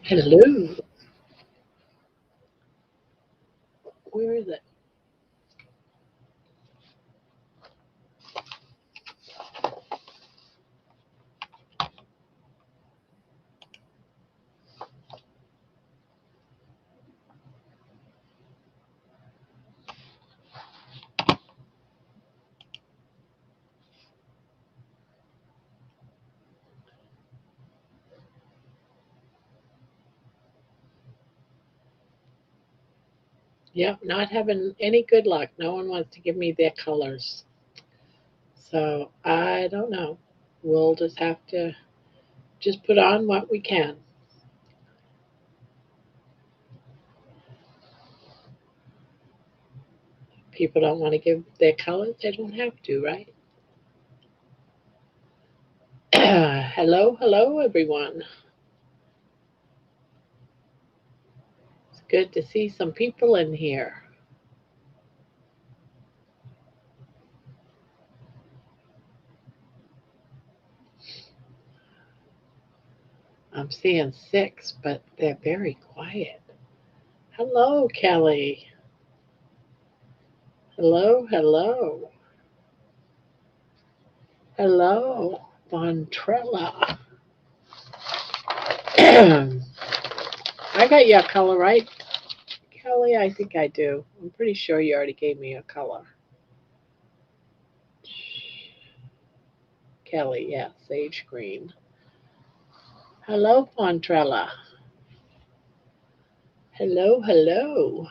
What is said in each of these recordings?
Hello. Where is it? Yep, not having any good luck. No one wants to give me their colors. So I don't know. We'll just have to just put on what we can. People don't want to give their colors, they don't have to, right? Hello, hello, everyone. It's good to see some people in here. I'm seeing six, but they're very quiet. Hello, Kelly. Hello, hello. Hello, Vontrella. I got your color right, Kelly. I think I do. I'm pretty sure you already gave me a color. Kelly, yeah, sage green. Hello, Fontrella. Hello, hello.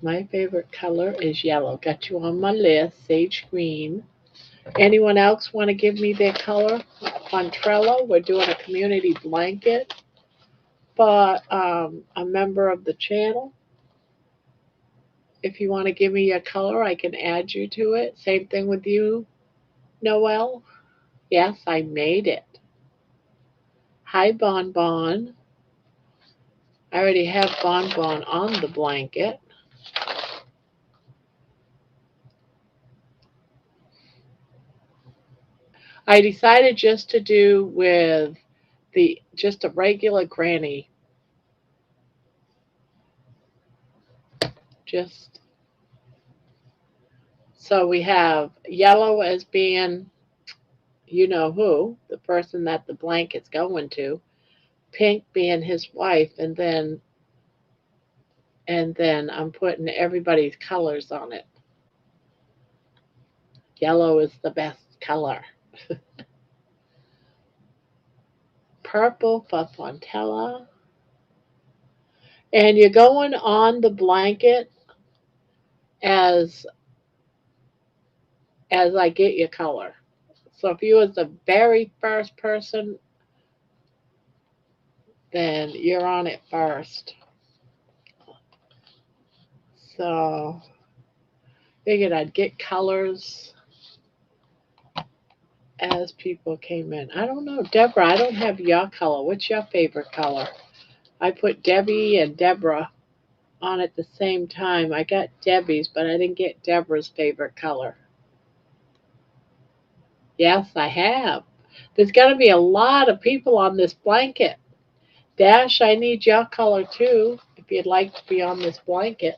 My favorite color is yellow. Got you on my list, sage green. Anyone else want to give me their color? Fontrella, we're doing a community blanket for a member of the channel. If you want to give me your color, I can add you to it. Same thing with you, Noelle. Yes, I made it. Hi, Bon Bon. I already have Bon Bon on the blanket. I decided just to do with just a regular granny. Just so we have yellow as being you know who, the person that the blanket's going to, pink being his wife, and then I'm putting everybody's colors on it. Yellow is the best color. Purple for Fontella. And you're going on the blanket as I get your color. So if you was the very first person, then you're on it first. So figured I'd get colors as people came in. I don't know, Deborah, I don't have your color. What's your favorite color? I put Debbie and Deborah on at the same time. I got Debbie's, but I didn't get Deborah's favorite color. Yes, I have. There's going to be a lot of people on this blanket. Dash, I need your color too, if you'd like to be on this blanket.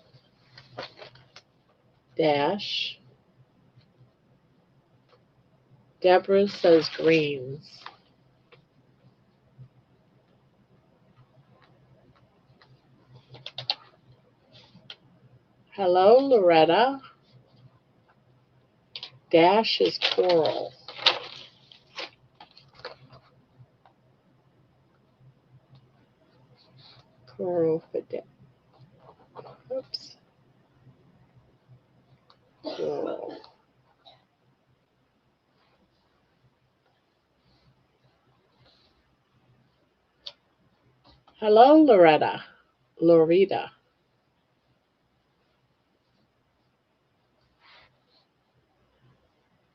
Dash. Deborah says greens. Hello, Loretta. Dash is coral. Coral for Dash. Oops. Coral. Hello, Loretta. Loretta.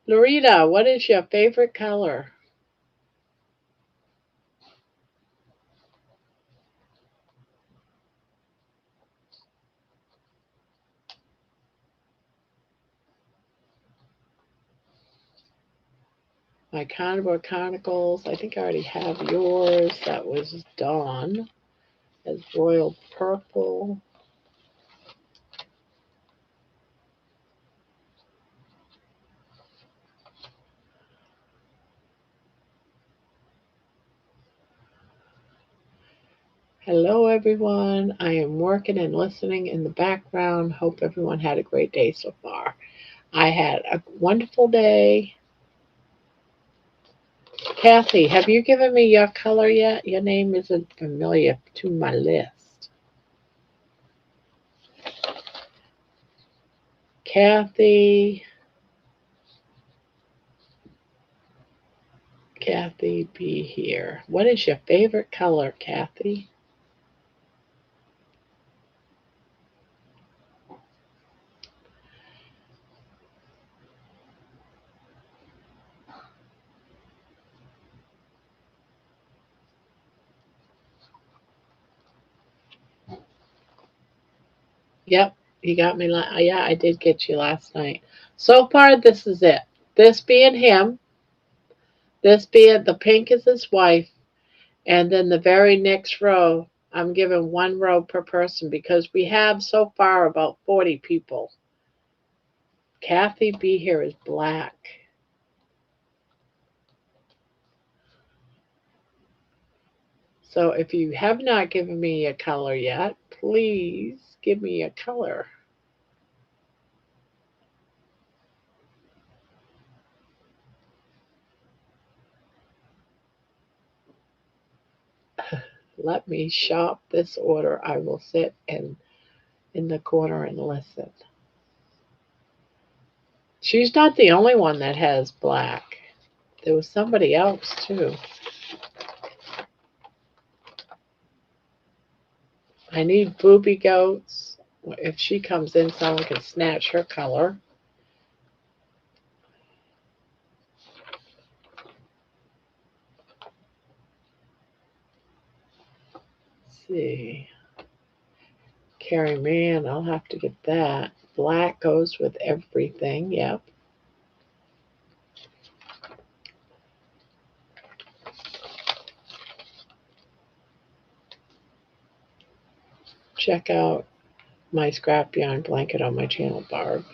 Loretta, what is your favorite color? My Carnivore Chronicles. I think I already have yours. That was Dawn as Royal Purple. Hello, everyone. I am working and listening in the background. Hope everyone had a great day so far. I had a wonderful day. Kathy, have you given me your color yet? Your name isn't familiar to my list. Kathy be here. What is your favorite color, Kathy? Yep, you got me. Yeah, I did get you last night. So far, this is it. This being him, this being the pink is his wife, and then the very next row, I'm giving one row per person because we have so far about 40 people. Kathy B here is black. So if you have not given me a color yet, please give me a color. Let me shop this order. I will sit in the corner and listen. She's not the only one that has black. There was somebody else too. I need Booby Goats. If she comes in, someone can snatch her color. Let's see. Carrie Mann, I'll have to get that. Black goes with everything. Yep. Check out my scrap yarn blanket on my channel, Barb.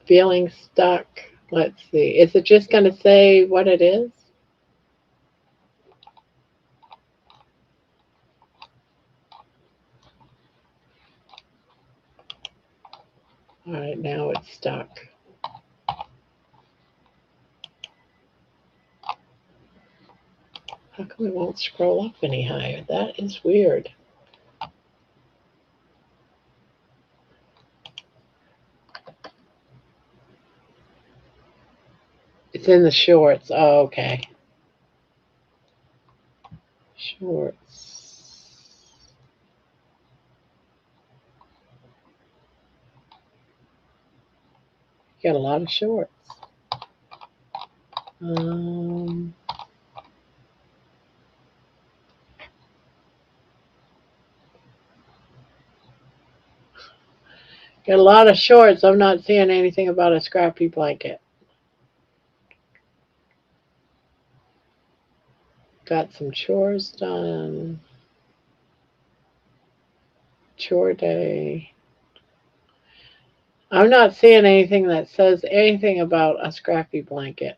Feeling stuck. Let's see. Is it just going to say what it is? All right, now it's stuck. How come it won't scroll up any higher? That is weird. It's in the shorts. Oh, okay. Shorts. You got a lot of shorts. Um, got a lot of shorts. I'm not seeing anything about a scrappy blanket. Got some chores done. Chore day. I'm not seeing anything that says anything about a scrappy blanket.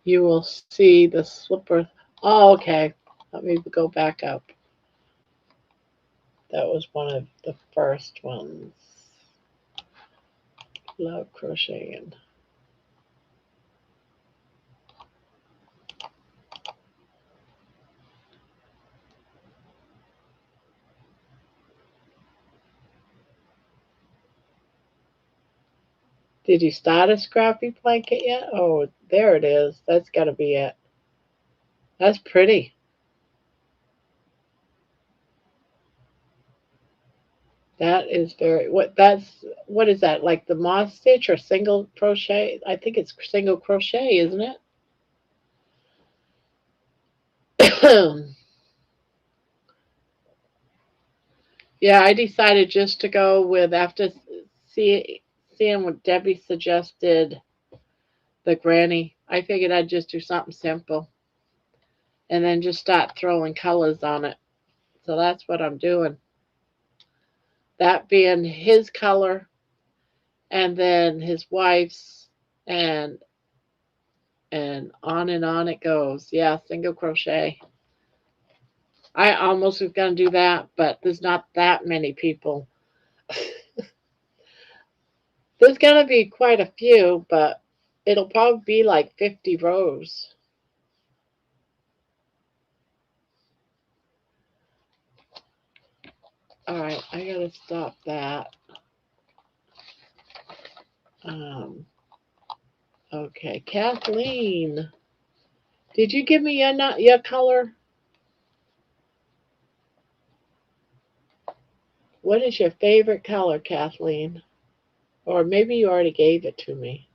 You will see the slipper. Oh, okay. Let me go back up. That was one of the first ones. Love crocheting. Did you start a scrappy blanket yet? Oh, there it is. That's got to be it. That's pretty. That is very, what is that, like the moss stitch or single crochet? I think it's single crochet, isn't it? Yeah, I decided just to go with, after seeing what Debbie suggested, the granny. I figured I'd just do something simple and then just start throwing colors on it. So that's what I'm doing. That being his color, and then his wife's, and on it goes. Yeah, single crochet. I almost was going to do that, but there's not that many people. There's going to be quite a few, but it'll probably be like 50 rows. All right, I got to stop that. Um, okay, Kathleen, did you give me your color? What is your favorite color, Kathleen? Or maybe you already gave it to me.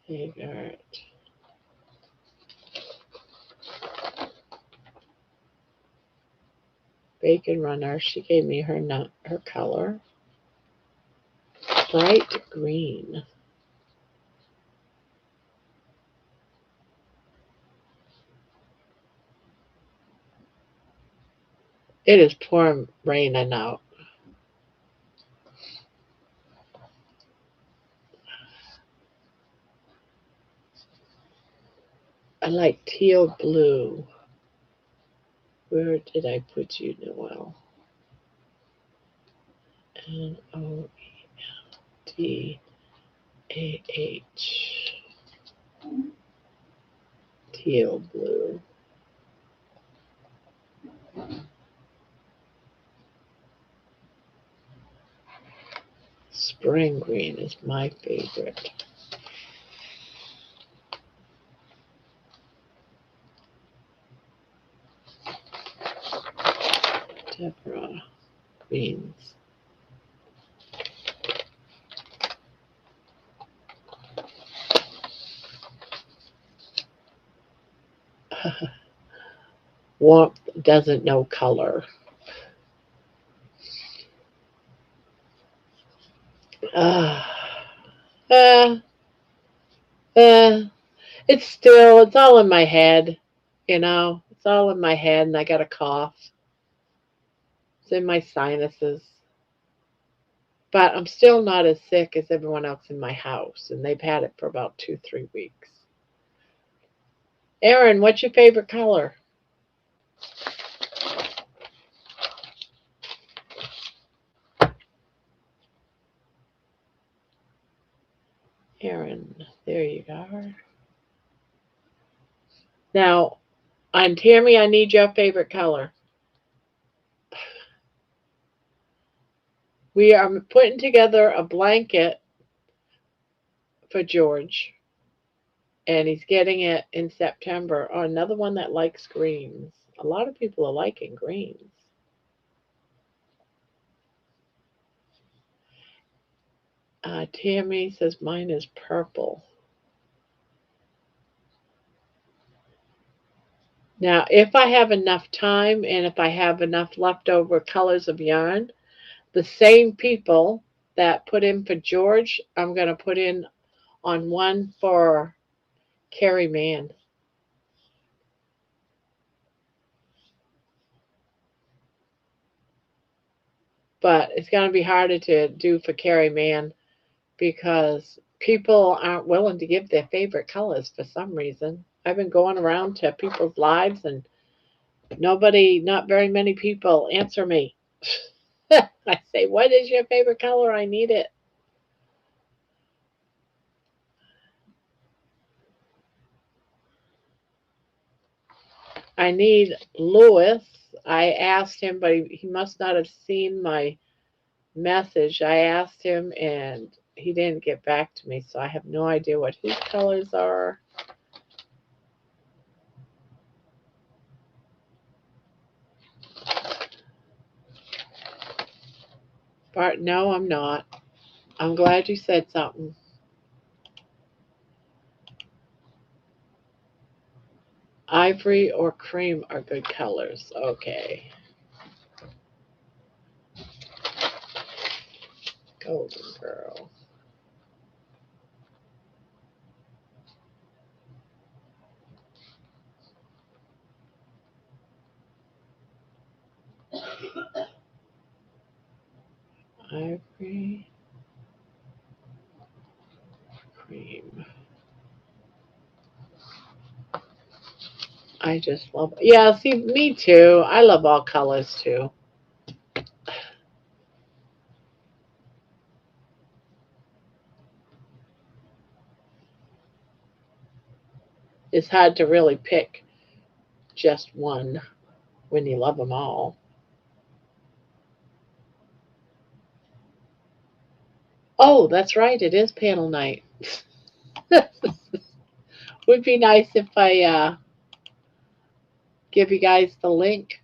Favorite. Bacon Runner. She gave me her color. Bright green. It is pouring raining out. I like teal blue. Where did I put you, Noelle? Noeldah. Teal blue. Spring green is my favorite. Deborah greens. Warmth doesn't know color. Uh, uh, it's all in my head, It's all in my head, and I got a cough. It's in my sinuses. But I'm still not as sick as everyone else in my house, and they've had it for about 2, 3 weeks. Erin, what's your favorite color? Erin, there you are. Now, on Tammy, I need your favorite color. We are putting together a blanket for George, and he's getting it in September. Oh, another one that likes greens. A lot of people are liking greens. Tammy says mine is purple. Now, if I have enough time and if I have enough leftover colors of yarn, the same people that put in for George, I'm going to put in on one for Carrie Mann. But it's going to be harder to do for Carrie Mann because people aren't willing to give their favorite colors for some reason. I've been going around to people's lives and not very many people answer me. I say, what is your favorite color? I need it. I need Lewis. I asked him, but he must not have seen my message. I asked him and he didn't get back to me, so I have no idea what his colors are. Bart, no, I'm not. I'm glad you said something. Ivory or cream are good colors. Okay. Golden girl. Ivory. Cream. I just love it. Yeah, see, me too. I love all colors too. It's hard to really pick just one when you love them all. Oh, that's right. It is panel night. Would be nice if I give you guys the link.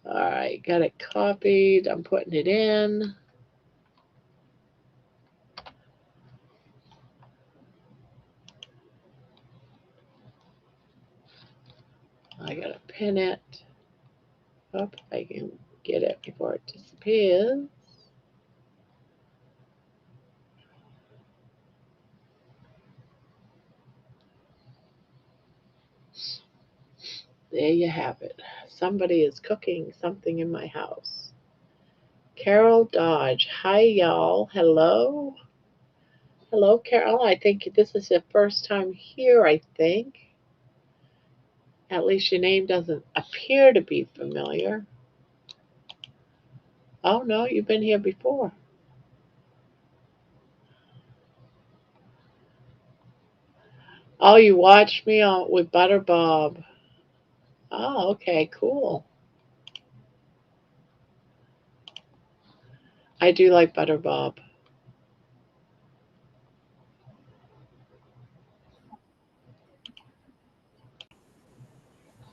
All right, got it copied. I'm putting it in. I gotta pin it. Hope I can get it before it disappears. There you have it. Somebody is cooking something in my house. Carol Dodge. Hi, y'all. Hello. Hello, Carol. I think this is your first time here, I think. At least your name doesn't appear to be familiar. Oh, no, you've been here before. Oh, you watched me on with Butter Bob. Oh, okay, cool. I do like Butter Bob.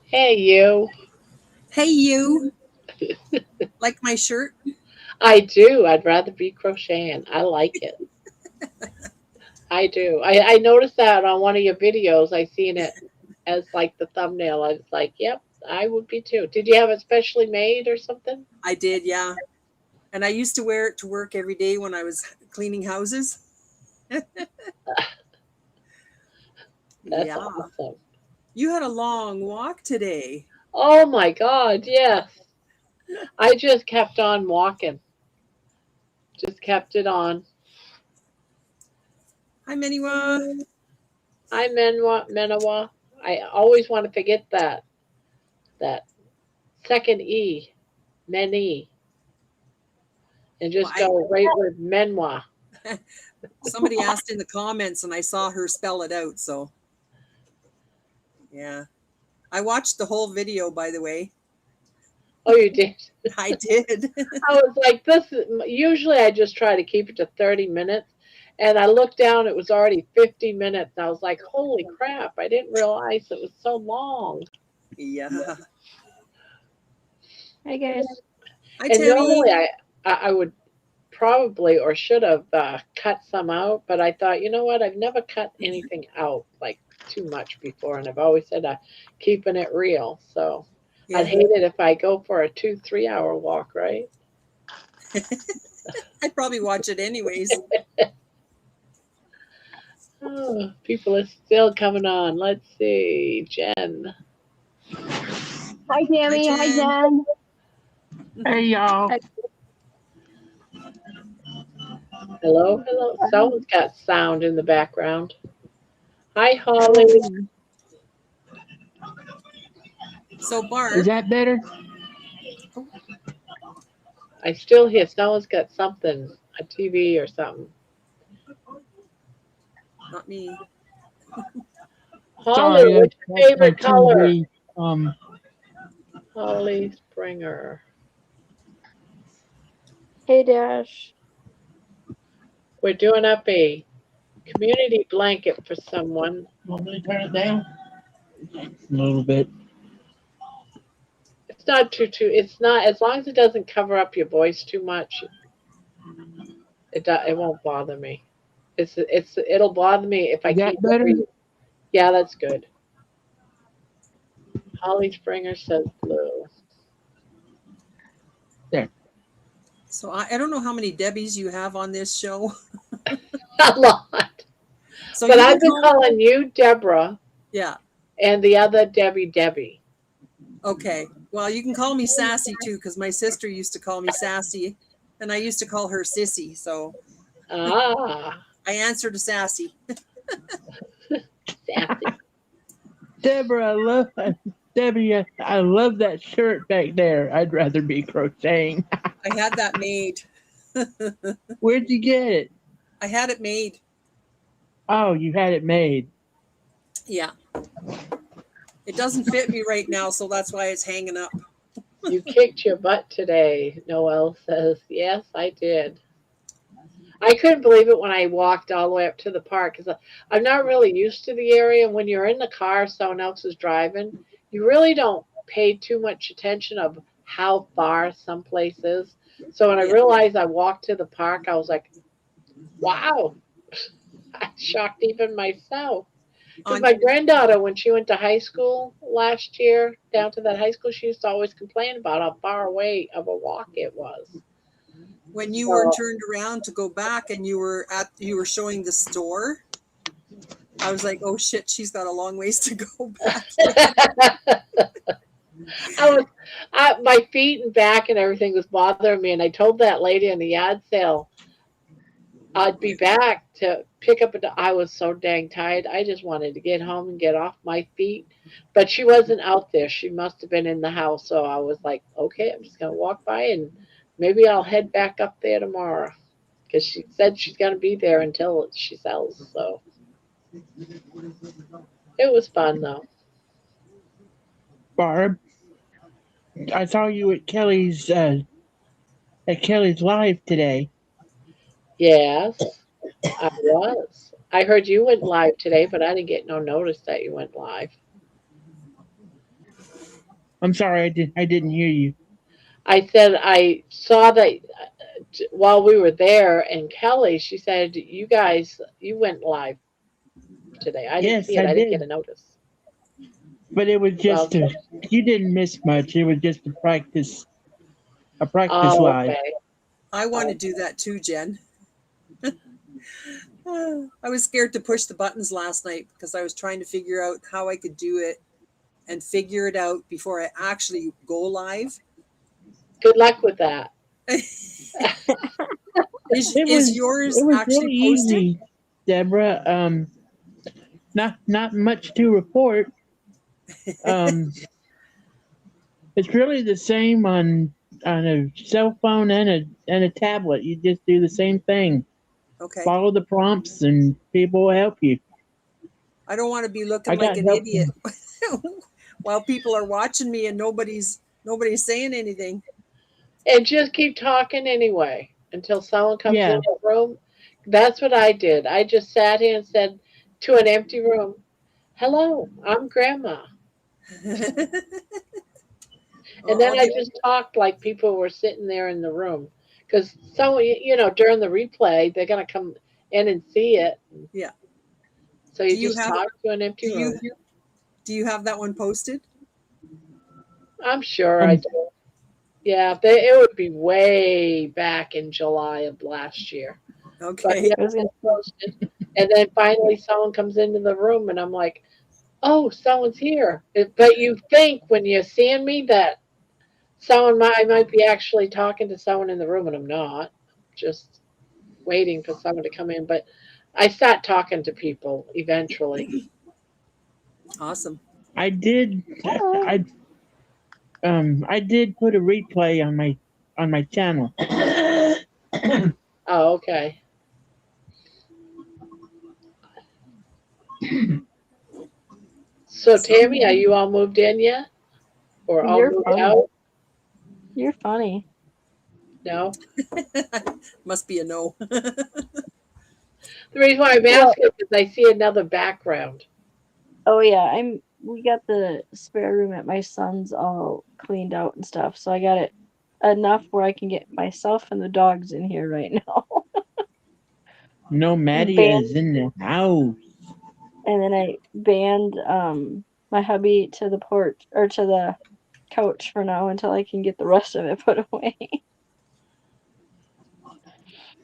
Hey, you. Hey, you. Like my shirt? I do. I'd rather be crocheting. I like it. I do. I noticed that on one of your videos. I seen it as like the thumbnail. I was like, yep, I would be too. Did you have it specially made or something? I did, yeah. And I used to wear it to work every day when I was cleaning houses. That's Yeah. awesome. You had a long walk today. Oh my God, yes. I just kept on walking. Just kept it on. Hi, Meniwa. I Menawa. I always want to forget that second E, Meni, and Well, just go right with Menwa. somebody asked in the comments and I saw her spell it out. So, yeah. I watched the whole video, by the way. Oh, you did. I did. I was like, this is, usually I just try to keep it to 30 minutes. And I looked down, it was already 50 minutes. And I was like, holy crap, I didn't realize it was so long. Yeah. Hi guys. Hi, And Tammy. normally I would probably or should have cut some out, but I thought, you know what, I've never cut anything out like too much before. And I've always said keeping it real. So I'd Yeah. hate it if I go for a 2-3 hour walk, right? I'd probably watch it anyways. Oh, people are still coming on. Let's see. Jen. Hi Tammy. Hi Jen. Jen. Hey y'all. Hello, hello. Someone's got sound in the background. Hi, Holly. So, Is Barb. that better? I still hear someone's got something, a TV or something. Not me. Holly, Sorry, what's your that's my favorite color? TV. Holly Springer. Hey Dash. We're doing up a community blanket for someone. Want me to turn it down? A little bit. It's not too. It's not as long as it doesn't cover up your voice too much. It won't bother me. It'll bother me if I Is that keep better? reading. Yeah, that's good. Holly Springer says blue. There. So I don't know how many Debbies you have on this show. A lot. So But you I've can been call, calling you Deborah yeah. and the other Debbie. Okay. Well, you can call me Sassy too, because my sister used to call me Sassy, and I used to call her Sissy. So Ah, I answer to Sassy. sassy. Deborah, Debbie, I love that shirt back there. I'd rather be crocheting. I had that made. Where'd you get it? I had it made. Oh, you had it made. Yeah. It doesn't fit me right now, so that's why it's hanging up. You kicked your butt today, Noelle says. Yes, I did. I couldn't believe it when I walked all the way up to the park because I'm not really used to the area. And when you're in the car, someone else is driving, you really don't pay too much attention of how far some place is. So when I Yeah. realized I walked to the park, I was like, wow, I shocked even myself. Because On, my granddaughter, when she went to high school last year, down to that high school, she used to always complain about how far away of a walk it was. when you were So, turned around to go back and you were showing the store, I was like, oh shit, she's got a long ways to go back. my feet and back and everything was bothering me, and I told that lady in the yard sale I'd be back to pick up. I was so dang tired. I just wanted to get home and get off my feet, but she wasn't out there. She must have been in the house. So I was like, okay, I'm just gonna walk by and maybe I'll head back up there tomorrow because she said she's gonna be there until she sells. So it was fun though. Barb, I saw you at Kelly's live today. Yes, I was. I heard you went live today, but I didn't get no notice that you went live. I'm sorry, I didn't hear you. I said I saw that while we were there, and Kelly, she said, you went live today. I didn't Yes, see it. I I didn't get a did, notice. but it was Well, just you didn't miss much. It was just a practice oh, live. okay. I want to do that too, Jen. I was scared to push the buttons last night because I was trying to figure out how I could do it and figure it out before I actually go live. Good luck with that. Is yours it was actually really posted? easy, Deborah. Not much to report. It's really the same on a cell phone and a tablet. You just do the same thing. Okay. Follow the prompts, and people will help you. I don't want to be I looking got like an help idiot while people are watching me and nobody's saying anything. And just keep talking anyway until someone comes in Yeah, the room. That's what I did. I just sat here and said to an empty room, hello, I'm Grandma. And then I just talked like people were sitting there in the room. Because someone, during the replay, they're going to come in and see it. Yeah. So you just talk to an empty room. Do you have that one posted? I'm sure I do. Yeah, it would be way back in July of last year. Okay. But yeah, it's posted. And then finally someone comes into the room and I'm like, oh, someone's here. But you think when you're seeing me that I might be actually talking to someone in the room and I'm not. Just waiting for someone to come in. But I start talking to people eventually. Awesome. I did. I did put a replay on my channel. Oh, okay. So Tammy, are you all moved in yet? Or all You're moved funny. out? You're funny. No? Must be a no. The reason why I'm asking is I see another background. Oh yeah, I'm we got the spare room at my son's all cleaned out and stuff, so I got it enough where I can get myself and the dogs in here right now. No, Maddie Band, is in the house. and then I banned my hubby to the porch or to the couch for now until I can get the rest of it put away.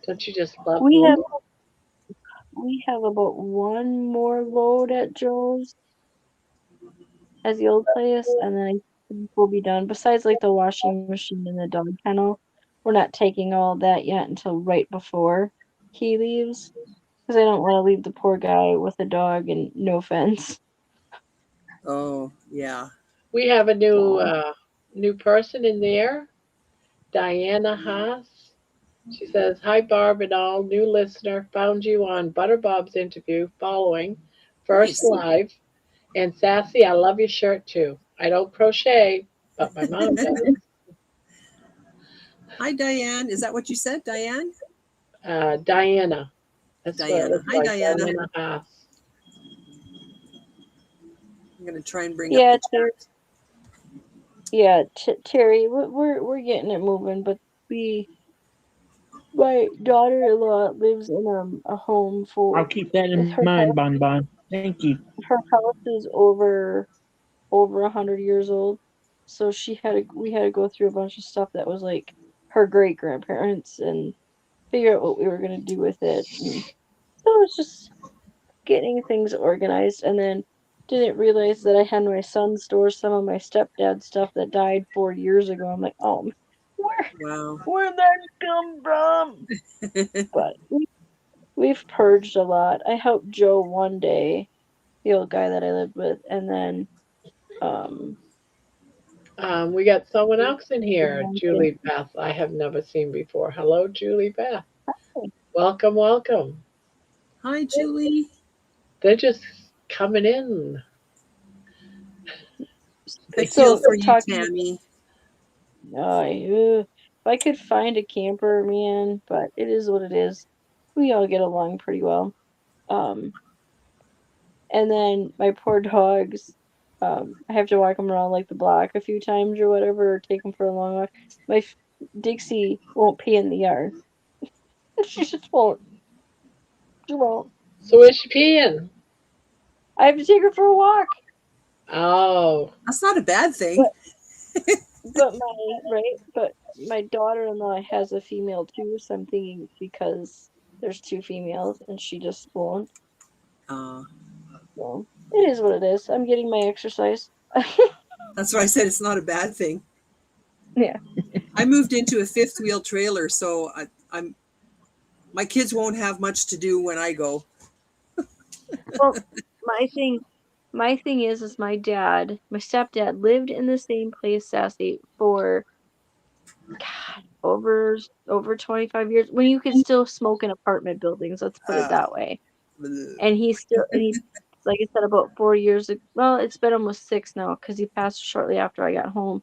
Don't you just love We have moving? we have about one more load at Joe's as the old place, and then I think we'll be done. Besides, like the washing machine and the dog kennel, we're not taking all that yet until right before he leaves, because I don't want to leave the poor guy with a dog and no fence. Oh, yeah. We have a So, new person in there, Diana Haas. She says, "Hi Barb and all, new listener. Found you on Butter Bob's interview following first Nice. live. And Sassy, I love your shirt too. I don't crochet, but my mom does." Hi, Diane. Is that what you said, Diane? Diana. That's what it Diana. looks Hi, like. Diana. Diana Haas. I'm going to try and bring up yeah, the chat. Terry, we're getting it moving, but my daughter-in-law lives in a home I'll for keep that in her mind, house. Bon Bon. Thank you. Her house is over 100 years old, so we had to go through a bunch of stuff that was like her great grandparents and figure out what we were gonna do with it. And so it's just getting things organized, and then didn't realize that I had my son store some of my stepdad's stuff that died 4 years ago. I'm like, oh, Wow. where'd that come from? But we've purged a lot. I helped Joe one day, the old guy that I lived with, and then um We got someone else in here, Julie Beth. I have never seen before. Hello, Julie Beth. Welcome, welcome. Hi, Julie. They're just coming in. I so feel for you, talking. Tammy. If I could find a camper, man, but it is what it is. We all get along pretty well. Um, and then my poor dogs, I have to walk them around like the block a few times or whatever, or take them for a long walk. Dixie won't pee in the yard. She just won't. She won't. So where's she peeing? I have to take her for a walk. Oh, That's not a bad thing. But my daughter-in-law has a female too, so I'm thinking because there's two females and she just won't. Uh, So it is what it is. I'm getting my exercise. that's why I said it's not a bad thing. Yeah. I moved into a fifth wheel trailer, so my kids won't have much to do when I go. Well, my thing is my stepdad lived in the same place, Sassy, for God, over 25 years when you could still smoke in apartment buildings, let's put it Uh, that way. And he like I said, about 4 years ago, well, it's been almost 6 now because he passed shortly after I got home.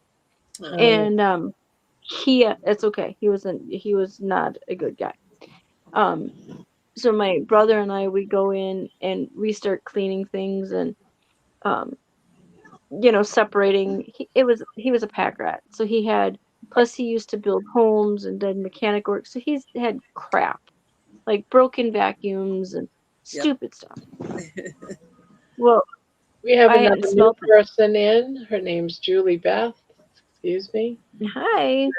And it's okay. He was not a good guy. So my brother and I, we go in and we start cleaning things and um separating. He was a pack rat, so plus he used to build homes and did mechanic work, so he's had crap like broken vacuums and Yep. stupid stuff. Well, we have I hadn't another new smelled it. person in. Her name's Julie Beth. Excuse me. Hi.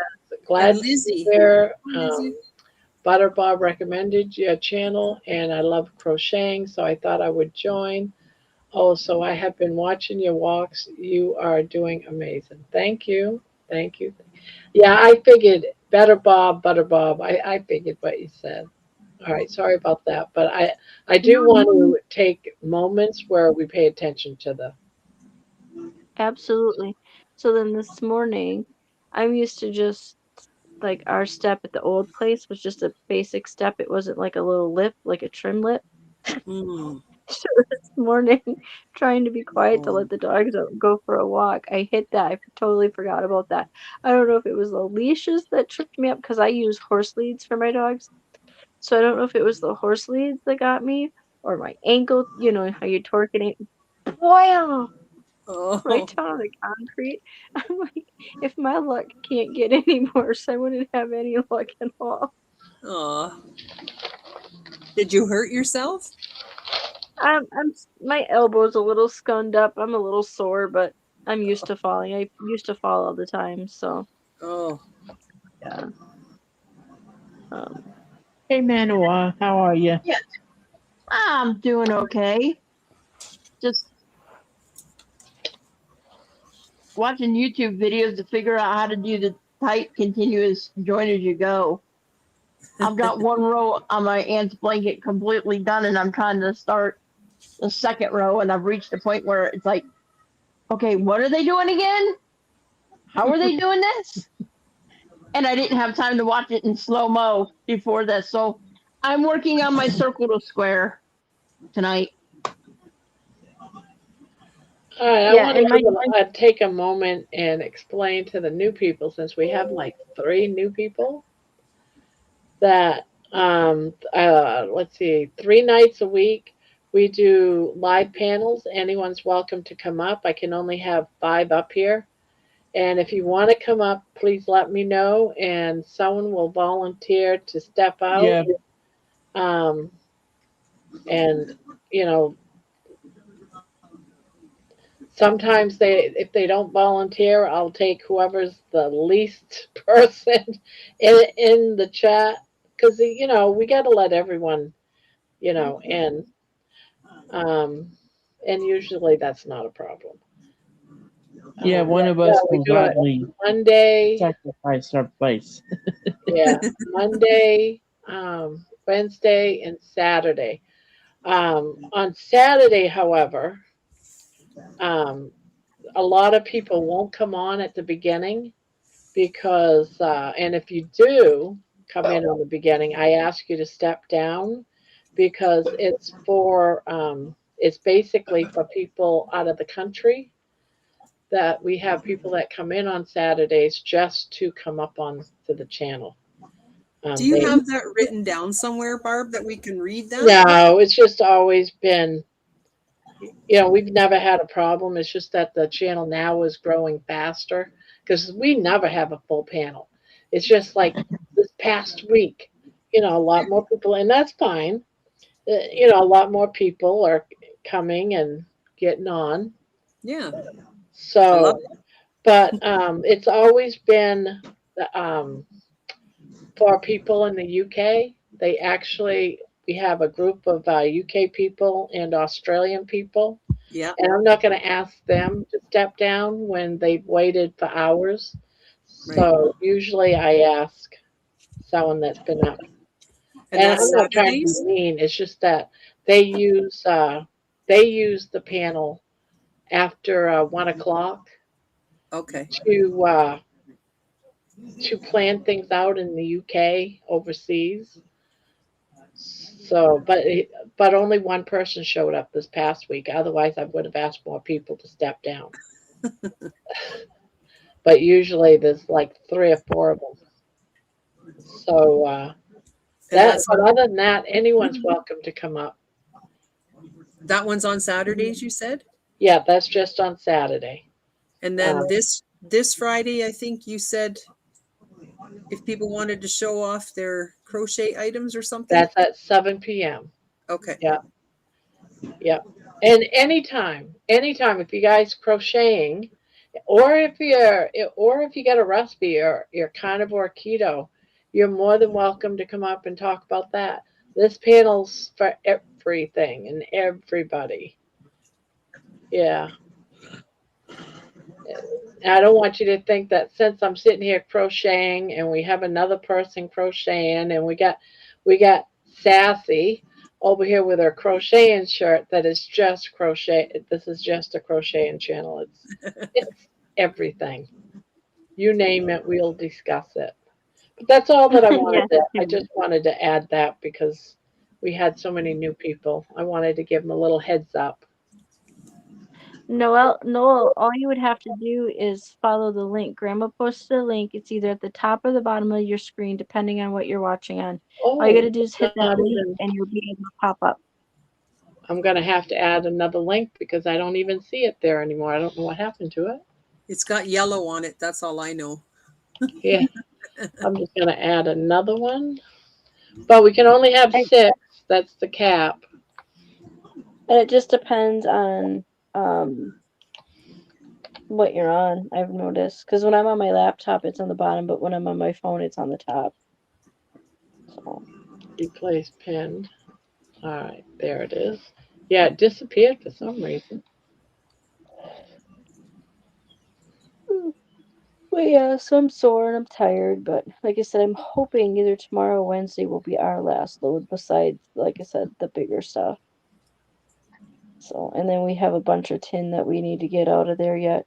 Glad And Lizzie. to hear. Lizzie. Butter Bob recommended your channel, and I love crocheting, so I thought I would join. Oh, so I have been watching your walks. You are doing amazing. Thank you. Thank you. Yeah, I figured Butter Bob. I figured what you said. All right, sorry about that, but I do want to take moments where we pay attention to the. Absolutely. So then this morning, I'm used to just like our step at the old place was just a basic step. It wasn't like a little lip, like a trim lip. Mm. So this morning, trying to be quiet to let the dogs go for a walk, I hit that. I totally forgot about that. I don't know if it was the leashes that tripped me up because I use horse leads for my dogs. So I don't know if it was the horse leads that got me or my ankle, how you torque it. Wow. Oh, right down on the concrete. I'm like, if my luck can't get any worse, I wouldn't have any luck at all. oh. Did you hurt yourself? My elbow's a little scund up. I'm a little sore, but I'm used to falling. I used to fall all the time, so Oh, yeah. Hey, Manoa, how are you? I'm doing okay. Just watching YouTube videos to figure out how to do the tight continuous join as you go. I've got one row on my aunt's blanket completely done, and I'm trying to start the second row, and I've reached a point where it's like, okay, what are they doing again? How are they doing this? And I didn't have time to watch it in slow-mo before this, so I'm working on my circle to square tonight. All right, I Yeah, want and my to take a moment and explain to the new people, since we have like 3 new people, that let's see, 3 nights a week we do live panels. Anyone's welcome to come up. I can only have 5 up here. And if you want to come up, please let me know, and someone will volunteer to step out. Yeah, And you know, sometimes if they don't volunteer, I'll take whoever's the least person in the chat, because you know we got to let everyone, you know, in. And usually that's not a problem. yeah, one of us we will do it gladly Monday. sacrifice our place. Yeah, Monday, Wednesday, and Saturday. On Saturday, however, um, a lot of people won't come on at the beginning because, and if you do come in on the beginning, I ask you to step down because it's basically for people out of the country, that we have people that come in on Saturdays just to come up on to the channel. do you have that written down somewhere, Barb, that we can read that? No, it's just always been, you know, we've never had a problem. It's just that the channel now is growing faster because we never have a full panel. It's just like this past week, you know, a lot more people, and that's fine. You know, a lot more people are coming and getting on. Yeah. I So, love it. but it's always been for people in the UK. We have a group of UK people and Australian people. Yeah. And I'm not going to ask them to step down when they've waited for hours. Right. So usually I ask someone that's been up. And And that's I'm not trying to Saturdays? be mean. It's just that they use the panel after 1 o'clock Okay. to plan things out in the UK overseas. So, but only one person showed up this past week. Otherwise, I would have asked more people to step down. But usually there's like 3 or 4 of them. So And but other than that, anyone's welcome to come up. that one's on Saturdays, you said? Yeah, that's just on Saturday. And then this Friday, I think you said if people wanted to show off their crochet items or something. That's at 7 p.m. Okay. Yeah. Yeah. And anytime if you guys crocheting, or if you got a recipe or you're carnivore keto, you're more than welcome to come up and talk about that. This panel's for everything and everybody. Yeah. I don't want you to think that since I'm sitting here crocheting and we have another person crocheting and we got Sassy over here with her crocheting shirt that is just crochet. This is just a crocheting channel. It's everything. You name it, we'll discuss it. But that's all that I wanted Yes, I just wanted to add that because we had so many new people. I wanted to give them a little heads up. Noel, all you would have to do is follow the link. Grandma posted a link. It's either at the top or the bottom of your screen, depending on what you're watching on. All you got to do is hit that link and you'll be able to pop up. I'm going to have to add another link because I don't even see it there anymore. I don't know what happened to it. It's got yellow on it. That's all I know. Yeah, I'm just going to add another one. But we can only have I- 6. That's the cap. And it just depends on what you're on, I've noticed. Because when I'm on my laptop, it's on the bottom, but when I'm on my phone, it's on the top. So Replace pinned. All right, there it is. Yeah, it disappeared for some reason. But yeah, so I'm sore and I'm tired, but like I said, I'm hoping either tomorrow or Wednesday will be our last load besides, like I said, the bigger stuff. So, and then we have a bunch of tin that we need to get out of there yet.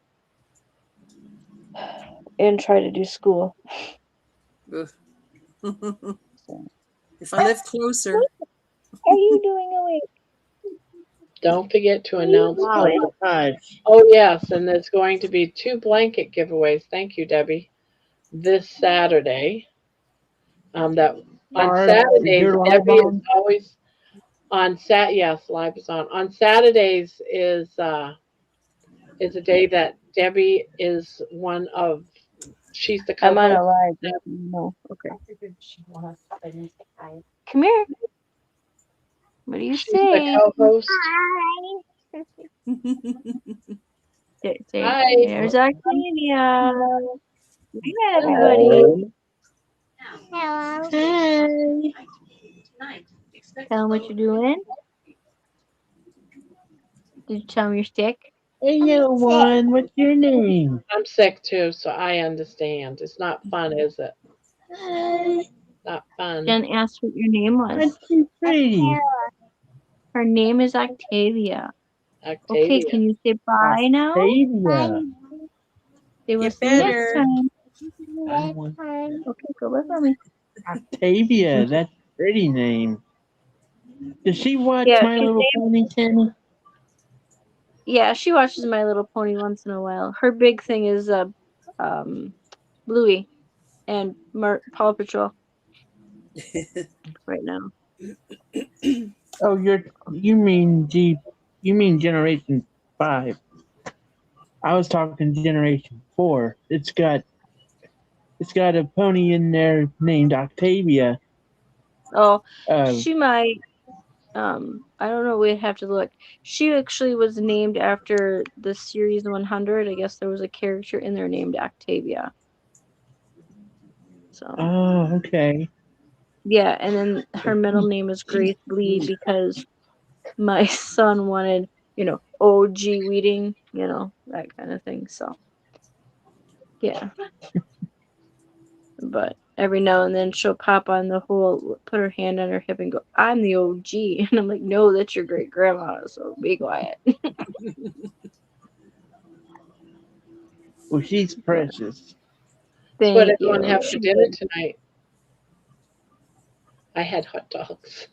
And try to do school. Ugh. So. If I live closer. Are you doing awake? Don't forget to What are you announce. doing? Hush. Oh, yes, and there's going to be 2 blanket giveaways. Thank you, Debbie. This Saturday. That on Barb, Saturdays, you're live Debbie is on? always on yes, live is on. On Saturdays is a day that Debbie is one of. She's the I'm on a co-host. live. No. Okay. Come here. What do you She's the say? co-host. Say, Hi. there's Octavia. Hi, everybody. Hello. Hey. Tell them what you're doing. Did you tell them you're sick? Hey, little one, what's your name? I'm sick too, so I understand. It's not fun, is it? Not fun. Jen asked what your name was. That's too pretty. Her name is Octavia. Okay, Octavia. can you say bye now? Octavia. Say we'll Get see you next better. time. Bye. Okay, go bye for me. Octavia, that's a pretty name. Does she watch Yeah, My Little Pony, Tammy? yeah, she watches My Little Pony once in a while. Her big thing is Bluey and Paw Patrol right now. Oh, you mean Generation 5. I was talking Generation 4. It's got a pony in there named Octavia. Oh, Uh, she might. I don't know. We'd have to look. She actually was named after the series 100. I guess there was a character in there named Octavia. So oh, okay. yeah, and then her middle name is Grace Lee because my son wanted, OG Weeding, that kind of thing. So yeah, but every now and then she'll pop on put her hand on her hip and go, "I'm the OG," and I'm like, "No, that's your great grandma." So be quiet. Well, she's precious. So what Thank everyone you. have for dinner tonight? I had hot dogs.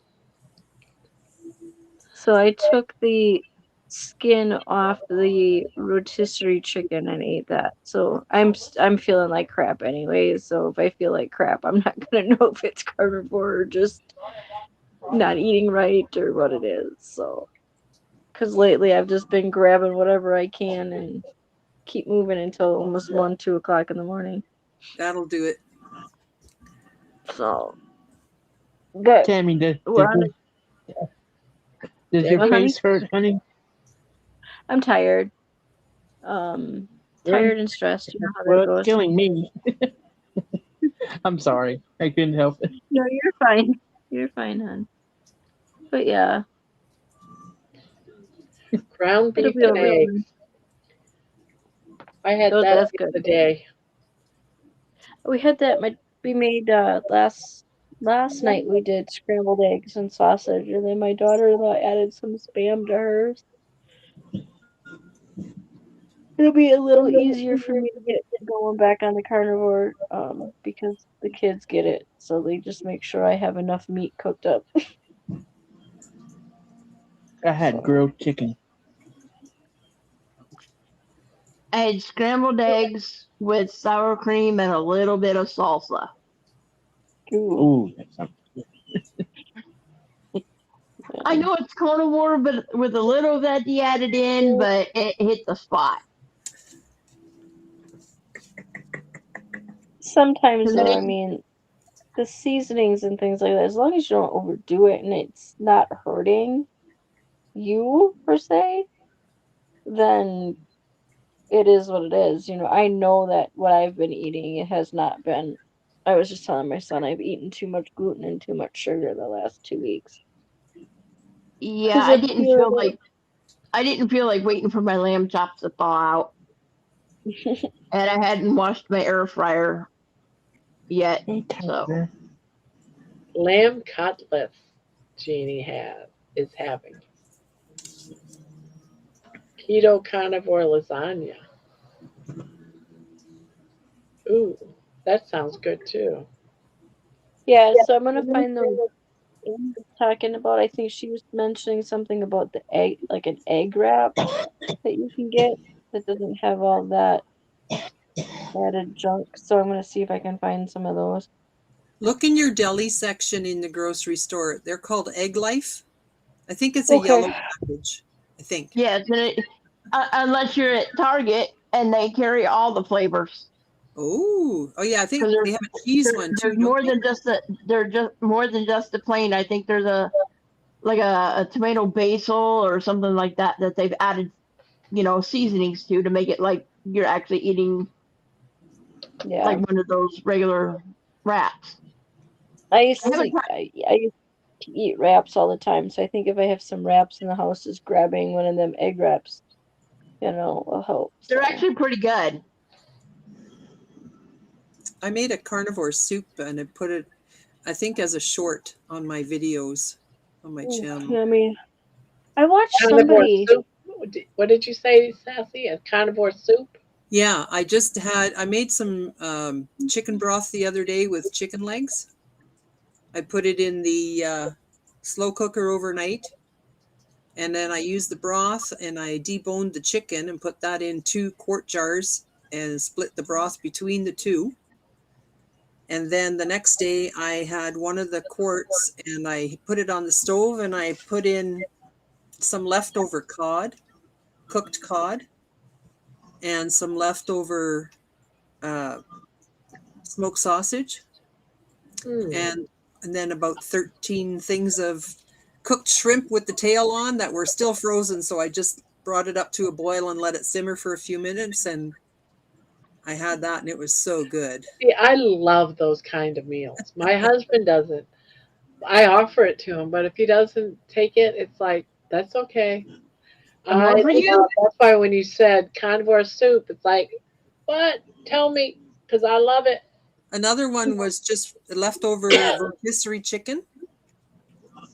So I took the skin off the rotisserie chicken and ate that. So I'm feeling like crap anyways. So if I feel like crap, I'm not gonna know if it's carnivore or just not eating right or what it is. So, because lately I've just been grabbing whatever I can and keep moving until almost 1-2 o'clock in the morning. That'll do it. So, but Tammy, we're on does your What, honey? face hurt, honey? I'm tired. Tired and stressed. You know how that Well, goes. it's killing me. I'm sorry. I couldn't help it. No, you're fine. You're fine, hon. But yeah, Ground it'll beef be and over. eggs. I had Oh, that that's the good. other day. We had that. We made last night. We did scrambled eggs and sausage, and then my daughter-in-law added some spam to hers. It'll be a little easier for me to get going back on the carnivore, because the kids get it, so they just make sure I have enough meat cooked up. I had grilled chicken. I had scrambled eggs with sour cream and a little bit of salsa. Ooh. Ooh, that sounds good. I know it's carnivore, but with a little veggie added in, but it hit the spot. Sometimes, 'Cause though, it I mean, the seasonings and things like that, as long as you don't overdo it and it's not hurting you per se, then it is what it is. You know, I know that what I've been eating, it has not been. I was just telling my son I've eaten too much gluten and too much sugar the last 2 weeks. Yeah, 'Cause it I didn't feel like waiting for my lamb chops to thaw out, and I hadn't washed my air fryer yet. So Lamb cutlets Jeannie is having. Keto carnivore lasagna. Ooh, that sounds good too. Yeah, so I'm gonna find those Amy was talking about. I think she was mentioning something about the egg, like an egg wrap that you can get that doesn't have all that added junk. So I'm gonna see if I can find some of those. Look in your deli section in the grocery store. They're called Egg Life. I think it's a Okay. yellow package. I think. yeah, unless you're at Target and they carry all the flavors. Oh yeah. I think Because they have a cheese one too. there's Don't more they? than just more than just the plain. I think there's a tomato basil or something like that that they've added, seasonings to make it like you're actually eating Yeah. like one of those regular wraps. I used I haven't to tried- I used to eat wraps all the time, so I think if I have some wraps in the house, just grabbing one of them egg wraps, will help. They're So. actually pretty good. I made a carnivore soup and I put it, I think, as a short on my videos on my channel. Yummy. I watched Carnivore somebody. soup. What did you say, Sassy? A carnivore soup? Yeah, I made some chicken broth the other day with chicken legs. I put it in the slow cooker overnight. And then I used the broth and I deboned the chicken and put that in 2 quart jars and split the broth between the two. And then the next day I had one of the quarts and I put it on the stove and I put in some leftover cooked cod, and some leftover smoked sausage, and then about 13 things of cooked shrimp with the tail on that were still frozen. So I just brought it up to a boil and let it simmer for a few minutes, and I had that and it was so good. See, I love those kind of meals. My husband doesn't. I offer it to him, but if he doesn't take it, it's like, that's okay. More for you. That's why when you said carnivore soup, it's like, what? Tell me, because I love it. Another one was just leftover rotisserie chicken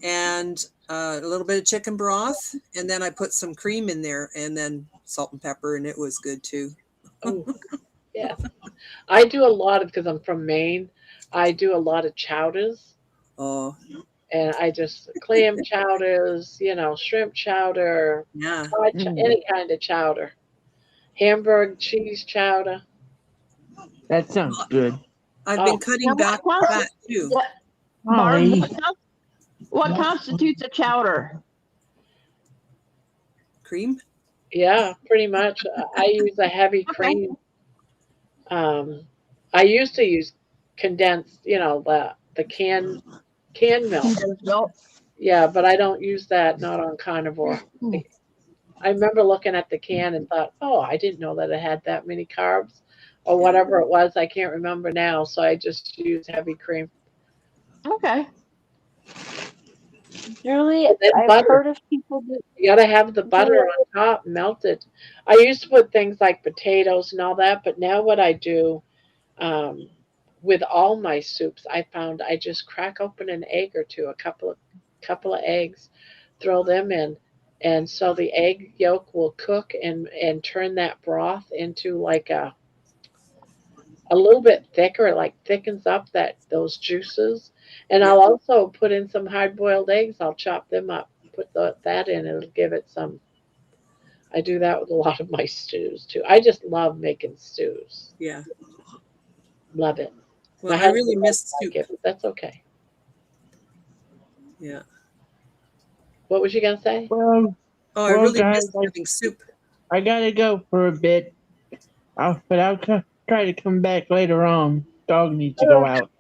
and a little bit of chicken broth, and then I put some cream in there and then salt and pepper, and it was good too. Oh, yeah. I do a lot of, because I'm from Maine, I do a lot of chowders. Oh, And I just clam chowders, shrimp chowder, yeah. any kind of chowder, Hamburg cheese chowder. That sounds good. I've Oh, been Now, cutting back that too. Barb, Molly. what constitutes a chowder? Cream? yeah, pretty much. I use a heavy cream. I used to use condensed, the canned milk. Milk. Yeah, but I don't use that. Not on carnivore. I remember looking at the can and thought, oh, I didn't know that it had that many carbs, or whatever it was. I can't remember now. So I just use heavy cream. Okay. Really, And then I've butter. heard of people that You gotta have the butter on top melted. I used to put things like potatoes and all that, but now what I do with all my soups, I found I just crack open an egg or two, a couple of eggs, throw them in, and so the egg yolk will cook and turn that broth into like a little bit thicker, like thickens up those juices. And I'll also put in some hard boiled eggs. I'll chop them up, put that in, and it'll give it some. I do that with a lot of my stews too. I just love making stews. Yeah. Love it. Well, My I really husband missed doesn't soup. like it, but that's okay. Yeah. What was you gonna say? Well, Oh, I well, really guys, miss having soup. I gotta go for a bit. But I'll try to come back later on. Dog needs to go out.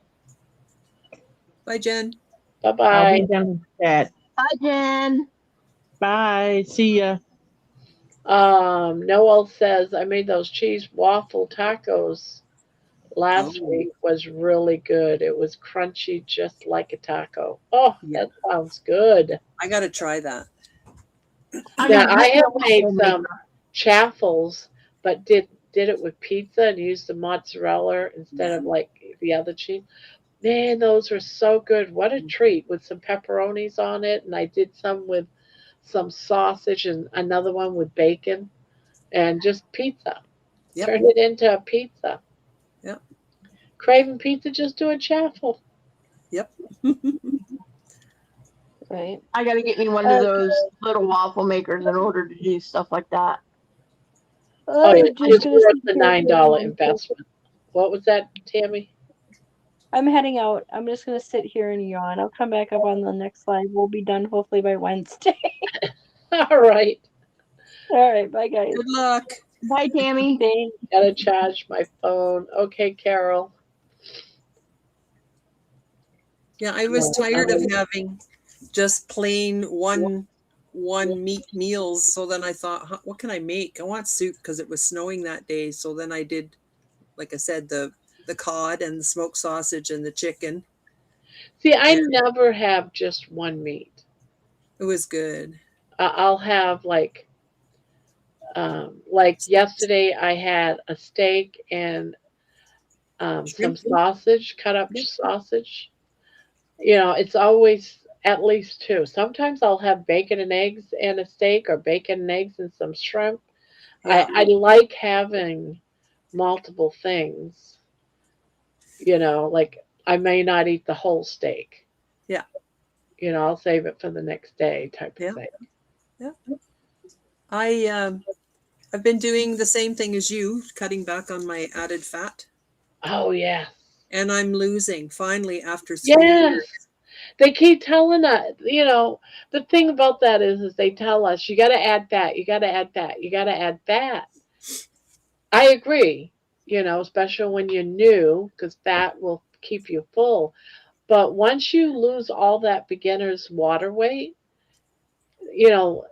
Bye, Jen. Bye I'll be bye. down in the chat. Hi, Jen. Bye. See ya. Noel says I made those cheese waffle tacos last Oh, week. Was really good. It was crunchy, just like a taco. Oh, yeah. that sounds good. I got to try that. I Now gotta I get me have a made waffle some maker. chaffles, but did it with pizza and used the mozzarella instead of like the other cheese. Man, those were so good. What a treat with some pepperonis on it. And I did some with some sausage and another one with bacon and just pizza. Yep. Turned it into a pizza. Yep. Craving pizza, just do a chaffle. Yep. Right. I gotta get me one of those little waffle makers in order to do stuff like that. Oh, yeah. I'm just It's gonna worth sit the here for a $9 minute. investment. What was that, Tammy? I'm heading out. I'm just gonna sit here and yawn. I'll come back up on the next slide. We'll be done hopefully by Wednesday. All right. All right, bye guys. Good luck. Bye, Tammy. Thanks. Gotta charge my phone. Okay, Carol. Yeah, I was tired of having just plain one meat meals. So then I thought, what can I make? I want soup because it was snowing that day. So then I did, like I said, the cod and the smoked sausage and the chicken. See, I And never have just one meat. it was good. I'll have like yesterday I had a steak and some Shrimp. sausage, cut up Yep. sausage. You know, it's always at least two. Sometimes I'll have bacon and eggs and a steak, or bacon and eggs and some shrimp. Yeah. I like having multiple things. You know, like I may not eat the whole steak. Yeah. You know, I'll save it for the next day type Yeah. of thing. I've been doing the same thing as you, cutting back on my added fat, Oh, yes. and I'm losing finally after 3 Yes. years. They keep telling us, you know, the thing about that is they tell us you got to add fat, you got to add fat, you got to add fat. I agree, you know, especially when you're new, because fat will keep you full. But once you lose all that beginner's water weight, you know,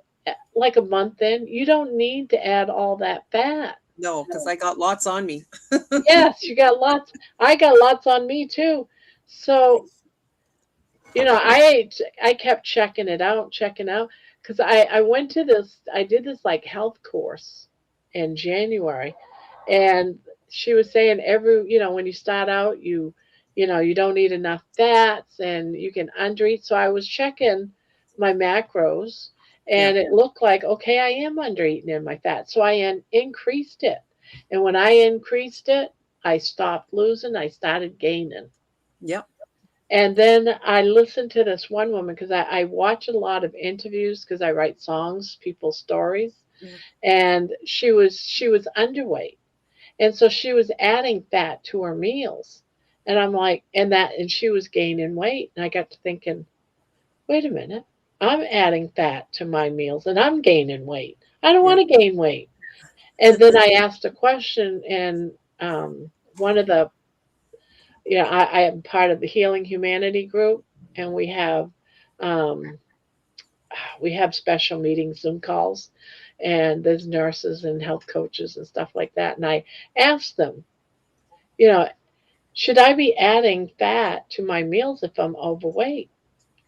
like a month in, you don't need to add all that fat. No, because I got lots on me. Yes, you got lots. I got lots on me too. So, you know, I kept checking it out, because I went to this, I did this like health course in January, and she was saying you know, when you start out, you know, you don't eat enough fats and you can undereat. So I was checking my macros, Yeah. and it looked like, okay, I am undereating in my fat. So I increased it. And when I increased it, I stopped losing, I started gaining. Yep. And then I listened to this one woman, because I watch a lot of interviews because I write songs, people's stories, Yeah. and she was underweight, and so she was adding fat to her meals, and I'm like, and she was gaining weight, and I got to thinking, wait a minute, I'm adding fat to my meals and I'm gaining weight. I don't Yeah. want to gain weight. And then I asked a question, and one of the I am part of the Healing Humanity group, and um, we have special meetings, Zoom calls, and there's nurses and health coaches and stuff like that. And I asked them, you know, should I be adding fat to my meals if I'm overweight?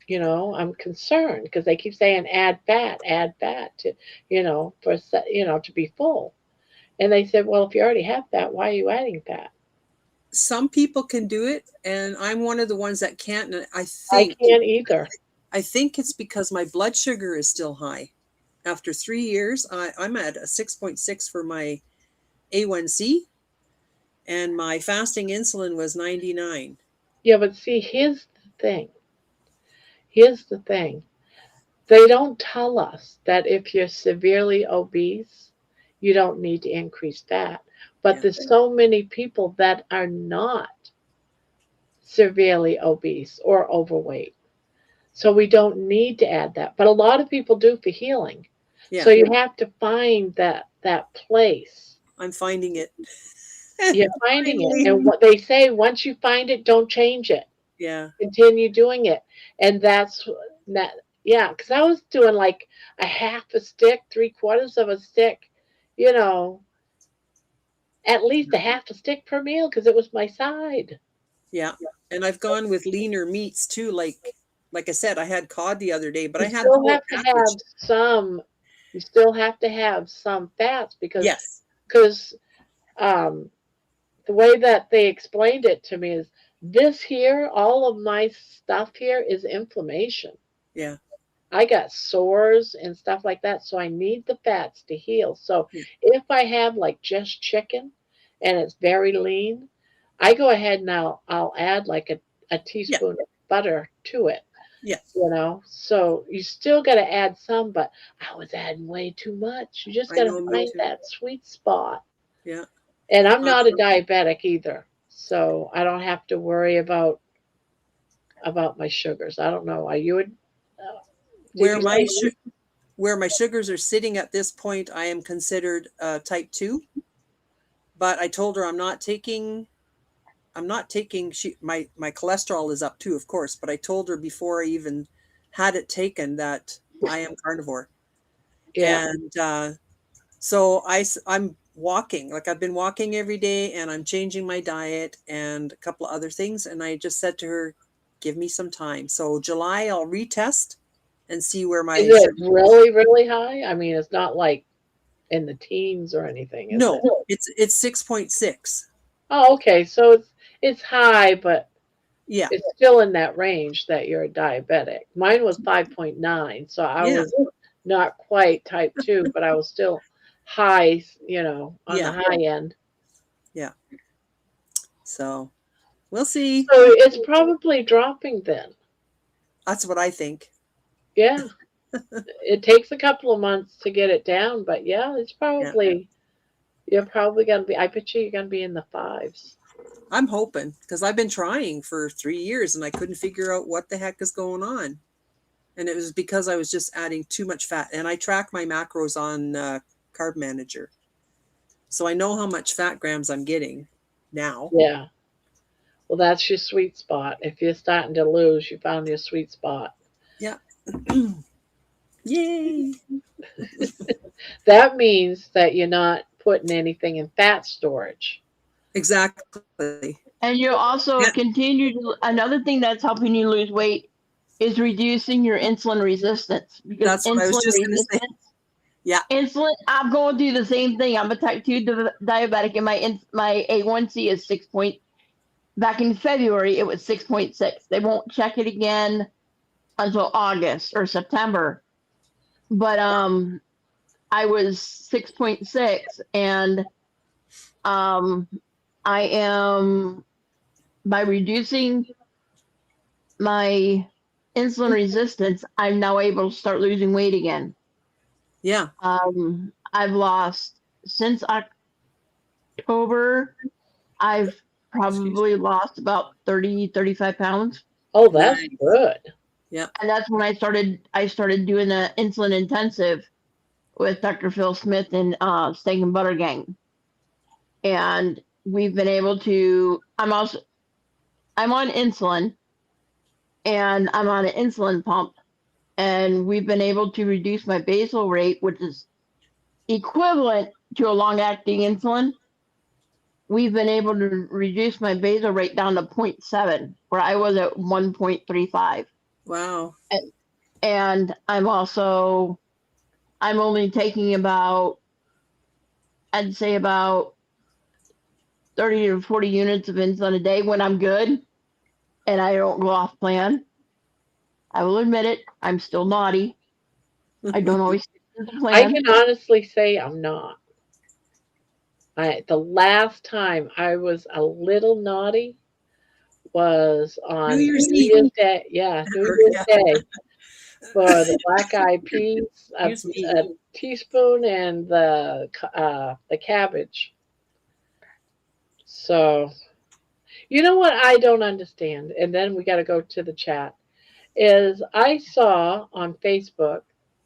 You know, I'm concerned because they keep saying add fat to, to be full. And they said, well, if you already have fat, why are you adding fat? Some people can do it, and I'm one of the ones that can't. And I can't either. I think it's because my blood sugar is still high. After 3 years, I'm at a 6.6 for my A1C, and my fasting insulin was 99. Yeah, but see, here's the thing. Here's the thing. They don't tell us that if you're severely obese, you don't need to increase fat. But Yeah. there's so many people that are not severely obese or overweight. So we don't need to add that. But a lot of people do for healing. Yeah. So you have to find that place. I'm finding it. You're finding it. Finally. And what they say, once you find it, don't change it. Yeah. Continue doing it. And that's that. Yeah, because I was doing like a half a stick, 3/4 of a stick, you know, at least a half a stick per meal because it was my side. Yeah. And I've gone with leaner meats too. Like I said, I had cod the other day, but You I had still the have to have some. You still have to have some fats yes. because um, the way that they explained it to me is this here, all of my stuff here is inflammation. Yeah. I got sores and stuff like that, so I need the fats to heal. So Yeah. if I have like just chicken and it's very lean, I go ahead and I'll add like a teaspoon of butter to it. Yeah. You know, so you still got to add some, but I was adding way too much. You just I got to know, me find too. that sweet spot. Yeah. And I'm not a diabetic either, so I don't have to worry about my sugars. I don't know. Are you? Where my sugars are sitting at this point, I am considered type 2. But I told her I'm not taking my cholesterol is up too, of course, but I told her before I even had it taken that I am carnivore. Yeah. And so I'm walking, like I've been walking every day, and I'm changing my diet and a couple of other things. And I just said to her, give me some time. So July, I'll retest and see where my Is it sugar really, really high? I mean, it's not like in the teens or anything, is No, it? it's 6.6. Oh, okay. So it's high, but Yeah. it's still in that range that you're a diabetic. Mine was 5.9, so I Yeah. was not quite type 2, but I was still high, on the Yeah. high end. Yeah. So we'll see. So it's probably dropping then. That's what I think. Yeah. It takes a couple of months to get it down, but yeah, you're probably going to be, I bet you're going to be in the 5s. I'm hoping, because I've been trying for 3 years and I couldn't figure out what the heck is going on. And it was because I was just adding too much fat. And I track my macros on Carb Manager. So I know how much fat grams I'm getting now. Yeah. Well, that's your sweet spot. If you're starting to lose, you found your sweet spot. Yeah. Yay. That means that you're not putting anything in fat storage. Exactly. And you also continue to, another thing that's helping you lose weight is reducing your insulin resistance. Because That's what I was just going to say. Yeah. Insulin, I'm going through the same thing. I'm a type 2 diabetic, and my A1C is 6 point. Back in February, it was 6.6. They won't check it again until August or September. But I was 6.6, and I am, by reducing my insulin resistance, I'm now able to start losing weight again. Yeah. I've lost since October. I've probably lost about 35 pounds. Oh, that's good. Yeah. And that's when I started doing the insulin intensive with Dr. Phil Smith and Steak and Butter Gang. And we've been able to, I'm on insulin, and I'm on an insulin pump, and we've been able to reduce my basal rate, which is equivalent to a long-acting insulin. We've been able to reduce my basal rate down to 0.7, where I was at 1.35. Wow. And I'm only taking I'd say about 30 to 40 units of insulin a day when I'm good and I don't go off plan. I will admit it, I'm still naughty. I don't always stick to the plan. I can honestly say I'm not. The last time I was a little naughty was on New Year's Day. Yeah, New Year's Day. For the black eyed peas, a teaspoon, and the cabbage. So, you know what I don't understand, and then we got to go to the chat. is I saw on Facebook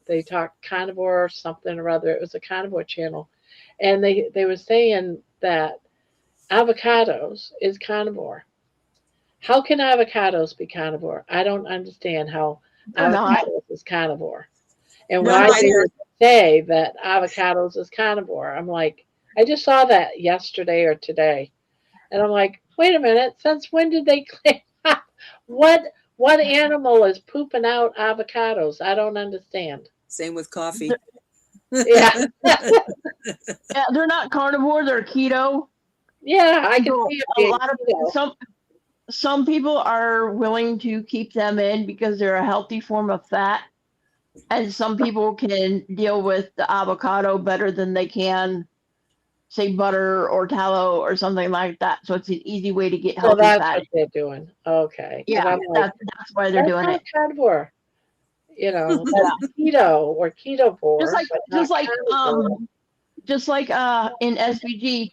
they talked carnivore or something or other. It was a carnivore channel, and they were saying that avocados is carnivore. How can avocados be carnivore? I don't understand how They're not. avocados is carnivore and None why they either. would say that avocados is carnivore. I'm like, I just saw that yesterday or today, and I'm like, wait a minute, since when did they claim what what animal is pooping out avocados? I don't understand. Same with coffee. Yeah, Yeah, they're not carnivore. They're keto. yeah, I can So see it a being lot of keto. some people are willing to keep them in because they're a healthy form of fat, and some people can deal with the avocado better than they can, say, butter or tallow or something like that. So it's an easy way to get So healthy that's fat. what they're doing. Okay, because Yeah, I'm like, that's why they're that's doing not it. carnivore. Yeah, That's keto or just ketovore, like but not just like carnivore. just like in SVG,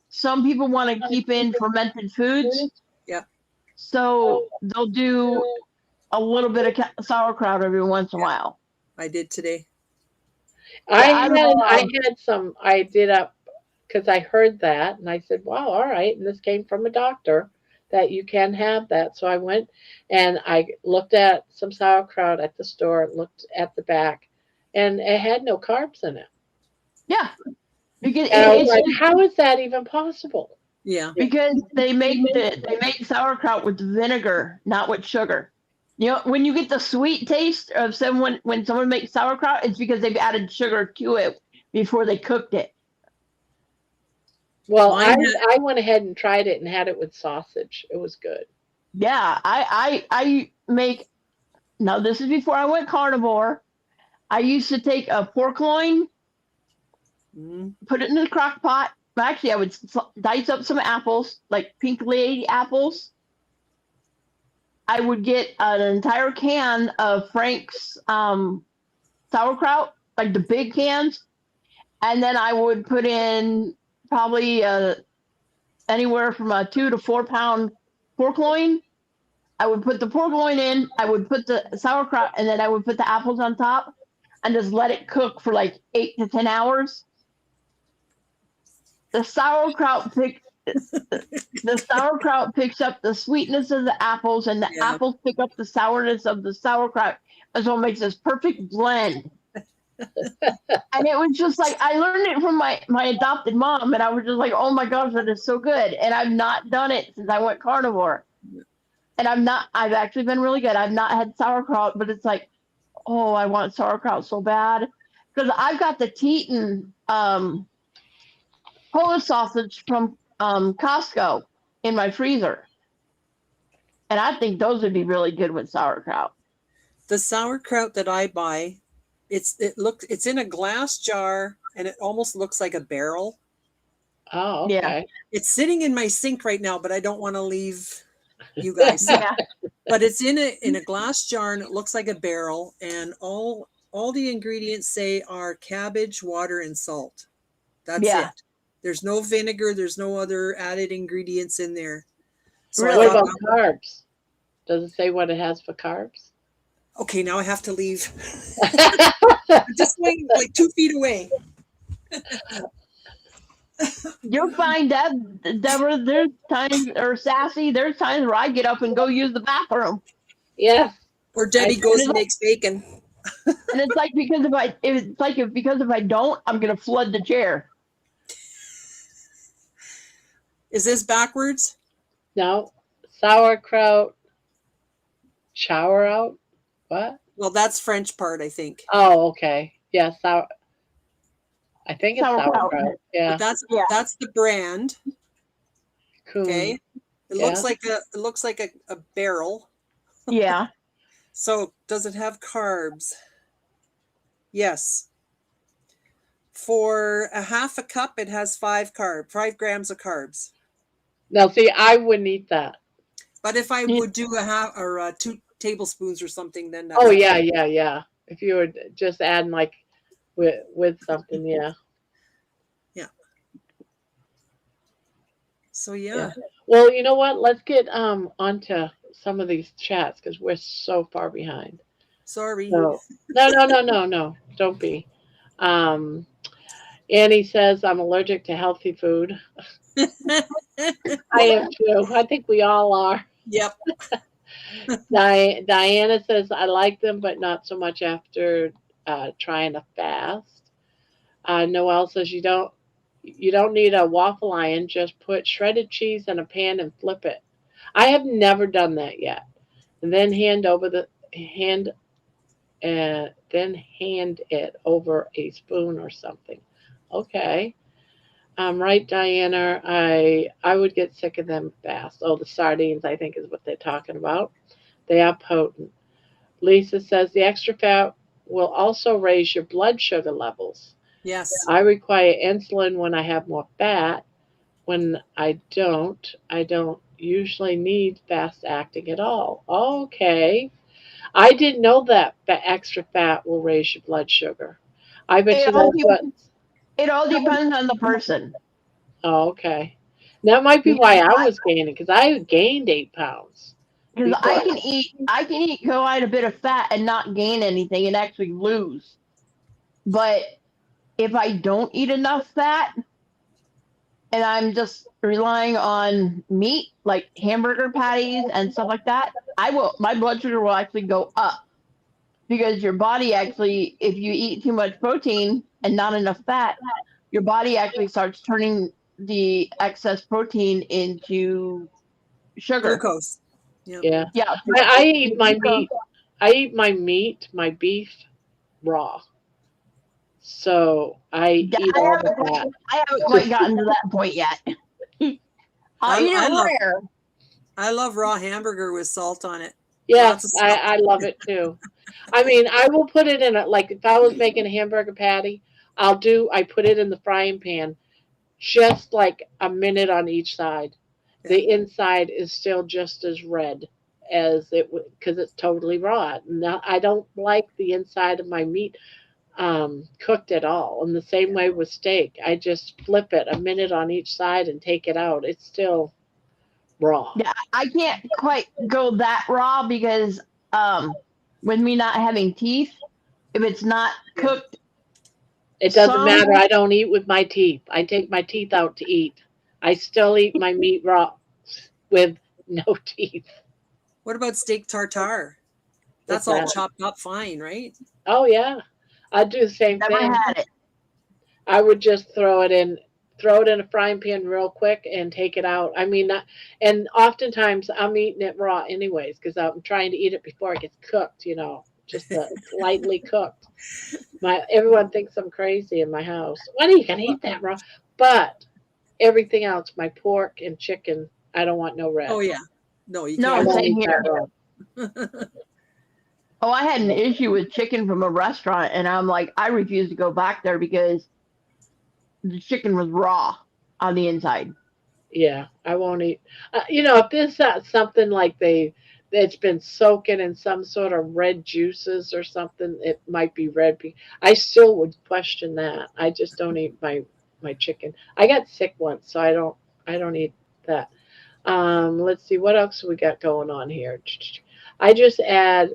some people want to keep in fermented foods, Yeah, so they'll do a little bit of sauerkraut every once in a yeah, while. I did today. Yeah, I'm I had some. I did up because I heard that, and I said, "Wow, all right." And this came from a doctor that you can have that. So I went and I looked at some sauerkraut at the store, looked at the back, and it had no carbs in it. yeah, because And I was it's like, just "How is that even possible?" Yeah. because they make sauerkraut with vinegar, not with sugar. You know, when you get the sweet taste of someone when someone makes sauerkraut, it's because they've added sugar to it before they cooked it. Well, Mine had, I went ahead and tried it and had it with sausage. It was good. Yeah, I make now. This is before I went carnivore. I used to take a pork loin, mm, put it in the crock pot. Actually, I would dice up some apples, like pink lady apples. I would get an entire can of Frank's sauerkraut, like the big cans, and then I would put in probably anywhere from a 2 to 4 pound pork loin. I would put the pork loin in, I would put the sauerkraut, and then I would put the apples on top and just let it cook for like 8 to 10 hours. The sauerkraut pick the sauerkraut picks up the sweetness of the apples, and the yeah. apples pick up the sourness of the sauerkraut. And so it makes this perfect blend. And it was just like I learned it from my adopted mom, and I was just like, oh my gosh, that is so good. And I've not done it since I went carnivore. And I've actually been really good. I've not had sauerkraut, but it's like, oh, I want sauerkraut so bad. Because I've got the Teton Polish sausage from Costco in my freezer. And I think those would be really good with sauerkraut. The sauerkraut that I buy, it's in a glass jar and it almost looks like a barrel. Oh, Yeah. okay. It's sitting in my sink right now, but I don't want to leave you guys. Yeah. But it's in a glass jar and it looks like a barrel, and all the ingredients say are cabbage, water, and salt. That's Yeah. it. There's no vinegar, there's no other added ingredients in there. So I Really? What thought, about carbs? Does it say what it has for carbs? okay, now I have to leave. I'm just going like 2 feet away. You'll find that, Deborah, there's times, or Sassy, there's times where I get up and go use the bathroom. Yes. Or Debbie I- goes and makes bacon. And it's like because if I don't, I'm gonna flood the chair. Is this backwards? No. Sauerkraut. Shower out? What? Well, that's French part, I think. Oh, okay. Yeah, I think it's Sauerkraut. sauerkraut. Yeah. But Yeah. that's the brand. Coon. Okay. It Yeah. looks like a barrel. Yeah. So does it have carbs? Yes. For a half a cup, it has 5 grams of carbs. Now, see, I wouldn't eat that. But if I Yeah. would do a half or 2 tablespoons or something, then Oh, yeah. If you were just adding like with something, yeah. So yeah. Well, you know what? Let's get onto some of these chats because we're so far behind. Sorry. So no. Don't be. Um, Annie says I'm allergic to healthy food. I am too. I think we all are. Yep. Diana says I like them, but not so much after trying to fast. Noelle says you don't need a waffle iron. Just put shredded cheese in a pan and flip it. I have never done that yet. And then hand it over a spoon or something. Okay. Right, Diana. I would get sick of them fast. Oh, the sardines, I think, is what they're talking about. They are potent. Lisa says the extra fat will also raise your blood sugar levels. Yes. I require insulin when I have more fat. When I don't usually need fast acting at all. Okay. I didn't know that extra fat will raise your blood sugar. I bet you It all, that's what. it all depends on the person. Oh, okay. That might be why I was gaining because I gained 8 pounds. Because Before. I can eat quite a bit of fat and not gain anything and actually lose. But if I don't eat enough fat and I'm just relying on meat, like hamburger patties and stuff like that, my blood sugar will actually go up. Because your body actually, if you eat too much protein and not enough fat, your body actually starts turning the excess protein into sugar. Glucose. Yep. Yeah. Yeah. I eat my meat. I eat my meat, my beef, raw. So I eat all of that. I haven't quite gotten to that point yet. I'll eat it rare. I love raw hamburger with salt on it. Yes, I love it too. I mean, I will put it in like if I was making a hamburger patty, I put it in the frying pan just like a minute on each side. Yeah. The inside is still just as red as it would because it's totally raw. Now, I don't like the inside of my meat cooked at all. In the same way with steak, I just flip it a minute on each side and take it out. It's still raw. Yeah, I can't quite go that raw because with me not having teeth, if it's not cooked, it doesn't matter. I don't eat with my teeth. I take my teeth out to eat. I still eat my meat raw with no teeth. What about steak tartare? That's all chopped up fine, right? Oh yeah, I'd do the same never thing. had it. I would just throw it in a frying pan real quick and take it out. I mean, and oftentimes I'm eating it raw anyways because I'm trying to eat it before it gets cooked. Just lightly cooked. Everyone thinks I'm crazy in my house. Why are you gonna eat that raw? But everything else, my pork and chicken, I don't want no red. Oh yeah, no, you No, can't. same eat here. that raw. Oh, I had an issue with chicken from a restaurant, and I'm like, I refuse to go back there because the chicken was raw on the inside. Yeah, I won't eat. If there's something like it's been soaking in some sort of red juices or something, it might be red. I still would question that. I just don't eat my chicken. I got sick once, so I don't eat that. Let's see what else we got going on here. I just add,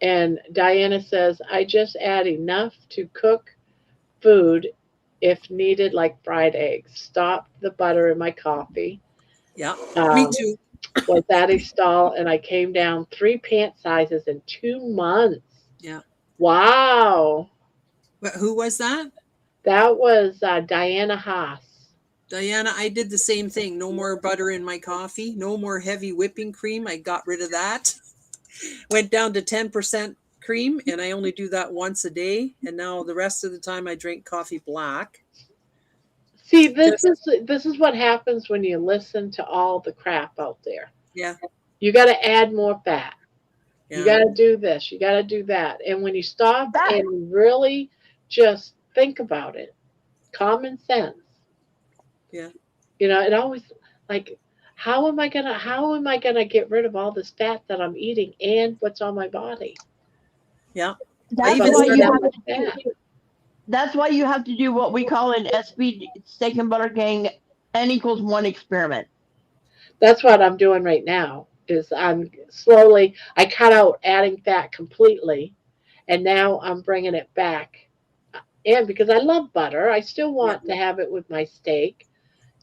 and Diana says I just add enough to cook food if needed, like fried eggs. Stop the butter in my coffee. Yeah, me too. Was at a stall, and I came down 3 pant sizes in 2 months. Yeah. Wow. Who was that? That was Diana Haas. Diana, I did the same thing. No more butter in my coffee. No more heavy whipping cream. I got rid of that. Went down to 10% cream, and I only do that once a day. And now the rest of the time I drink coffee black. See, this is what happens when you listen to all the crap out there. Yeah. You got to add more fat. Yeah. You got to do this. You got to do that. And when you stop and really just think about it, common sense. Yeah. It always like, how am I gonna get rid of all this fat that I'm eating and what's on my body? Yeah. That's why you have to do what we call an SB steak and butter gang N = 1 experiment. That's what I'm doing right now. is I'm slowly, I cut out adding fat completely, and now I'm bringing it back. And because I love butter, I still Yep. want to have it with my steak.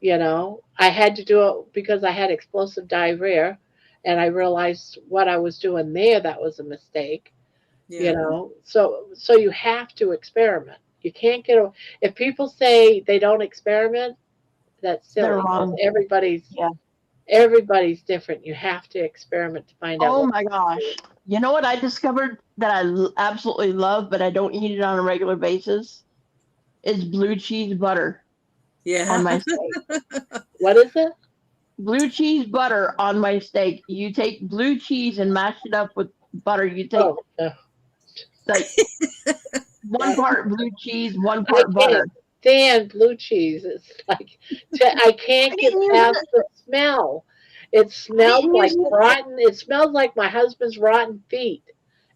You know, I had to do it because I had explosive diarrhea, and I realized what I was doing there, that was a mistake. You Yeah. know, so you have to experiment. You can't get if people say they don't experiment, that's They're silly because wrong. everybody's Yeah. everybody's different. You have to experiment to find out Oh what. my gosh. You know what I discovered that absolutely love, but I don't eat it on a regular basis? Is blue cheese butter Yeah. on my steak. What is it? Blue cheese butter on my steak. You take blue cheese and mash it up with butter. You take Oh, no. like one part blue cheese, one I part can't butter. stand blue cheese. It's like I I can't get didn't use past it. the smell. It I smells didn't like use it. rotten. It smells like my husband's rotten feet,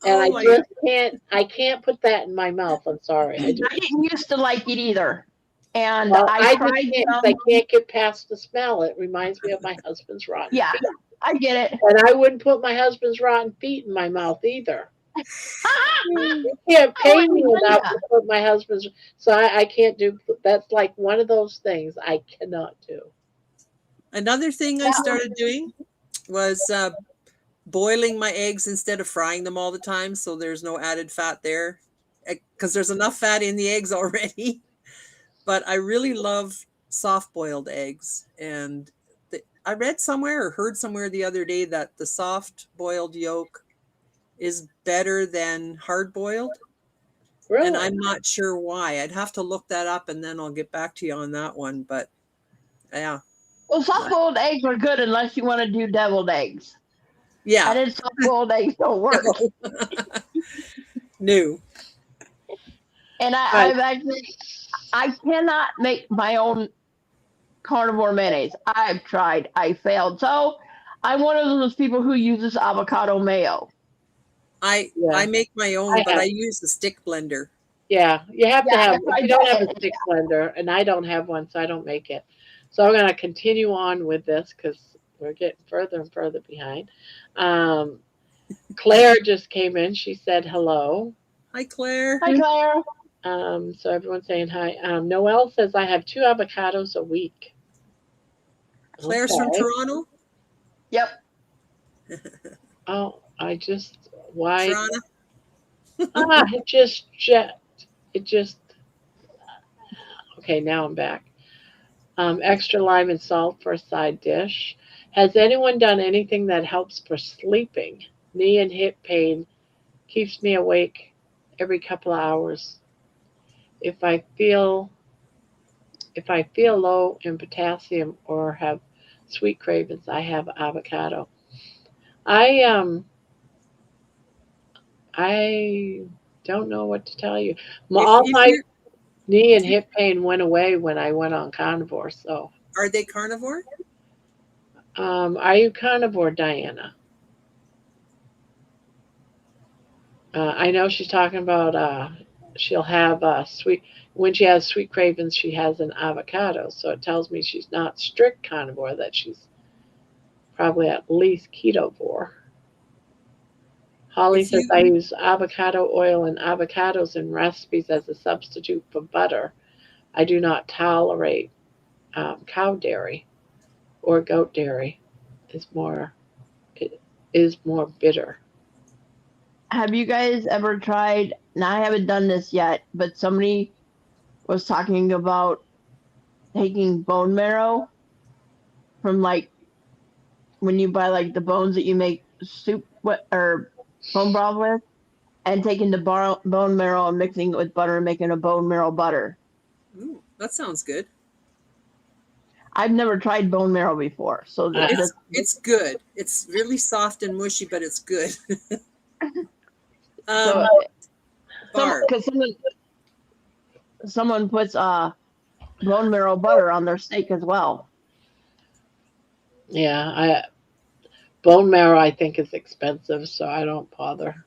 and Oh I my. just can't. I can't put that in my mouth. I'm sorry. I just. I didn't used to like it either. And Well, I I just tried can't. some. I can't get past the smell. It reminds me of my husband's rotten Yeah, feet, I get it. and I wouldn't put my husband's rotten feet in my mouth either. I You can't pay me wouldn't do enough that. to put my husband's. So I can't do. That's like one of those things I cannot do. Another thing I Yeah. started doing was boiling my eggs instead of frying them all the time, so there's no added fat there, because there's enough fat in the eggs already. But I really love soft boiled eggs, and I read somewhere or heard somewhere the other day that the soft boiled yolk is better than hard boiled, and Really? I'm not sure why. I'd have to look that up, and then I'll get back to you on that one. But yeah, Well, soft boiled eggs are good unless you want to do deviled eggs. yeah, And then soft boiled eggs don't work. new. And Right. I've actually, I cannot make my own carnivore mayonnaise. I've tried, I failed. So I'm one of those people who uses avocado mayo. I Yeah. make my I own, but I have. use the stick blender. Yeah, you have to Yeah, have. I If you tried don't that. have a stick blender, and I don't have one, so I don't make it. So I'm going to continue on with this because we're getting further and further behind. Um, Claire just came in. She said hello. Hi, Claire. Hi, Claire. So everyone's saying hi. Noelle says I have 2 avocados a week. Claire's from Okay. Toronto. Yep. Oh, I just why? Toronto. It just. Okay, now I'm back. Extra lime and salt for a side dish. Has anyone done anything that helps for sleeping? Knee and hip pain keeps me awake every couple of hours. If I feel low in potassium or have sweet cravings, I have avocado. I I don't know what to tell you. All If my you knee and hip pain went away when I went on carnivore. So, are they carnivore? are you carnivore, Diana? I know she's talking about she'll have sweet when she has sweet cravings. She has an avocado, so it tells me she's not strict carnivore. That she's probably at least ketovore. Holly If says you I use avocado oil and avocados in recipes as a substitute for butter. I do not tolerate cow dairy or goat dairy. Is more it is more bitter. Have you guys ever tried? Now, I haven't done this yet, but somebody was talking about taking bone marrow from like when you buy like the bones that you make soup with or bone broth with, and taking the bone marrow and mixing it with butter and making a bone marrow butter. Ooh, that sounds good. I've never tried bone marrow before, so Uh, It's good. It's really soft and mushy, but it's good. so Barb, because someone puts bone marrow butter on their steak as well. Yeah, bone marrow I think is expensive, so I don't bother.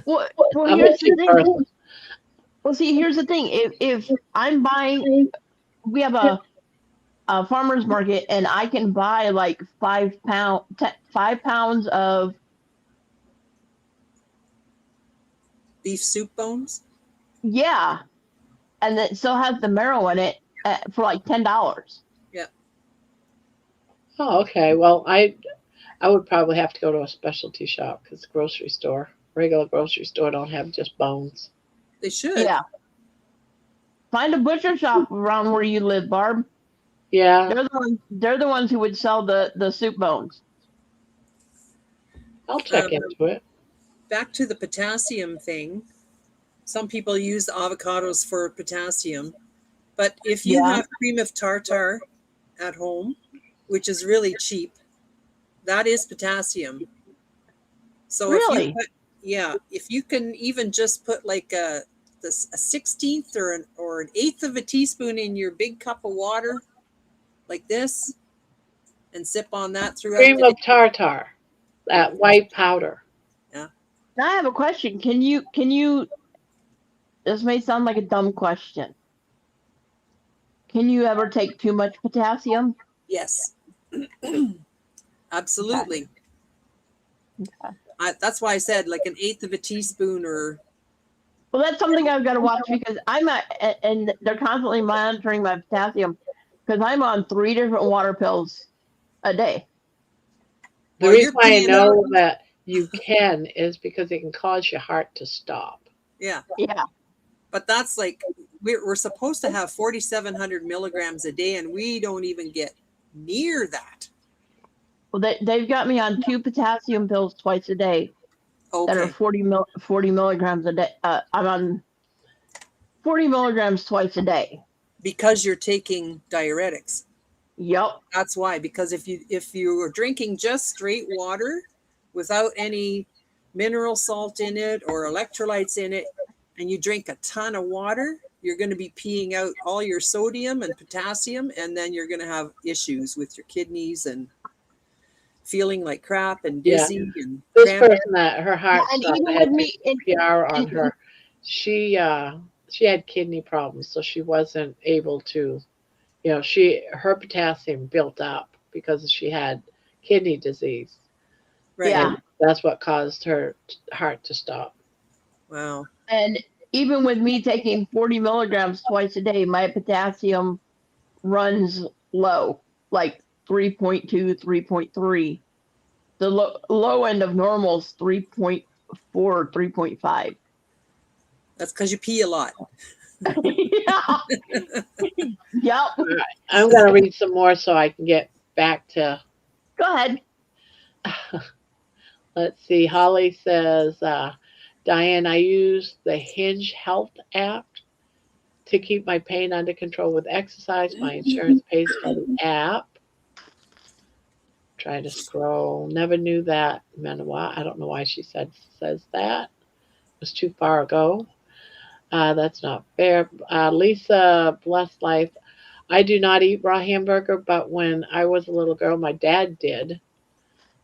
Well, I'm a here's the cheap thing. person. Well, see, here's the thing. If I'm buying, we have a farmer's market, and I can buy like 5 pounds of Beef soup bones. yeah, and it still has the marrow in it for like $10. Yeah. Oh, okay. Well, I would probably have to go to a specialty shop because regular grocery store don't have just bones. They should. Yeah, find a butcher shop around where you live, Barb. Yeah, They're the ones who would sell the soup bones. I'll check Um, into it. Back to the potassium thing. Some people use avocados for potassium, but if you Yeah. have cream of tartar at home, which is really cheap, that is potassium. So Really? if you can even just put like a 16th or an eighth of a teaspoon in your big cup of water, like this, and sip on that throughout Cream the of day. tartar, that white powder. Now I have a question. Can you? This may sound like a dumb question. Can you ever take too much potassium? Yes, absolutely. Okay. That's why I said like an eighth of a teaspoon or. Well, that's something I've got to watch because and they're constantly monitoring my potassium because I'm on 3 different water pills a day. The Well, reason you're why I peeing know out. that you can is because it can cause your heart to stop. Yeah, Yeah. but that's like we're supposed to have 4,700 milligrams a day, and we don't even get near that. Well, they've got me on 2 potassium pills twice a day that are Okay, 40 milligrams a day. I'm on 40 milligrams twice a day. because you're taking diuretics. Yep. That's why. Because if you are drinking just straight water without any mineral salt in it or electrolytes in it, and you drink a ton of water, you're going to be peeing out all your sodium and potassium, and then you're going to have issues with your kidneys and feeling like crap and Yeah. dizzy and This crampy. person that her heart And stopped, even I with had me, PR on and- her. She had kidney problems, so she wasn't able to. Her potassium built up because she had kidney disease. Right. Yeah. And that's what caused her heart to stop. Wow. And even with me taking 40 milligrams twice a day, my potassium runs low, like 3.2, 3.3. The low end of normal is 3.4, 3.5. That's because you pee a lot. Yeah. Yep. I'm going to read some more so I can get back to. Go ahead. Let's see. Holly says, Diane, I use the Hinge Health app to keep my pain under control with exercise. My insurance pays for the app. Try to scroll. Never knew that meant a while. I don't know why she says that. It was too far ago. That's not fair. Lisa, blessed life. I do not eat raw hamburger, but when I was a little girl, my dad did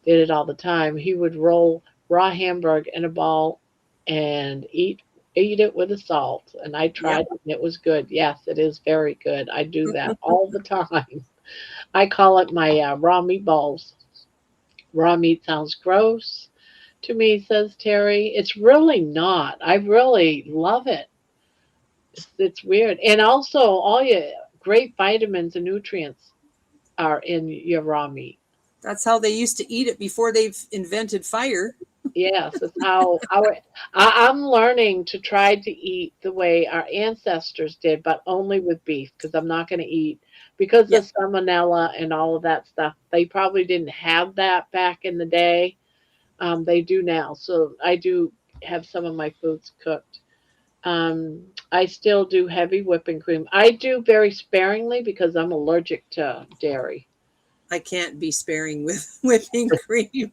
it all the time. He would roll raw hamburger in a ball and eat it with the salt. And I tried it and it was good. Yes, it is very good. I do that all the time. I call it my raw meatballs. Raw meat sounds gross to me, says Terry. It's really not. I really love it. It's weird. And also, all your great vitamins and nutrients are in your raw meat. That's how they used to eat it before they've invented fire. Yes, it's how I'm learning to try to eat the way our ancestors did, but only with beef because I'm not going to eat because Yeah. of salmonella and all of that stuff. They probably didn't have that back in the day. They do now. So I do have some of my foods cooked. I still do heavy whipping cream. I do very sparingly because I'm allergic to dairy. I can't be sparing with whipping cream.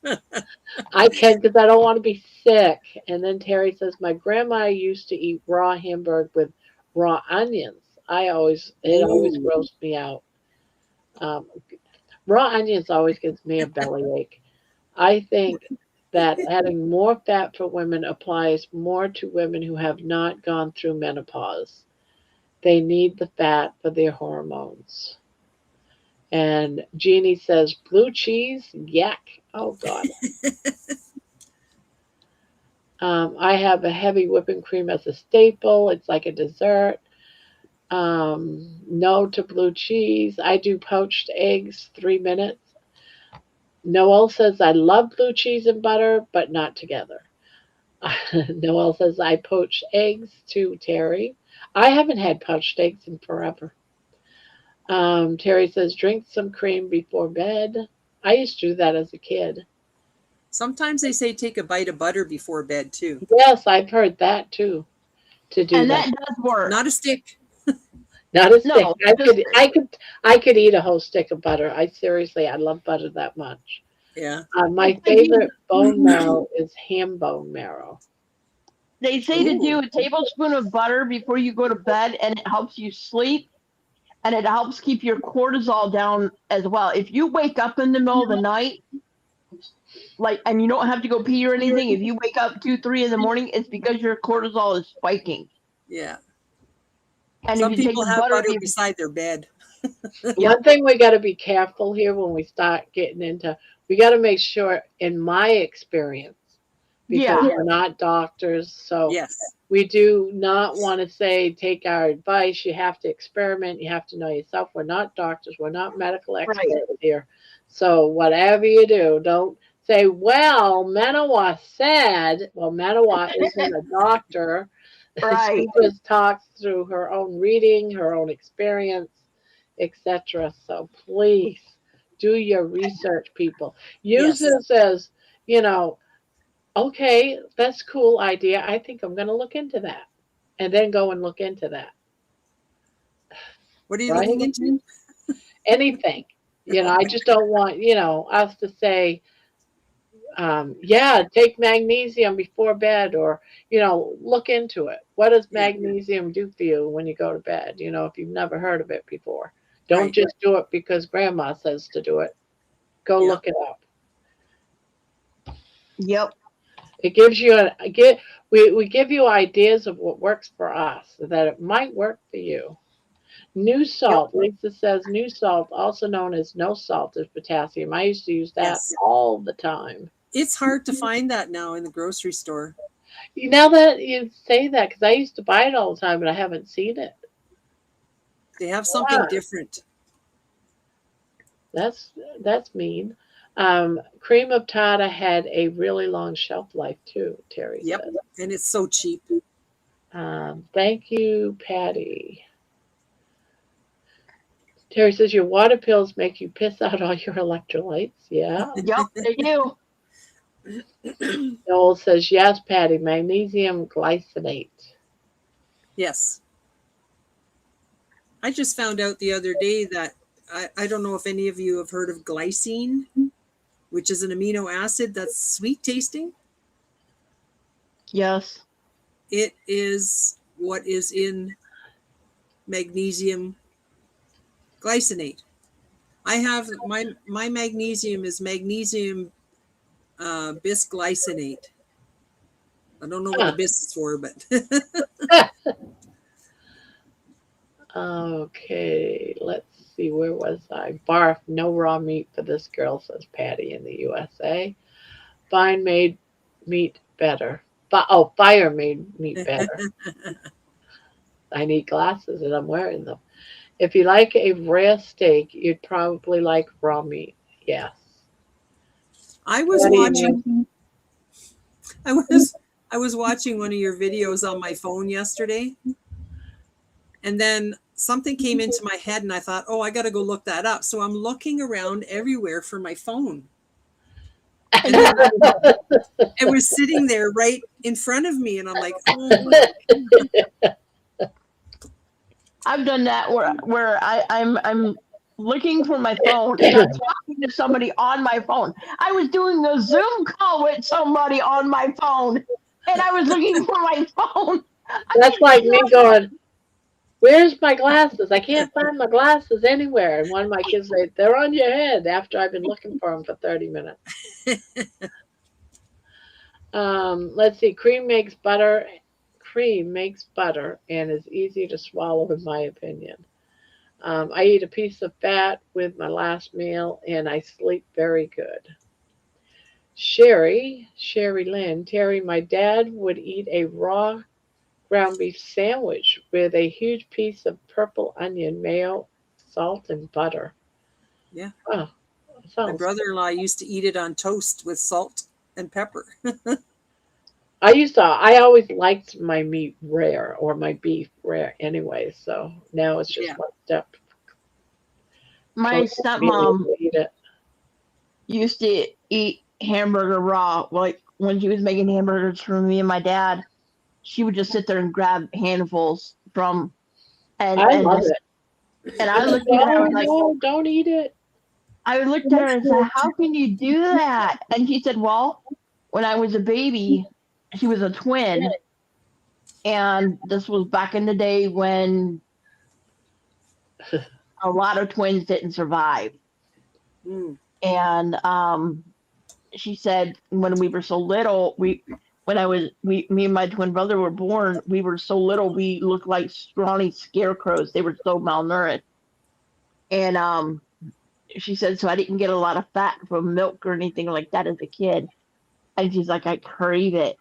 I can because I don't want to be sick. And then Terry says, my grandma used to eat raw hamburger with raw onions. It always grossed me out. Raw onions always gives me a bellyache. I think that adding more fat for women applies more to women who have not gone through menopause. They need the fat for their hormones. And Jeannie says, blue cheese? Yuck. Oh, God. I have a heavy whipping cream as a staple. It's like a dessert. No to blue cheese. I do poached eggs, 3 minutes. Noel says, I love blue cheese and butter, but not together. Noel says, I poach eggs too, Terry. I haven't had poached eggs in forever. Terry says, drink some cream before bed. I used to do that as a kid. Sometimes they say take a bite of butter before bed too. Yes, I've heard that too. To do And that, that does work. Not a stick. not a stick. No, I could eat a whole stick of butter. I love butter that much. Yeah. My favorite bone marrow is ham bone marrow. They say to do Ooh. a tablespoon of butter before you go to bed, and it helps you sleep, and it helps keep your cortisol down as well. If you wake up in the middle of the night, and you don't have to go pee or anything, if you wake up 2, 3 in the morning, it's because your cortisol is spiking. Yeah. And Some if you take people the have butter before, beside their bed. One thing we got to be careful here when we start getting into, we got to make sure, in my experience, because Yeah. we're not doctors, so Yes. we do not want to say take our advice. You have to experiment. You have to know yourself. We're not doctors. We're not medical experts here. So whatever you do, don't say, well, Manawa said, well, Manawa isn't a doctor. Right. She just talks through her own reading, her own experience, etc. So please do your research, people. Use Yes. this as, you know, okay, that's a cool idea. I think I'm going to look into that. And then go and look into that. What are you Right? looking into? Anything. I just don't want, us to say, yeah, take magnesium before bed, or, look into it. What does Yeah. magnesium do for you when you go to bed? If you've never heard of it before. Don't Right. just do it because grandma says to do it. Go Yeah. look it up. Yep. It gives you we give you ideas of what works for us, so that it might work for you. New salt. Lisa says new salt, also known as no salt, is potassium. I used to use that Yes. all the time. It's hard to find that now in the grocery store. Now that you say that, because I used to buy it all the time, but I haven't seen it. They have something Yeah. different. That's mean. Cream of tartar had a really long shelf life too, Terry Yep. says. And it's so cheap. Thank you, Patty. Terry says your water pills make you piss out all your electrolytes. Yeah. Yep. They do. Noel says yes, Patty. Magnesium glycinate. Yes. I just found out the other day that I don't know if any of you have heard of glycine, which is an amino acid that's sweet tasting. Yes. It is what is in magnesium glycinate. I have my magnesium is magnesium bisglycinate. I don't know what the bis is for, but Okay, let's see. Where was I? Barf. No raw meat for this girl, says Patty in the USA. Fine made meat better. Fire made meat better. I need glasses and I'm wearing them. If you like a rare steak, you'd probably like raw meat. Yes. I was What do you watching. mean? I was watching one of your videos on my phone yesterday, and then something came into my head, and I thought, "Oh, I got to go look that up." So I'm looking around everywhere for my phone, and then it was sitting there right in front of me, and I'm like, "Oh my." I've done that where I'm looking for my phone and I'm talking to somebody on my phone. I was doing a Zoom call with somebody on my phone and I was looking for my phone. That's like me going, where's my glasses? I can't find my glasses anywhere. And one of my kids said, they're on your head after I've been looking for them for 30 minutes. Let's see. Cream makes butter and is easy to swallow, in my opinion. I eat a piece of fat with my last meal and I sleep very good. Sherry Lynn, Terry, my dad would eat a raw ground beef sandwich with a huge piece of purple onion, mayo, salt, and butter. Yeah. Oh, My sounds. brother-in-law used to eat it on toast with salt and pepper. I always liked my meat rare or my beef rare anyway, so now it's just Yeah. one step My closer to being able stepmom to eat it. used to eat hamburger raw. Like when she was making hamburgers for me and my dad, she would just sit there and grab handfuls from and I and love just it. and I looked at her, I No, was like, no, don't eat it. I looked at her and said, "How can you do that?" And she said, "Well, when I was a baby, she was a twin, and this was back in the day when a lot of twins didn't survive. Mm. And she said when we were so little, me and my twin brother were born. We were so little, we looked like scrawny scarecrows. They were so malnourished, and she said so. I didn't get a lot of fat from milk or anything like that as a kid. And she's like, I crave it.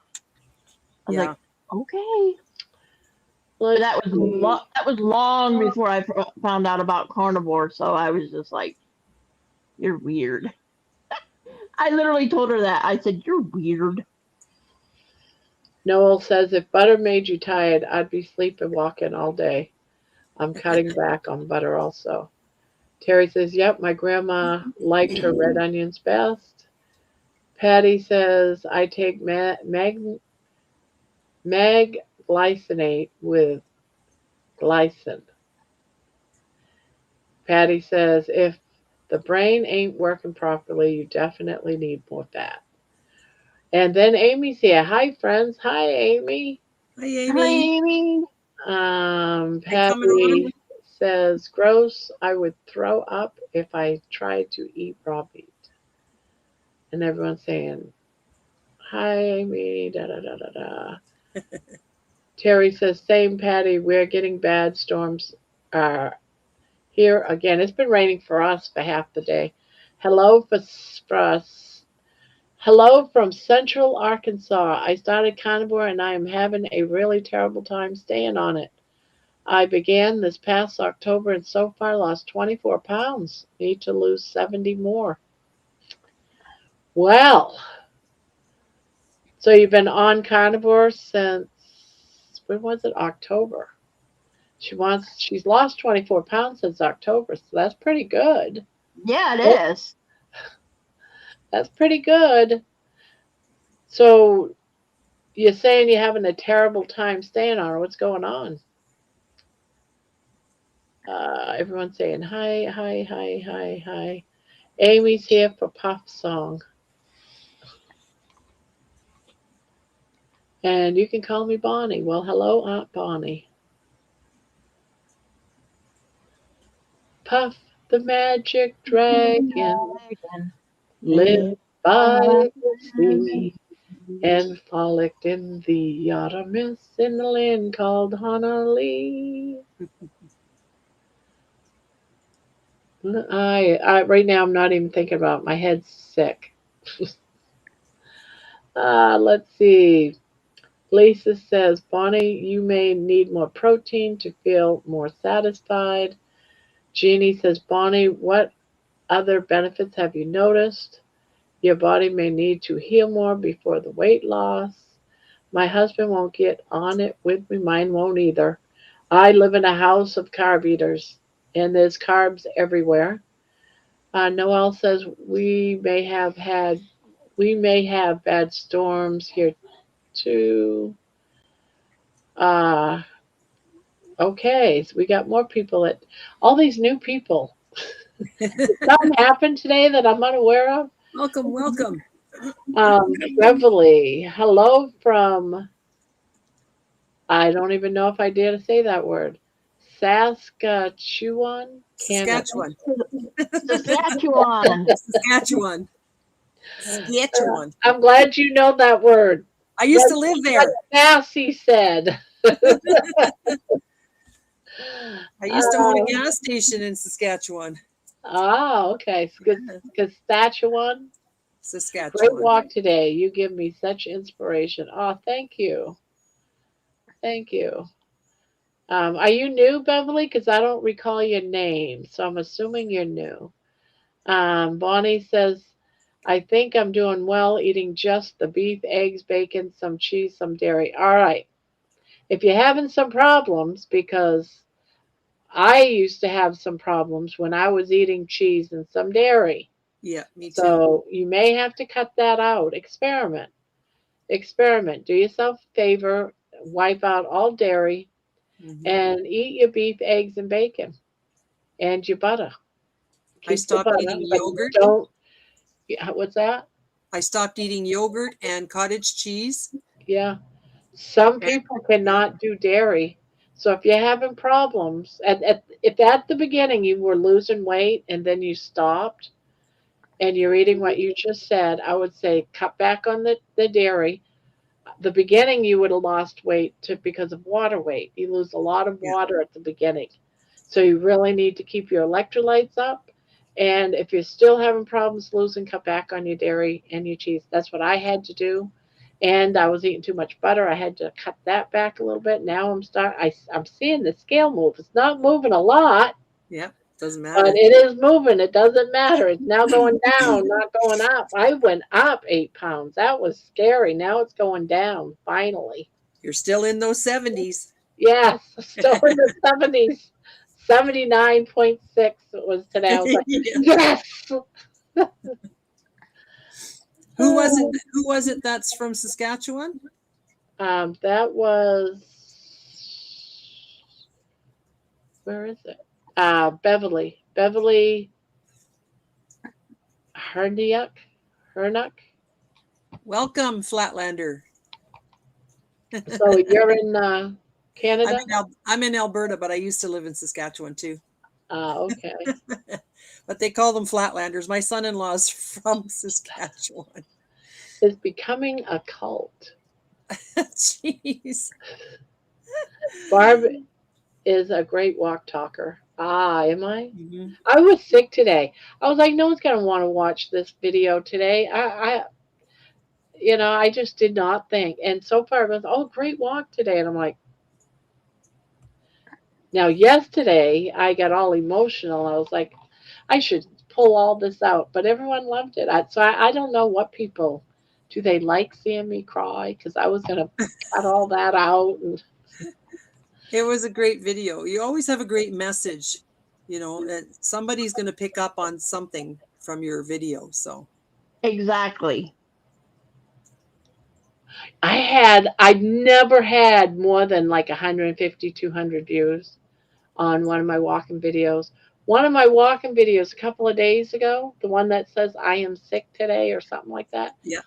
I was Yeah. like, okay. But Let's that was see. that was long before I found out about carnivore. So I was just like, you're weird. I literally told her that. I said, you're weird. Noel says if butter made you tired, I'd be sleeping walking all day. I'm cutting back on butter also. Terry says, yep, my grandma liked her red onions best. Patty says, I take mag glycinate with glycine. Patty says, if the brain ain't working properly, you definitely need more fat. And then Amy's here. Hi, friends. Hi, Amy. Hi, Hi, Amy. Amy. Are you coming on? Patty says, gross. I would throw up if I tried to eat raw meat. And everyone's saying, hi, Amy. Da da da da da. Terry says, same, Patty. We're getting bad storms here again. It's been raining for us for half the day. Hello for us. Hello from Central Arkansas. I started carnivore and I am having a really terrible time staying on it. I began this past October and so far lost 24 pounds. Need to lose 70 more. Well, so you've been on carnivore since, when was it? October. She's lost 24 pounds since October, so that's pretty good. Yeah, it is. That's pretty good. So you're saying you're having a terrible time staying on her. What's going on? Everyone's saying hi, hi, hi, hi, hi. Amy's here for Puff Song. And you can call me Bonnie. Well, hello, Aunt Bonnie. Puff the magic dragon lived by the sea and frolicked in the autumn mist in the land called Honolulu. I right now I'm not even thinking about it. My head's sick. Let's see. Lisa says, Bonnie, you may need more protein to feel more satisfied. Jeannie says, Bonnie, what other benefits have you noticed? Your body may need to heal more before the weight loss. My husband won't get on it with me. Mine won't either. I live in a house of carb eaters, and there's carbs everywhere. Noel says we may have bad storms here too. Uh, okay, so we got more people all these new people. Did something happen today that I'm unaware of? Welcome, welcome. Beverly, hello from, I don't even know if I dare to say that word, Saskatchewan, Canada. Saskatchewan. Saskatchewan. Saskatchewan. Saskatchewan. I'm glad you know that word. I used to live there. Massey said. I used to own a gas station in Saskatchewan. Okay. Saskatchewan. Great Saskatchewan. walk today. You give me such inspiration. Oh, thank you. Thank you. Are you new, Beverly? Because I don't recall your name, so I'm assuming you're new. Bonnie says, I think I'm doing well eating just the beef, eggs, bacon, some cheese, some dairy. All right. If you're having some problems, because I used to have some problems when I was eating cheese and some dairy. Yeah, me too. So you may have to cut that out. Experiment. Experiment. Do yourself a favor. Wipe out all dairy Mhm. and eat your beef, eggs, and bacon and your butter. I Keep the stopped butter, eating but yogurt. don't. Yeah, what's that? I stopped eating yogurt and cottage cheese. Yeah. Some And, people yeah, cannot do dairy. So if you're having problems, if at the beginning you were losing weight and then you stopped and you're eating what you just said, I would say cut back on the dairy. The beginning you would have lost weight because of water weight. You lose a lot of yeah, water at the beginning. So you really need to keep your electrolytes up. And if you're still having problems losing, cut back on your dairy and your cheese. That's what I had to do. And I was eating too much butter. I had to cut that back a little bit. Now I'm seeing the scale move. It's not moving a lot, yeah. Doesn't but matter. it is moving. It doesn't matter. It's now going down, not going up. I went up 8 pounds. That was scary. Now it's going down, finally. You're still in those 70s. Yes, still in the 70s. 79.6 it was today. I was like, Yeah. yes. Who was it that's from Saskatchewan? That was, where is it? Beverly. Beverly Herniuk. Hernuck. Welcome, Flatlander. So you're in Canada? I'm in Alberta, but I used to live in Saskatchewan too. Okay. But they call them Flatlanders. My son-in-law is from Saskatchewan. It's becoming a cult. Jeez. Barb is a great walk talker. Am I? Mhm. I was sick today. I was like, no one's gonna want to watch this video today. I just did not think. And so far, it was, oh, great walk today. And I'm like, now yesterday I got all emotional. I was like, I should pull all this out, but everyone loved it. I don't know what people do. They like seeing me cry because I was gonna cut all that out. And It was a great video. You always have a great message, that somebody's going to pick up on something from your video. So Exactly. I'd never had more than like 150, 200 views on one of my walking videos. One of my walking videos a couple of days ago, the one that says I am sick today or something like that, yeah.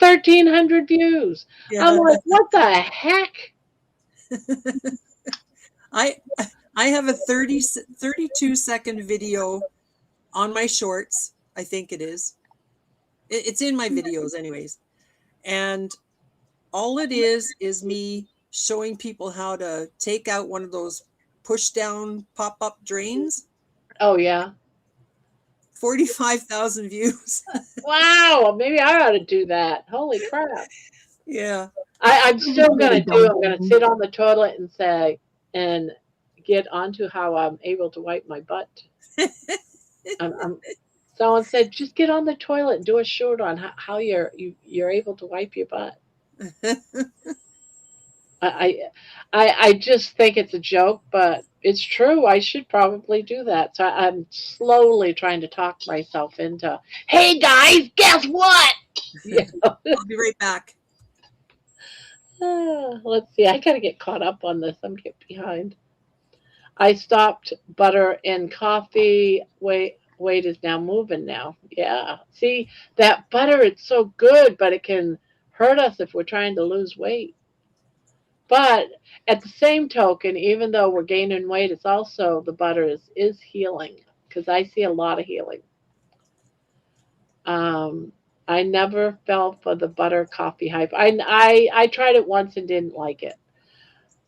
1,300 views. I'm Yeah. like, what the heck? I have a 32-second video on my shorts. I think it is. It's in my videos anyways. And all it is me showing people how to take out one of those push down pop-up drains. Oh, yeah. 45,000 views. Wow. Maybe I ought to do that. Holy crap. Yeah. I'm still going to do, I'm going to Dumb. sit on the toilet and get onto how I'm able to wipe my butt. Someone said, just get on the toilet and do a short on how you're able to wipe your butt. I just think it's a joke, but it's true. I should probably do that. So I'm slowly trying to talk myself into, hey guys, guess what? I'll be right back. Let's see. I gotta get caught up on this. I'm getting behind. I stopped butter and coffee. Weight is now moving now. Yeah. See, that butter, it's so good, but it can hurt us if we're trying to lose weight. But at the same token, even though we're gaining weight, it's also the butter is healing because I see a lot of healing. I never fell for the butter coffee hype. I tried it once and didn't like it.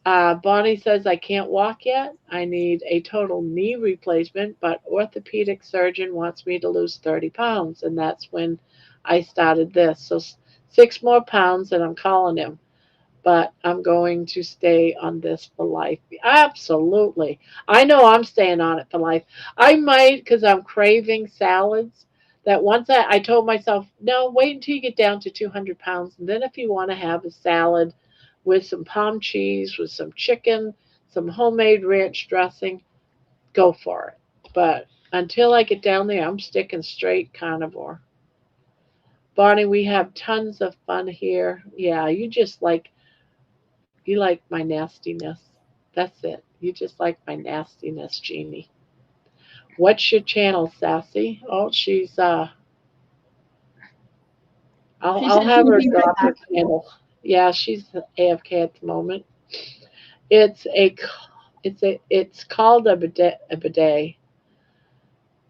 Bonnie says, I can't walk yet. I need a total knee replacement, but orthopedic surgeon wants me to lose 30 pounds. And that's when I started this. So 6 more pounds, and I'm calling him. But I'm going to stay on this for life. Absolutely. I know I'm staying on it for life. I might, because I'm craving salads. That once I told myself, no, wait until you get down to 200 pounds. And then if you want to have a salad with some palm cheese, with some chicken, some homemade ranch dressing, go for it. But until I get down there, I'm sticking straight carnivore. Bonnie, we have tons of fun here. Yeah, you like my nastiness. That's it. You just like my nastiness, Jeannie. What's your channel, Sassy? Oh, She I'll said she'd have her be right drop her back. channel. Yeah, she's AFK at the moment. It's a it's called a bidet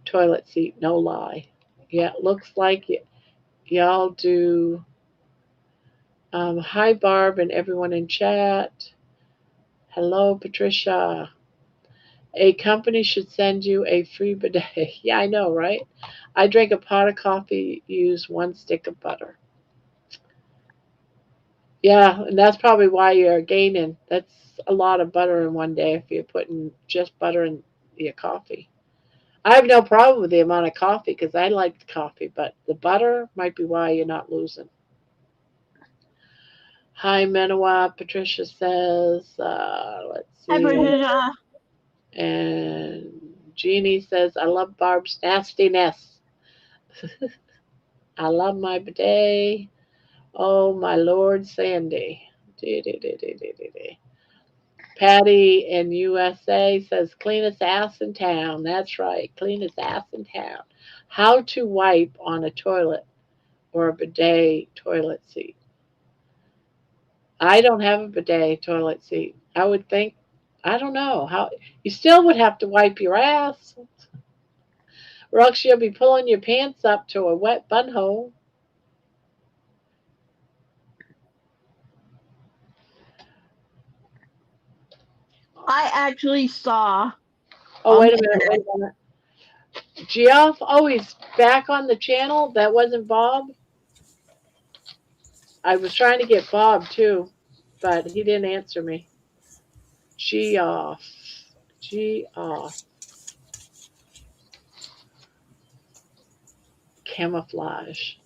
toilet seat. No lie. Yeah, it looks like y'all do. Hi, Barb, and everyone in chat. Hello, Patricia. A company should send you a free bidet. Yeah, I know, right? I drink a pot of coffee, use 1 stick of butter. Yeah, and that's probably why you're gaining. That's a lot of butter in one day if you're putting just butter in your coffee. I have no problem with the amount of coffee because I like coffee, but the butter might be why you're not losing. Hi, Menawa. Patricia says, let's Hi, see. Patricia. And Jeannie says, I love Barb's nastiness. I love my bidet. Oh, my Lord Sandy. Patty in USA says, cleanest ass in town. That's right, cleanest ass in town. How to wipe on a toilet or a bidet toilet seat. I don't have a bidet toilet seat. I would think, I don't know how. You still would have to wipe your ass, or else you'll be pulling your pants up to a wet butthole. I actually saw Oh, on wait the a minute, internet. wait a minute. Geoff, oh, he's back on the channel. That wasn't Bob. I was trying to get Bob too, but he didn't answer me. Geoff. Geoff. Camouflage.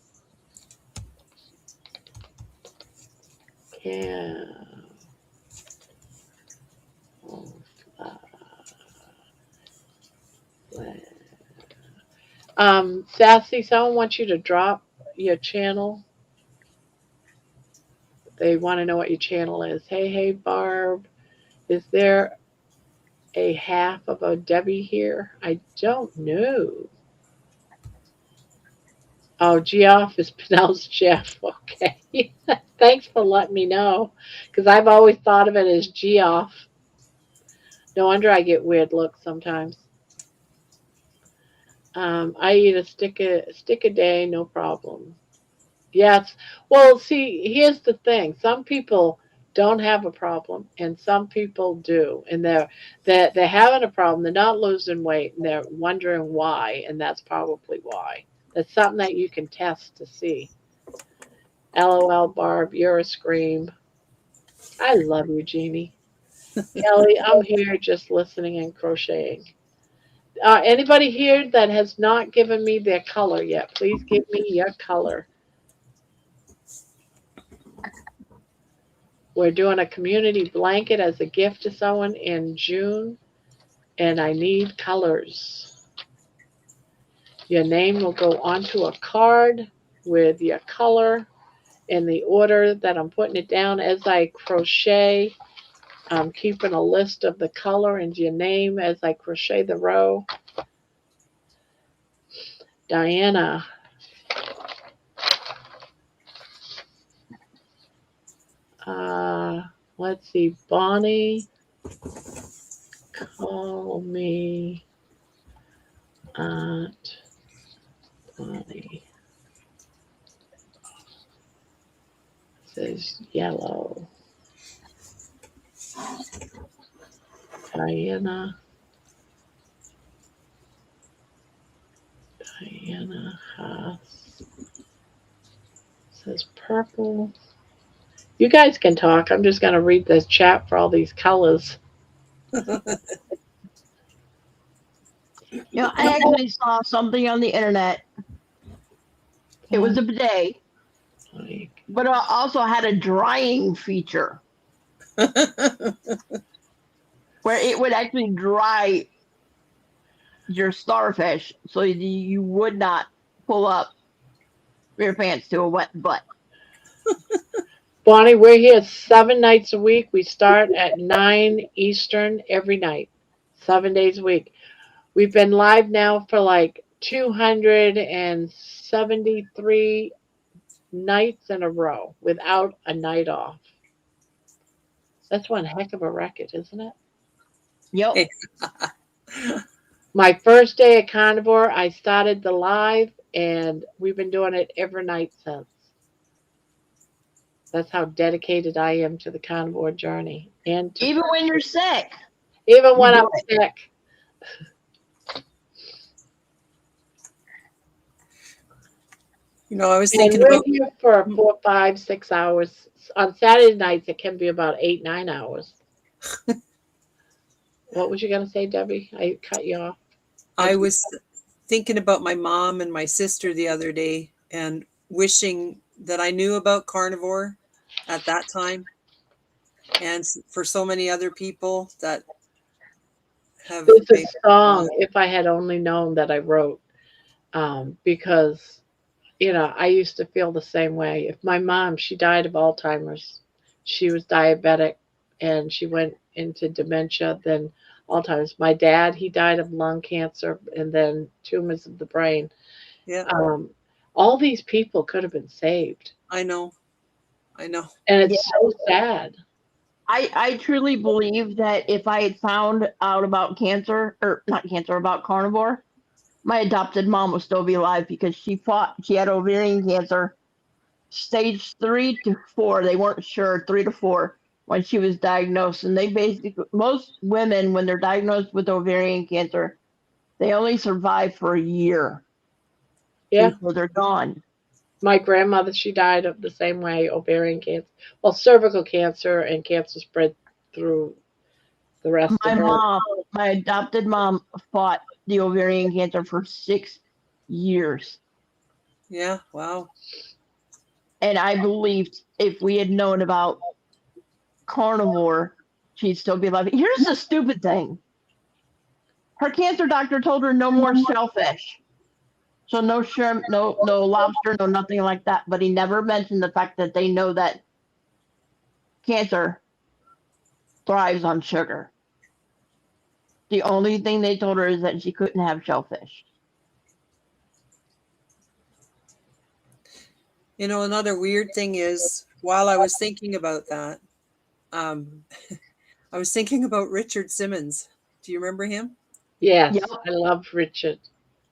Sassy, someone wants you to drop your channel. They want to know what your channel is. Hey, Barb. Is there a half of a Debbie here? I don't know. Oh, Geoff is pronounced Jeff. Okay. Thanks for letting me know. Because I've always thought of it as Geoff. No wonder I get weird looks sometimes. I eat a stick a day, no problem. Yes. Well, see, here's the thing. Some people don't have a problem, and some people do, and they're having a problem. They're not losing weight, and they're wondering why, and that's probably why. That's something that you can test to see. LOL, Barb, you're a scream. I love you, Jeannie. Kelly, I'm here just listening and crocheting. Anybody here that has not given me their color yet, please give me your color. We're doing a community blanket as a gift to someone in June, and I need colors. Your name will go onto a card with your color in the order that I'm putting it down as I crochet. I'm keeping a list of the color and your name as I crochet the row. Diana. Let's see, Bonnie. Call me Aunt Bonnie. It says yellow. Diana Haas says purple. You guys can talk. I'm just going to read the chat for all these colors. I actually saw something on the internet. It was a bidet, but it also had a drying feature where it would actually dry your starfish so you would not pull up your pants to a wet butt. Bonnie, we're here 7 nights a week. We start at 9 Eastern every night, 7 days a week. We've been live now for like 273 nights in a row without a night off. That's one heck of a record, isn't it? Yep. My first day at Carnivore, I started the live, and we've been doing it every night since. That's how dedicated I am to the carnivore journey. And even when you're sick. Even when I'm sick. I was thinking about here for 4, 5, 6 hours. On Saturday nights, it can be about 8, 9 hours. What was you going to say, Debbie? I cut you off. I was thinking about my mom and my sister the other day and wishing that I knew about carnivore at that time. And for so many other people that have. There's a song, If I Had Only Known, that I wrote because, I used to feel the same way. If my mom, she died of Alzheimer's. She was diabetic and she went into dementia, then Alzheimer's. My dad, he died of lung cancer and then tumors of the brain. Yeah. All these people could have been saved. I know. And it's so sad. I truly believe that if I had found out about cancer, or not cancer, about carnivore, my adopted mom would still be alive because she had ovarian cancer, stage 3 to 4. They weren't sure, 3 to 4, when she was diagnosed. And they basically, most women, when they're diagnosed with ovarian cancer, they only survive for a year. Yeah. Before they're gone. My grandmother, she died of the same way, ovarian cancer. Well, cervical cancer, and cancer spread through the rest of her. My adopted mom fought the ovarian cancer for 6 years. Yeah, wow. And I believed if we had known about carnivore, she'd still be alive. Here's the stupid thing. Her cancer doctor told her no more shellfish. So no shrimp, no lobster, no nothing like that. But he never mentioned the fact that they know that cancer thrives on sugar. The only thing they told her is that she couldn't have shellfish. Another weird thing is, while I was thinking about that, I was thinking about Richard Simmons. Do you remember him? Yes, yep. I love Richard.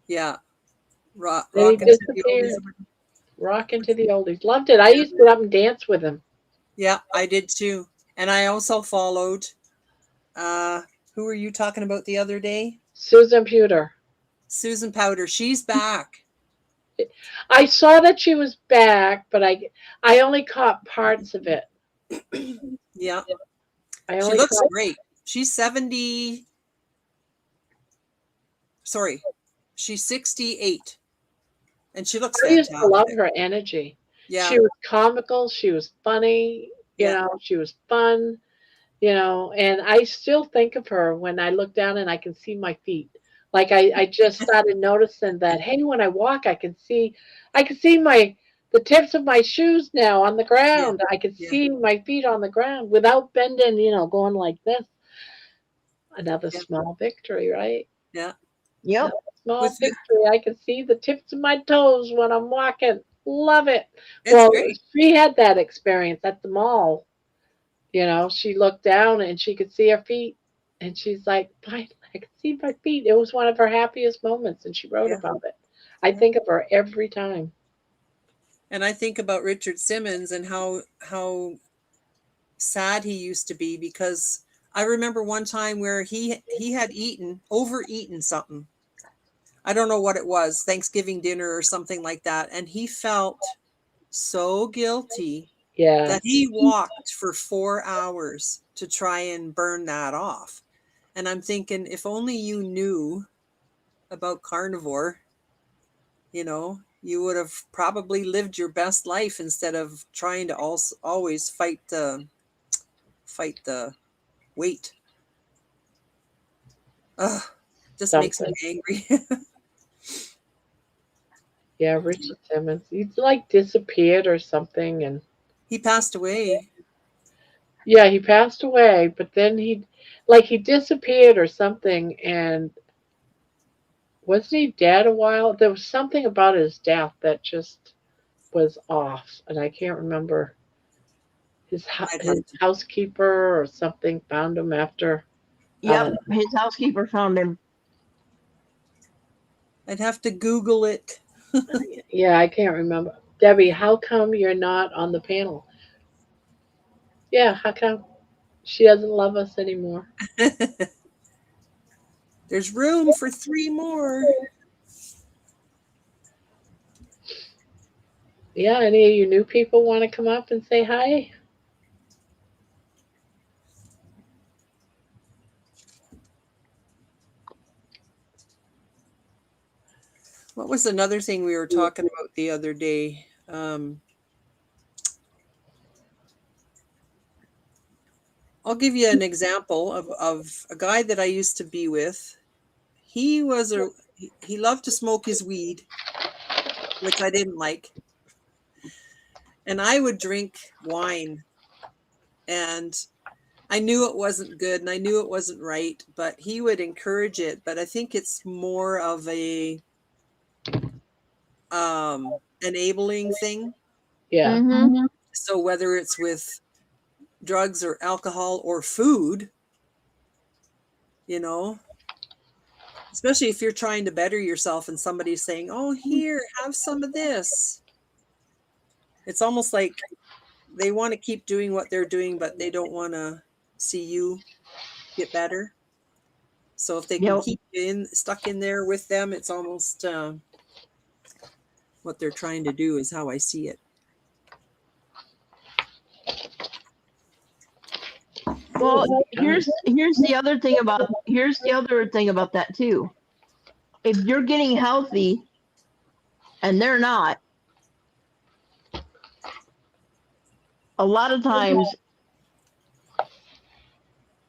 Yeah. Rockin' to the oldies. Loved it. I used to get up and dance with him. Yeah, I did too. And I also followed, who were you talking about the other day? Susan Powder. Susan Powder. She's back. I saw that she was back, but I only caught parts of it. Yeah. She looks great. She's 70. Sorry. She's 68. And she looks fantastic. I used to love her energy. Yeah. She was comical. She was funny. You know, she was fun. And I still think of her when I look down and I can see my feet. Like I just started noticing that, hey, when I walk, I can see the tips of my shoes now on the ground. Yeah. I can see my feet on the ground without bending, going like this. Another small victory, right? Yeah. Yep. Small victory. I can see the tips of my toes when I'm walking. Love it. It's great. She had that experience at the mall. She looked down and she could see her feet. And she's like, I can see my feet. It was one of her happiest moments. And she wrote about it. I think of her every time. And I think about Richard Simmons and how sad he used to be, because I remember one time where he had overeaten something. I don't know what it was, Thanksgiving dinner or something like that. And he felt so guilty Yeah. that he walked for 4 hours to try and burn that off. And I'm thinking, if only you knew about carnivore, you know, you would have probably lived your best life instead of trying to always fight the weight. Ugh, just makes me angry. Yeah, Richard Simmons. He's like disappeared or something, and He passed away. yeah, he passed away. But then he disappeared or something, and wasn't he dead a while? There was something about his death that just was off, and I can't remember. His I'd his have to, housekeeper or something found him after. Yep, his housekeeper found him. I'd have to Google it. Yeah, I can't remember. Debbie, how come you're not on the panel? Yeah, how come she doesn't love us anymore? There's room for 3 more. Yeah, any of you new people want to come up and say hi? What was another thing we were talking about the other day? I'll give you an example of a guy that I used to be with. He loved to smoke his weed, which I didn't like. And I would drink wine, and I knew it wasn't good and I knew it wasn't right, but he would encourage it. But I think it's more of a enabling thing. Yeah. Mm-hmm. So whether it's with drugs or alcohol or food, you know, especially if you're trying to better yourself and somebody's saying, oh, here, have some of this. It's almost like they want to keep doing what they're doing, but they don't want to see you get better. So if they can keep you stuck in there with them, it's almost what they're trying to do is how I see it. Well, here's the other thing about that too. If you're getting healthy and they're not, a lot of times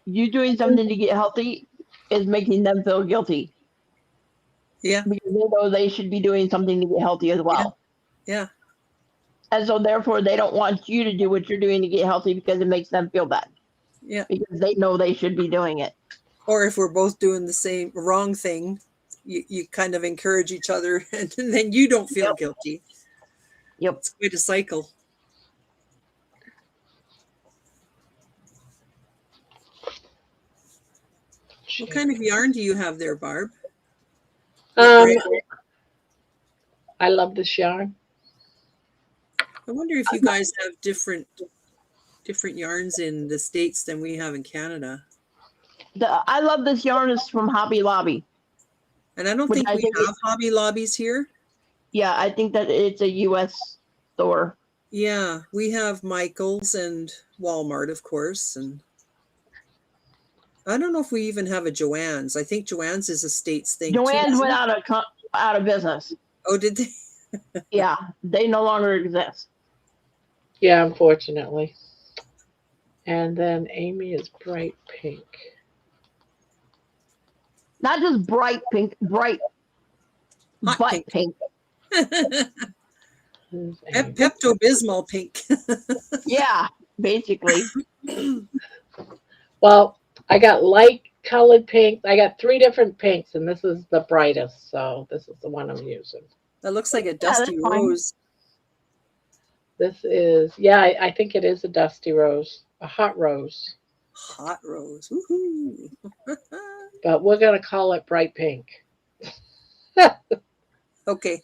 you doing something to get healthy is making them feel guilty. Yeah. Because they know they should be doing something to get healthy as well. Yeah. And so therefore they don't want you to do what you're doing to get healthy because it makes them feel bad. Yeah. Because they know they should be doing it. Or if we're both doing the wrong thing, you kind of encourage each other and then you don't feel guilty. Yep. It's quite a cycle. What kind of yarn do you have there, Barb? I love this yarn. I wonder if you guys have different yarns in the States than we have in Canada. I love this yarn is from Hobby Lobby. And I don't think we have Hobby Lobbies here. Yeah, I think that it's a U.S. store. Yeah, we have Michael's and Walmart, of course, and I don't know if we even have a Joann's. I think Joann's is a States thing. Joann's went out of business. Oh, did they? Yeah, they no longer exist. Yeah, unfortunately. And then Amy is bright pink. Not just bright pink, bright Hot butt pink. Pepto-Bismol pink. Yeah, basically. Well, I got light colored pink. I got 3 different pinks, and this is the brightest. So this is the one I'm using. That looks like a dusty rose. This is, yeah, I think it is a dusty rose, a hot rose. Hot rose. Woohoo. But we're going to call it bright pink. Okay.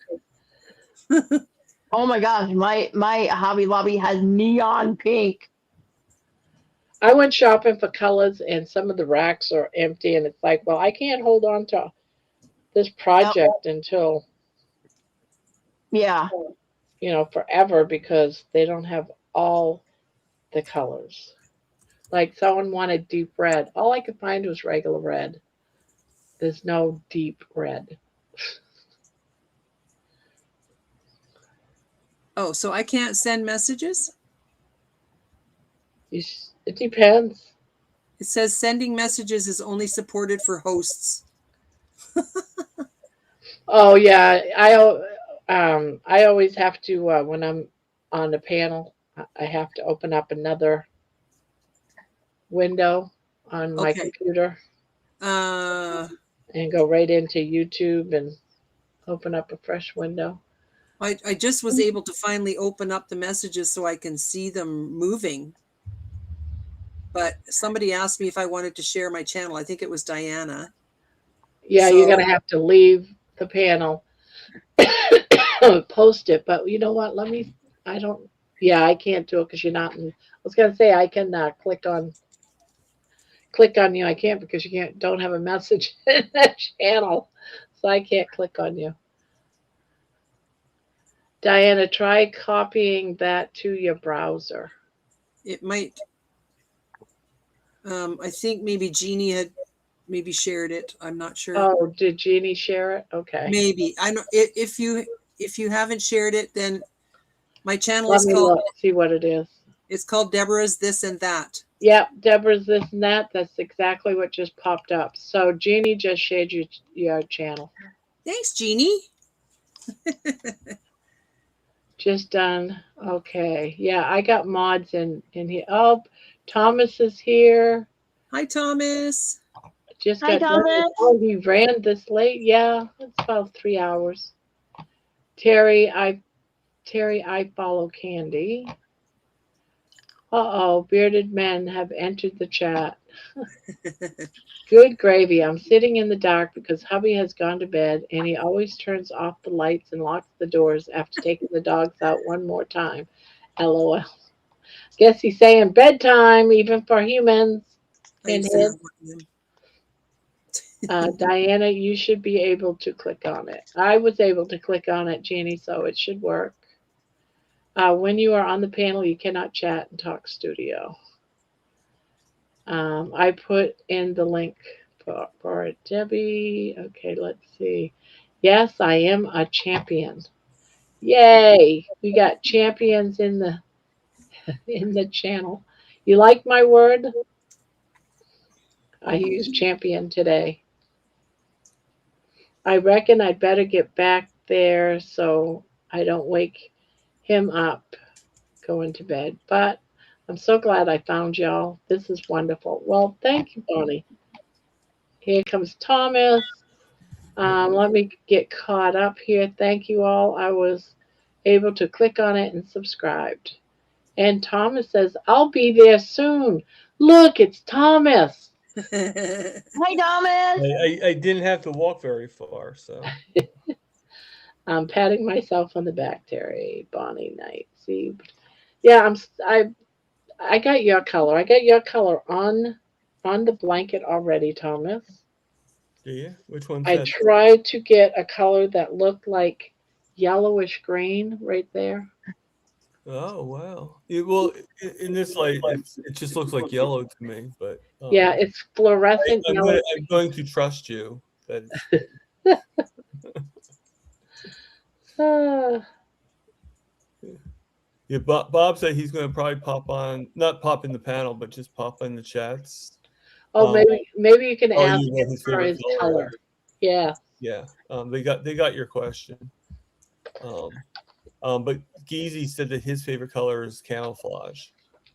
Oh my gosh, my Hobby Lobby has neon pink. I went shopping for colors and some of the racks are empty and it's like, well, I can't hold on to this project until, Yeah. forever because they don't have all the colors. Like someone wanted deep red. All I could find was regular red. There's no deep red. Oh, so I can't send messages? It depends. It says sending messages is only supported for hosts. Oh yeah, I always have to when I'm on the panel, I have to open up another window on my Okay. computer Uh, and go right into YouTube and open up a fresh window. I just was able to finally open up the messages so I can see them moving. But somebody asked me if I wanted to share my channel. I think it was Diana. Yeah, So- you're gonna have to leave the panel, post it. But you know what? I don't. Yeah, I can't do it because you're not in. I was gonna say I can click on you. I can't because don't have a message in that channel, so I can't click on you. Diana, try copying that to your browser. It might. I think maybe Jeannie had maybe shared it. I'm not sure. Oh, did Jeannie share it? Okay. Maybe. I know if you haven't shared it, then my channel Let is me called look, see what it is. It's called Deborah's This and That. Yep, Deborah's this and that. That's exactly what just popped up. So Jeannie just shared your channel. Thanks, Jeannie. Just done. Okay. Yeah, I got mods in here. Oh, Thomas is here. Hi, Thomas. Just Hi, got done. Thomas. Oh, he ran this late. Yeah, it's about 3 hours. Terry, I follow Candy. Uh-oh, bearded men have entered the chat. Good gravy. I'm sitting in the dark because hubby has gone to bed and he always turns off the lights and locks the doors after taking the dogs out one more time. LOL. Guess he's saying bedtime even for humans. I used to have one of them. Diana, you should be able to click on it. I was able to click on it, Jeannie, so it should work. When you are on the panel, you cannot chat and talk studio. I put in the link for it. Debbie, okay, let's see. Yes, I am a champion. Yay! We got champions in the channel. You like my word? I used champion today. I reckon I'd better get back there so I don't wake him up going to bed. But I'm so glad I found y'all. This is wonderful. Well, thank you, Bonnie. Here comes Thomas. Let me get caught up here. Thank you all. I was able to click on it and subscribed. And Thomas says, I'll be there soon. Look, it's Thomas. Hi, Thomas. I didn't have to walk very far, so. I'm patting myself on the back, Terry. Bonnie Knight. See, yeah, I got your color. I got your color on the blanket already, Thomas. Do you? Which one's I that? tried to get a color that looked like yellowish green right there. Oh wow! Well, in this light, it just looks like yellow to me. But Yeah, it's fluorescent yellow. I'm going to trust you. That yeah, Bob said he's going to probably pop on, not pop in the panel, but just pop in the chats. Oh, maybe you can ask you know him for his color. Yeah. Yeah. They got your question. But Geezy said that his favorite color is camouflage.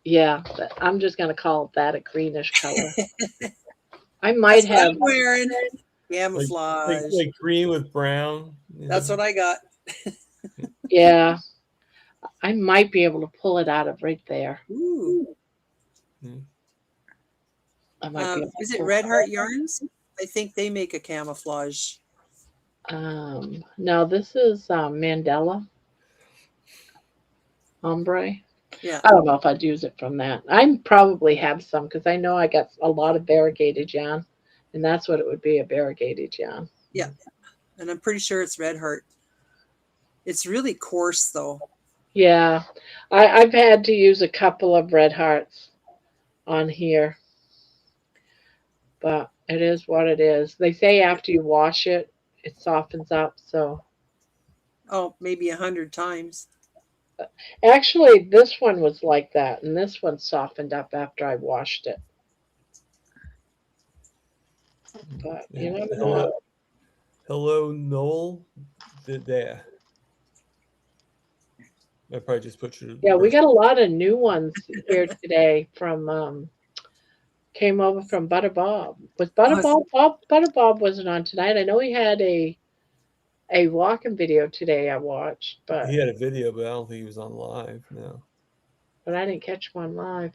Yeah, but I'm just gonna call that a greenish color. I might That's what have I'm wearing camouflage. Like green with brown. That's what I got. Yeah, I might be able to pull it out of right there. Ooh. I might be able to Is it pull Red Heart Yarns? I think they make a camouflage. No, this is Mandela ombre. Yeah. I don't know if I'd use it from that. I probably have some because I know I got a lot of variegated yarn, and that's what it would be, a variegated yarn. Yeah. And I'm pretty sure it's Red Heart. It's really coarse though. Yeah, I've had to use a couple of red hearts on here, but it is what it is. They say after you wash it, it softens up. So Oh, maybe 100 times. actually, this one was like that, and this one softened up after I washed it. But you never know. Hello, Noel. There. I probably just put you. Yeah, we got a lot of new ones here today from came over from Butter Bob. Was Butter Bob? Butter Bob wasn't on tonight. I know he had a walking video today I watched, but He had a video, but I don't think he was on live. No. but I didn't catch one live.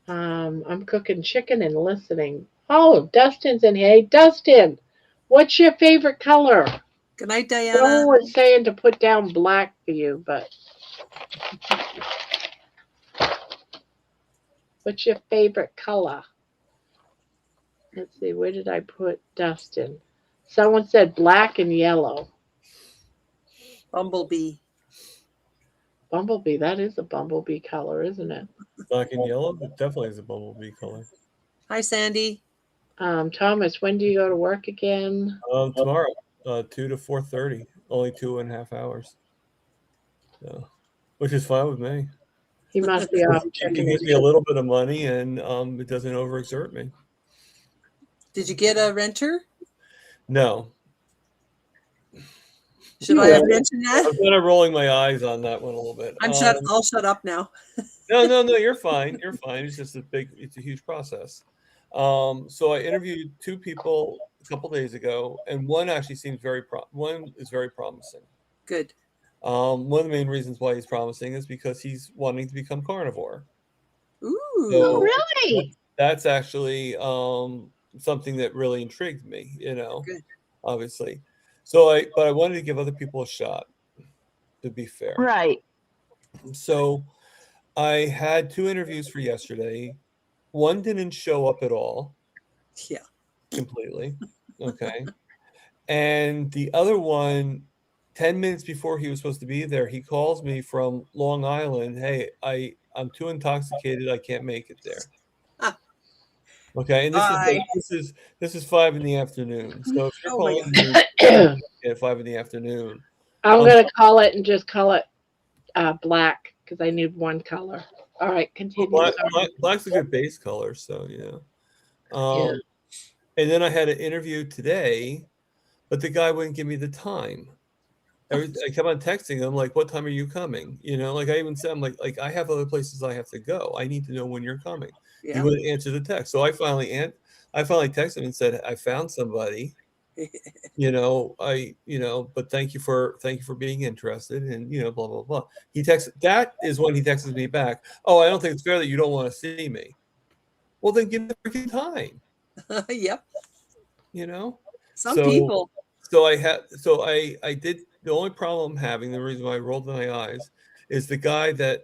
I'm cooking chicken and listening. Oh, Dustin's in here. Hey, Dustin, what's your favorite color? Good night, No Diana. one was saying to put down black for you, but what's your favorite color? Let's see, where did I put Dustin? Someone said black and yellow. Bumblebee. Bumblebee, that is a bumblebee color, isn't it? Black and yellow? It definitely is a bumblebee color. Hi, Sandy. Thomas, when do you go to work again? Tomorrow, 2 to 4:30. Only 2.5 hours. So, which is fine with me. He must be off It checking gives his me a little bit of money, and it doesn't overexert me. Did you get a renter? No. Should I have mentioned that? I'm kind of rolling my eyes on that one a little bit. I'll shut up now. No, you're fine. You're fine. It's just it's a huge process. So I interviewed 2 people a couple days ago, and one actually seems one is very promising. Good. One of the main reasons why he's promising is because he's wanting to become carnivore. Ooh. So Really? that's actually something that really intrigued me, Good. obviously. But I wanted to give other people a shot, to be fair. Right. So I had 2 interviews for yesterday. One didn't show up at all. Yeah. Completely. Okay. And the other one, 10 minutes before he was supposed to be there, he calls me from Long Island. Hey, I'm too intoxicated. I can't make it there. Okay. And this is 5 in the afternoon. So if you're Oh my calling me at 5 in the afternoon, I'm gonna call it and just call it black because I need one color. All right, continue. black's a good base color, so Yeah. And then I had an interview today, but the guy wouldn't give me the time. I kept on texting him like, "What time are you coming?" Like I even said, "I'm like I have other places I have to go. I need to know when you're coming." He Yeah. wouldn't answer the text, so I finally texted him and said, "I found somebody." But thank you for being interested, and blah blah blah. That is when he texts me back. Oh, I don't think it's fair that you don't want to see me. Well, then give me the freaking time. Yep. Some So people. I did. The only problem I'm having, the reason why I rolled my eyes, is the guy that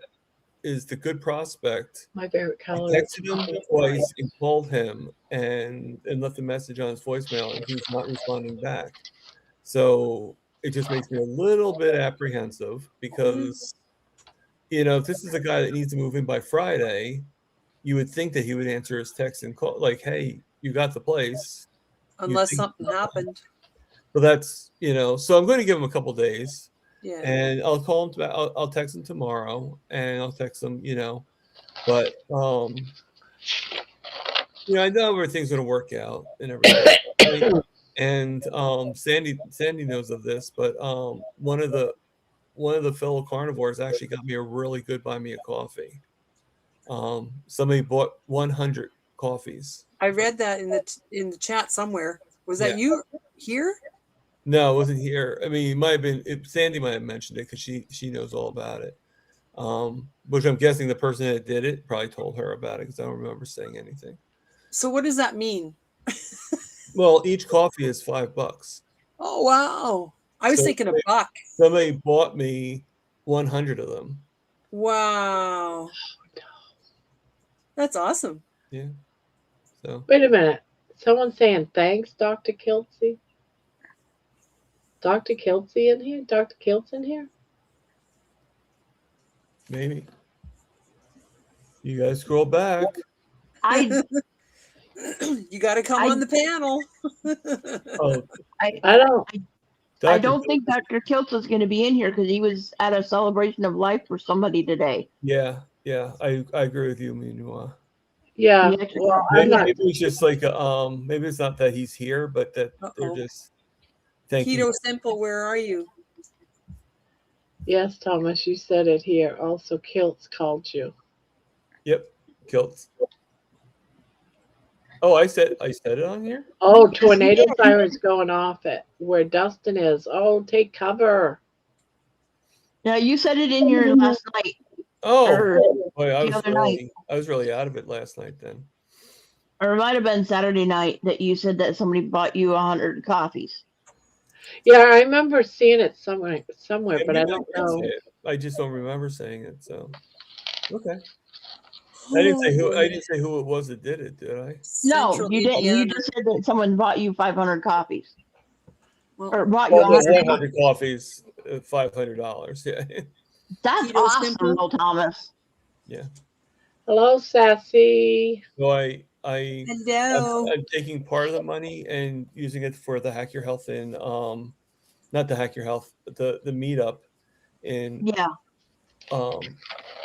is the good prospect. My favorite I color. texted him twice and called him and left a message on his voicemail, and he's not responding back. So it just makes me a little bit apprehensive because, if this is a guy that needs to move in by Friday, you would think that he would answer his text and call like, "Hey, you got the place." Unless something happened. But that's, so I'm going to give him a couple days. Yeah. And I'll call him. I'll text him tomorrow, and I'll text him. But I know everything's going to work out and everything. And Sandy knows of this, but one of the fellow carnivores actually got me a really good buy me a coffee. Somebody bought 100 coffees. I read that in the chat somewhere. Was that you here? No, it wasn't here. I mean, it might have been. Sandy might have mentioned it because she knows all about it. Which I'm guessing the person that did it probably told her about it because I don't remember saying anything. So what does that mean? Well, each coffee is $5. Oh wow! I was thinking $1. Somebody bought me 100 of them. Wow. That's awesome. Yeah. So Wait a minute. Someone's saying thanks, Dr. Kiltsey. Dr. Kiltsey in here? Dr. Kilt's in here? maybe you guys scroll back. I You got to come I- on the panel. Oh, I don't. I Dr. don't think Dr. Kiltz is going to be in here because he was at a celebration of life for somebody today. Yeah, I agree with you, Minua. Yeah. He actually Well, I'm Maybe, not. maybe it's just like maybe it's not that he's here, but that they're Uh-oh. just thanking. Keto Simple, where are you? Yes, Thomas, you said it here. Also, Kilt's called you. Yep, kilts. Oh, I said it on here. Oh, Yes, tornado he did. sirens going off at where Dustin is. Oh, take cover. Now you said it in your last night Oh, or boy, I the other night. was really out of it last night then. or it might have been Saturday night that you said that somebody bought you 100 coffees. Yeah, I remember seeing it somewhere, Yeah, but I maybe don't did say know. it. I just don't remember saying it. So okay, I didn't say who. I didn't say who it was that did it, did I? No, Central you didn't. You Indiana. just said that someone bought you 500 copies Well, or bought you Well, 100 100 copies. coffees, $500. Yeah, That's Keto awesome, Simple? though, Thomas. yeah. Hello, Sassy. So Hello. I'm taking part of the money and using it for the Hack Your Health in not the Hack Your Health, but the meetup in Yeah. Albany,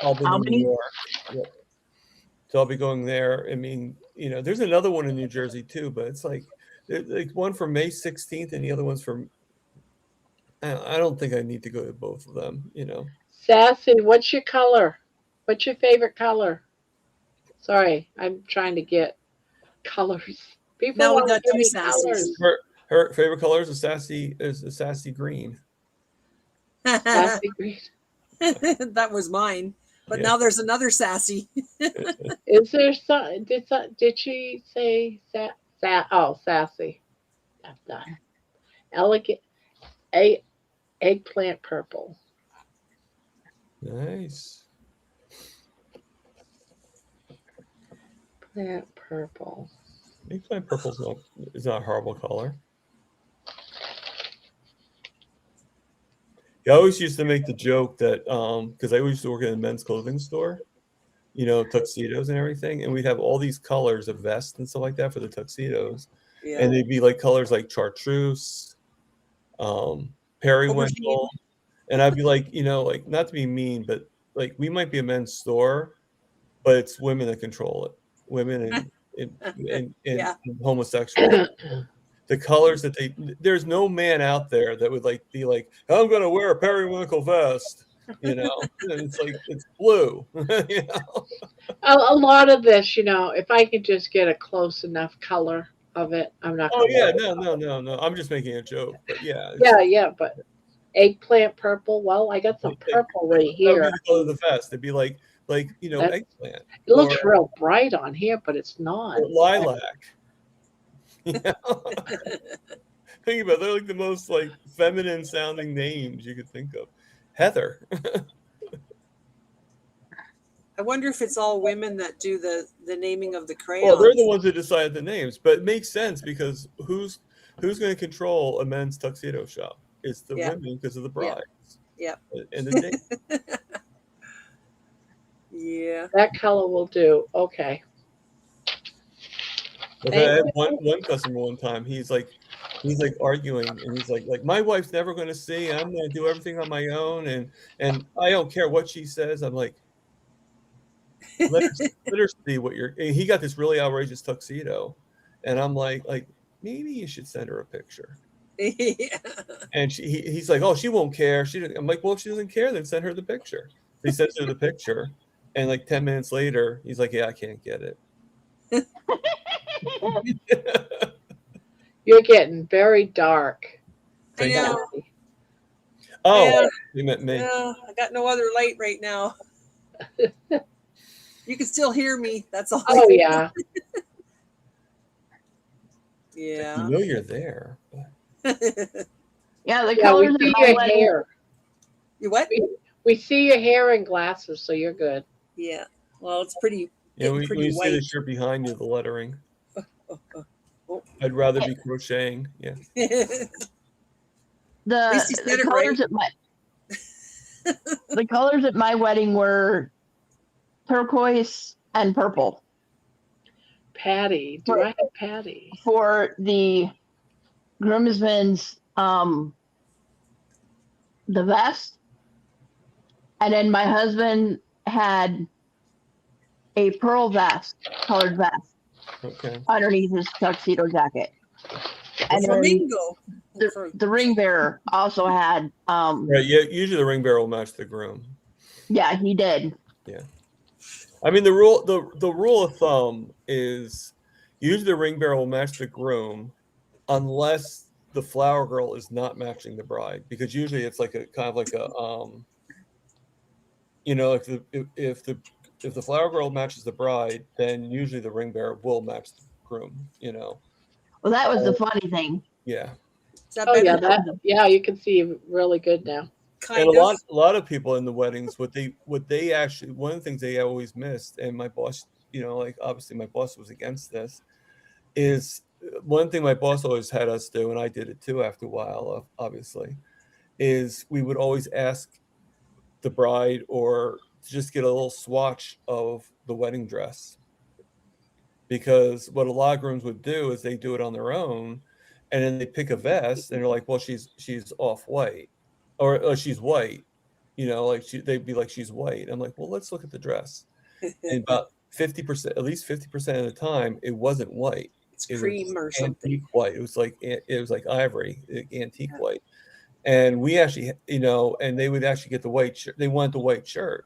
Albany? New York. Yep. So I'll be going there. I mean, there's another one in New Jersey too, but it's like one for May 16th and the other one's for. I don't think I need to go to both of them. Sassy, what's your color? What's your favorite color? Sorry, I'm trying to get colors. People Now we want to got give two me Sassies. colors. Her favorite color is a sassy green. Sassy green. That was mine. But Yeah. now there's another Sassy. Is there some? Did she say sassy? That's done. Elegant. Eggplant purple. Nice. Plant purple. Eggplant purple is not a horrible color. I always used to make the joke that because I used to work in a men's clothing store, tuxedos and everything, and we'd have all these colors of vests and stuff like that for the tuxedos, Yeah. and they'd be like colors like chartreuse, periwinkle, and I'd be like, like not to be mean, but like we might be a men's store, but it's women that control it, women and Yeah. homosexuals. The colors that there's no man out there that would be like, I'm going to wear a periwinkle vest, and it's like, it's blue, A lot of this, if I could just get a close enough color of it, I'm not. Oh yeah, no. I'm just making a joke, but yeah. Yeah, but eggplant purple. Well, I got some purple right That would be here. the color of the vest. It'd be like That- eggplant. It looks or- real bright on here, but it's not. or lilac. Think about it, they're like the most feminine sounding names you could think of. Heather. I wonder if it's all women that do the naming of the crayons. Well, they're the ones that decide the names, but it makes sense because who's going to control a men's tuxedo shop? It's the women because of the brides. Yeah. And the date. Yeah. That color will do. Okay. Like I had one customer one time. He's arguing, and he's like my wife's never going to see. I'm going to do everything on my own, and I don't care what she says. I'm like, let her see what you're. And he got this really outrageous tuxedo, and I'm like maybe you should send her a picture. Yeah. And he's like, oh, she won't care. I'm like, well, if she doesn't care, then send her the picture. So he sends her the picture, and 10 minutes later, he's like, yeah, I can't get it. You're getting very dark. I know. Oh, Yeah. you meant me. Yeah, I got no other light right now. You can still hear me. That's all. Oh yeah. Yeah. You're there. Yeah, the Yeah, we colors see are your all hair. You what? We We see your hair in glasses, so you're good. Yeah. Well, it's pretty Yeah, getting when pretty you see the white. shirt behind you, the lettering. Oh. I'd rather be crocheting. Yeah. At least you The said it colors right. at the colors at my wedding were turquoise and purple. Patty, do I have Patty? For the groomsmen's the vest, and then my husband had a pearl vest, colored vest Okay. underneath his tuxedo jacket, and then Flamingo. the ring bearer also had Right. Yeah. Usually the ring bearer will match the groom. yeah, he did. Yeah. I mean, the rule of thumb is usually the ring bearer will match the groom unless the flower girl is not matching the bride, because usually it's like a kind of like a if the flower girl matches the bride, then usually the ring bearer will match the groom. Well, that was the funny thing. Yeah. Is that Oh better? yeah, you can see really good now. And Kind of. a lot of people in the weddings, what they actually, one of the things they always missed, and my boss, like obviously my boss was against this, is one thing my boss always had us do, and I did it too after a while, obviously, is we would always ask the bride or just get a little swatch of the wedding dress. Because what a lot of grooms would do is they do it on their own, and then they pick a vest and they're like, well, she's off white, or she's white, like they'd be like, she's white. I'm like, well, let's look at the dress. And about 50%, at least 50% of the time, it wasn't white. It's It cream was or something. antique white. It was like ivory, antique white. And we actually, and they would actually get the white shirt. They want the white shirt.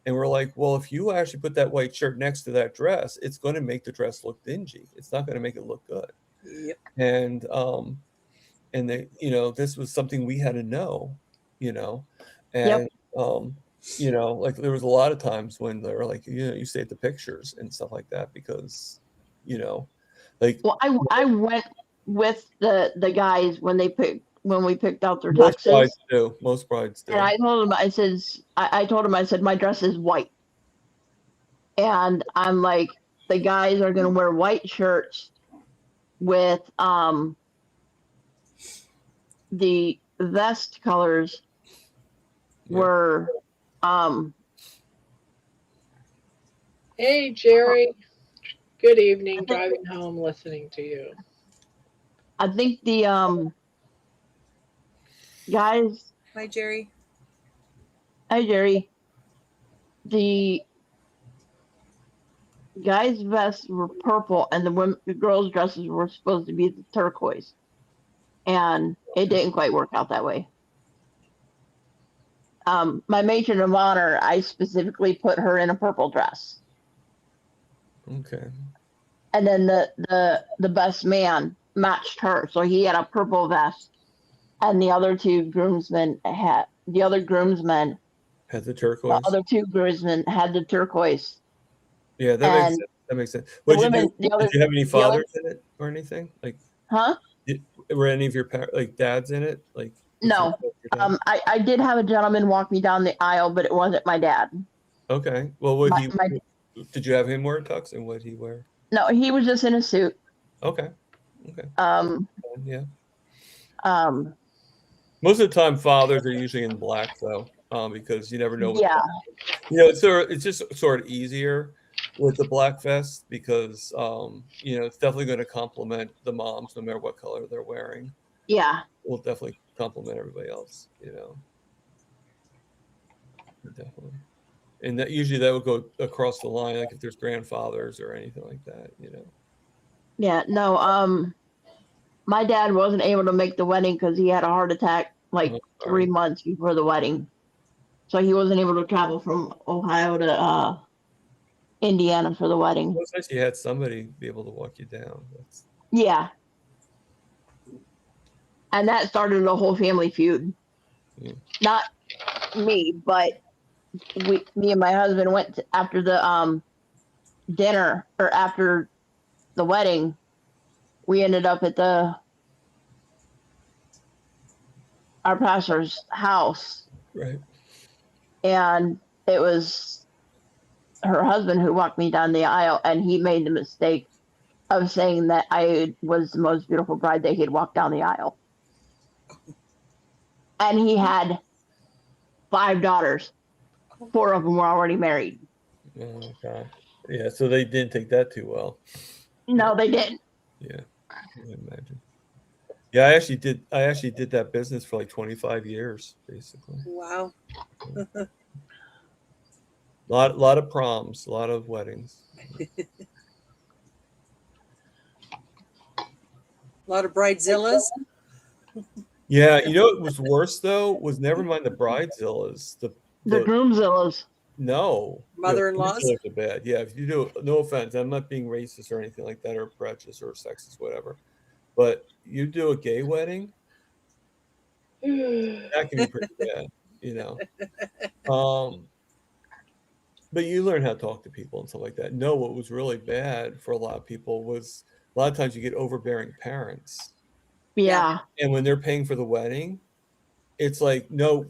And we're like, well, if you actually put that white shirt next to that dress, it's going to make the dress look dingy. It's not going to make it look good. Yep. And they, this was something we had to know, and like there was a lot of times when they were like, you say the pictures and stuff like that, because, like, Well, I went with the guys when we picked out their most brides tuxes, do. Most brides do. and I told them, I told them, I said, my dress is white, and I'm like, the guys are gonna wear white shirts with the vest colors were Hey Jerry, good evening. Driving home, listening to you. I think the guys. Hi, Jerry. Hi, Jerry. The guys' vests were purple, and the girls' dresses were supposed to be the turquoise, and it didn't quite work out that way. My matron of honor, I specifically put her in a purple dress, Okay. and then the best man matched her, so he had a purple vest, and the other groomsmen had the turquoise. other two groomsmen had the turquoise. Yeah, that makes sense. The Did women, you have any fathers in it or anything? Like, huh? were any of your dads in it? Like, No. I did have a gentleman walk me down the aisle, but it wasn't my dad. Okay. Well, did you have him wear a tux, and what did he wear? No, he was just in a suit. Okay. Yeah. Most of the time, fathers are usually in black, though, because you never know. Yeah. It's just sort of easier with the black vest because it's definitely going to complement the moms no matter what color they're wearing. Yeah. Will definitely complement everybody else. Definitely. And that usually that would go across the line, like if there's grandfathers or anything like that. Yeah. No. My dad wasn't able to make the wedding because he had a heart attack like 3 months before the wedding, so he wasn't able to travel from Ohio to Indiana for the wedding. Well, it's nice you had somebody be able to walk you down. Yeah. And that started a whole family feud. Yeah. Not me, but me and my husband went after the dinner, or after the wedding. We ended up at our pastor's house. Right. and it was her husband who walked me down the aisle, and he made the mistake of saying that I was the most beautiful bride that he had walked down the aisle. And he had 5 daughters. 4 of them were already married. Oh, God. Yeah, so they didn't take that too well. No, they didn't. Yeah, I can imagine. Yeah, I actually did that business for like 25 years, basically. Wow. Lot of proms, a lot of weddings. A lot of bridezillas. Yeah, you know what was worse though was never mind the bridezillas. The groomzillas. No, Mother-in-laws? groomzillas are bad. Yeah, if you do, no offense, I'm not being racist or anything like that, or prejudiced or sexist, whatever. But you do a gay wedding, that can be pretty bad, you know. But you learn how to talk to people and stuff like that. No, what was really bad for a lot of people was a lot of times you get overbearing parents. Yeah. And when they're paying for the wedding, it's like, no,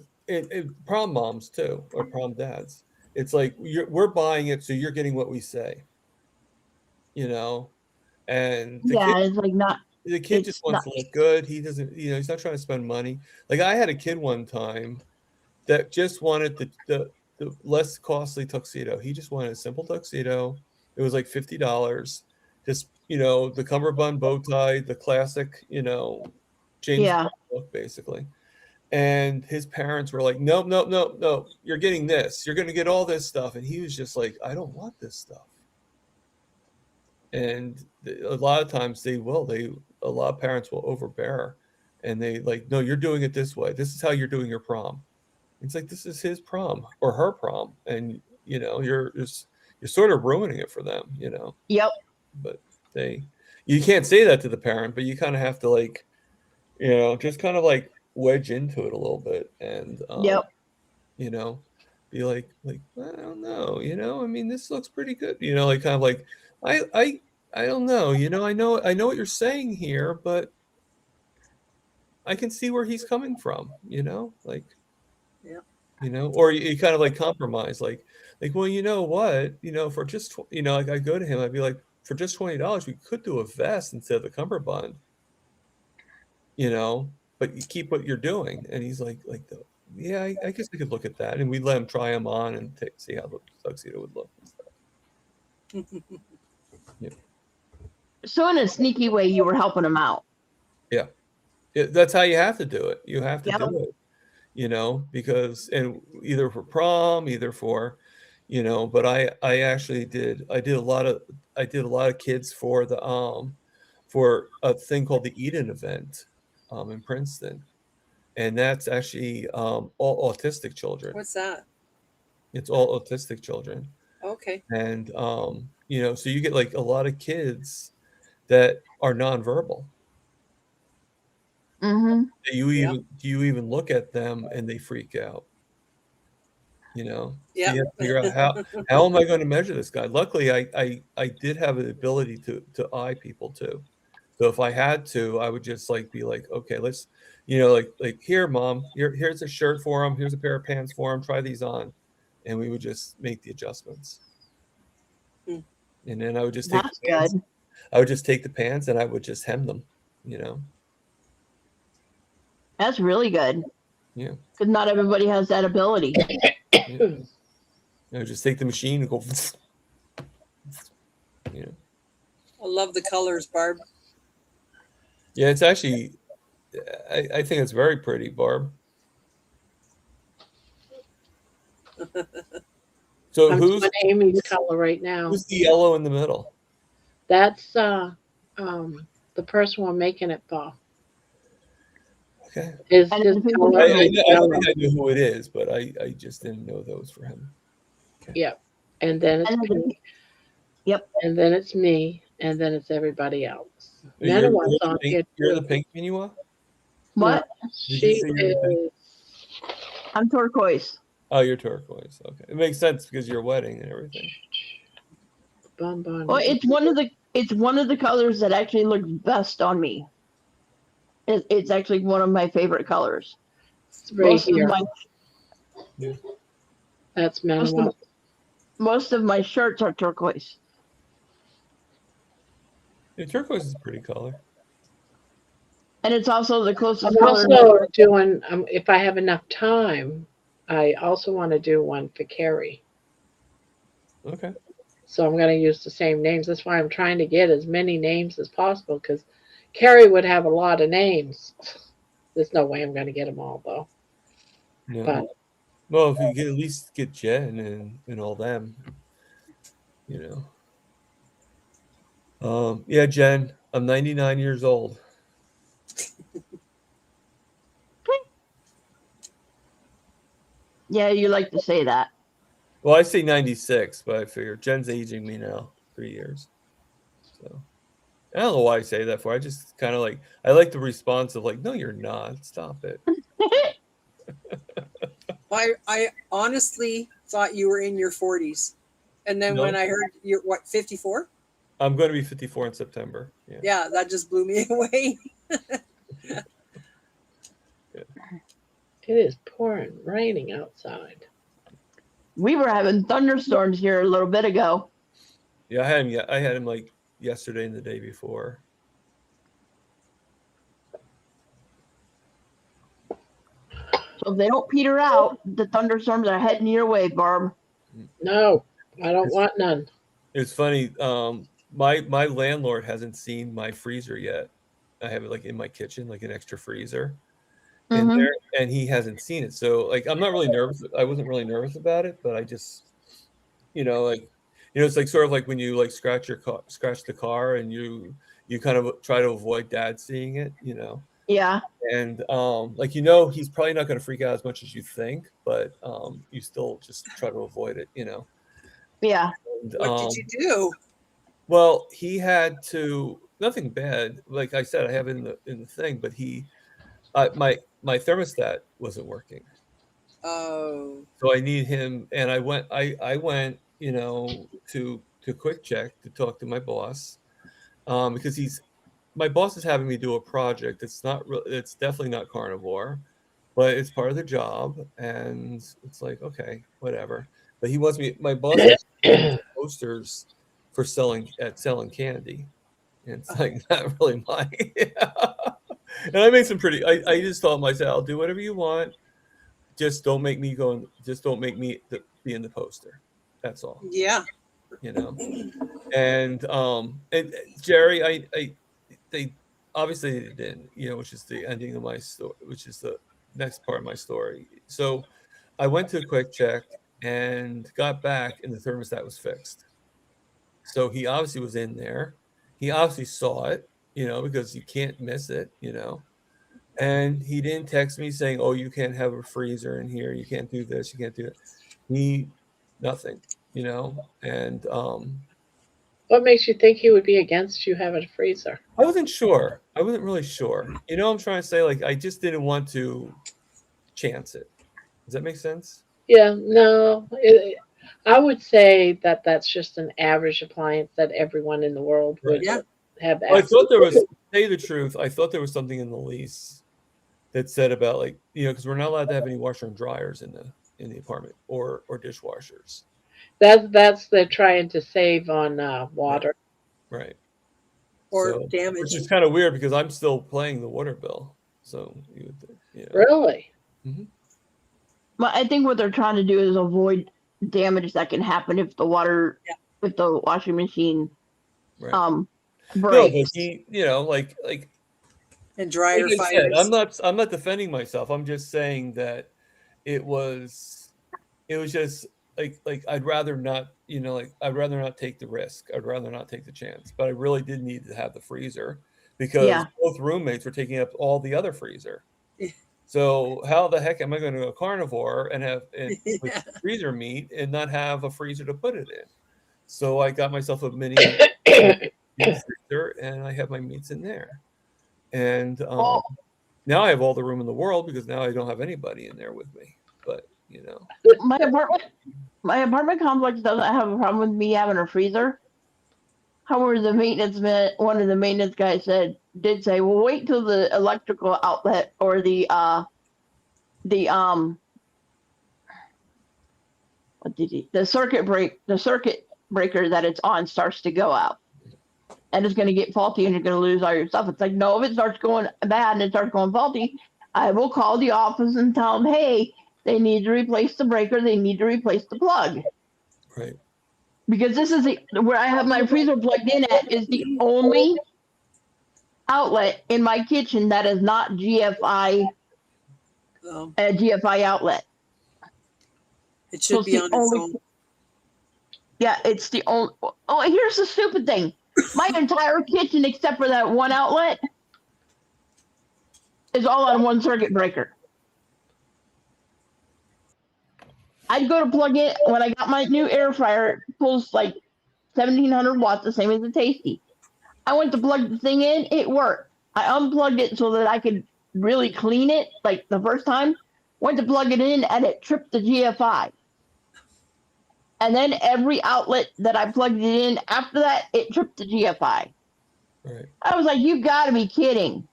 prom moms too, or prom dads. It's like, we're buying it, so you're getting what we say, you know? And It's like not. the kid just wants to look good. He doesn't, you know, he's not trying to spend money. Like I had a kid one time that just wanted the less costly tuxedo. He just wanted a simple tuxedo. It was like $50. Just, you know, the cummerbund bow tie, the classic, you know, James Bond look, basically. And his parents were like, no, you're getting this. You're going to get all this stuff. And he was just like, I don't want this stuff. And a lot of times a lot of parents will overbear. And they like, no, you're doing it this way. This is how you're doing your prom. It's like, this is his prom or her prom. And, you know, you're sort of ruining it for them, you know? Yep. But you can't say that to the parent, but you kind of have to like, you know, just kind of like wedge into it a little bit and, you know, be like, I don't know, you know, I mean, this looks pretty good, you know, like kind of like, I don't know, you know, I know what you're saying here, but I can see where he's coming from, you know, like, you know, or you kind of like compromise, like, well, you know what, you know, for just, you know, like I go to him, I'd be like, for just $20, we could do a vest instead of the cummerbund, you know, but you keep what you're doing. And he's like, yeah, I guess I could look at that. And we let him try them on and see how the tuxedo would look and stuff. Yeah. So in a sneaky way, you were helping him out. Yeah. That's how you have to do it. You have to do it, you know, because, and either for prom, either for, you know, but I actually did a lot of kids for the, for a thing called the Eden event, in Princeton. And that's actually, all autistic children. What's that? It's all autistic children. Okay. And, you know, so you get like a lot of kids that are nonverbal. Mm-hmm. You even look at them and they freak out. You know, so you have to figure out how am I going to measure this guy? Luckily, I did have the ability to eye people too. So if I had to, I would just like be like, okay, let's, you know, like here, mom, here's a shirt for him. Here's a pair of pants for him. Try these on, and we would just make the adjustments. And then I would just take the pants. I would just take the pants and I would just hem them. You know. That's really good. Yeah. Because not everybody has that ability. Yeah. I would just take the machine and go. You know. I love the colors, Barb. Yeah, it's actually, I think it's very pretty, Barb. So I'm who's doing Amy's color right now? Who's the yellow in the middle? That's the person we're making it for. Okay. His I color think is yellow. I knew who it is, but I just didn't know that was for him. Okay. Yep. And then it's me. Yep. And then it's me. And then it's everybody else. You're You're the pink Minua? What? No, she is. I'm turquoise. Oh, you're turquoise. Okay, it makes sense because your wedding and everything. Well, it's one of the colors that actually looks best on me. It's actually one of my favorite colors. It's right here. Yeah. That's Most of, Manuel. most of my shirts are turquoise. Yeah, turquoise is a pretty color. And it's also the closest I'm color. also doing, if I have enough time, I also want to do one for Carrie. Okay. So I'm going to use the same names. That's why I'm trying to get as many names as possible because Carrie would have a lot of names. There's no way I'm going to get them all, though. No. But Well, if you get at least get Jen and all them, you know. Yeah, Jen, I'm 99 years old. Yeah, you like to say that. Well, I say 96, but I figure Jen's aging me now 3 years. So I don't know why I say that for. I just kind of like I like the response of like, no, you're not. Stop it. I honestly thought you were in your 40s. And then No. when I heard you're what, 54? I'm going to be 54 in September. Yeah. Yeah, that just blew me away. it is pouring, raining outside. We were having thunderstorms here a little bit ago. Yeah, I had him. Yeah, I had him like yesterday and the day before. So if they don't peter out, the thunderstorms are heading your way, Barb. No, I don't want none. It's funny. My landlord hasn't seen my freezer yet. I have it like in my kitchen, like an extra freezer in Mhm. there, and he hasn't seen it. So like, I'm not really nervous. I wasn't really nervous about it, but I just, like, it's like sort of like when you like scratch the car, and you kind of try to avoid dad seeing it, Yeah. and like he's probably not going to freak out as much as you think, but you still just try to avoid it, Yeah. And, What did you do? well, he had to nothing bad. Like I said, I have it in the thing, but my thermostat wasn't working, Oh, so I need him. And I went to Quick Check to talk to my boss, because my boss is having me do a project. It's definitely not carnivore, but it's part of the job, and it's like, okay, whatever. But he wants me. My boss wants me to make posters for selling candy, and it's like not really my. And I made some pretty. I just told him, I said, I'll do whatever you want. Just don't make me go. Just don't make me be in the poster. That's all. yeah. And Jerry, they obviously they didn't, which is the ending of my story, which is the next part of my story. So I went to a Quick Check and got back, and the thermostat was fixed. So he obviously was in there. He obviously saw it, because you can't miss it, And he didn't text me saying, "Oh, you can't have a freezer in here. You can't do this. You can't do it." Nothing, And What makes you think he would be against you having a freezer? I wasn't sure. I wasn't really sure. I'm trying to say, like, I just didn't want to chance it. Does that make sense? Yeah, no. I would say that that's just an average appliance that everyone in the world would Right. Yeah. have Well, I access thought there to. was, to tell you the truth, I thought there was something in the lease that said about, like, because we're not allowed to have any washer and dryers in the apartment or dishwashers. That's they're trying to save on water. Right. Or So, damage. which is kind of weird because I'm still paying the water bill. So you would think, Really? Mhm. Well, I think what they're trying to do is avoid damage that can happen if the water, if the washing machine, Right. No, breaks. but he, like And dryer like I said, fires. I'm not defending myself. I'm just saying that it was just like I'd rather not, I'd rather not take the risk. I'd rather not take the chance. But I really did need to have the freezer because Yeah. both roommates were taking up all the other freezer. So how the heck am I going to go carnivore and with freezer meat and not have a freezer to put it in? So I got myself a mini freezer, and I have my meats in there. And now I have all the room in the world because now I don't have anybody in there with me. But My apartment complex doesn't have a problem with me having a freezer. However, one of the maintenance guys did say, "Well, wait till the electrical outlet or the the circuit breaker that it's on starts to go out. And it's going to get faulty and you're going to lose all your stuff. It's like, no, if it starts going bad and it starts going faulty, I will call the office and tell them, hey, they need to replace the breaker. They need to replace the plug. Right. Because this is where I have my freezer plugged in at is the only outlet in my kitchen that is not GFI, a GFI outlet. It should be on its own. Yeah, it's the only. Oh, here's the stupid thing. My entire kitchen, except for that one outlet, is all on one circuit breaker. I'd go to plug it when I got my new air fryer. It pulls like 1,700 watts, the same as the Tasty. I went to plug the thing in. It worked. I unplugged it so that I could really clean it, like the first time. Went to plug it in, and it tripped the GFI. And then every outlet that I plugged it in after that, it tripped the GFI. Right. I was like, you gotta be kidding.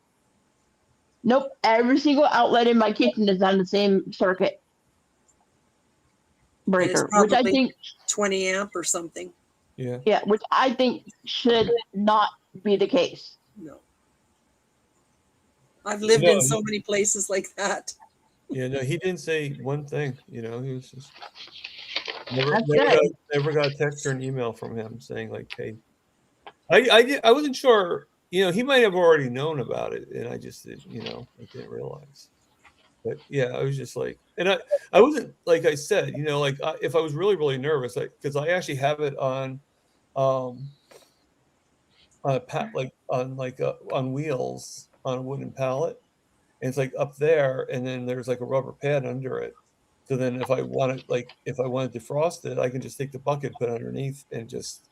Nope, every single outlet in my kitchen is on the same circuit breaker, which I think 20 amp or something. Yeah. Yeah, which I think should not be the case. No. I've lived in so many places like that. Yeah, no, he didn't say one thing, he was just never got a text or an email from him saying like, hey, I wasn't sure, he might have already known about it and I just didn't, I didn't realize. But yeah, I was just like, and I wasn't, like I said, if I was really, really nervous, because I actually have it on on wheels on a wooden pallet, and it's like up there, and then there's like a rubber pad under it. So then if I want to defrost it, I can just take the bucket, put it underneath, and just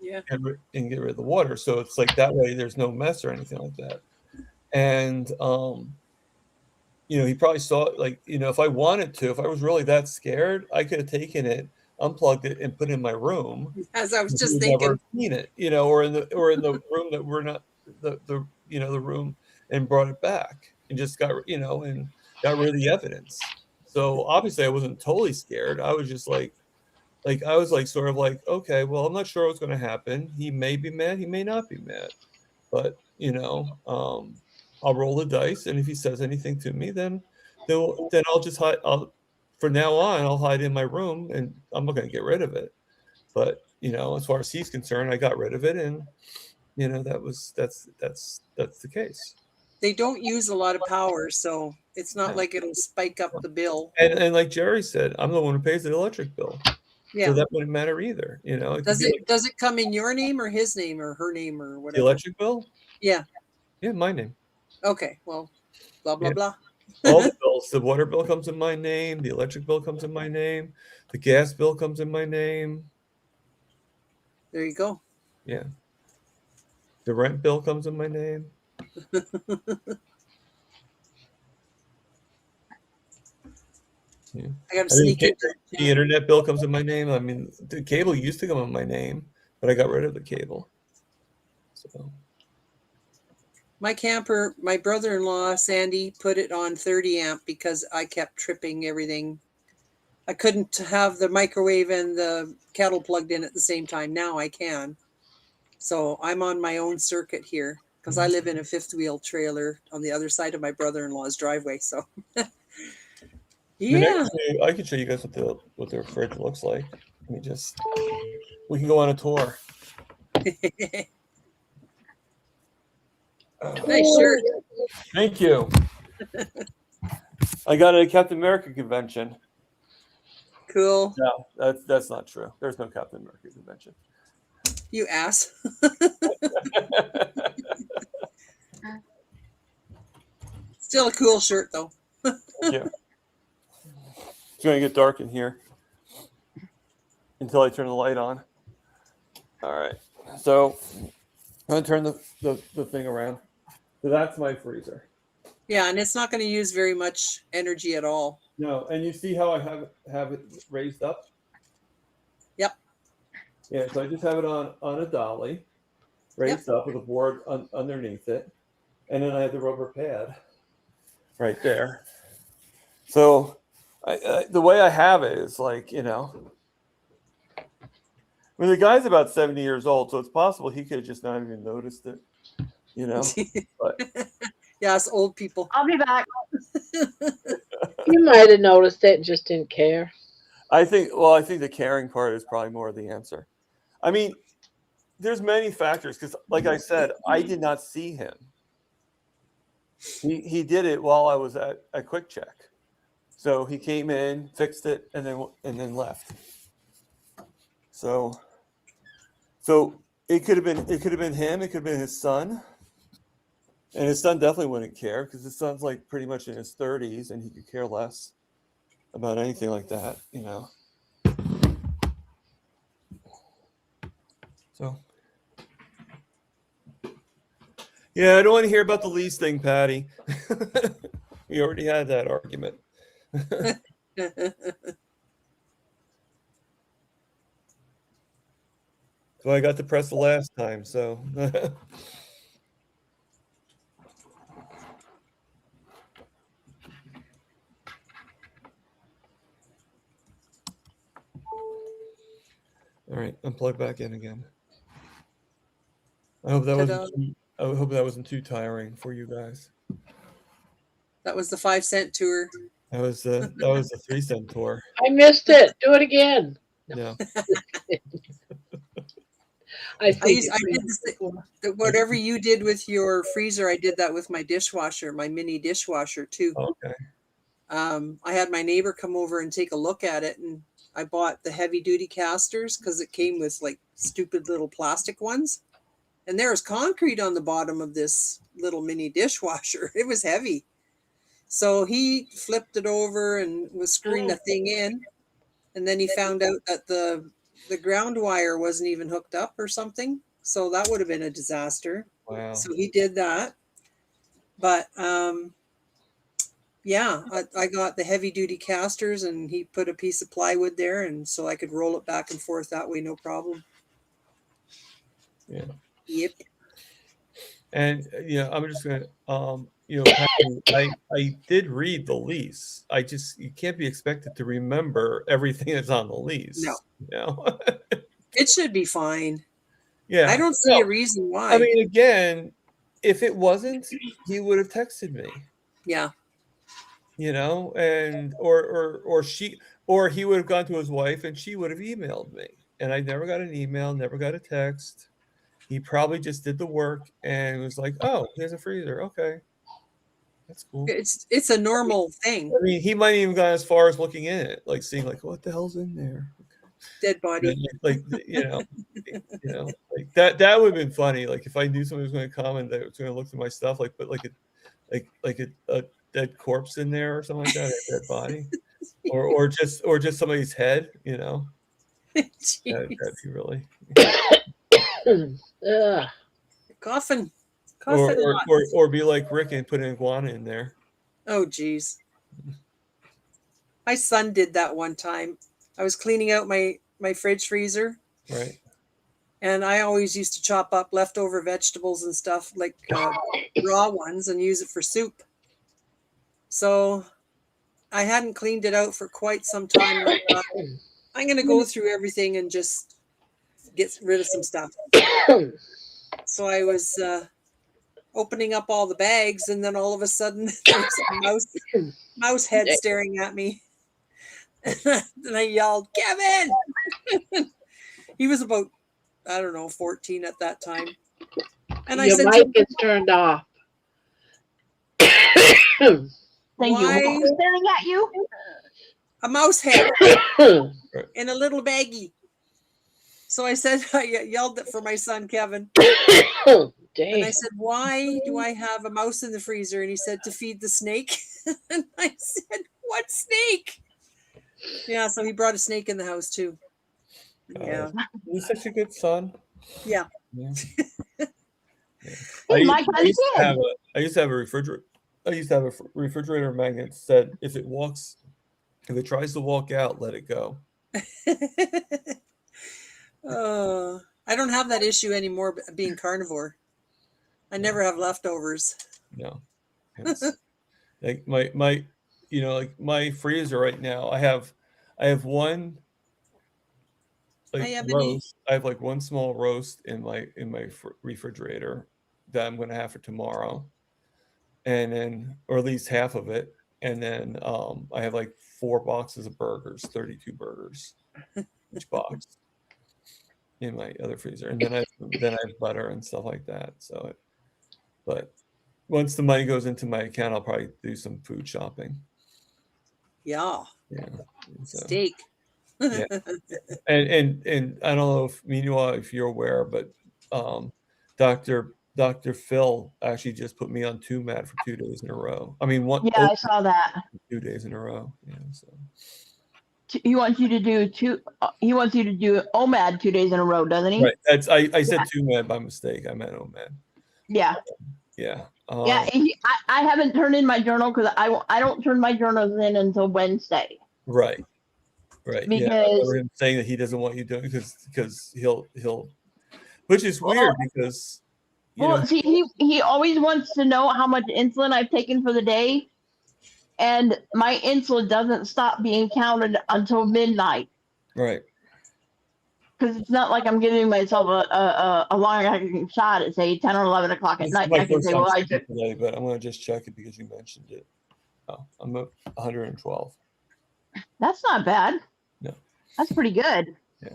get rid of the water. So it's like that way there's no mess or anything like that. And he probably saw it, like, if I wanted to, if I was really that scared, I could have taken it, unplugged it, and put it in my room. As I was just thinking, never seen it, or in the room that we're not the room, and brought it back and just got and got rid of the evidence. So obviously I wasn't totally scared. I was just like I was like sort of like, okay, well, I'm not sure what's going to happen. He may be mad, he may not be mad, but I'll roll the dice, and if he says anything to me, then I'll just hide. From now on, I'll hide in my room, and I'm not going to get rid of it. But as far as he's concerned, I got rid of it, and that's the case. They don't use a lot of power, so it's not like it'll spike up the bill. And like Jerry said, I'm the one who pays the electric bill. Yeah. So that wouldn't matter either. Does it come in your name or his name or her name or whatever? The electric bill? Yeah. Yeah, my name. Okay. Well, blah blah blah. All the bills. The water bill comes in my name. The electric bill comes in my name. The gas bill comes in my name. There you go. Yeah. The rent bill comes in my name. Yeah. I got to sneak it. The internet bill comes in my name. I mean, the cable used to come in my name, but I got rid of the cable. So. My camper, my brother-in-law, Sandy, put it on 30 amp because I kept tripping everything. I couldn't have the microwave and the kettle plugged in at the same time. Now I can. So I'm on my own circuit here because I live in a fifth wheel trailer on the other side of my brother-in-law's driveway. So yeah. I can show you guys what their fridge looks like. We can go on a tour. Nice shirt. Thank you. I got it at Captain America convention. Cool. No, that's not true. There's no Captain America convention. You ass. Still a cool shirt though. Yeah. It's going to get dark in here until I turn the light on. All right. So I'm going to turn the thing around. So that's my freezer. Yeah, and it's not going to use very much energy at all. No, and you see how I have it raised up? Yep. Yeah, so I just have it on a dolly, raised up with a board underneath it, and then I have the rubber pad right there. So the way I have it is like, I mean, the guy's about 70 years old, so it's possible he could have just not even noticed it, you know. But Yeah, it's old people. I'll be back. You might have noticed it and just didn't care. I think the caring part is probably more of the answer. I mean, there's many factors because, like I said, I did not see him. He did it while I was at Quick Check. So he came in, fixed it, and then left. So it could have been him. It could have been his son, and his son definitely wouldn't care because his son's like pretty much in his 30s, and he could care less about anything like that, you know. So yeah, I don't want to hear about the lease thing, Patty. We already had that argument. So I got to press the last time, so. All right, unplug back in again. I hope that wasn't too tiring for you guys. That was the 5-cent tour. That was the 3-cent tour. I missed it. Do it again. Yeah. I did whatever you did with your freezer, I did that with my dishwasher, my mini dishwasher too. Okay. I had my neighbor come over and take a look at it, and I bought the heavy duty casters because it came with like stupid little plastic ones. And there was concrete on the bottom of this little mini dishwasher. It was heavy. So he flipped it over and was screwing the thing in. And then he found out that the ground wire wasn't even hooked up or something. So that would have been a disaster. Wow. So he did that. But yeah, I got the heavy duty casters, and he put a piece of plywood there, and so I could roll it back and forth that way, no problem. Yeah. Yep. And I'm just gonna Patty, I did read the lease. You can't be expected to remember everything that's on the lease. No. You know? It should be fine. Yeah. I don't see a reason why. I mean, again, if it wasn't, he would have texted me. Yeah. You know, and or he would have gone to his wife and she would have emailed me. And I never got an email, never got a text. He probably just did the work and was like, "Oh, here's a freezer. Okay, that's cool." It's a normal thing. I mean, he might even gone as far as looking in it, like seeing like, "What the hell's in there?" Dead body. Like like that would have been funny. Like if I knew somebody was going to come and they was going to look through my stuff, like put like a dead corpse in there or something like that, a dead body, or just somebody's head, you know. That'd be really. Coughing. Or be like Rick and put an iguana in there. Oh, geez. My son did that one time. I was cleaning out my fridge freezer. Right. And I always used to chop up leftover vegetables and stuff, like raw ones, and use it for soup. So I hadn't cleaned it out for quite some time. I thought, I'm going to go through everything and just get rid of some stuff. So I was opening up all the bags, and then all of a sudden there's a mouse head staring at me. And I yelled, "Kevin!" He was about, I don't know, 14 at that time. And I said, "Your mic is turned off." Thank you. Who's staring at you? A mouse head in a little baggie. So I said, I yelled it for my son, Kevin. And I said, "Why do I have a mouse in the freezer?" And he said, "To feed the snake." And I said, "What snake?" Yeah, so he brought a snake in the house too. Yeah. He's such a good son. Yeah. I used to have a refrigerator. I used to have a refrigerator magnet that said, if it tries to walk out, let it go. I don't have that issue anymore, being carnivore. I never have leftovers. No. Like my like my freezer right now, I have one like Hi, Ebony. roast. I have like one small roast in my refrigerator that I'm gonna have for tomorrow, and then or at least half of it, and then I have like 4 boxes of burgers, 32 burgers each box in my other freezer, and then I have butter and stuff like that. So, but once the money goes into my account, I'll probably do some food shopping. Yeah. Yeah. So, Steak. yeah. And I don't know if meanwhile if you're aware, but Dr. Phil actually just put me on 2-Mad for 2 days in a row. I mean, Yeah, I saw that. 2 days in a row. Yeah. So He wants you to do he wants you to do OMAD 2 days in a row, doesn't he? right. That's I said 2-Mad by mistake. I meant OMAD. Yeah. Yeah. Yeah. I haven't turned in my journal because I don't turn my journals in until Wednesday. Right. Right. Yeah. I Because remember him saying that he doesn't want you doing because he'll which is weird because you know see he always wants to know how much insulin I've taken for the day, and my insulin doesn't stop being counted until midnight. right. Because it's not like I'm giving myself a long-acting shot at say 10 or 11 o'clock at This is night. my I can first say, time well, I seeing it took. today, but I'm gonna just check it because you mentioned it. Oh, I'm at 112. That's not bad. No. That's pretty good. Yeah.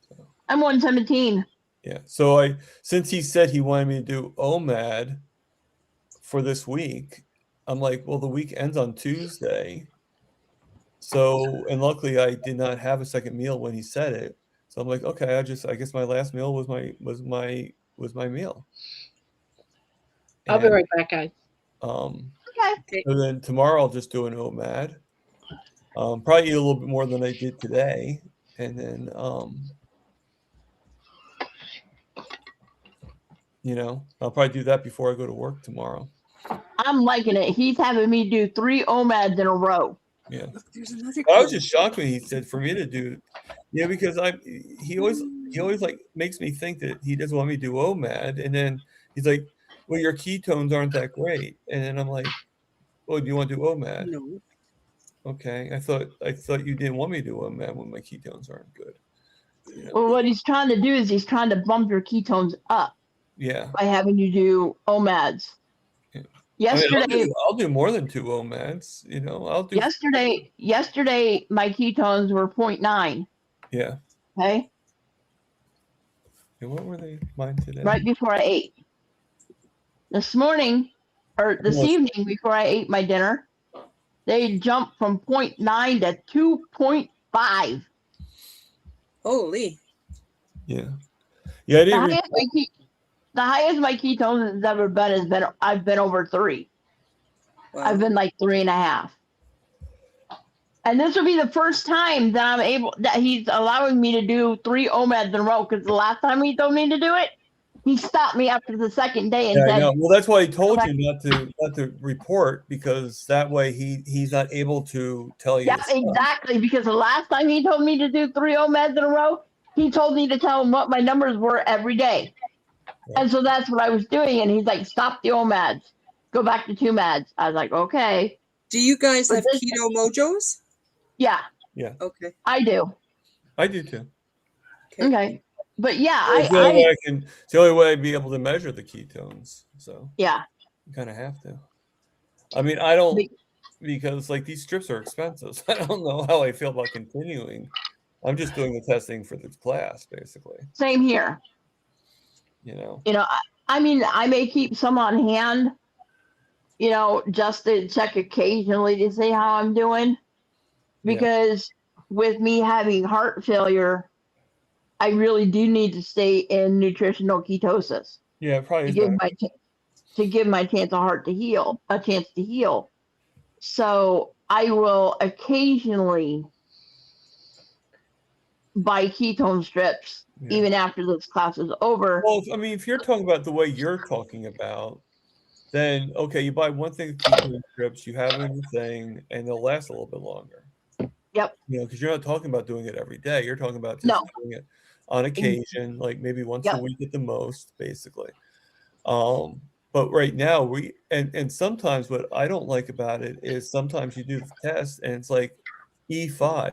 So, I'm 117. yeah. So since he said he wanted me to do OMAD for this week, I'm like, well, the week ends on Tuesday. So, and luckily I did not have a second meal when he said it. So I'm like, okay, I guess my last meal was my meal. I'll be And, right back, guys. Okay. so then tomorrow I'll just do an OMAD. Probably eat a little bit more than I did today. And then, I'll probably do that before I go to work tomorrow. I'm liking it. He's having me do 3 OMADs in a row. Yeah. Look, there's another I was just shocked when he said for me to do, because he always like makes me think that he doesn't want me to do OMAD, and then he's like, well, your ketones aren't that great, and then I'm like, oh, do you want to do OMAD? No. Okay, I thought you didn't want me to do OMAD when my ketones aren't good. Well, what he's trying to do is he's trying to bump your ketones up Yeah. by having you do OMADs. Yeah. Yesterday, I'll do more than 2 OMADs. I'll do. yesterday my ketones were 0.9. Yeah. Okay. And what were they? Mine today. Right before I ate. This morning, or this evening before I ate my dinner, they jumped from 0.9 to 2.5. Holy. Yeah. Yeah, I didn't. The highest my ketones has ever been I've been over 3. Wow. I've been like 3.5. And this will be the first time that he's allowing me to do 3 OMADs in a row, because the last time he told me to do it, he stopped me after the second day and Yeah, I said, know. Well, that's why he told you not to report, because that way he's not able to tell you. yeah, exactly. Because the last time he told me to do 3 OMADs in a row, he told me to tell him what my numbers were every day. Right. And so that's what I was doing. And he's like, stop the OMADs, go back to 2-MADs. I was like, okay. Do you guys have keto mojos? Yeah. Yeah. Okay. I do. I do too. Okay. But yeah, It's the only way I'd be able to measure the ketones. So yeah. you kind of have to. I mean, I don't, because like these strips are expensive. So I don't know how I feel about continuing. I'm just doing the testing for the class, basically. Same here. I mean, I may keep some on hand, just to check occasionally to see how I'm doing. Because with me having heart failure, I really do need to stay in nutritional ketosis. Yeah, probably to give my chance a chance to heal. So I will occasionally buy ketone strips even after this class is over. Well, if you're talking about the way you're talking about, then okay, you buy one thing of ketone strips, you have it in your thing, and they'll last a little bit longer. Yep. Because you're not talking about doing it every day. You're talking about just doing it on occasion, like maybe once a week at the most, basically. But right now and sometimes what I don't like about it is sometimes you do the test and it's like E5,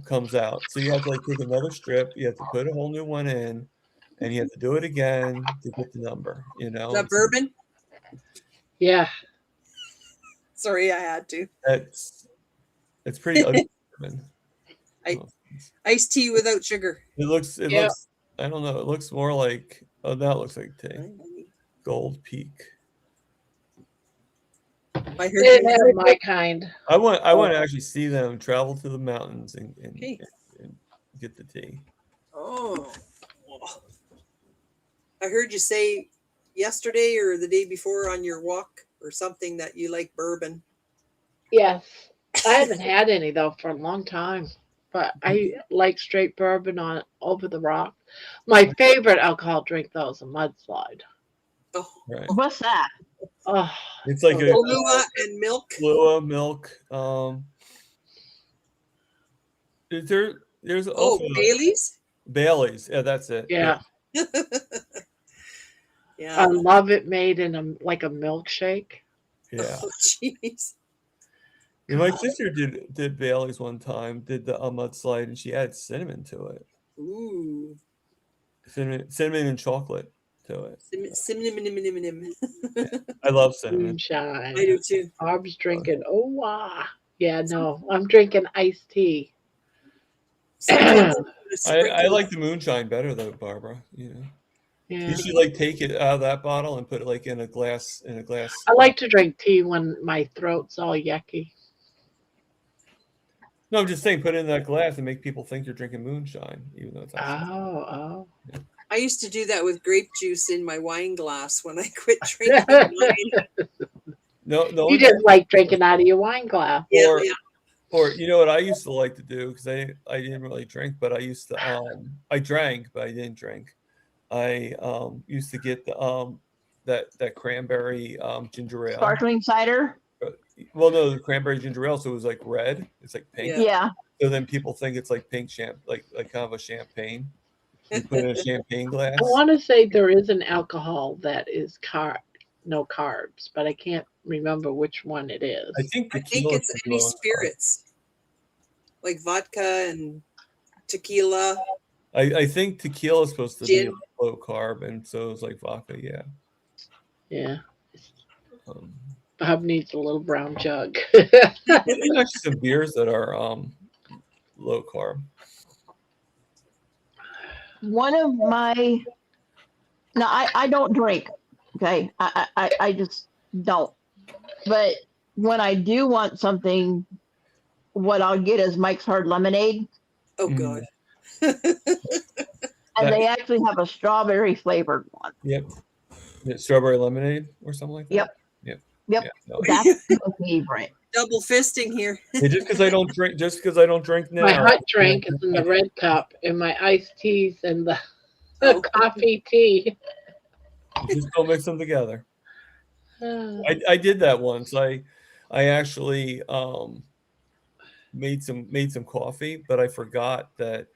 comes out. So you have to like take another strip, you have to put a whole new one in, and you have to do it again to get the number, Is that bourbon? Yeah. Sorry, I had to. It's pretty ugly. Iced tea without sugar. It looks, I don't know, it looks more like, oh, that looks like tea. Gold Peak. I heard They're my kind. I want to actually see them travel to the mountains and get the tea. Oh. I heard you say yesterday or the day before on your walk or something that you like bourbon. Yes. I haven't had any though for a long time. But I like straight bourbon on over the rock. My favorite alcohol drink though is a mudslide. Oh, Right. What's that? Oh, It's like a Kahlua and milk. Kahlua milk. There's also Bailey's. Bailey's. Yeah, that's it. yeah. Yeah. I love it made in a milkshake. Yeah. Oh, jeez. Yeah, my sister did Bailey's one time, did the mudslide, and she added cinnamon to it. Ooh. Cinnamon and chocolate to it. Cinnamon. I love cinnamon. Moonshine. I do too. Barb's drinking. Oh, wow. Yeah, no. I'm drinking iced tea. Sometimes I like the moonshine better though, Barbara. Yeah. You should like take it out of that bottle and put it like in a glass. I like to drink tea when my throat's all yucky. No, I'm just saying, put it in that glass and make people think you're drinking moonshine, even though it's Oh. Yeah. I used to do that with grape juice in my wine glass when I quit drinking wine. No, You just like drinking out of your wine glass. Yeah. Or you know what I used to like to do, because I didn't really drink, but I used to I drank, but I didn't drink. I used to get the that cranberry ginger ale. Sparkling cider? Well, no, the cranberry ginger ale, so it was like red. It's like pink. Yeah. So then people think it's like pink like kind of a champagne. You put it in a champagne glass. I want to say there is an alcohol that is no carbs, but I can't remember which one it is. I think it's any spirits, like vodka and tequila. I think tequila is supposed to Gin. be low carb, and so it's like vodka. Yeah. Yeah. Bob needs a little brown jug. There's actually some beers that are low carb. One of my I don't drink. Okay. I just don't. But when I do want something, what I'll get is Mike's Hard Lemonade. Oh God. And they actually have a strawberry flavored one. Yep. Strawberry lemonade or something like that. Yep. Yep. Yep. Yeah, no. That's my favorite. Double fisting here. Yeah, just because I don't drink now. My hot drink is in the red cup, and my iced tea's in the coffee tea. Just don't mix them together. I did that once. I actually made some coffee, but I forgot that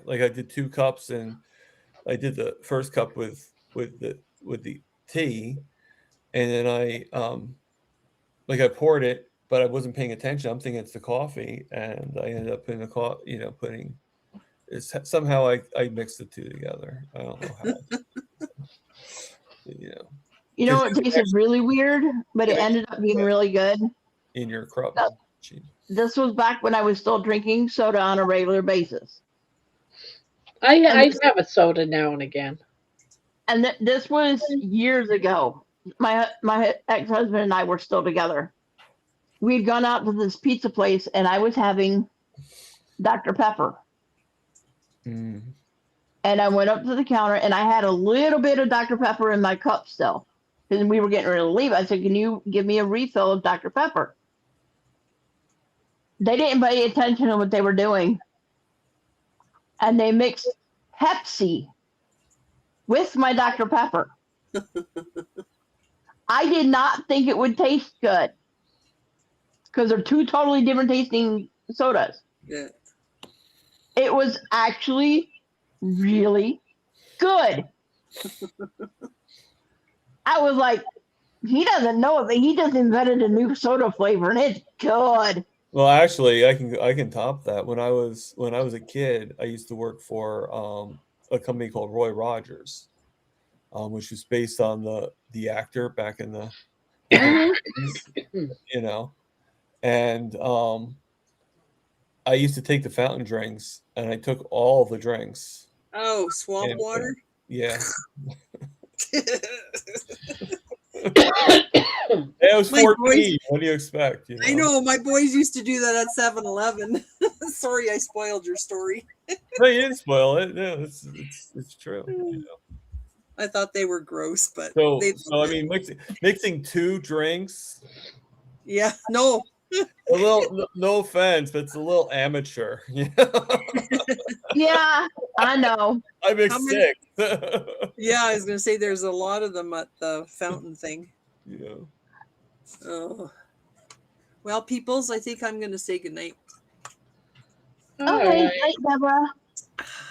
like I did 2 cups, and I did the first cup with the tea, and then I poured it, but I wasn't paying attention. I'm thinking it's the coffee, and I ended up putting somehow I mixed the 2 together. I don't know how. You know, it tasted really weird, but it ended up being really good. In your cup. This was back when I was still drinking soda on a regular basis. I have a soda now and again. And this was years ago. My ex-husband and I were still together. We'd gone out to this pizza place, and I was having Dr. Pepper. Mm. And I went up to the counter, and I had a little bit of Dr. Pepper in my cup still. Because we were getting ready to leave. I said, can you give me a refill of Dr. Pepper? They didn't pay attention to what they were doing. And they mixed Pepsi with my Dr. Pepper. I did not think it would taste good. Because they're 2 totally different tasting sodas. Yeah. It was actually really good. I was like, He doesn't know it, but he just invented a new soda flavor, and it's good. Well, actually, I can top that. When I was a kid, I used to work for a company called Roy Rogers, which was based on the actor back in the Mhm. 80s, you know. And I used to take the fountain drinks, and I took all the drinks. Oh, swamp And, water. yeah, it was My 14. What do you expect? You I know my boys used to do that at 7-Eleven. Sorry, I spoiled your story. No, you didn't spoil it. No, it's true. You know. I thought they were gross, but So they. I mean, mixing two drinks. Yeah, no. A little, no offense, but it's a little amateur. You know? Yeah, I know. I mixed How many- 6. Yeah, I was gonna say there's a lot of them at the fountain thing. Yeah. Oh. Well, peoples, I think I'm gonna say goodnight. All Okay, right. night, Deborah.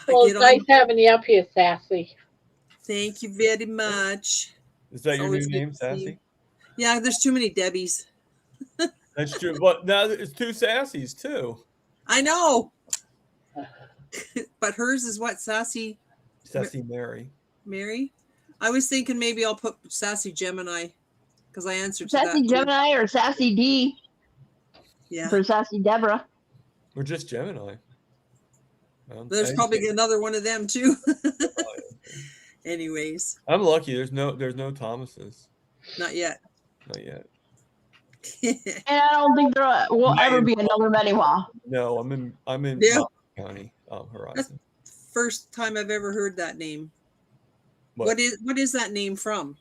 Well, I it's get nice on. having you up here, Sassy. Thank you very much. Is that It's your new always good name, to see you. Sassy? Yeah, there's too many Debbies. That's true. But now it's 2 Sassies too. I know. But hers is what, Sassy Sassy Mary. Mary? I was thinking maybe I'll put Sassy Gemini because I answered to Sassy that. Gemini or Sassy D Yeah. for Sassy Deborah. Or just Gemini. There's probably another one of them too. Anyways, I'm lucky. There's no Thomases. not yet. Not yet. And I don't think there will ever be another Benoit. No, I'm in Yeah. Montgomery County, Horizon. First time I've ever heard that name. What is that name from?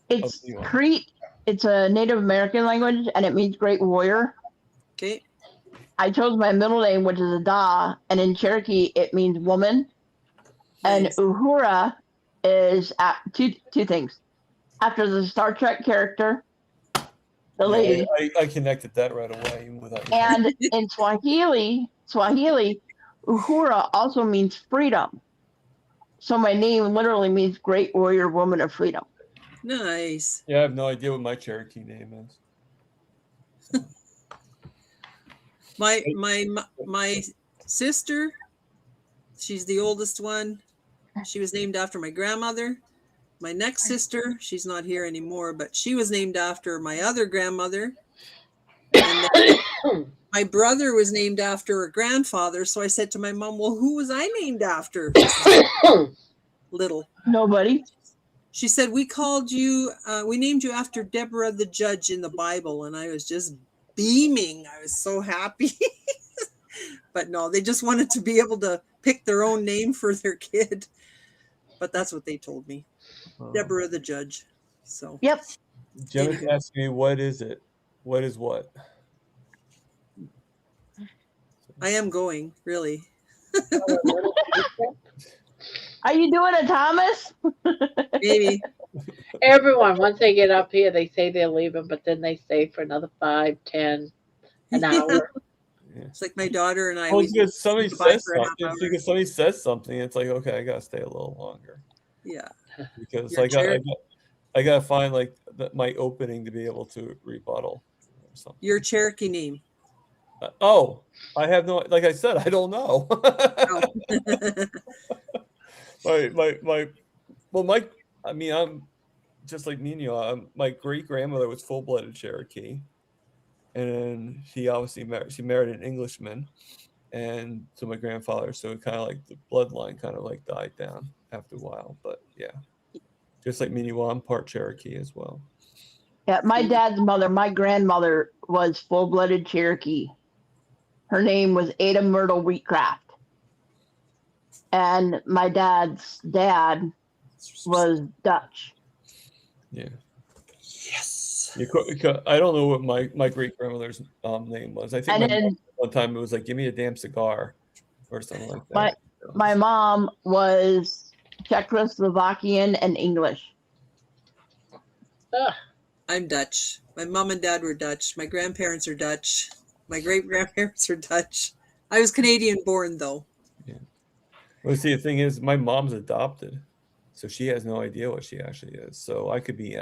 It's Benoit. Crete. It's a Native American language, and it means great warrior. Okay. I chose my middle name, which is Ada, and in Cherokee it means woman. And Nice. Uhura is two things. After the Star Trek character, the lady. I connected that right away without. And in Swahili, Uhura also means freedom. So my name literally means great warrior woman of freedom. Nice. Yeah, I have no idea what my Cherokee name is. My sister, she's the oldest one. She was named after my grandmother. My next sister, she's not here anymore, but she was named after my other grandmother. And then my brother was named after a grandfather. So I said to my mom, well, who was I named after? Little. Nobody. She said, we named you after Deborah the judge in the Bible. And I was just beaming. I was so happy. But no, they just wanted to be able to pick their own name for their kid. But that's what they told me. Deborah the judge. So Yep. Jim's asking me, what is it? What is what? I am going, really. Are you doing it, Thomas? Maybe. Everyone, once they get up here, they say they're leaving, but then they stay for another 5, 10, an hour. Yeah. It's like my daughter and I. Well, we because somebody goodbye says for a half something. hour. Because somebody says something, it's like, okay, I gotta stay a little longer. Yeah. Because Your I gotta find like my opening to be able to rebuttal or something. Your Cherokee name. Oh, I have no. Like I said, I don't know. I mean, I'm just like Nino. My great grandmother was full-blooded Cherokee, and she obviously married an Englishman, and so my grandfather. So it kind of like the bloodline kind of like died down after a while. But yeah, just like Nino, I'm part Cherokee as well. Yeah, my dad's mother, my grandmother was full-blooded Cherokee. Her name was Ada Myrtle Wheatcraft. And my dad's dad was Dutch. Yeah. Yes. I don't know what my great grandmother's name was. I think one time it was like, give me a damn cigar or something like that. My mom was Czechoslovakian and English. I'm Dutch. My mom and dad were Dutch. My grandparents are Dutch. My great-grandparents are Dutch. I was Canadian born, though. Yeah. Well, see, the thing is, my mom's adopted, so she has no idea what she actually is. So I could be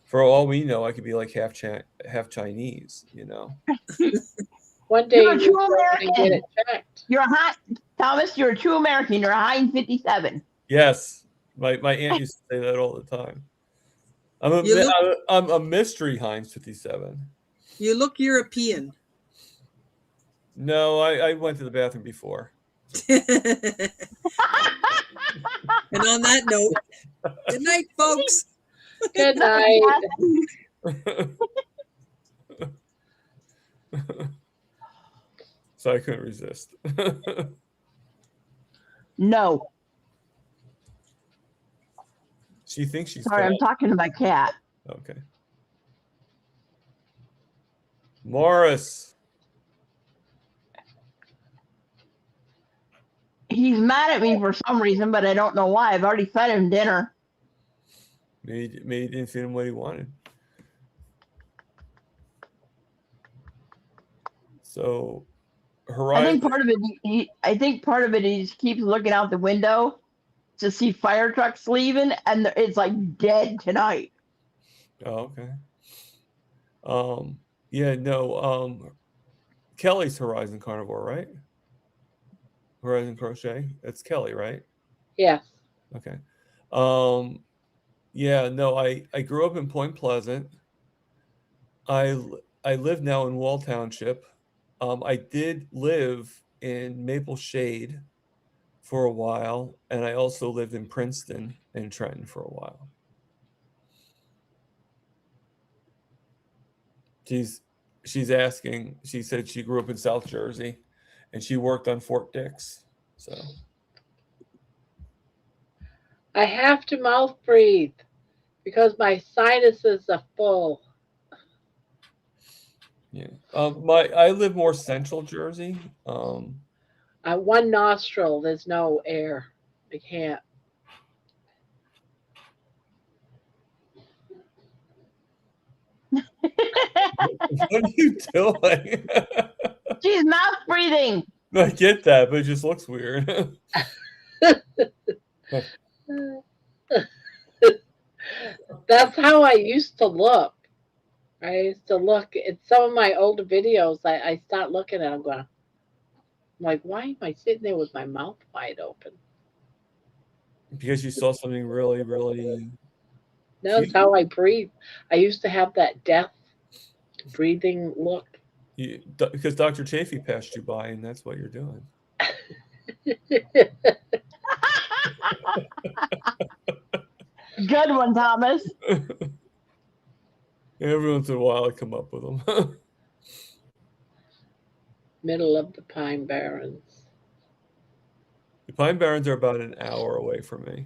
For all we know, I could be like half Chinese, you know. One day You're a you true go in and get American. it checked. You're a hot Thomas. You're a true American. You're a Heinz 57. Yes, my aunt used to say that all the time. I'm a mystery Heinz 57. You look European. No, I went to the bathroom before. And on that note, good night, folks. Good night. So I couldn't resist. No. She thinks she's Sorry, I'm quiet. talking to my cat. Okay. Morris. He's mad at me for some reason, but I don't know why. I've already fed him dinner. Maybe he didn't feed him what he wanted. So Horizon. I think part of it he just keeps looking out the window to see fire trucks leaving, and it's like dead tonight. Oh, okay. Yeah, no. Kelly's Horizon Carnivore, right? Horizon Crochet. It's Kelly, right? Yes. Okay. Yeah, no, I grew up in Point Pleasant. I live now in Wall Township. I did live in Maple Shade for a while, and I also lived in Princeton and Trenton for a while. She's asking. She said she grew up in South Jersey, and she worked on Fort Dix. So I have to mouth breathe because my sinuses are full. yeah, I live more Central Jersey. One nostril, there's no air. I can't. What are you doing? She's mouth breathing. I get that, but it just looks weird. That's how I used to look. I used to look at some of my older videos. I start looking at them going, I'm like, why am I sitting there with my mouth wide open? Because you saw something really, really. That's how I breathe. I used to have that death breathing look. Because Dr. Chafee passed you by, and that's what you're doing. Good one, Thomas. Every once in a while, I come up with them. Middle of the Pine Barrens. The Pine Barrens are about an hour away from me.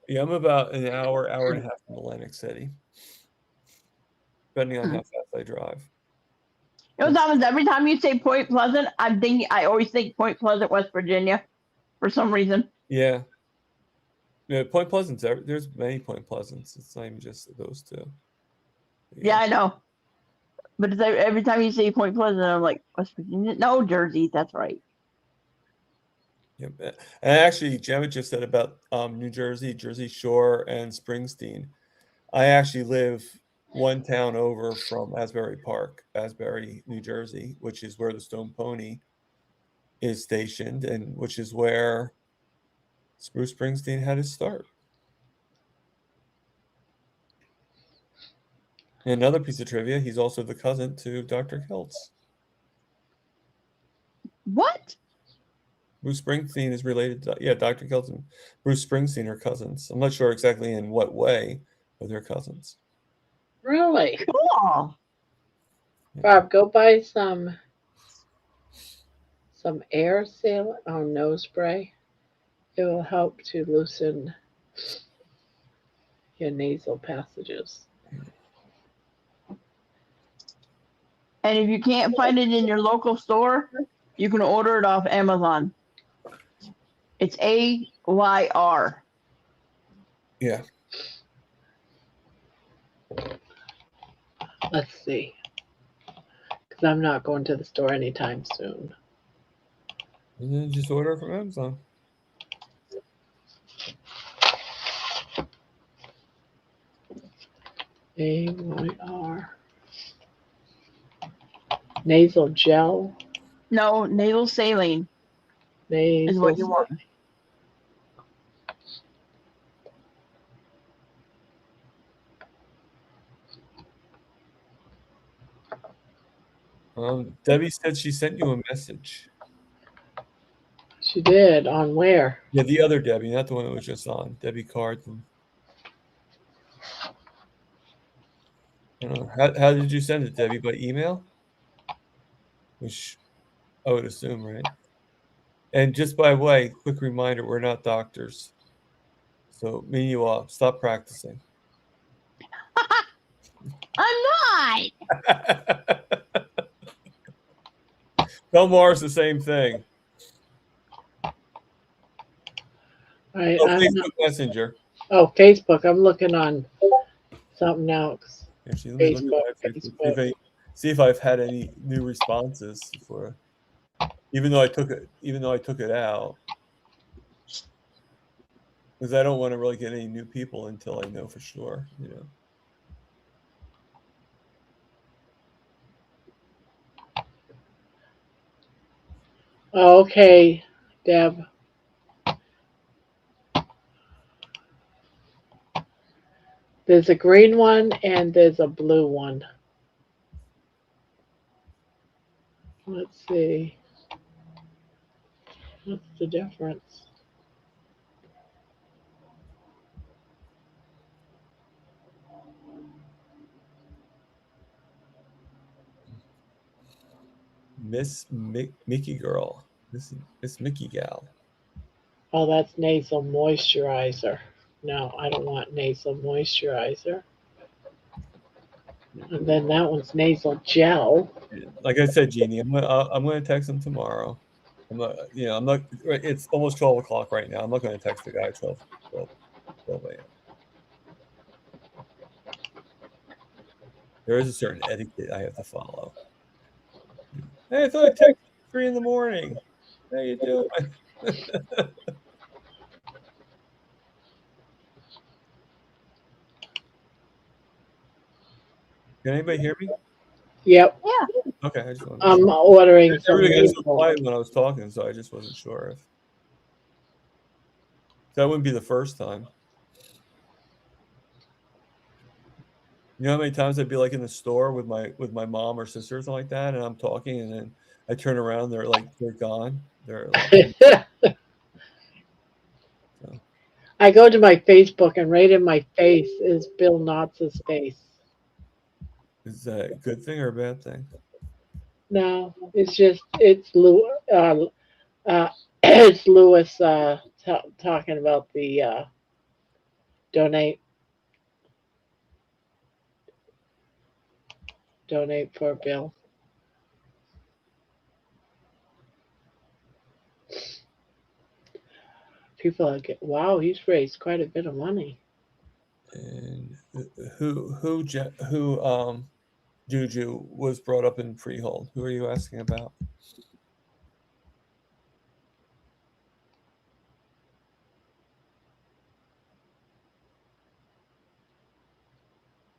Yeah, I'm about an hour and a half from Atlantic City, depending on how fast I drive. You know, Thomas, every time you say Point Pleasant, I always think Point Pleasant, West Virginia, for some reason. Yeah. Point Pleasant's there's many Point Pleasants. It's not even just those two. Yeah, I know. But it's every time you say Point Pleasant, I'm like, West Virginia? No, Jersey. That's right. Yeah, and actually, Gemma just said about New Jersey, Jersey Shore, and Springsteen. I actually live one town over from Asbury Park, Asbury, New Jersey, which is where the Stone Pony is stationed, and which is where Bruce Springsteen had his start. And another piece of trivia: he's also the cousin to Dr. Keltz. What? Bruce Springsteen is related to, Dr. Keltz and Bruce Springsteen are cousins. I'm not sure exactly in what way, but they're cousins. Really? Cool. Bob, go buy some air seal nose spray. It will help to loosen your nasal passages. And if you can't find it in your local store, you can order it off Amazon. It's AYR. Yeah. Let's see. Because but I'm not going to the store anytime soon. And then just order from Amazon. AYR. Nasal gel. No, nasal saline is what you Nasal. want. Debbie said she sent you a message. She did. On where? Yeah, the other Debbie, not the one that was just on. Debbie Carden. I don't know. How did you send it, Debbie? By email? Which I would assume, right? And just by the way, quick reminder, we're not doctors. So me and you all, stop practicing. I'm not. Tell Mars the same thing. Right, Oh, I'm Facebook not, Messenger. oh, Facebook. I'm looking on something else. Actually, let me look Facebook, at my Facebook. See if I've had any new responses for, even though I took it out, because I don't want to really get any new people until I know for sure, you know. Okay, Deb. There's a green one and there's a blue one. Let's see. What's the difference? Mickey girl. Miss Mickey gal. Oh, that's nasal moisturizer. No, I don't want nasal moisturizer. And then that one's nasal gel. Like I said, Jeannie, I'm gonna text him tomorrow. I'm not. It's almost 12 o'clock right now. I'm not going to text the guy at 12 a.m. There is a certain etiquette I have to follow. Hey, I thought I texted you at 3 in the morning. How you doing? Can anybody hear me? Yep. Yeah. Okay, I just wanted to I'm ordering some everybody got so nasal. quiet when I was talking, so I just wasn't sure if that wouldn't be the first time. You know how many times I'd be like in the store with my mom or sister or something like that, and I'm talking, and then I turn around, they're gone. They're like, so. I go to my Facebook and right in my face is Bill Knotz's face. Is that a good thing or a bad thing? No, it's Lou. It's Lewis talking about the donate for Bill. People are wow, he's raised quite a bit of money. And who Juju was brought up in Freehold? Who are you asking about?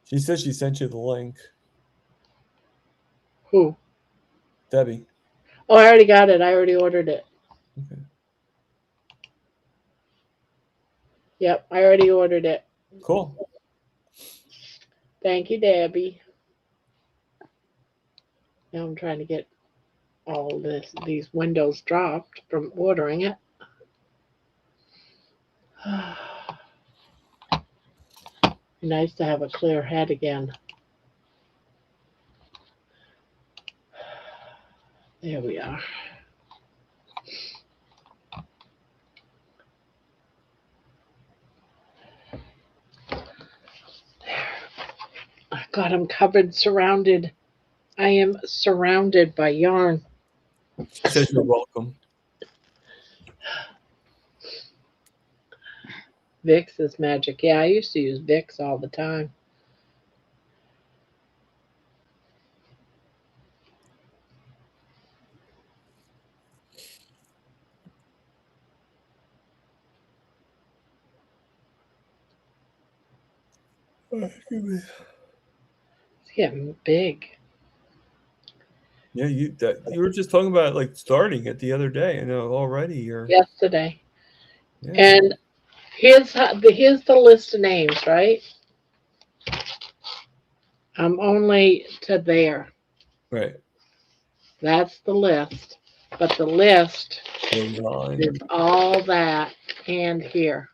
She said she sent you the link. Who? Debbie. Oh, I already got it. I already ordered it. Okay. Yep, I already ordered it. Cool. Thank you, Debbie. Now I'm trying to get all these windows dropped from ordering it. Nice to have a clear head again. There we are. God, I'm covered, surrounded. I am surrounded by yarn. She said you're welcome. Vicks is magic. Yeah, I used to use Vicks all the time. It's getting big. Yeah, you were just talking about like starting it the other day. I know already you're. Yesterday. Yeah. And here's the list of names, right? I'm only to there. Right. That's the list. But the list Goes on. is all that and here.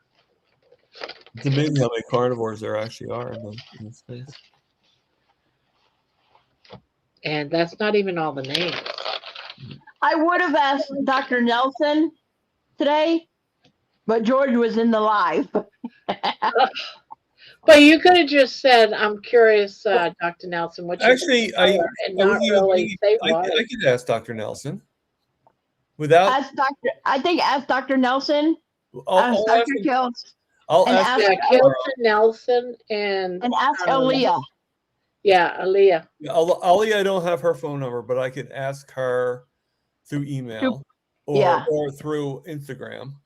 It's amazing how many carnivores there actually are in the space. And that's not even all the names. I would have asked Dr. Nelson today, but George was in the live. But you could have just said, "I'm curious, Dr. Nelson, what's your Actually, color?" and I not wasn't even really thinking. say I why. could ask Dr. Nelson without. Ask Dr. Nelson, I'll ask ask Dr. him. Kills, I'll and ask ask Yeah, him tomorrow. Kilton, Nelson, and ask Aaliyah. yeah, Aaliyah. Ali, I don't have her phone number, but I could ask her through email Yeah. or through Instagram.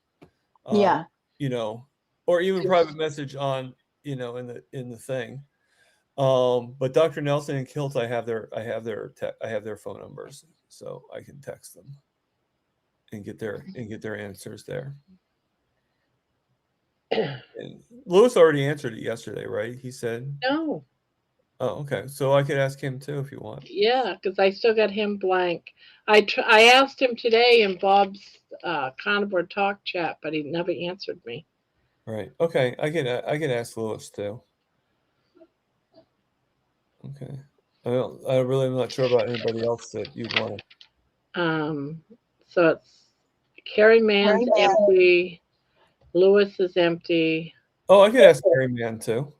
Yeah. You know, or even private message on, you know, in the thing. But Dr. Nelson and Kilt, I have their phone numbers, so I can text them and get their answers there. And Lewis already answered it yesterday, right? He said, No. "Oh, okay." So I could ask him too if you want. Yeah, because I still got him blank. I asked him today in Bob's carnivore talk chat, but he never answered me. Right. Okay. I can ask Lewis too. Okay. I really am not sure about anybody else that you'd want to. So it's Carrie Mann's Carrie Mann. empty. Lewis is empty. Oh, I could ask Carrie Mann too.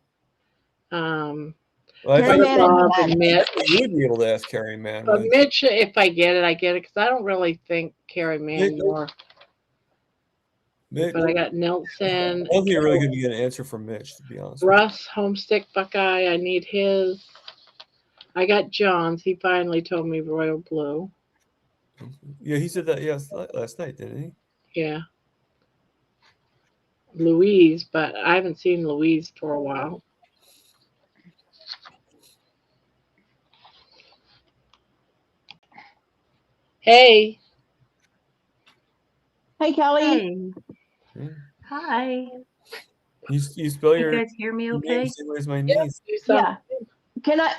Well, Carrie Mann Bob and and Mitch. you would be able to ask Carrie Mann. But Mitch, if I get it, because I don't really think Carrie Mann more. Mitch, But I got Nelson. I don't think you're really going to get an answer from Mitch, to be honest. Russ, Homestick Buckeye, I need his. I got John's. He finally told me Royal Blue. Yeah, he said that last night, didn't he? Yeah. Louise, but I haven't seen Louise for a while. Hey. Hey, Kelly. Hey. Hi. You spell You your guys hear me name okay? the same way as my niece. Yeah. Can I,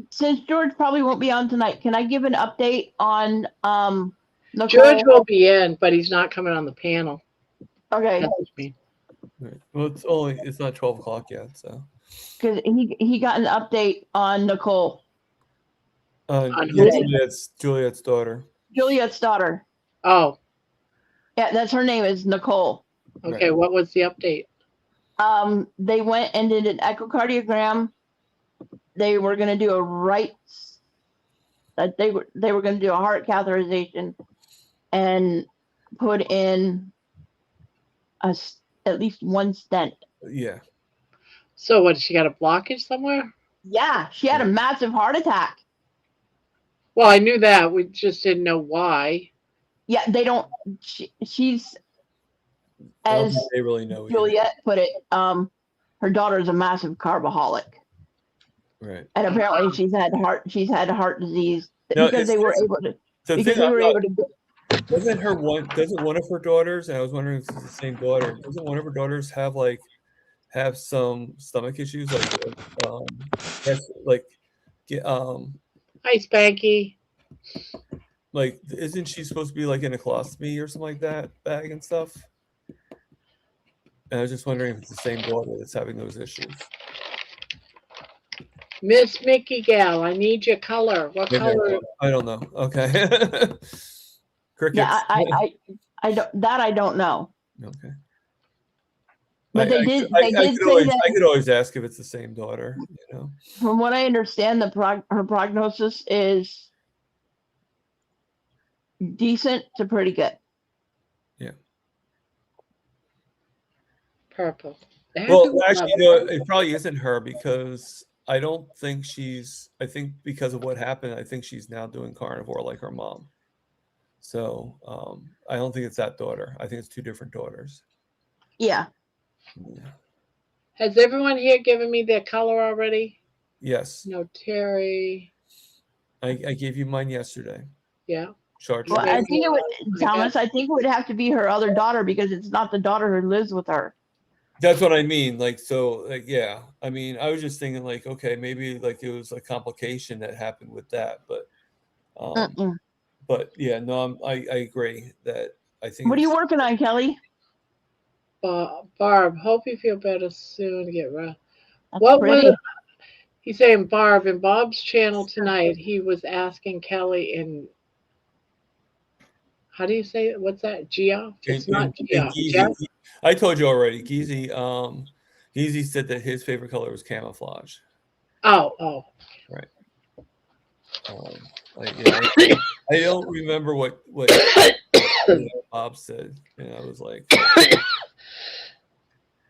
since George probably won't be on tonight, can I give an update on Nicole? George will be in, but he's not coming on the panel. Okay. Right. Well, it's not 12 o'clock yet, so. Because he got an update on Nicole. Juliet's daughter. Juliet's daughter. Oh. Yeah, that's her name is Nicole. Okay, Right. what was the update? They went and did an echocardiogram. They were going to do a they were going to do a heart catheterization and put in at least one stent. Yeah. So what, she got a blockage somewhere? Yeah, she had a massive heart attack. Well, I knew that. We just didn't know why. Yeah, they don't. She's, I don't as think they really know. Juliet put it, her daughter's a massive carboholic. Right. And apparently she's had heart disease No, because they were able to. Doesn't one of her daughters, and I was wondering if it's the same daughter, doesn't one of her daughters have some stomach issues Hi, Spanky. like, isn't she supposed to be like in a colostomy or something like that bag and stuff? And I was just wondering if it's the same daughter that's having those issues. Miss Mickey Gal, I need your color. What Maybe color? I don't know. Okay. Crickets. Yeah, I don't know. Okay. But I could always ask if it's the same daughter, you know. From what I understand, her prognosis is decent to pretty good. Yeah. Purple. Well, actually, it probably isn't her because I think because of what happened, I think she's now doing carnivore like her mom. So I don't think it's that daughter. I think it's two different daughters. Yeah. Has everyone here given me their color already? Yes, No, Terry. I gave you mine yesterday. Yeah. Charge. Well, I Maybe think it would, I got- Thomas. I think it would have to be her other daughter because it's not the daughter who lives with her. That's what I mean. Like, so, like, yeah. I mean, I was just thinking, like, okay, maybe like it was a complication that happened with that, Mm-mm. but yeah, no, I agree that I think. What are you it's- working on, Kelly? Barb, hope you feel better soon. Get well. That's What pretty. was he's saying? Barb, in Bob's channel tonight, he was asking Kelly in how do you say it? What's that? Geoff? It's not and Geoff. Geezy, Jeff? I told you already. Geezy said that his favorite color was camouflage. Oh. Right. I don't remember what Bob said, and I was like,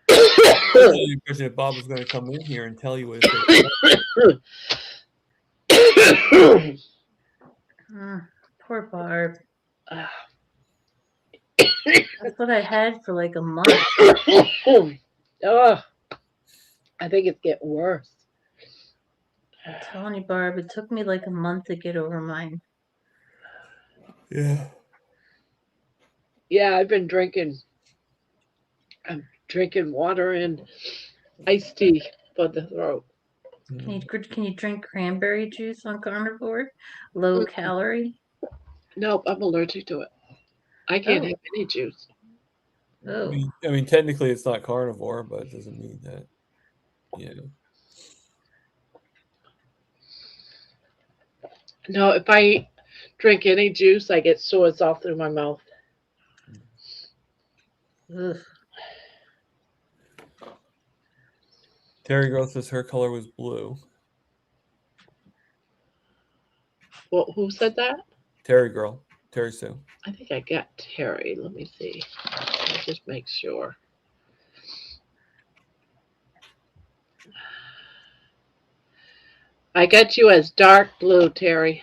the impression that Bob was going to come in here and tell you what his favorite Poor Barb. That's what I had for like a month. Ugh. I think it's getting worse. I'm telling you, Barb, it took me like a month to get over mine. Yeah. Yeah, I've been drinking. I'm drinking water and iced tea for the throat. Can you drink cranberry juice on carnivore? Low calorie? Nope, I'm allergic to it. I can't Oh. have any juice. Oh. I mean, technically it's not carnivore, but it doesn't mean that, you know. No, if I drink any juice, I get sores all through my mouth. Ugh. Terry Girl says her color was blue. Well, who said that? Terry Sue. I think I got Terry. Let me see. I'll just make sure. I got you as dark blue, Terry.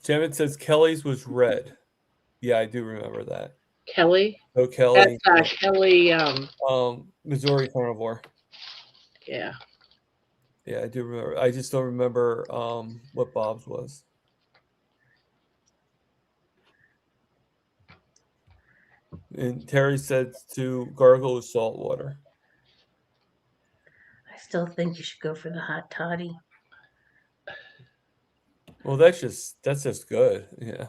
Janet says Kelly's was red. Yeah, I do remember that. Kelly? Oh, Kelly. That's Kelly. Missouri carnivore. Yeah. Yeah, I do remember. I just don't remember what Bob's was. And Terry said to gargle with salt water. I still think you should go for the hot toddy. Well, that's just good. Yeah.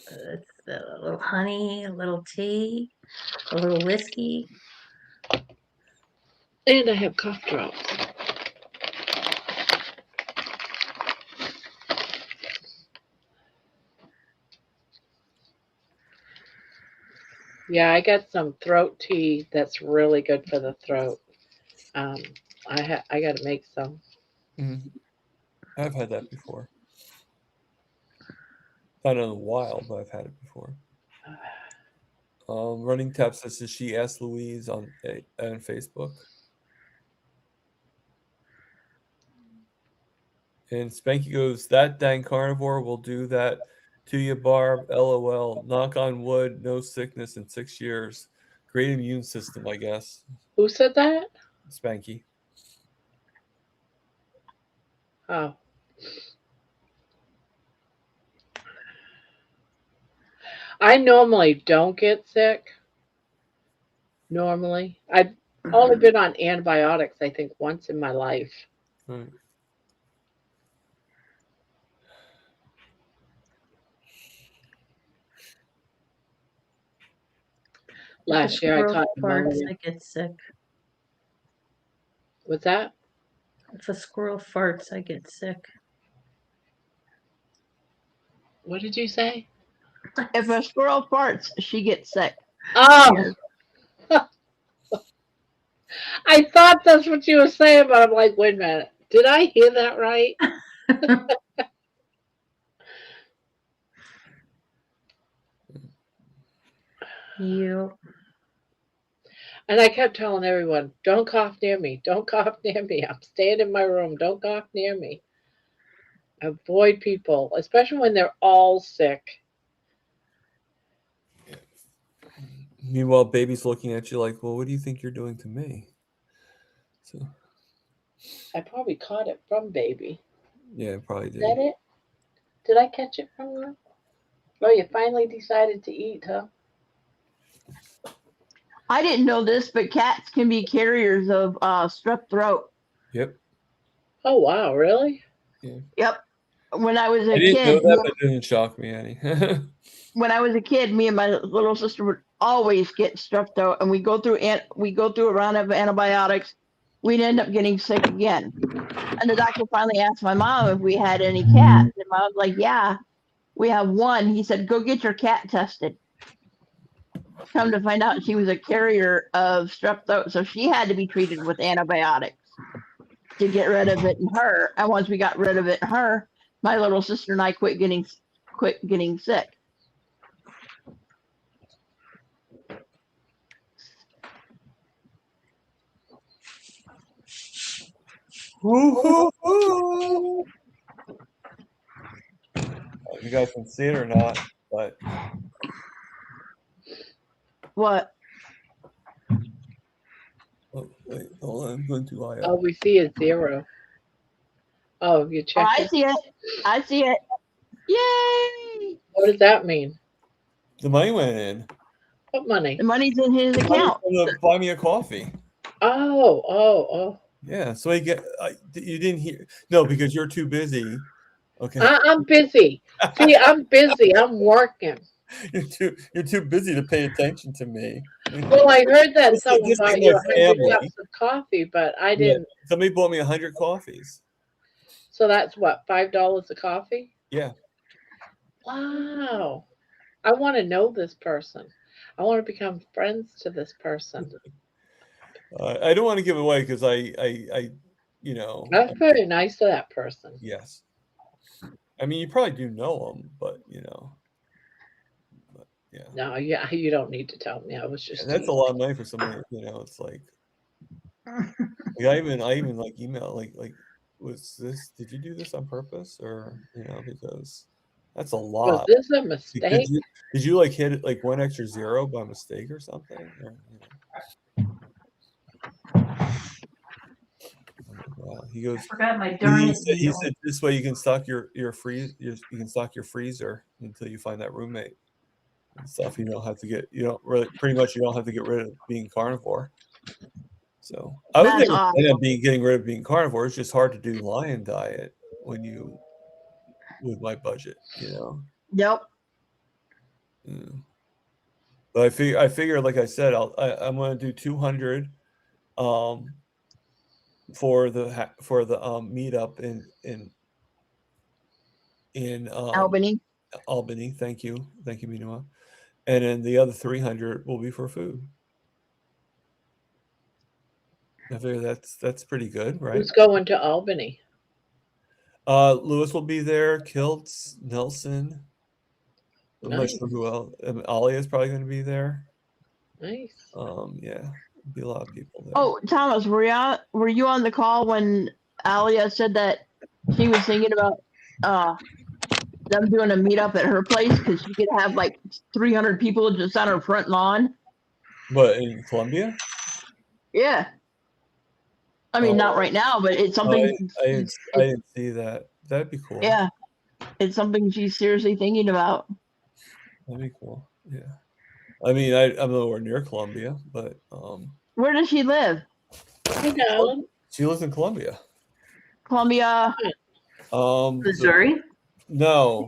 It's a little honey, a little tea, a little whiskey. And I have cough drops. Yeah, I got some throat tea that's really good for the throat. I got to make some. Mm-hmm. I've had that before. Not in a while, but I've had it before. Running Tap says she asked Louise on Facebook. And Spanky goes, that dang carnivore will do that to you, Barb. LOL. Knock on wood, no sickness in 6 years. Great immune system, I guess. Who said that? Spanky. Oh. I normally don't get sick. Normally. I've only been on antibiotics, I think, once in my life. Right. Last year I caught farts, pneumonia. I get sick. What's that? If a squirrel farts, I get sick. What did you say? If a squirrel farts, she gets sick. Oh! I thought that's what you were saying, but I'm like, wait a minute. Did I hear that right? You. And I kept telling everyone, don't cough near me. Don't cough near me. I'm staying in my room. Don't cough near me. Avoid people, especially when they're all sick. Meanwhile, baby's looking at you like, well, what do you think you're doing to me? So I probably caught it from baby. yeah, probably Is did. that it? Did I catch it from her? Oh, you finally decided to eat, huh? I didn't know this, but cats can be carriers of strep throat. Yep. Oh, wow, really? Yep. When I was I a didn't know kid, that, but it doesn't shock me any. me and my little sister would always get strep throat, and we go through a round of antibiotics. We'd end up getting sick again. And the doctor finally asked my mom if we had any cats, and mom was like, "Yeah, we have one." He said, "Go get your cat tested." Come to find out, she was a carrier of strep throat, so she had to be treated with antibiotics to get rid of it in her. And once we got rid of it in her, my little sister and I quit getting sick. You guys can see it or not, but What? oh, wait, hold on. I'm going to lie All up. we see is 0. Oh, you Oh, I checking? see it. I see it. Yay! What does that mean? The money went in. What money? The money's in his account. Buy me a coffee. Oh. Yeah, so you didn't hear. No, because you're too busy. Okay. I'm busy. See, I'm busy. I'm working. You're too busy to pay attention to me. Well, I heard that This someone is bought my you 100 family. cups of coffee, but I Yeah, didn't. somebody bought me 100 coffees. So that's what, $5 a coffee? Yeah. Wow. I want to know this person. I want to become friends to this person. I don't want to give it away because I you know. That's very nice of that person. Yes. I mean, you probably do know them, but you know. But, yeah. No, yeah, you don't need to tell me. I was just. And that's a lot of money for somebody. You know, it's like. I even like email like was this? Did you do this on purpose or you know because that's a lot. Was this a mistake? Did you like hit it like one extra 0 by mistake or something? Or, you know? Wow, he goes. I forgot my darn He said this way you can stock your you can stock your freezer until you find that roommate and stuff. You don't have to get you don't have to get rid of being carnivore. So I was never awesome. Getting rid of being carnivore. It's just hard to do lion diet when you with my budget, you know. Yep. Yeah. But I figure, like I said, I'm going to do 200 for the meetup in Albany. Albany. Thank you, Minua. And then the other 300 will be for food. I figure that's pretty good, right? Who's going to Albany? Lewis will be there. Kiltz, Nelson. I'm not sure who else. Alia is probably going to be there. Nice. Yeah, be a lot of people there. Oh, Thomas, were you on the call when Alia said that she was thinking about them doing a meetup at her place because she could have like 300 people just on her front lawn? But in Columbia? Yeah. I mean, not right now, but it's something. I didn't see that. That'd be cool. Yeah, it's something she's seriously thinking about. That'd be cool. Yeah. I mean, I'm nowhere near Columbia, but where does she live? I know. She lives in Columbia. Columbia. Missouri? No.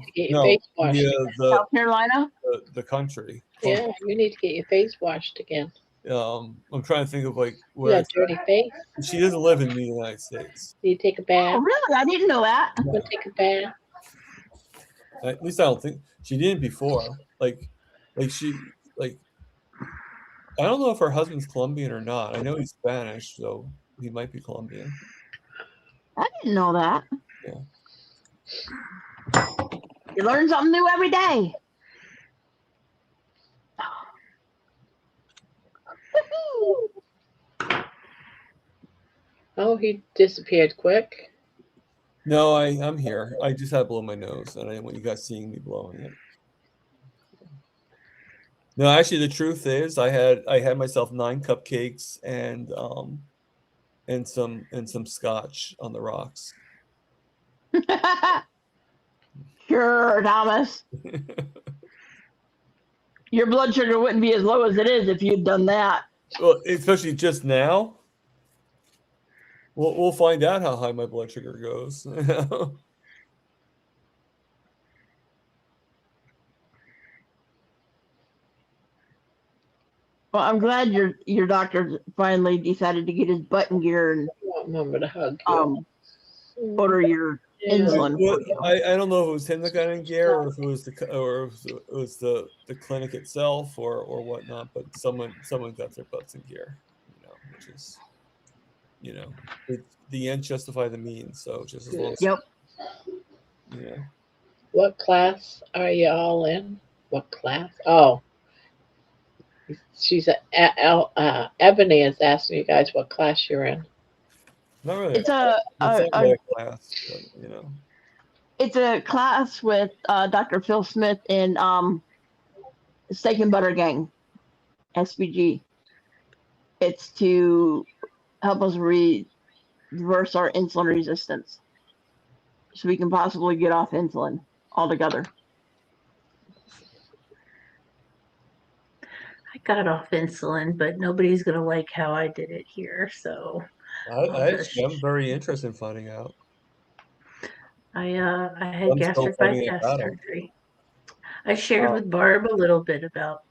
South Carolina. The country. Yeah, you need to get your face washed again. I'm trying to think of like where. You got dirty face. She doesn't live in the United States. Do you take a bath? Oh, really? I didn't know that. You want to take a bath? At least I don't think she didn't before. Like she I don't know if her husband's Colombian or not. I know he's Spanish, so he might be Colombian. I didn't know that. Yeah. You learn something new every day. Oh, he disappeared quick. No, I'm here. I just had to blow my nose, and I didn't want you guys seeing me blowing it. No, actually, the truth is, I had myself 9 cupcakes and some scotch on the rocks. Sure, Thomas. Your blood sugar wouldn't be as low as it is if you'd done that. Well, especially just now. We'll find out how high my blood sugar goes. Well, I'm glad your doctor finally decided to get his butt in gear and I want Mama to hug you. order your Yeah. insulin Well, for you. I don't know if it was him that got in gear, or if it was the clinic itself, or whatnot. But someone got their butts in gear, which is, the ends justify the means. So just as long as Yep. What class are you all in? What class? Oh, she's Ebony is asking you guys what class you're in. Not really. It's a Class, but, it's a class with Dr. Phil Smith in Steak and Butter Gang, SBG. It's to help us reverse our insulin resistance, so we can possibly get off insulin altogether. I got off insulin, but nobody's gonna like how I did it here. So I'm very interested in finding out. I had I'm still gastric fighting that bypass battle. surgery. I shared with Barb a little bit about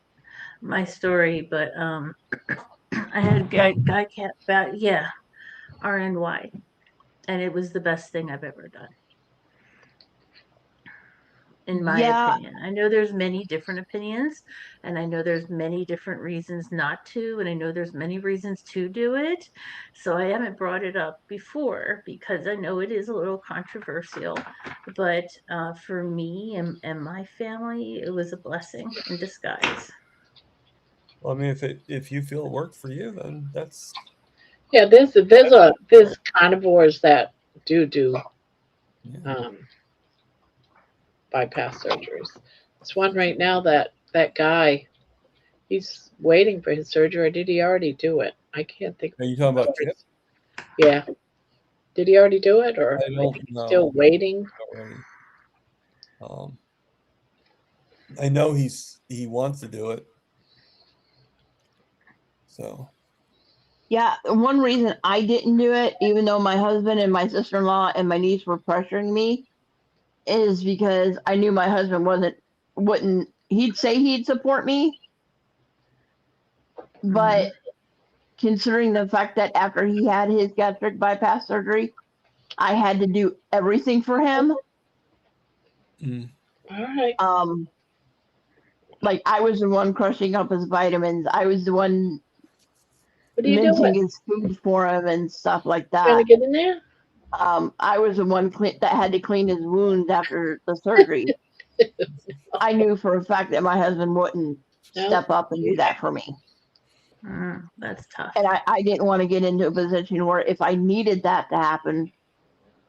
my story, but I had RNY, and it was the best thing I've ever done, in my opinion. I know there's many different opinions, and I know there's many different reasons not to, and I know there's many reasons to do it. So I haven't brought it up before because I know it is a little controversial, but for me and my family, it was a blessing in disguise. Well, I mean, if you feel it worked for you, then that's Yeah, there's carnivores that do bypass surgeries. There's one right now that guy, he's waiting for his surgery. Or did he already do it? I can't think. Are you talking about Chip? Yeah. Did he already do it, or I don't he's know. still waiting? I know he wants to do it. So. Yeah, one reason I didn't do it, even though my husband and my sister-in-law and my niece were pressuring me, is because I knew my husband wouldn't. He'd say he'd support me, but considering the fact that after he had his gastric bypass surgery, I had to do everything for him. All right. Like I was the one crushing up his vitamins. I was the one mincing his food for him and stuff like that. Trying to get in there? I was the one that had to clean his wounds after the surgery. I knew for a fact that my husband wouldn't step up and do that for me. That's tough. And I didn't want to get into a position where if I needed that to happen,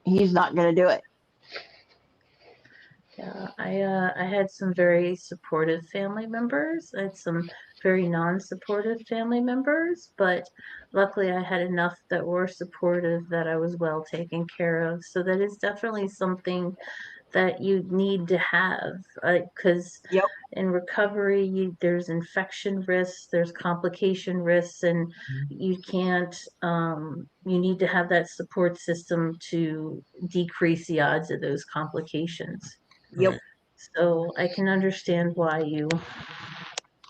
he's not going to do it. Yeah, I had some very supportive family members. I had some very non-supportive family members, but luckily I had enough that were supportive that I was well taken care of. So that is definitely something that you need to have, because in recovery, there's infection risks, there's complication risks, and you can't, you need to have that support system to decrease the odds of those complications. Yep. So I can understand why you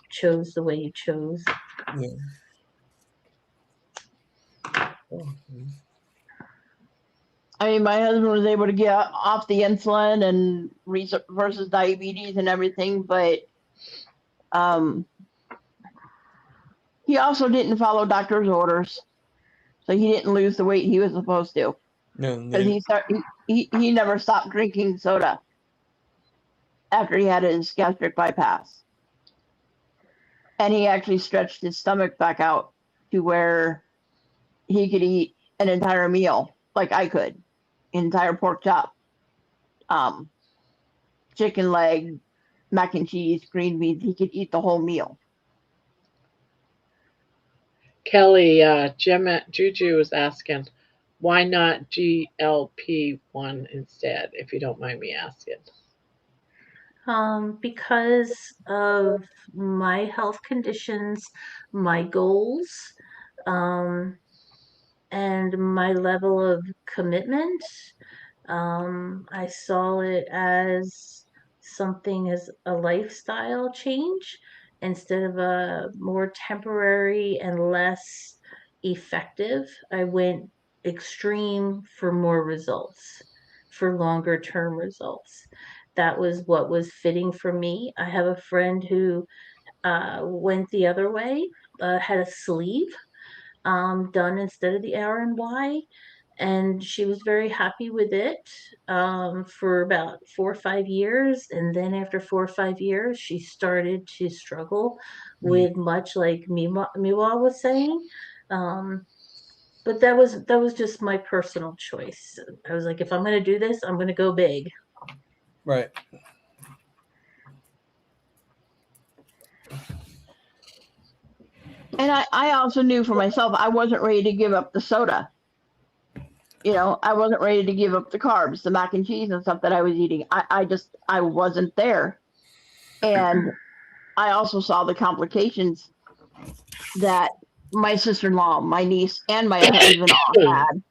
chose the way you chose. Yeah. I mean, my husband was able to get off the insulin and versus diabetes and everything, but he also didn't follow doctor's orders, so he didn't lose the weight he was supposed to. Because he never stopped drinking soda after he had his gastric bypass, and he actually stretched his stomach back out to where he could eat an entire meal like I could. Entire pork chop, chicken leg, mac and cheese, green beans. He could eat the whole meal. Kelly, Juju was asking, why not GLP-1 instead, if you don't mind me asking? Because of my health conditions, my goals, um, and my level of commitment. I saw it as something as a lifestyle change instead of a more temporary and less effective. I went extreme for more results, for longer term results. That was what was fitting for me. I have a friend who went the other way, had a sleeve done instead of the RNY, and she was very happy with it for about 4 or 5 years. And then after 4 or 5 years, she started to struggle with, much like Miwa was saying. But that was just my personal choice. I was like, if I'm going to do this, I'm going to go big. Right. And I also knew for myself I wasn't ready to give up the soda. I wasn't ready to give up the carbs, the mac and cheese and stuff that I was eating. I wasn't there. And I also saw the complications that my sister-in-law, my niece, and my husband all had.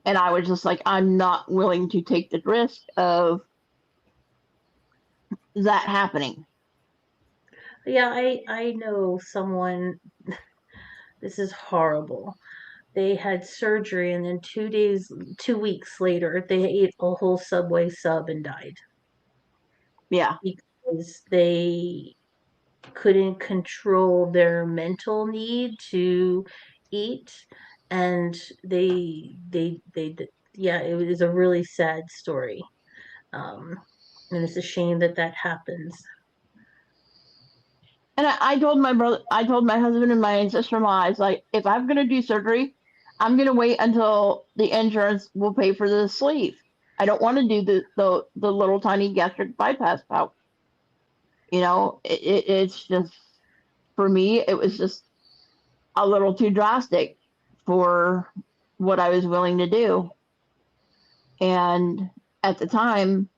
And I was just like, I'm not willing to take the risk of that happening. Yeah, I know someone, this is horrible. They had surgery, and then 2 weeks later, they ate a whole Subway sub and died Yeah. because they couldn't control their mental need to eat, and yeah, it was a really sad story. And it's a shame that happens. And I told my husband and my sister-in-law, I was like, if I'm going to do surgery, I'm going to wait until the insurance will pay for the sleeve. I don't want to do the little tiny gastric bypass pouch. It's just, for me, it was just a little too drastic for what I was willing to do. And at the time,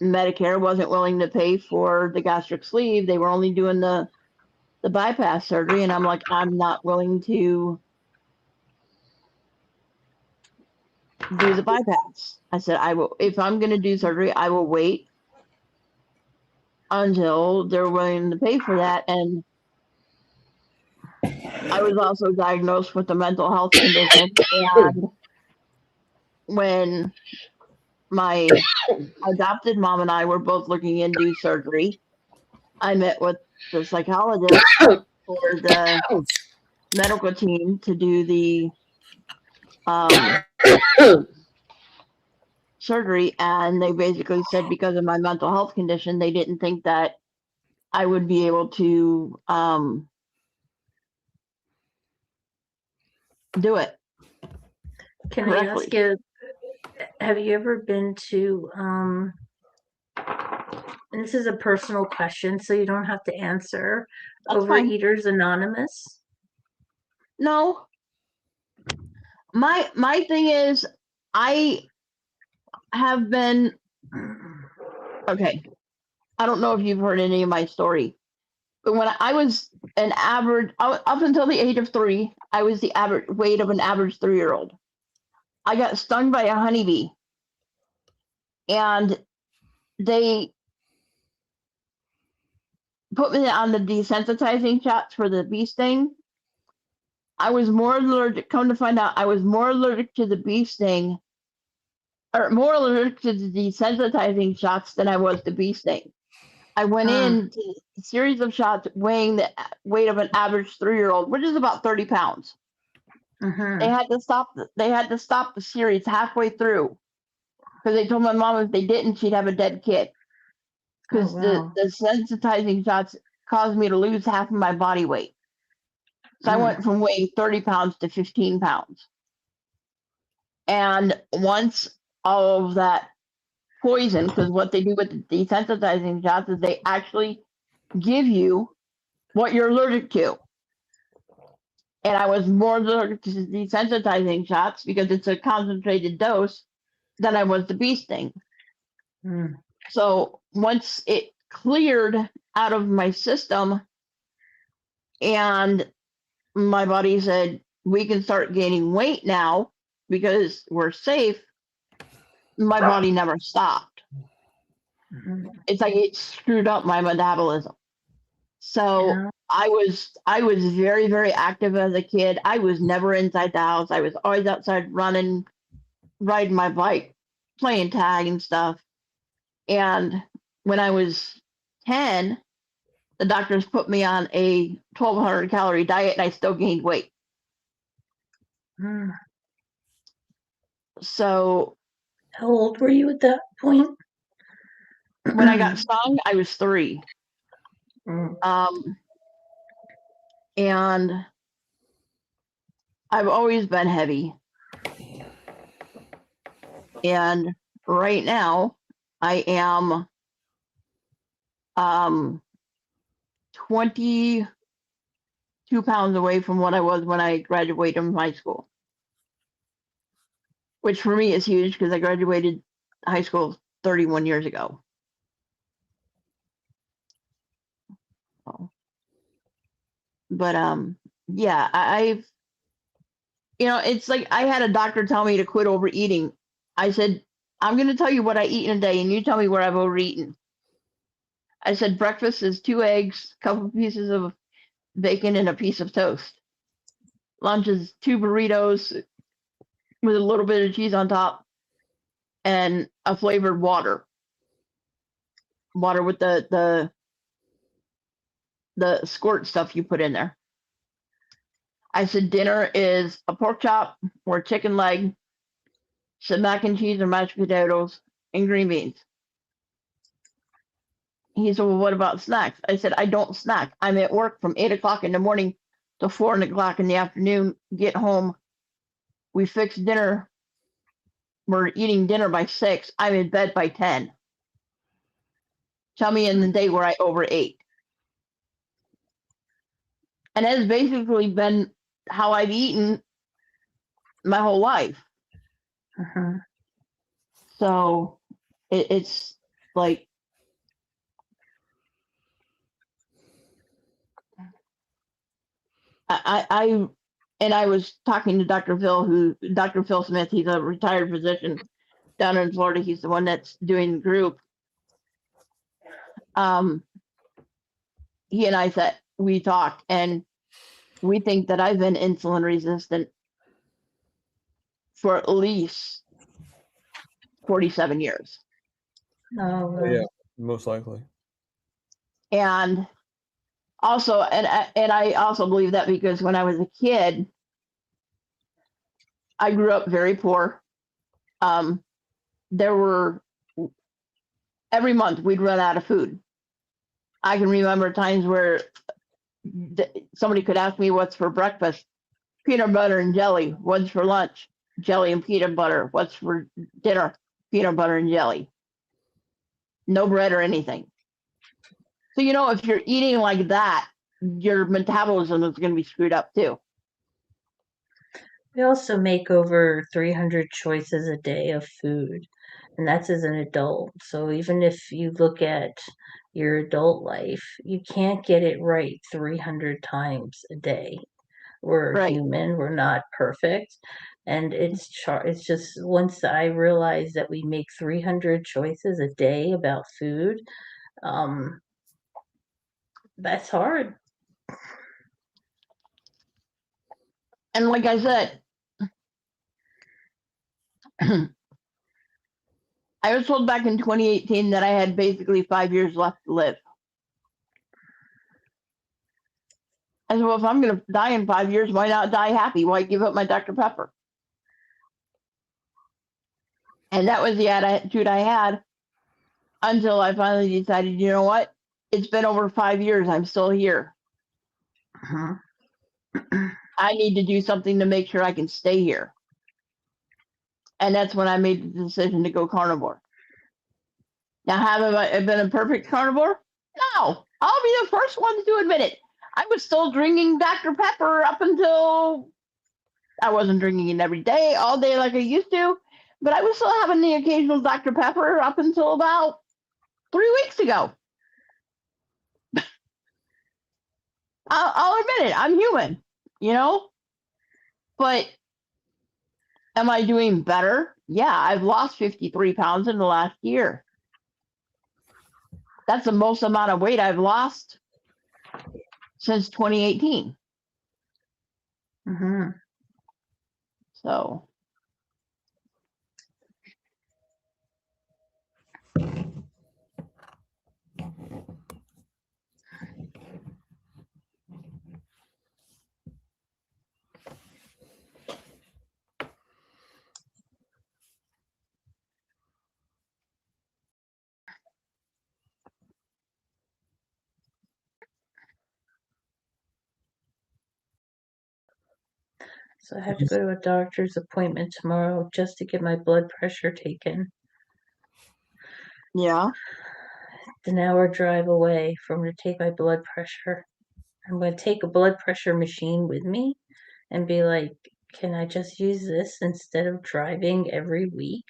Medicare wasn't willing to pay for the gastric sleeve. They were only doing the bypass surgery, and I'm like, I'm not willing to do the bypass. I said, I will, if I'm going to do surgery, I will wait until they're willing to pay for that. And I was also diagnosed with a mental health condition. And when my adopted mom and I were both looking into surgery, I met with the psychologist for the medical team to do the surgery, and they basically said because of my mental health condition, they didn't think that I would be able to do it. Can correctly. I ask you, have you ever been to, and this is a personal question, so you don't have to answer, That's fine. Overeaters Anonymous? No. My thing is, I have been, okay, I don't know if you've heard any of my story, but when I was an average, up until the age of 3, I was the average weight of an average 3-year-old. I got stung by a honeybee, and they put me on the desensitizing shots for the bee sting. I was more allergic, come to find out, I was more allergic to the bee sting, or more allergic to the desensitizing shots than I was the bee sting. I went in to a series of shots weighing the weight of an average 3-year-old, which is about 30 pounds. Mm-hmm. They had to stop the series halfway through because they told my mom if they didn't, she'd have a dead kid. Because wow. the sensitizing shots caused me to lose half of my body weight. So I went from weighing 30 pounds to 15 pounds. And once all of that poison, because what they do with the desensitizing shots is they actually give you what you're allergic to. And I was more allergic to desensitizing shots because it's a concentrated dose than I was the bee sting. Mm. So once it cleared out of my system and my body said, we can start gaining weight now because we're safe, my body never stopped. Mhm. It's like it screwed up my metabolism. So Yeah. I was very, very active as a kid. I was never inside the house. I was always outside running, riding my bike, playing tag and stuff. And when I was 10, the doctors put me on a 1,200 calorie diet and I still gained weight. Mm. So How old were you at that point? when I got stung, I was 3. Mm. And I've always been heavy. And right now I am 22 pounds away from what I was when I graduated from high school, which for me is huge because I graduated high school 31 years ago. But yeah, I've, it's like I had a doctor tell me to quit overeating. I said, I'm going to tell you what I eat in a day and you tell me where I've overeaten. I said breakfast is 2 eggs, couple pieces of bacon, and a piece of toast. Lunch is 2 burritos with a little bit of cheese on top and a flavored water with the squirt stuff you put in there. I said dinner is a pork chop or a chicken leg, some mac and cheese or mashed potatoes, and green beans. He said, well, what about snacks? I said, I don't snack. I'm at work from 8 o'clock in the morning to 4 o'clock in the afternoon, get home. We fix dinner. We're eating dinner by 6. I'm in bed by 10. Tell me in the day where I overate. And that has basically been how I've eaten my whole life. Uh-huh. So it's like, I was talking to Dr. Phil Smith, he's a retired physician down in Florida. He's the one that's doing the group. He and I we talked, and we think that I've been insulin resistant for at least 47 years. Oh, Yeah, most likely. And also, and I also believe that because when I was a kid, I grew up very poor. There were, every month we'd run out of food. I can remember times where somebody could ask me what's for breakfast. Peanut butter and jelly. What's for lunch? Jelly and peanut butter. What's for dinner? Peanut butter and jelly. No bread or anything. So, if you're eating like that, your metabolism is going to be screwed up too. we also make over 300 choices a day of food, and that's as an adult. So even if you look at your adult life, you can't get it right 300 times a day. We're Right. human, we're not perfect. And it's just once I realized that we make 300 choices a day about food, that's hard. And like I said, I was told back in 2018 that I had basically 5 years left to live. I said, well, if I'm going to die in 5 years, why not die happy? Why give up my Dr. Pepper? And that was the attitude I had until I finally decided, you know what? It's been over 5 years. I'm still here. Uh-huh. I need to do something to make sure I can stay here. And that's when I made the decision to go carnivore. Now, have I been a perfect carnivore? No. I'll be the first one to admit it. I was still drinking Dr. Pepper up until I wasn't drinking it every day, all day like I used to, but I was still having the occasional Dr. Pepper up until about 3 weeks ago. I'll admit it. I'm human, you know? But am I doing better? Yeah, I've lost 53 pounds in the last year. That's the most amount of weight I've lost since 2018. Mm-hmm. So, So I have to go to a doctor's appointment tomorrow just to get my blood pressure taken. yeah. It's an hour drive away from to take my blood pressure. I'm going to take a blood pressure machine with me and be like, can I just use this instead of driving every week?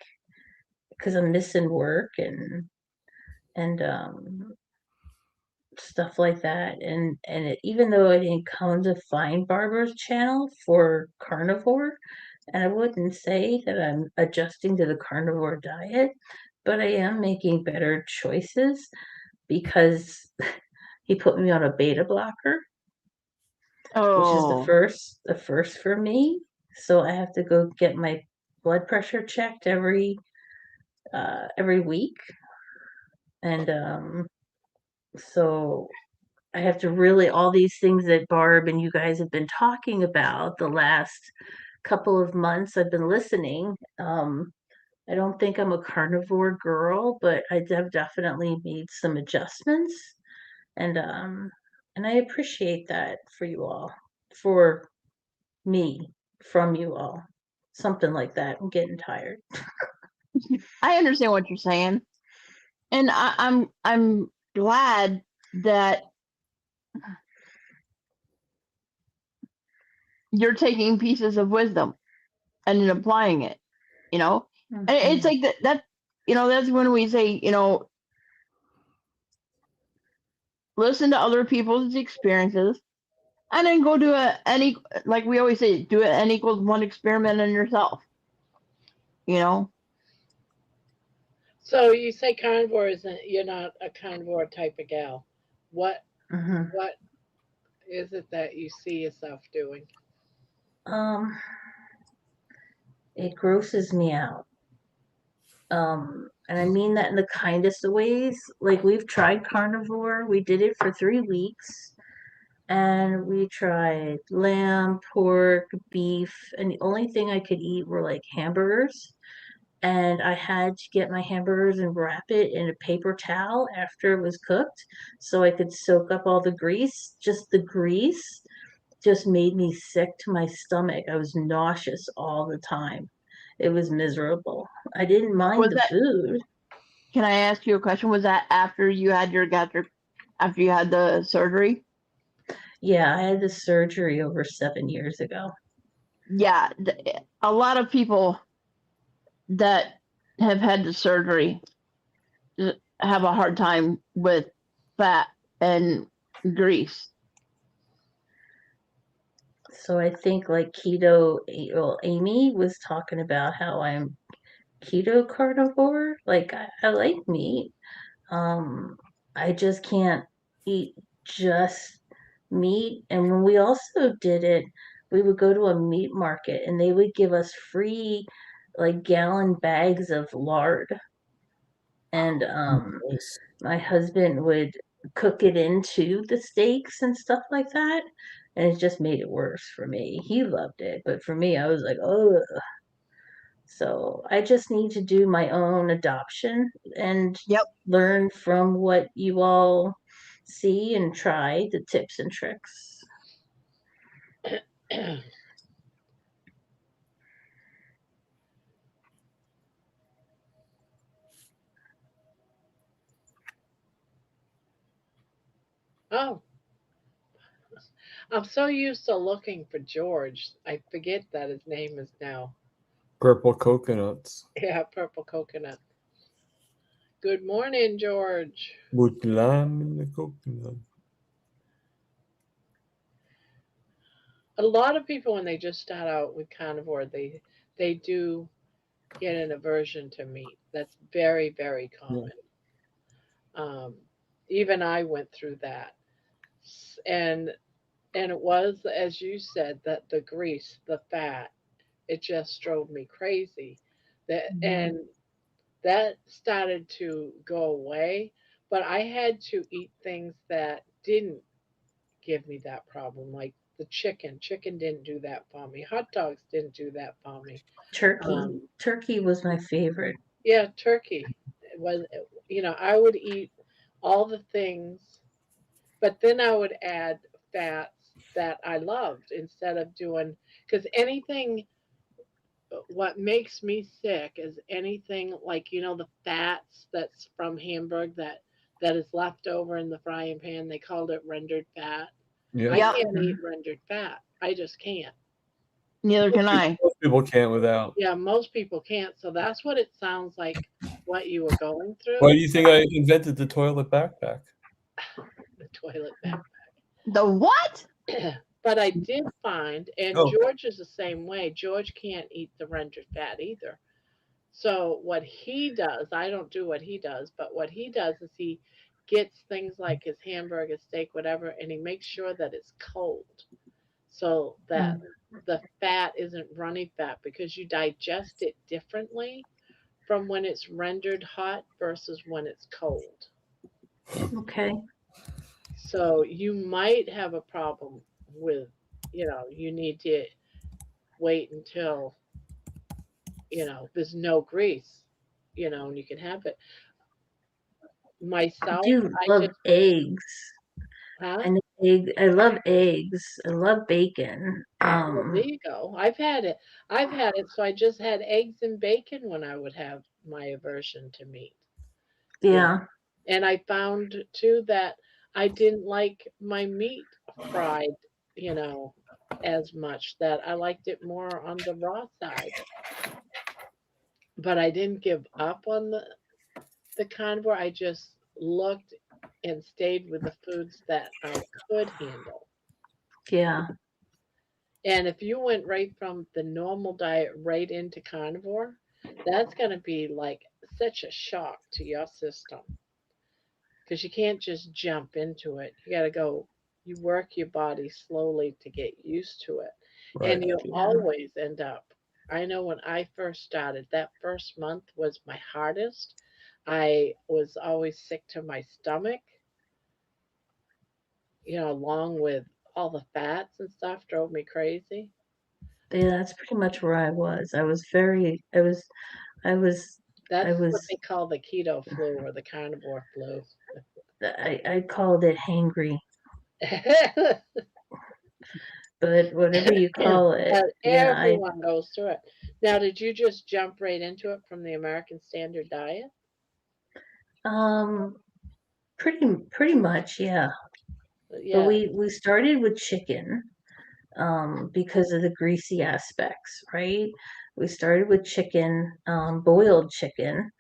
Because I'm missing work and stuff like that. And even though I didn't come to find Barbara's channel for carnivore, and I wouldn't say that I'm adjusting to the carnivore diet, but I am making better choices because he put me on a beta blocker, which is Oh, the first for me. So I have to go get my blood pressure checked every week, and so I have to really all these things that Barb and you guys have been talking about the last couple of months. I've been listening. I don't think I'm a carnivore girl, but I have definitely made some adjustments, and I appreciate that for you all, for me, from you all, something like that. I'm getting tired. I understand what you're saying, and I'm glad that you're taking pieces of wisdom and then applying it. You know, and it's like that. You know, that's when we say, you know, listen to other people's experiences, and then go do any, like we always say, do an N equals 1 experiment on yourself. You know. So you say carnivore isn't, you're not a carnivore type of gal. What Mhm. what is it that you see yourself doing? Um, it grosses me out. And I mean that in the kindest of ways. Like we've tried carnivore. We did it for 3 weeks, and we tried lamb, pork, beef, and the only thing I could eat were like hamburgers. And I had to get my hamburgers and wrap it in a paper towel after it was cooked so I could soak up all the grease. Just the grease just made me sick to my stomach. I was nauseous all the time. It was miserable. I didn't mind Was the that? food. Can I ask you a question? Was that after you had after you had the surgery? Yeah, I had the surgery over 7 years ago. Yeah, a lot of people that have had the surgery have a hard time with fat and grease. So I think like keto, well, Amy was talking about how I'm keto carnivore. Like I like meat. Um, I just can't eat just meat. And when we also did it, we would go to a meat market and they would give us free like gallon bags of lard. And Nice. my husband would cook it into the steaks and stuff like that. And it just made it worse for me. He loved it, but for me, I was like, oh. So I just need to do my own adoption and Yep. learn from what you all see and try the tips and tricks. Oh, I'm so used to looking for George. I forget that his name is now. Purple coconuts. Yeah, purple coconut. Good morning, George. With lime in the coconut. A lot of people, when they just start out with carnivore, they do get an aversion to meat. That's very, very Yeah. common. Um, even I went through that, and it was, as you said, that the grease, the fat, it just drove me crazy. That Mhm. and that started to go away, but I had to eat things that didn't give me that problem, like the chicken. Chicken didn't do that for me. Hot dogs didn't do that for me. Turkey. Um, Turkey was my favorite. yeah, turkey was, I would eat all the things, but then I would add fats that I loved instead of doing, because anything, what makes me sick is anything like, the fats that's from hamburg that is left over in the frying pan. They called it rendered fat. Yeah. I Yep. can't eat Mhm. rendered fat. I just can't. Neither can I. Most people can't without. Yeah, most people can't. So that's what it sounds like what you were going Why through. do you think I invented the toilet backpack? The toilet back. The what? But I did find, and Oh, George is the same way. George can't eat the rendered fat either. So what he does, I don't do what he does, but what he does is he gets things like his hamburger, steak, whatever, and he makes sure that it's cold so that Mm. the fat isn't runny fat because you digest it differently from when it's rendered hot versus when it's cold. Okay. So you might have a problem with, you need to wait until, there's no grease, and you can have it. I Myself, do I love just, eggs. huh? I love eggs. I love bacon. Well, there you go. I've had it. I've had it. So I just had eggs and bacon when I would have my aversion to meat, you know. Yeah. And I found too that I didn't like my meat fried, you know, as much, that I liked it more on the raw side. But I didn't give up on the carnivore. I just looked and stayed with the foods that I could handle. Yeah. And if you went right from the normal diet right into carnivore, that's going to be like such a shock to your system because you can't just jump into it. You got to go, you work your body slowly to get used to it. right. And you'll Yeah. always end up. I know when I first started, that first month was my hardest. I was always sick to my stomach, along with all the fats and stuff, drove me crazy. Yeah, that's pretty much where I was. I was, I That's what was, they call the keto flu or the carnivore flu. I called it hangry, but whatever you call it, But yeah, everyone goes through it. Now, did you just jump right into it from the American Standard Diet? um, pretty much, yeah. But Yeah. we started with chicken, because of the greasy aspects, right? We started with chicken, boiled chicken,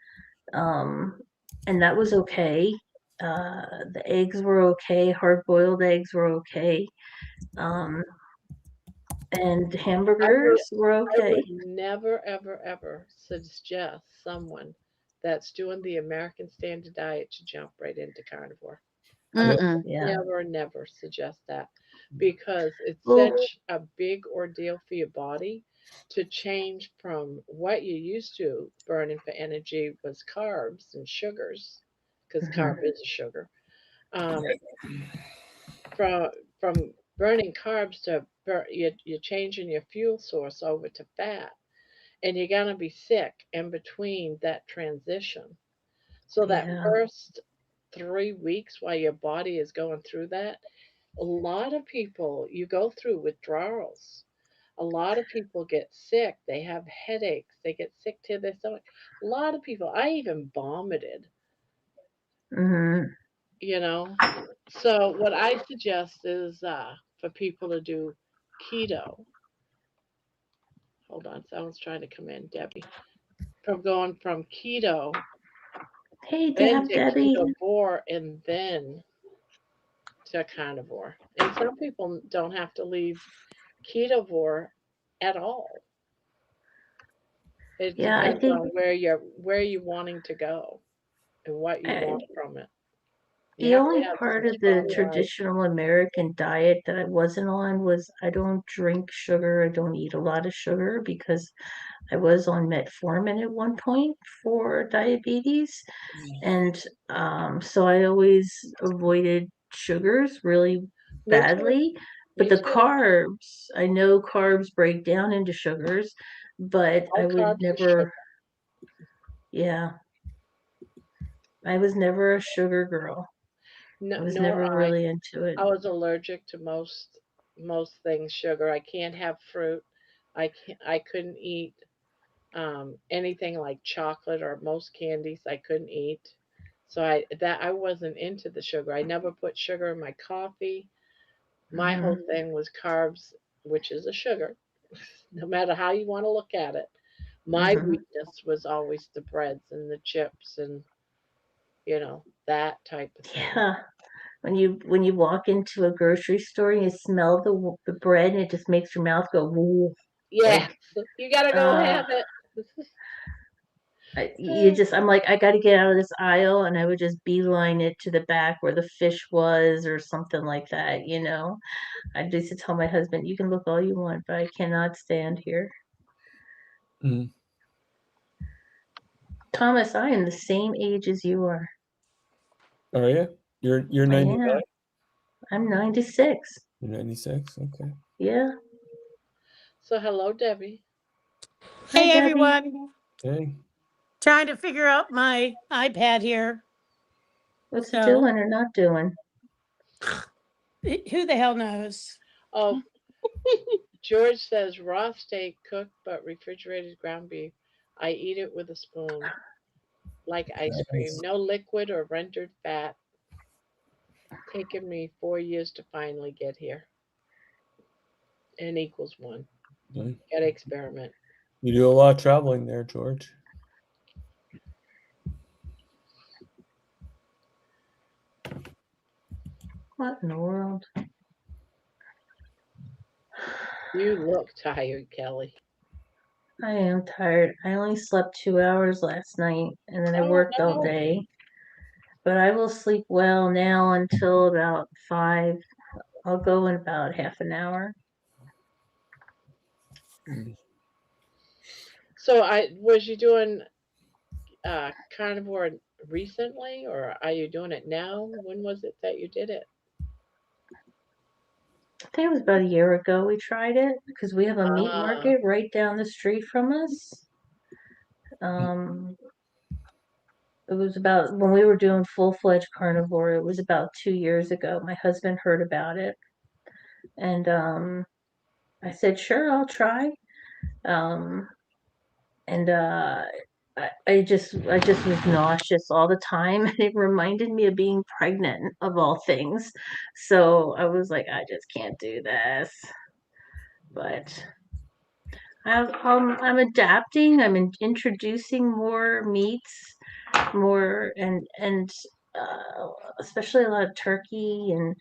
um, and that was okay. The eggs were okay, hard boiled eggs were okay, um, and I would hamburgers were I okay. would never, ever, ever suggest someone that's doing the American Standard Diet to jump right into carnivore. I Yeah. would Mm-mm. Yeah. never, never suggest that because it's Well, such a big ordeal for your body to change from what you used to burning for energy was carbs and sugars, because mhm, carb is a sugar. Um, from burning carbs to you're changing your fuel source over to fat, and you're gonna be sick in between that transition. So that yeah, first 3 weeks while your body is going through that, a lot of people, you go through withdrawals. A lot of people get sick. They have headaches. They get sick to their stomach. A lot of people, I even vomited. mhm, you know. So what I suggest is for people to do keto. Hold on, someone's trying to come in, Debbie. From going from keto, Hey, then to Debbie. ketovore, and then to carnivore. And some people don't have to leave ketovore at all. It Yeah, I depends think on where you're wanting to go and what you uh, want from it. You the have to only have some part of the strong why. traditional American diet that I wasn't on was I don't drink sugar. I don't eat a lot of sugar because I was on metformin at one point for diabetes. And so I always avoided sugars really Me too. badly. But Me the too. carbs, I know carbs break down into sugars, but I All would carbs are sugar. never, yeah, I was never a sugar girl. I No, was nor never I. really into it. I was allergic to most things sugar. I can't have fruit. I couldn't eat anything like chocolate or most candies. I couldn't eat. So I wasn't into the sugar. I never put sugar in my coffee. My whole Hmm. thing was carbs, which is a sugar, no matter how you want to look at it. My Hmm. weakness was always the breads and the chips and that type of thing. Yeah. When you walk into a grocery store and you smell the bread and it just makes your mouth go woo, Yeah, like you gotta go uh have it. I'm like, I got to get out of this aisle, and I would just beeline it to the back where the fish was or something like that. I used to tell my husband, you can look all you want, but I cannot stand here. Mm. Thomas, I am the same age as you are. Oh yeah, you're I 99. am. I'm 96. You're 96. Okay. Yeah. So hello, Debbie. Hi, Hey Debbie. everyone. Okay. Trying to figure out my iPad here. What's it So, doing or not doing? who the hell knows? Oh, George says raw steak cooked but refrigerated ground beef. I eat it with a spoon, like ice cream. Nice. No liquid or rendered fat. Taken me 4 years to finally get here. N equals 1. Okay. Gotta experiment. You do a lot of traveling there, George. What in the world? You look tired, Kelly. I am tired. I only slept 2 hours last night and then I Oh worked all no. day. But I will sleep well now until about 5. I'll go in about half an hour. Mm. So was you doing carnivore recently, or are you doing it now? When was it that you did it? I think it was about a year ago we tried it because we have a meat Ah, market right down the street from us. Um, it was about when we were doing full-fledged carnivore. It was about 2 years ago. My husband heard about it, and I said, "Sure, I'll try." Um, and I just was nauseous all the time, and it reminded me of being pregnant, of all things. So I was like, I just can't do this. But I'm adapting. Introducing more meats, more and especially a lot of turkey and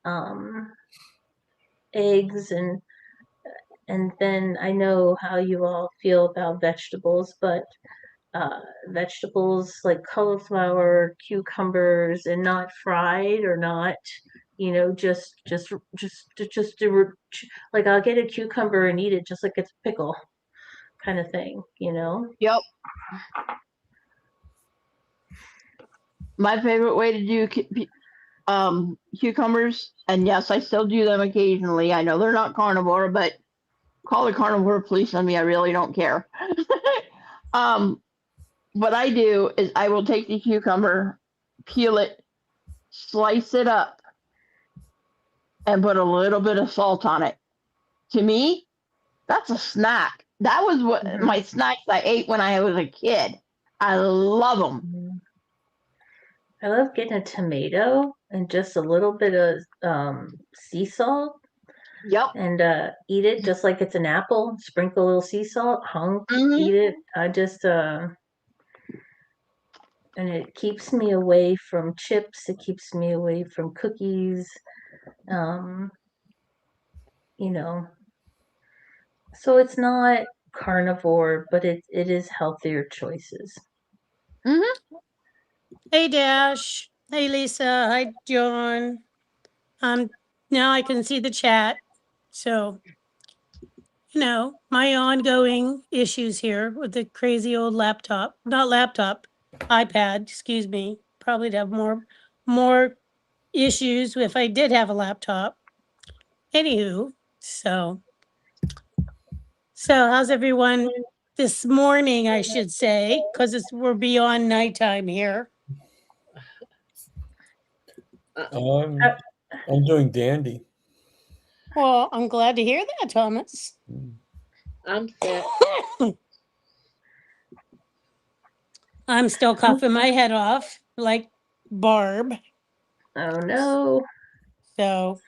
um, eggs and then I know how you all feel about vegetables, but vegetables like cauliflower, cucumbers, and not fried or not, just like I'll get a cucumber and eat it just like it's a pickle kind of thing. Yep. My favorite way to do cucumbers, and yes, I still do them occasionally. I know they're not carnivore, but call the carnivore police on me. I really don't care. um, what I do is I will take the cucumber, peel it, slice it up, and put a little bit of salt on it. To me, that's a snack. That was what Mhm. my snacks I ate when I was a kid. I love them. Mhm. I love getting a tomato and just a little bit of sea salt Yep. and eat it just like it's an apple. Sprinkle a little sea salt, hunk, Mhm. eat it. I just and it keeps me away from chips. It keeps me away from cookies. Um, you know, so it's not carnivore, but it is healthier choices. Hey, Dash. Hey, Lisa. Hi, John. Now I can see the chat. So, my ongoing issues here with the crazy old laptop, not laptop, iPad, excuse me, probably to have more issues if I did have a laptop. Anywho, so how's everyone this morning, I should say, because we're beyond nighttime here. I'm doing dandy. Well, I'm glad to hear that, Thomas. I'm sick. I'm still coughing my head off like Barb. Oh no. So,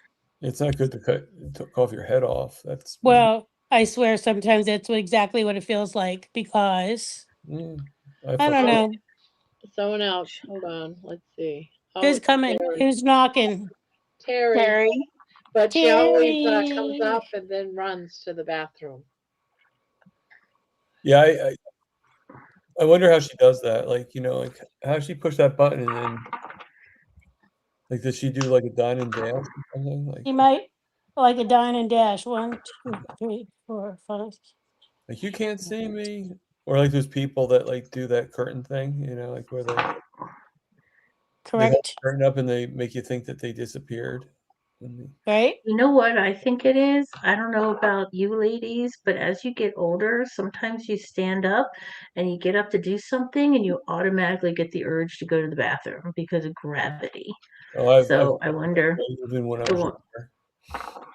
It's not good to cough your head off. That's well, I swear sometimes that's exactly what it feels like because I don't know. Someone else. Hold on. Let's see. Who's coming? Terry. Who's knocking? Terry. But she always comes Terry. up and then runs to the bathroom. Yeah, I wonder how she does that. Like, like how she push that button and then like does she do like a dine and dash or something? Like You might like a dine and dash. 1, 2, 3, 4, 5. like you can't see me. Or like those people that like do that curtain thing, like where they hold Correct. the curtain up and they make you think that they disappeared. Right? You know what I think it is? I don't know about you ladies, but as you get older, sometimes you stand up and you get up to do something and you automatically get the urge to go to the bathroom because of gravity. I wonder.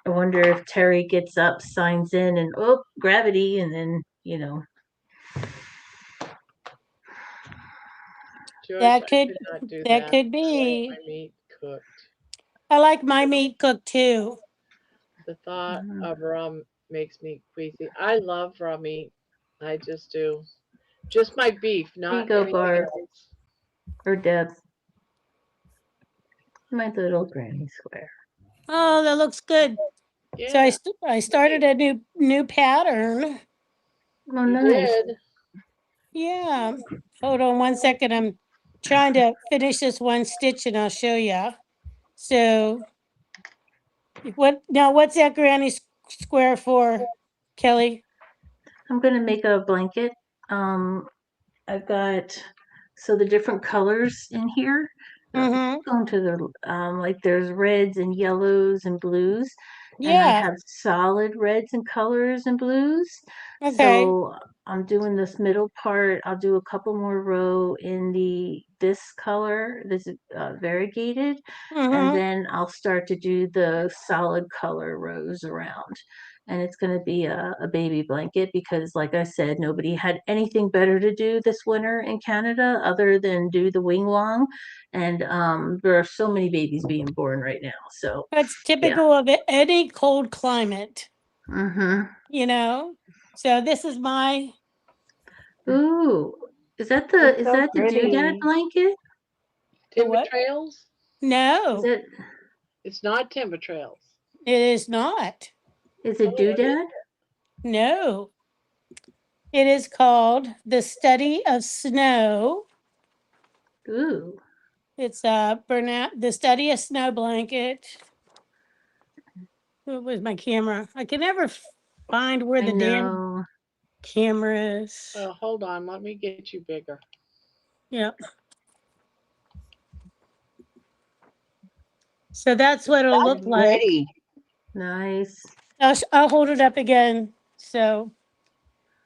I wonder if Terry gets up, signs in, and gravity, and then George, that could that could be. My meat cooked. I like my meat cooked too. The thought of raw makes me queasy. I love raw meat. I just do. Just my beef, not There you go, anything Barb. else. Or Deb. My little granny square. Oh, that looks good. Yeah. So I started a new pattern. Oh, nice. Yeah. Hold on 1 second. I'm trying to finish this one stitch and I'll show you. So what's that granny square for, Kelly? I'm gonna make a blanket. I've got the different colors in here. Going to the like there's reds and yellows and blues, and I have solid reds and colors and blues. Okay. So I'm doing this middle part. I'll do a couple more row in this color, this variegated, and then I'll start to do the solid color rows around. And it's going to be a baby blanket because, like I said, nobody had anything better to do this winter in Canada other than do the wing wong. And there are so many babies being born right now. So that's typical of any cold climate. Mm-hmm. So this is my. Ooh, is that the doodad blanket? Timber Trails? No. It's not Timber Trails. It is not. Is it doodad? No. It is called The Study of Snow. Ooh. It's The Study of Snow blanket. Where's my camera? I can never find where the damn camera is. Oh, hold on. Let me get you bigger. Yep. So that's what it'll look like. Nice. I'll hold it up again. So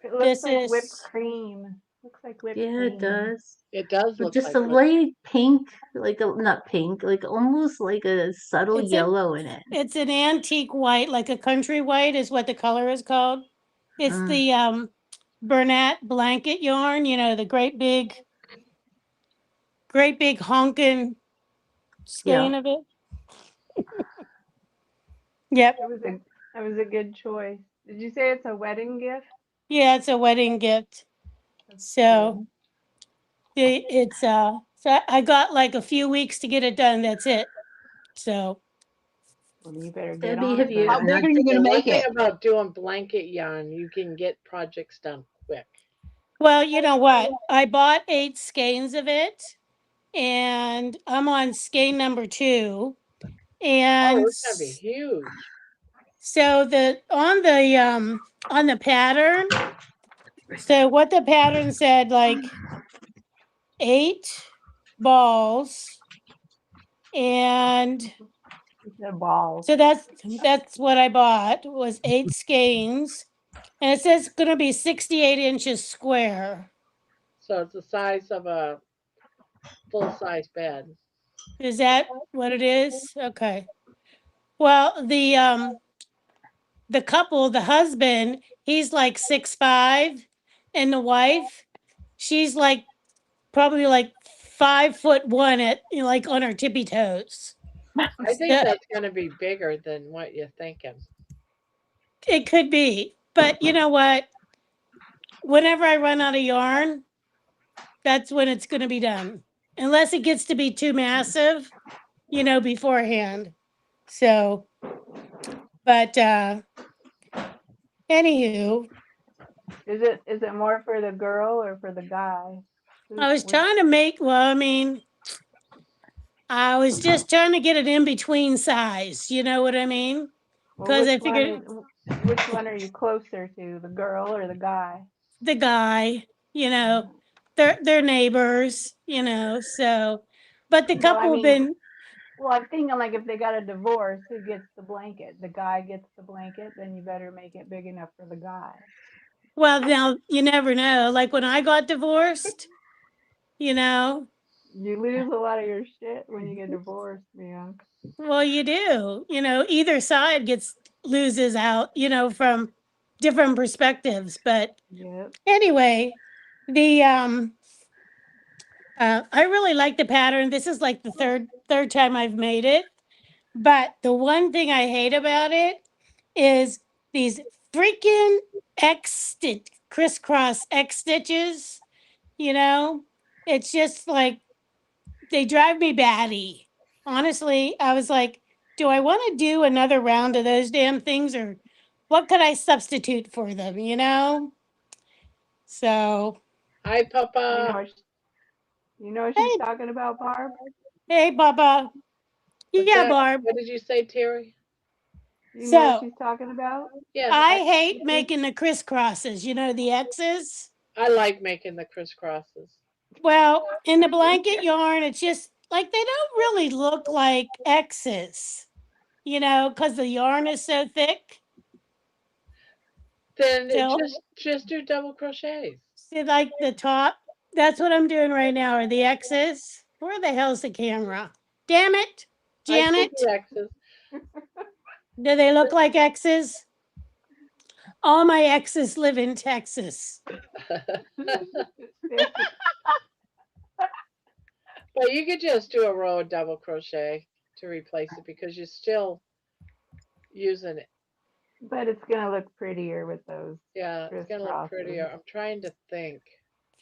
it looks like whipped cream. Looks like whipped cream. Yeah, it does. It does But look just like a light pink, not pink, like almost like a subtle yellow in it. It's an antique white, like a country white is what the color is called. It's the Bernat blanket yarn, the great big great big honking skein of it. Yep. That was a good choice. Did you say it's a wedding gift? Yeah, it's a wedding gift. That's So cool. it's so I got like a few weeks to get it done. That's it. So Well, you better get Debbie, on have it. you? How Then. big are you The gonna one make thing it? about doing blanket yarn, you can get projects done quick. well, you know what? I bought 8 skeins of it, and I'm on skein number 2. Oh, And it's gonna be huge. so the on the pattern, so what the pattern said, like 8 balls, and You said balls. so that's what I bought was 8 skeins, and it says it's gonna be 68 inches square. So it's the size of a full size bed. Is that what it is? Okay. Well, the couple, the husband, he's like 6'5", and the wife, she's like probably like 5'1" at like on her tippy toes. I think that's gonna be bigger than what you're thinking. It could be, but you know what? Whenever I run out of yarn, that's when it's going to be done. Unless it gets to be too massive, beforehand. So, but anywho, Is it more for the girl or for the guy? I was trying to I was just trying to get it in between size. You know what I mean? Well, Because I figured which one are you closer to, the girl or the guy? the guy, they're neighbors, so, but the Well, I couple have mean, been, well, I'm thinking like if they got a divorce, who gets the blanket? The guy gets the blanket, then you better make it big enough for the guy. well, now you never know. Like when I got divorced, you know, You lose a lot of your shit when you get divorced, man. well, you do, either side loses out, from different perspectives. But Yep. anyway, the, I really like the pattern. This is like the third time I've made it. But the one thing I hate about it is these freaking crisscross X stitches. It's just like they drive me batty. Honestly, I was like, do I want to do another round of those damn things, or what could I substitute for them? So, Hi, You know Papa. what you know what she's hey, talking about, Barb? hey, Baba. What's Yeah, that? Barb. What did you say, Terry? You know what So, she's talking about? Yes, I hate making the crisscrosses, the X's. I like making the crisscrosses. Well, in the blanket yarn, it's just like they don't really look like X's, because the yarn is so thick. Then So, just do double crochets. see, like the top, that's what I'm doing right now, are the X's. Where the hell's the camera? Damn it, I see Janet. the X's. Do they look like X's? All my exes live in Texas. But you could just do a row of double crochet to replace it because you're still using it. But it's gonna look prettier with those Yeah, it's gonna look crisscrosses. prettier. I'm trying to think.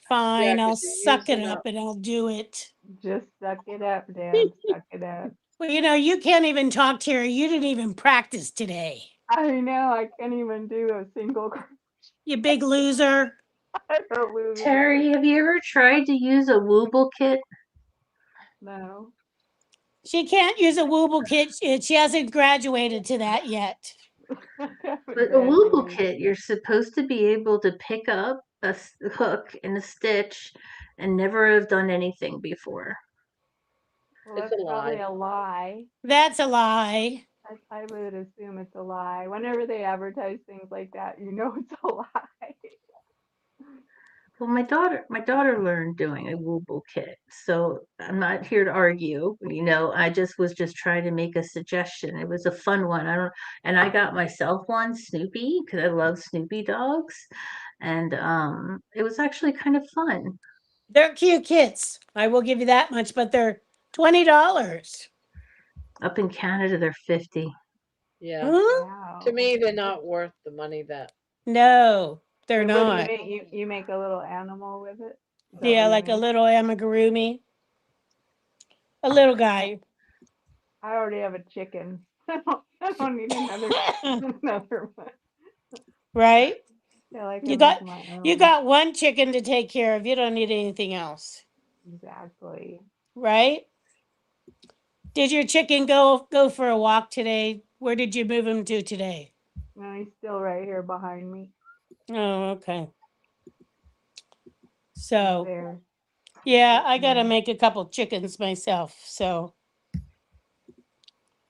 Fine, I'll Because you're suck it using up and I'll do it. Just suck it up, Dan. Suck it up. Well, you can't even talk, Terry. You didn't even practice today. I know. I can't even do a single. You big loser. I don't lose it. Terry, have you ever tried to use a Wooble kit? No. She can't use a Wooble kit. She hasn't graduated to that yet. But a Wooble kit, you're supposed to be able to pick up a hook and a stitch and never have done anything before. Well, It's that's a probably lie. a lie. That's a lie. I would assume it's a lie. Whenever they advertise things like that, you know it's a lie. Well, my daughter learned doing a Wooble kit, so I'm not here to argue. I was just trying to make a suggestion. It was a fun one. And I got myself one, Snoopy, because I love Snoopy dogs, and it was actually kind of fun. They're cute kits. I will give you that much, but they're $20. Up in Canada, they're 50. Yeah. Hmm? Wow. To me, they're not worth the money that. No, they're Wait, what do you not. make? You make a little animal with it? Is that Yeah, what you like a make? little amigurumi, a little guy. I already have a chicken. I don't need another one. Right? Yeah, I You can make got my you own. got one chicken to take care of. You don't need anything else. Exactly. Right? Did your chicken go for a walk today? Where did you move him to today? No, he's still right here behind me. Oh, okay. He's So, there. yeah, But, I got to make a couple chickens myself. So,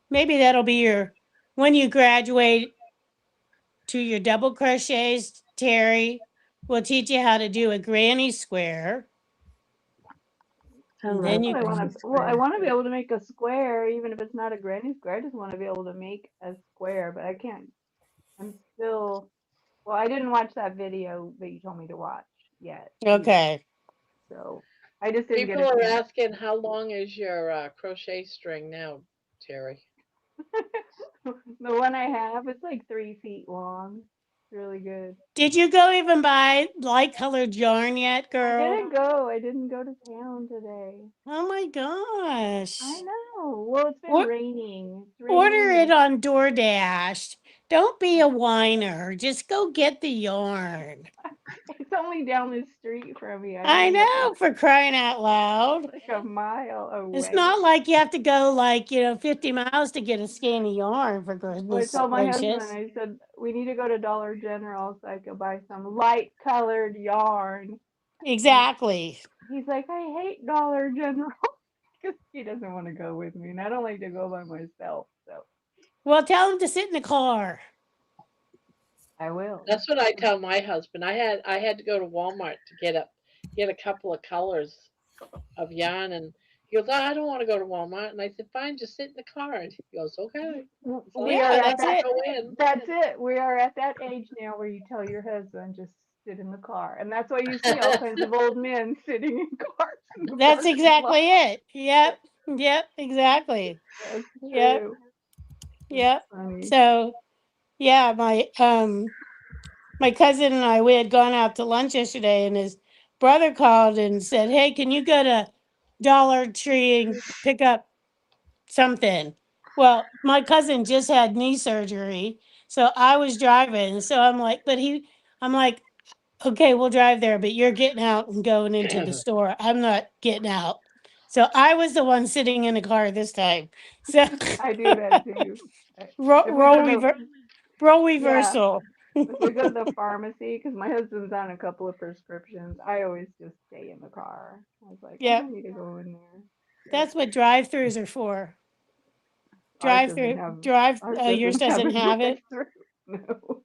maybe that'll be your when you graduate to your double crochets, Terry. We'll teach you how to do a granny square. I And love then that's you what I want granny to. Well, I square. want to be able to make a square, even if it's not a granny square. I just want to be able to make a square, but I can't. I'm still. Well, I didn't watch that video that you told me to watch yet either. okay. So I just didn't get People a are chance. asking how long is your crochet string now, Terry? The one I have, it's like 3 feet long. It's really good. Did you go even buy light colored yarn yet, girl? I didn't go to town today. Oh my gosh. I know. Well, it's been Or, raining. It's order raining it and on DoorDash. Don't be a whiner. Just go get the yarn. it's only down the street from me. I I only have to know, for crying out loud. like a mile It's away. not like you have to go 50 miles to get a skein of yarn, for Well, I goodness told my husband, gracious. I said, we need to go to Dollar General so I could buy some light colored yarn. And Exactly. he's like, I hate Dollar General because he doesn't want to go with me. And I don't like to go by myself. So Well, tell him to sit in the car. I will. That's what I tell my husband. I had to go to Walmart to get a couple of colors of yarn, and he goes, "Oh, I don't want to go to Walmart." And I said, "Fine, just sit in the car." And he goes, "Okay, as long We as are Yeah, I at that's don't that. it. go in." That's it. We are at that age now where you tell your husband just sit in the car, and that's why you see all kinds of old men sitting in cars in the That's parking lot. exactly it. Yep. Yep. Exactly. That's Yep. true. That's Yep. funny. So yeah, my cousin and I, we had gone out to lunch yesterday, and his brother called and said, "Hey, can you go to Dollar Tree and pick up something?" Well, my cousin just had knee surgery, so I was driving. So I'm like, okay, we'll drive there, but you're getting out and going into the store. I'm not getting out. So I was the one sitting in the car this time. So I do that too. ro- If we go role, to the rever- role yeah, reversal. if we go to the pharmacy, because my husband's on a couple of prescriptions, I always just stay in the car. I was like, I Yep. don't need to go in there. But That's what drive-throughs are for. ours Drive doesn't through, have drive. ours Yours doesn't have doesn't a have it. drive-through. No,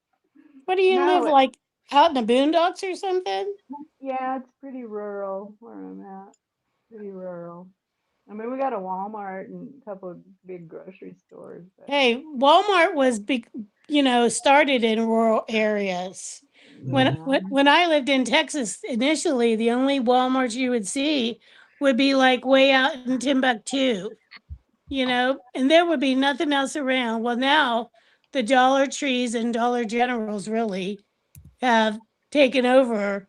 What do you live no. like out in the boondocks or something? Yeah, it's pretty rural where I'm at. Pretty rural. I mean, we got a Walmart and a couple of big grocery stores, but Hey, Walmart was big, started in rural areas. When, yeah. when when I lived in Texas, initially the only Walmarts you would see would be like way out in Timbuktu, and there would be nothing else around. Well, now the Dollar Trees and Dollar Generals really have taken over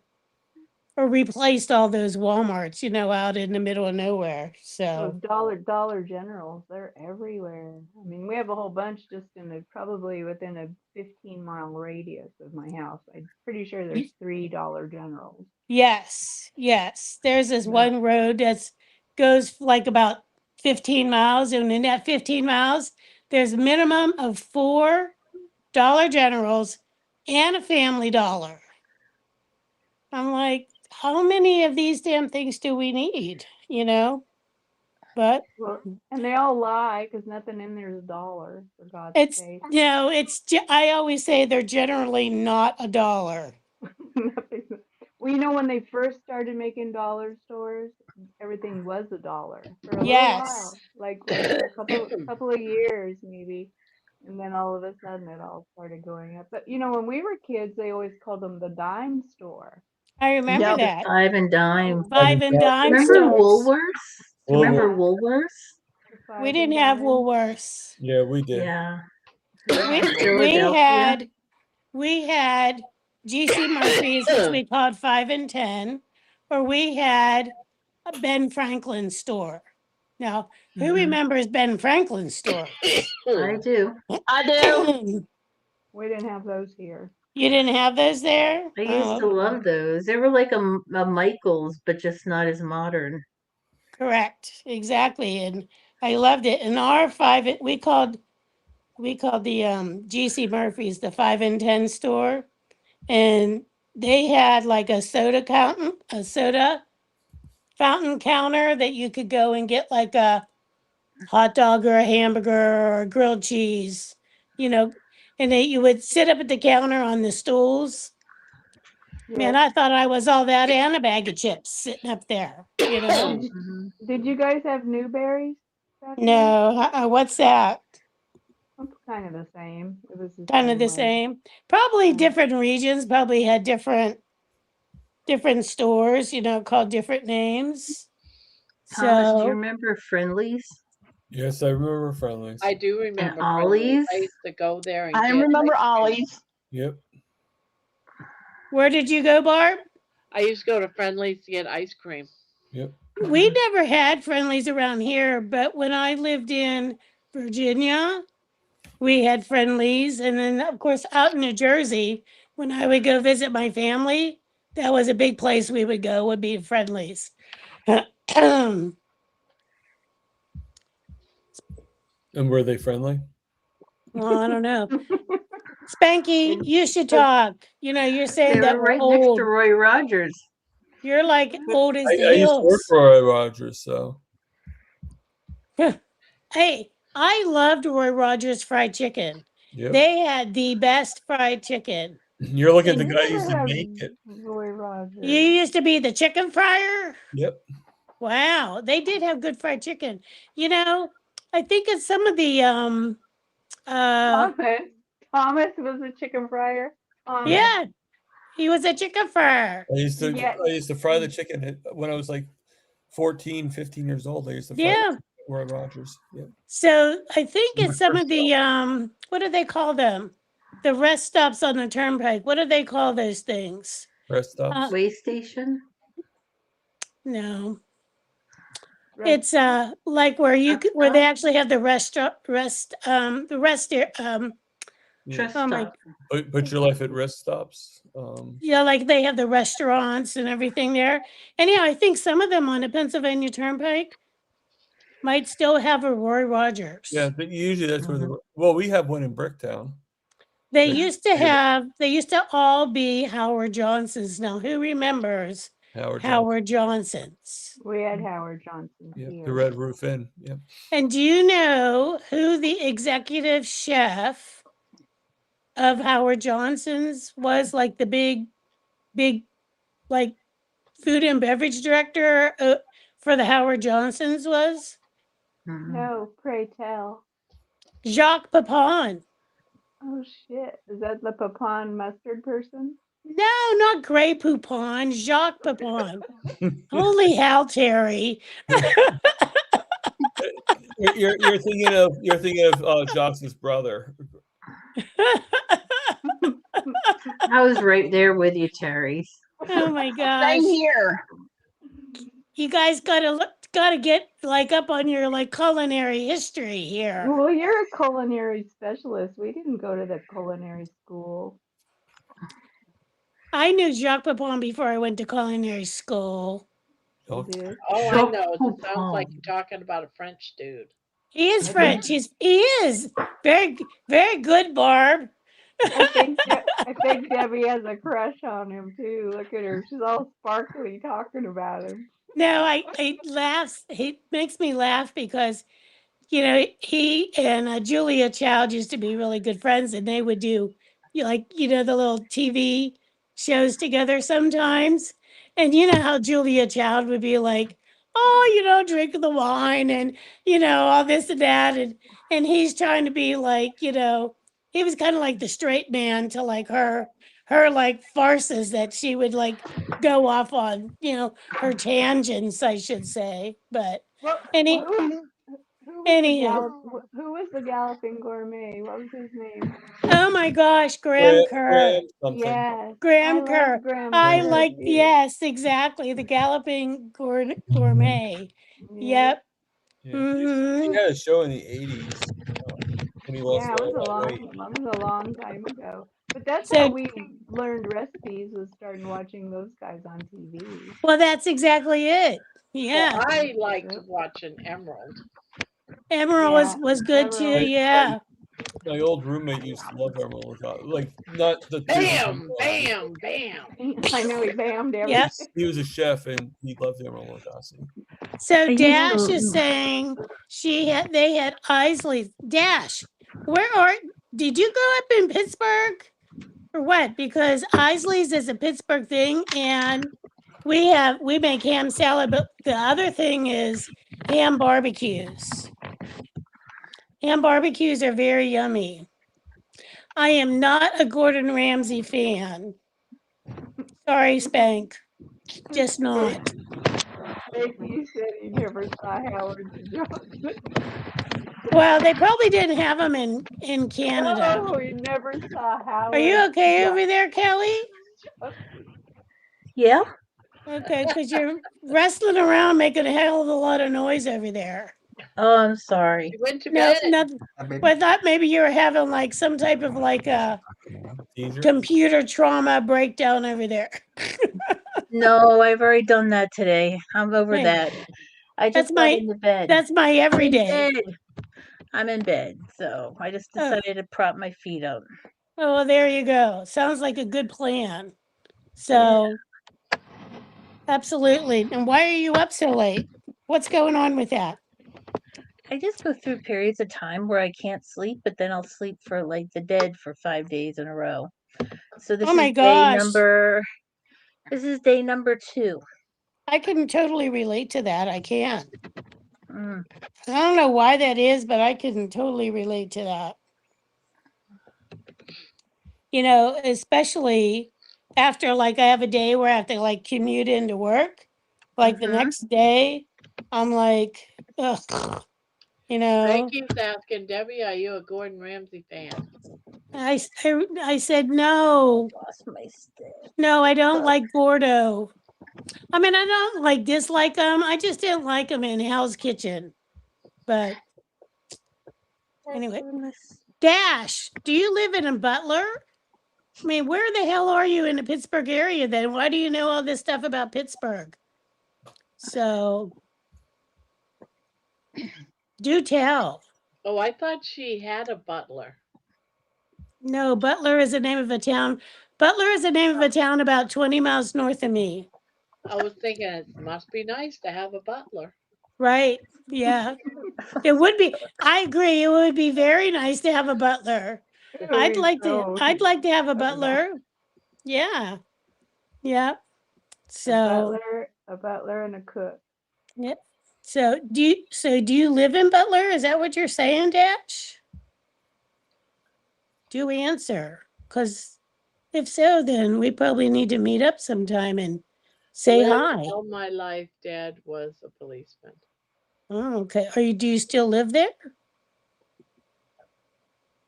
or replaced all those Walmarts, out in the middle of nowhere. Those So, Dollar Generals, they're everywhere. I mean, we have a whole bunch just probably within a 15-mile radius of my house. I'm pretty sure y- there's three Dollar Generals. yes, yes. There's this But one road that's goes like about 15 miles, and in that 15 miles, there's a minimum of 4 Dollar Generals and a Family Dollar. I'm like, how many of these damn things do we need? But well, and they all lie because nothing in there is a dollar, for God's it's sake. I always say they're generally not a dollar. Nothing. Well, when they first started making dollar stores, everything was a dollar for a little while, Yes. like for a couple of years maybe, and then all of a sudden it all started going up. But when we were kids, they always called them the dime store. I remember Yep. that. Five and dime. Five and dime Remember stores. Woolworths? Do you remember Woolworths. Woolworths? The We five didn't and have dime. Woolworths. Yeah, we did. Yeah. We Philadelphia. had GC Murphy's, which we called 5 and 10, or we had a Ben Franklin store. Now, who Mhm. remembers Ben Franklin's store? I do. I do. We didn't have those here. You didn't have those there? I used to Oh, love those. They were like a Michael's, but just not as modern. correct. Exactly. And I loved it. And our we called the GC Murphy's the 5 and 10 store. And they had like a soda fountain counter that you could go and get like a hot dog or a hamburger or a grilled cheese, and you would sit up at the counter on the stools. Man, I thought I was all that and a bag of chips sitting up there, Mhm. Did you guys have Newberries back then? No, what's that? It's kind of the same. It was the Kind of the way. same. Probably Yeah. different regions probably had different stores, called different names. Thomas, do you So remember Friendlies? Yes, I remember Friendlies. I do remember And Friendlies. Ollie's? I used to go there and I get remember ice cream. Ollie's. Yep. where did you go, Barb? I used to go to Friendlies to get ice cream. Yep. We never had Friendlies around here, but when I lived in Virginia, we had Friendlies. And then, of course, out in New Jersey, when I would go visit my family, that was a big place we would go, would be Friendlies. And were they friendly? Well, I don't know. Spanky, you should talk. You're saying They that were we're right next old. to Roy Rogers. You're like old as the I used to work hills. for Roy Rogers, so Hey, I loved Roy Rogers fried chicken. yep. They had the best fried chicken. You're looking at the We guy who never used to had make it. Roy Rogers. You used to be the chicken fryer? Yep. Wow, they did have good fried chicken. I think it's some of the Thomas was a chicken fryer. yeah, he was a chicken fryer. I used to Yeah. fry the chicken when I was like 14, 15 years old. I used to fry Yeah. the chicken at Roy Rogers. Yep. So I think My it's some first of the what do they call them? The rest stops on the turnpike. What do they call those things? Rest stops. Way station? No. Rest- It's like where where they stop? actually have the Yeah. Trust oh my stop. Put your life at rest stops. like they have the restaurants and everything there. Anyhow, I think some of them on the Pennsylvania Turnpike might still have a Roy Rogers. Yeah, but usually that's where well, we have one in Bricktown. They They- used to all be Howard Johnson's. Now, who remembers Howard Johnson's? We had Howard Johnson Yep, here. the Red Roof Inn. Yep. And do you know who the executive chef of Howard Johnson's was? Like the big, like food and beverage director for the Howard Johnson's was? Mhm. No, pray tell. Jacques Pepin. Oh shit! Is that the pecan mustard person? No, not Grey Poupon, Jacques Pepin. Holy hell, Terry. You're thinking of Jox's brother. I was right there with you, Terry. Oh my gosh. Same here. You guys gotta get like up on your like culinary history here. Well, you're a culinary specialist. We didn't go to the culinary school. I knew Jacques Pepin before I went to culinary school. You Oh, did. Oh, I Jacques know. It sounds like Poupon. you're talking about a French dude. He is French. He is very, very good, Barb. I think Debbie has a crush on him too. Look at her; she's all sparkly talking about him. No, I laugh. He makes me laugh because, he and Julia Child used to be really good friends, and they would do, the little TV shows together sometimes. And you know how Julia Child would be like, oh, drink the wine and, all this and that. And he's trying to be like, he was kind of like the straight man to like her her like farces that she would like go off on, her tangents, I should say. But Well, any who was the anyhow, who was the galloping gourmet? What was his name? oh my gosh, Graham Graham, Kerr. Graham something. Yes, I Graham love Kerr. Graham I Graham Kerr Kerr. like, reviews. yes, exactly. The Galloping Gourmet. Yeah, Yep. Yeah, he Hmm. had a show in the 80s when he lost yeah, it all was that weight. a long time ago. But that's how So, we learned recipes, was starting watching those guys on TV. well, that's exactly it. Well, Yeah. I liked Yep. watching Emerald. Emerald Yeah, was good too. Emerald. My, Yeah. my old roommate used to love Emerald Lagasse. Like, not the traditional Bam, one. bam, bam. I know he bammed Yep. everything. He was a chef and he loved Emerald Lagasse. So I used Dash to. is saying they had Isley. Dash, did you grow up in Pittsburgh or what? Because Isley's is a Pittsburgh thing, and we make ham salad, but the other thing is ham barbecues. Ham barbecues are very yummy. I am not a Gordon Ramsay fan. Sorry, Spank. Just not. Becky said he never saw Howard the Duck. Well, they probably didn't have them in Canada. No, he never saw Are Howard you okay the over there, Kelly? Duck. Yeah. Okay, because you're wrestling around making a hell of a lot of noise over there. Oh, I'm sorry. You went to No, bed. nothing. Well, I thought maybe you were having like some type of like a Teaser? computer trauma breakdown over there. No, I've already done that today. I'm over Hey, that. I that's just got my into bed. that's my I'm in everyday. bed. I'm in bed, so I just Oh, decided to prop my feet up. oh, well, there you go. Sounds like a good plan. Yeah. So, absolutely. And why are you up so late? What's going on with that? I just go through periods of time where I can't sleep, but then I'll sleep for like the dead for 5 days in a row. So Oh my gosh, this is day number 2. I can totally relate to that. I can. Mm. I don't know why that is, but I can totally relate to that. Especially after like I have a day where I have to like commute into work. Like the next day, I'm like, ugh, Frankie's asking, Debbie, are you a Gordon Ramsay fan? I said no. Lost my stick. No, I don't like Gordo. I mean, I don't like dislike him. I just didn't like him in Hell's Kitchen. But anyway, Dash, do you live in a Butler? I mean, where the hell are you in the Pittsburgh area then? Why do you know all this stuff about Pittsburgh? So, do tell. Oh, I thought she had a butler. No, Butler is the name of a town. Butler is the name of a town about 20 miles north of me. I was thinking it must be nice to have a butler. Right. Yeah. It would be. I agree. It would be very nice to have a butler. I'd like to have a butler. Yeah. Yeah. So, A butler and a cook. yeah. So do you live in Butler? Is that what you're saying, Dash? Do answer. Because if so, then we probably need to meet up sometime and say hi. All my life, Dad was a policeman. Oh, okay. Do you still live there?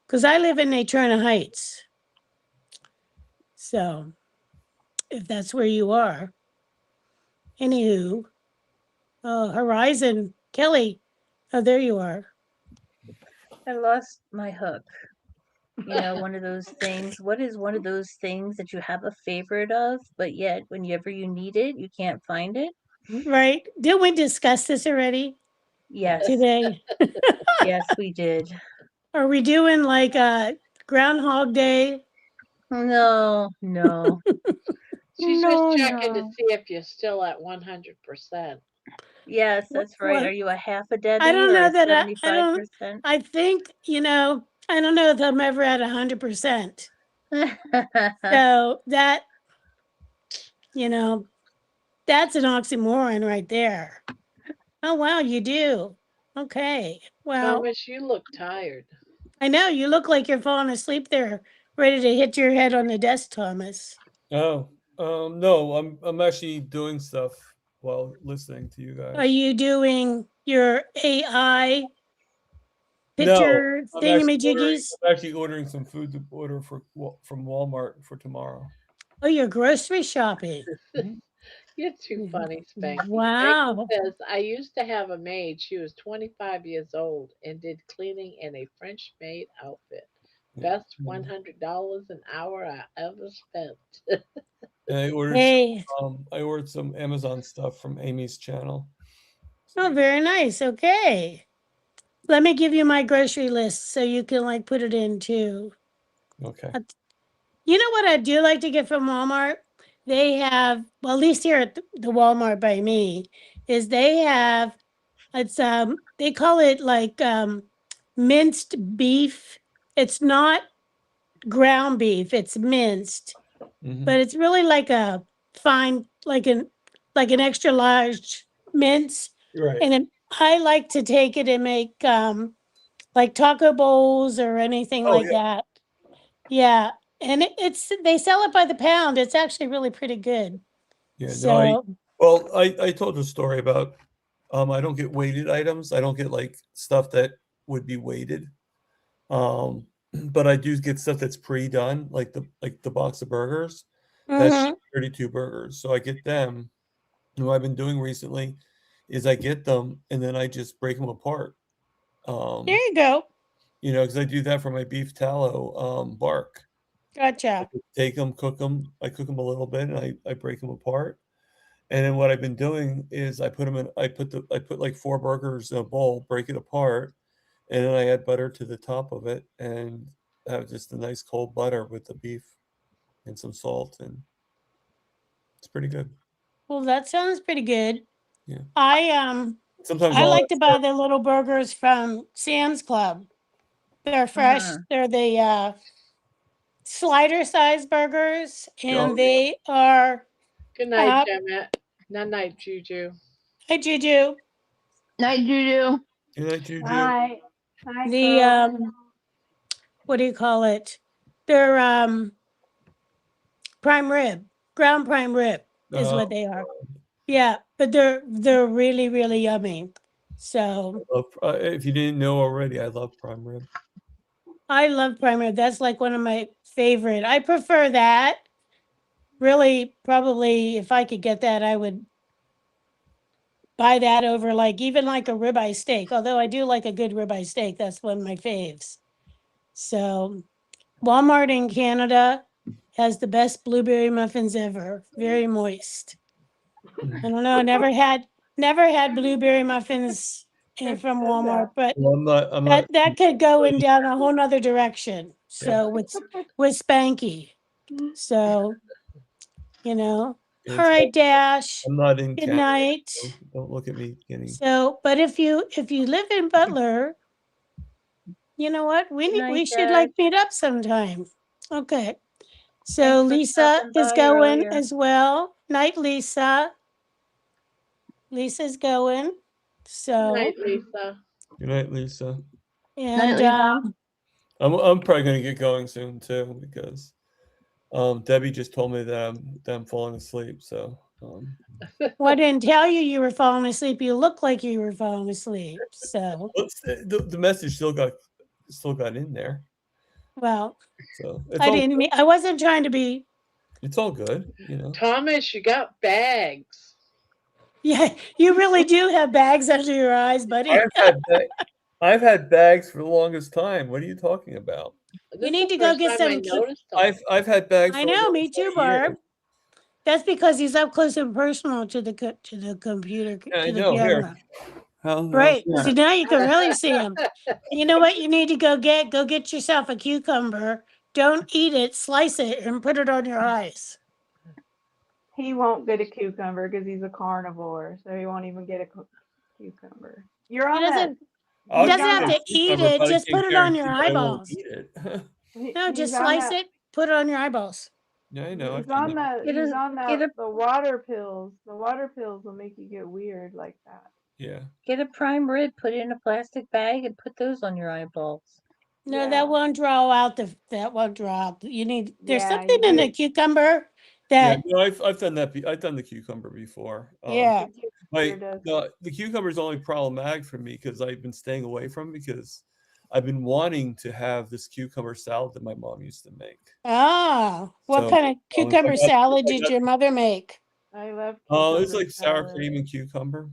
Because I live in Natrona Heights. So, if that's where you are. Anywho, Horizon, Kelly. Oh, there you are. I lost my hook. One of those things. What is one of those things that you have a favorite of, but yet whenever you need it, you can't find it? Right. Didn't we discuss this already Yes. today? Yes, we did. Are we doing like a Groundhog Day? No. She's No, just checking to no. see if you're still at 100%. Yes, that's right. Well, Are you a half a Debbie I don't or know a that I 75%? I think, I don't know if I'm ever at 100%. So that, that's an oxymoron right there. Oh, wow, you do. Okay. Well, Thomas, you look tired. I know you look like you're falling asleep there ready to hit your head on the desk, Thomas. Oh, no, I'm actually doing stuff while listening to you Are guys. you doing your AI No, picture I'm thingamajiggies? actually ordering some food to order from Walmart for tomorrow. Oh, you're grocery shopping. Mhm. You're too funny, Spanky. Spanky Wow. says, I used to have a maid. She was 25 years old and did cleaning in a French maid outfit. Best $100 an hour I ever spent. And Hey. I ordered some Amazon stuff from Amy's channel. Oh, very nice. Okay. Let me give you my grocery list so you can like put it in too. Okay. You know what I do like to get from Walmart? They have, well, at least here at the Walmart by me, is they have it's they call it like minced beef. It's not ground beef, it's minced, Mhm. but it's really like a fine like an extra large mince. Right. And then I like to take it and make like taco bowls or anything Oh, like yeah. that. Yeah. And it's they sell it by the pound. It's actually really pretty good. Yeah, no, So I told a story about I don't get weighted items. I don't get like stuff that would be weighted. But I do get stuff that's pre-done, like the box of burgers. That's mhm. 32 burgers. So I get them. And what I've been doing recently is I get them and then I just break them apart. There Um, you go. because I do that for my beef tallow bark. Gotcha. Take them, cook them. I cook them a little bit and I break them apart. And then what I've been doing is I put like 4 burgers in a bowl, break it apart, and then I add butter to the top of it and have just a nice cold butter with the beef and some salt, and it's pretty good. Well, that sounds pretty good. Yeah. Sometimes I I'll like to buy the little burgers from Sam's Club. They're fresh. They're the slider size burgers, and they are Good night, Jeanette. Night night, Juju. Hi, Juju. Night, Juju. Good night, Juju. Hi. Hi, The Crow. what do you call it? They're prime rib, ground prime rib is what they are. Yeah, but they're really really yummy. So If you didn't know already, I love prime rib. I love prime rib. That's like one of my favorite. I prefer that. Really, probably if I could get that, I would buy that over like even like a ribeye steak. Although I do like a good ribeye steak, that's one of my faves. So Walmart in Canada has the best blueberry muffins ever. Very moist. I don't know. Never had blueberry muffins from Walmart, but Well, I'm not. that could go in down a whole nother direction. So with Spanky. So all right, Dash. I'm not in Good Canada. night. So don't look at me getting. So, but if you live in Butler, you know what? We should like meet up sometime. Okay. So Lisa is going as well. Night, Lisa. Lisa's going. Good So night, Lisa. Good night, Lisa. and I'm probably gonna get going soon too because Debbie just told me that I'm falling asleep. So well, I didn't tell you were falling asleep. You look like you were falling asleep. So the message still got in there. well, So I didn't mean I wasn't trying to be. It's all good, Thomas, you got bags. Yeah, you really do have bags under your eyes, buddy. I've had bags for the longest time. What are you talking about? You need to go get some. I've had bags. I for know, over me too, 20 years. Barb. That's because he's up close and personal to the computer, Yeah, I to the know. camera. How's Right. that? So now you can really see him. You know what you need to go get? Go get yourself a cucumber. Don't eat it, slice it, and put it on your eyes. He won't get a cucumber because he's a carnivore, so he won't even get a cucumber. You're on that. He doesn't have to eat it. Just put it on your eyeballs. No, He's just on slice that- it, put it on your eyeballs. Yeah, I know. He's on the water pills. The water pills will make you get weird like that. Yeah. Get a prime rib, put it in a plastic bag, and put those on your eyeballs. No, Yeah. that won't draw out that won't draw out. You need there's Yeah, something you in the need- cucumber Yeah, that no, I've done that. I've done the cucumber before. yeah. My does. the cucumber is only problematic for me because I've been staying away from it because I've been wanting to have this cucumber salad that my mom used to make. Ah, what So kind of if I cucumber got, salad if did your mother make? I love it's cucumber like sour salad. cream and cucumber.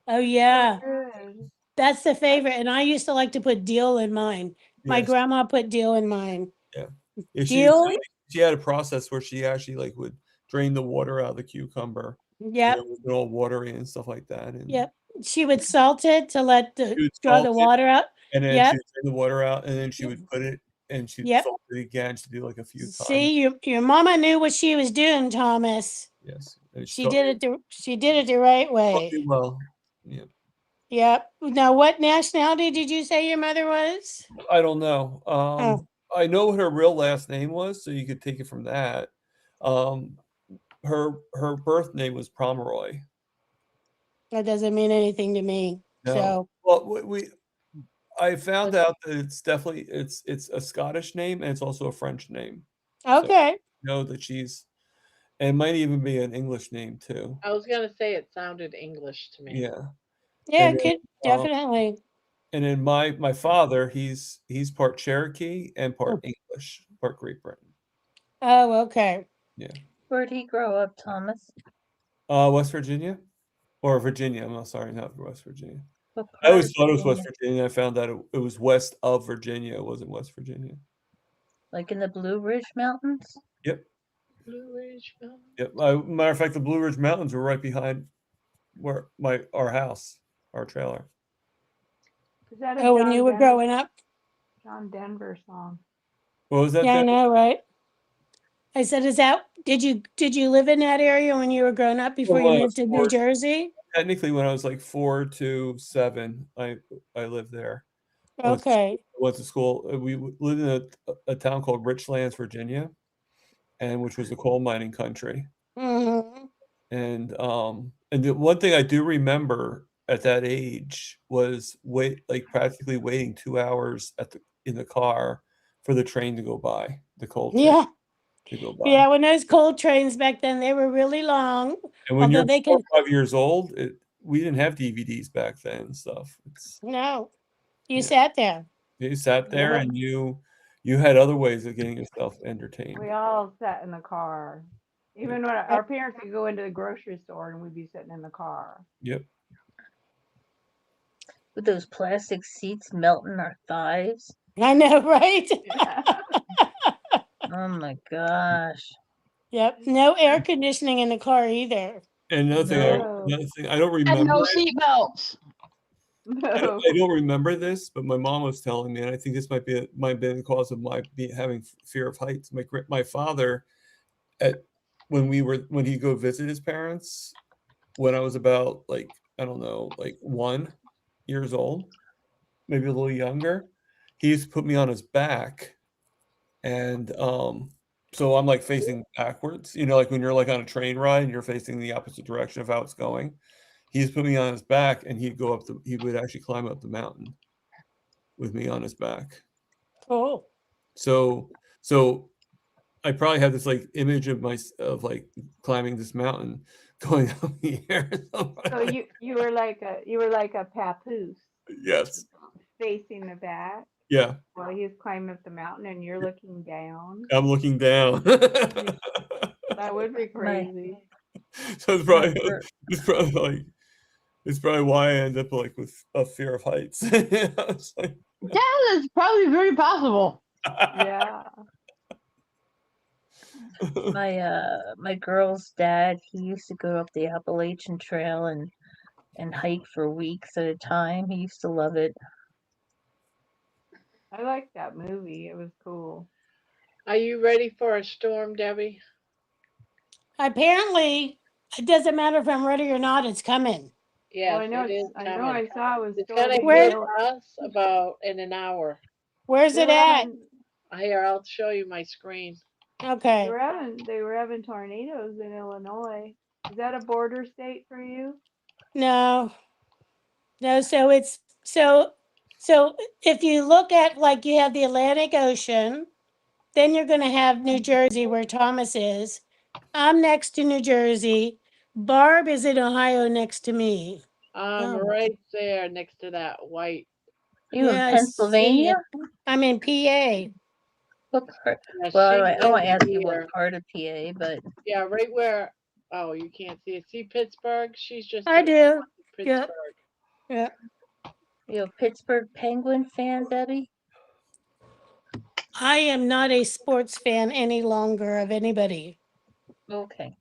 Oh So yeah, good. that's the favorite. And I used to like to put dill in mine. My Yes, grandma put dill in mine. yeah. If Dill? she had a process where she actually like would drain the water out of the cucumber, Yep, with it all watery and stuff like that, and yep. She would salt it to let she would draw salt the it, water out. and then she Yep, would drain the water out, and then she yep, would put it, and she'd yep. salt it again. She'd do like a few times. See, your mama knew what she was doing, Thomas. Yes, and She did it the right taught way. me well. Yeah. Yep. Now, what nationality did you say your mother was? I don't know. Oh, I know what her real last name was, so you could take it from that. Um, her birth name was Pomeroy. that doesn't mean anything to me. No, So, well, I found out that it's definitely it's a Scottish name and it's also a French name. So okay. know that and it might even be an English name too. I was gonna say it sounded English to me. Yeah, Yeah, and then, could definitely. and then my father, he's part Cherokee and part English, part Great Britain. Oh, okay. Yeah. Where'd he grow up, Thomas? West Virginia or Virginia. I'm not sorry, not West Virginia. What I part always of thought it was West Virginia? Virginia. I found out it was west of Virginia. It wasn't West Virginia. Like in the Blue Ridge Mountains? Yep. Blue Ridge Mountain. Yep. Matter of fact, the Blue Ridge Mountains were right behind where our house, our trailer. Is that a Oh, when you were growing up? John Denver song? What was that? Yeah, I Deb? know, right? I said, did you live in that area when you were growing up before Well, you when I moved was to New 4 Jersey? Technically, when I was like 4 to 7, I lived there. Okay. Went to school. We lived in a town called Richlands, Virginia, and which was a coal mining country. Mm-hmm. And the one thing I do remember at that age was practically waiting 2 hours in the car for the train to go by, the coal train Yeah. to go by. Yeah, when those coal trains back then, they were really long. And when Although you're they 4 could, or 5 years old, we didn't have DVDs back then and stuff. no, you Yeah. sat there. You sat there Yeah. and you had other ways of getting yourself entertained. We all sat in the car. Even when our parents could go into the grocery store and we'd be sitting in the car. Yep. With those plastic seats melting our thighs? I know, right? Yeah. Oh my gosh. Yep. No air conditioning in the car either. And No. another thing, I don't And remember no it. seat belts. No. I don't remember this, but my mom was telling me, and I think this might have been the cause of my having fear of heights. My father, when he'd go visit his parents, when I was about like I don't know, like 1 years old, maybe a little younger, he used to put me on his back, and so I'm like facing backwards. Like when you're like on a train ride and you're facing the opposite direction of how it's going. He's put me on his back, and he would actually climb up the mountain with me on his back. Cool. So I probably have this like image of like climbing this mountain, going up the air. So you were like a papoose Yes. facing the back Yeah. while he's climbing up the mountain and you're looking down. I'm looking down. That would be crazy. So it's probably why I end up like with a fear of heights. It's like, Yeah, that's probably very possible. Yeah. My girl's dad, he used to go up the Appalachian Trail and hike for weeks at a time. He used to love it. I liked that movie. It was cool. Are you ready for a storm, Debbie? Apparently, it doesn't matter if I'm ready or not, it's coming. Yes, Well, I know it is I coming. saw it was It's gonna storming. hit Where- us about in an hour. Where's They it were at? having- Here, I'll show you my screen. Okay. They were having tornadoes in Illinois. Is that a border state for you? No. No, so So if you look at, like, you have the Atlantic Ocean, then you're going to have New Jersey where Thomas is. I'm next to New Jersey. Barb is in Ohio next to me. I'm Oh. right there next to that white. You in Yeah, I see Pennsylvania? it. I'm in PA. What part? Yeah, Well, she's I won't over ask you what here. part of PA, but Yeah, right where. Oh, you can't see it. See Pittsburgh? She's just I right do. north of Yep. Pittsburgh. Yep. you a Pittsburgh Penguin fan, Debbie? I am not a sports fan any longer of anybody Okay.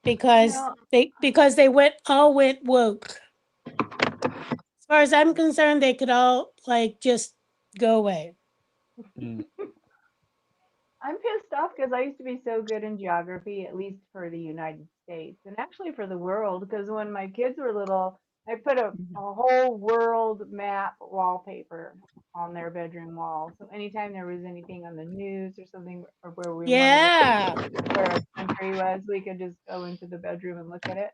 because Well, they went woke. As far as I'm concerned, they could all, like, just go away. Mm. I'm pissed off because I used to be so good in geography, at least for the United States and actually for the world. Because when my kids were little, I put a whole world map wallpaper on their bedroom wall. So anytime there was anything on the news or something, or where we wanted to Yeah. where a country was, we could just go into the bedroom and look at it.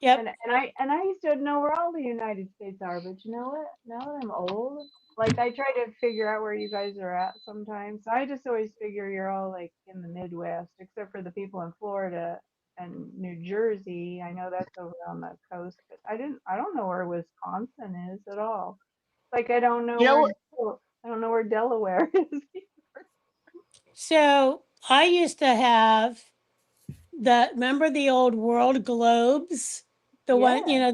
Yep. And I used to know where all the United States are, but you know what? Now that I'm old, like I try to figure out where you guys are at sometimes. So I just always figure you're all like in the Midwest, except for the people in Florida and New Jersey. I know that's over on the coast, but I don't know where Wisconsin is at all. Like You know, I don't know where Delaware is. So I used to have remember the old world globes? The one, Yeah.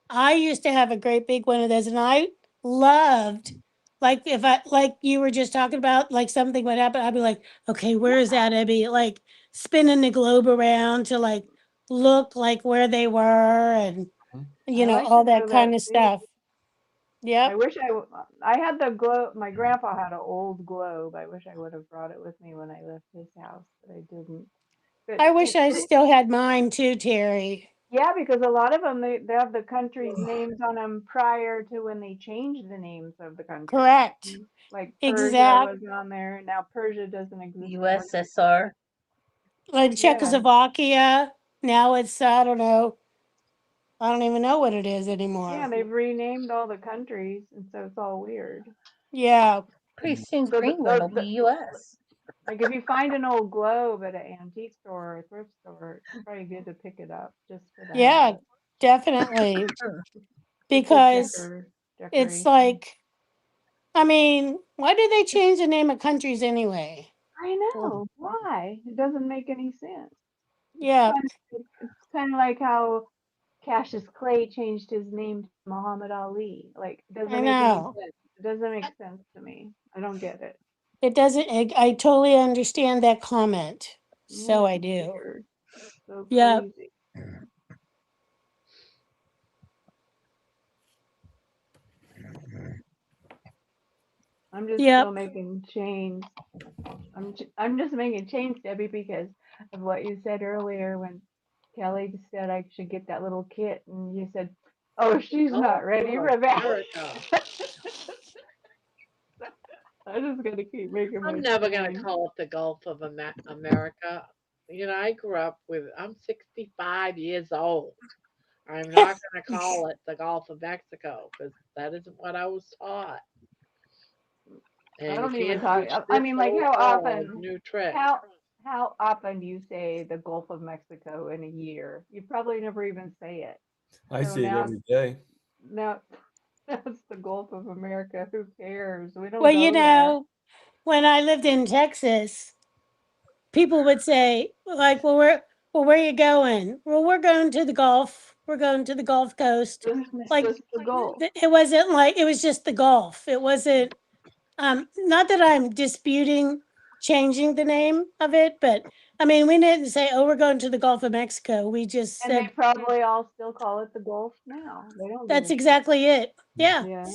I used to have a great big one of those, and I loved, like, if like you were just talking about, like something would happen, I'd be like, okay, where is that? I'd be like spinning the globe around to, like, look like where they were, and I like to all that do that kind of too. stuff. Yep. I had the globe. My grandpa had an old globe. I wish I would have brought it with me when I left his house, but I didn't. But I wish I still had mine too, Terry. yeah, because a lot of them they have the country's names on them prior to when they changed the names of the country. Correct. Like Persia Exact. was on there. Now Persia doesn't exist anymore. USSR. Like Yeah, Czechoslovakia. Now it's, I don't know. I don't even know what it is yeah, anymore. they've renamed all the countries, and so it's all weird. Yeah. Pretty soon So Greenland will be US. like if you find an old globe at an antique store or a thrift store, it's probably good to pick it up just for the hell of Yeah, it. definitely. It's a Because it's decoration. like, I mean, why do they change the name of countries anyway? I know. Why? It doesn't make any sense. It's Yeah, kind of it's kind of like how Cassius Clay changed his name to Muhammad Ali. Like it I doesn't make any know. sense. It doesn't make sense to me. I don't get it. It doesn't, I totally understand that comment. Yeah, So I it's do. weird. So Yeah. crazy. I'm just still Yep. making change. I'm just making change, Debbie, because of what you said earlier when Kelly said I should get that little kit, and you said, "Oh, she's Oh, not ready God, for that." America. I'm just gonna keep making I'm my never going to change. call it the Gulf of America. I grew up I'm 65 years old. I'm not going to call it the Gulf of Mexico because that isn't what I was taught. I And you don't even can't talk. teach I this mean, like old dog new tricks. how often do you say the Gulf of Mexico in a year? You probably never even say it. I So see it every day. now that's the Gulf of America. Who cares? We don't Well, go there. when I lived in Texas, people would say, like, where are you going? Well, we're going to the Gulf. We're going to the Gulf Coast. Like, Just the Gulf. it wasn't like, it was just the Gulf. It wasn't, not that I'm disputing changing the name of it, but I mean, we didn't say, oh, we're going to the Gulf of Mexico. We just And they said, probably all still call it the Gulf now. They don't give that's a shit. exactly it. Yeah. Yeah.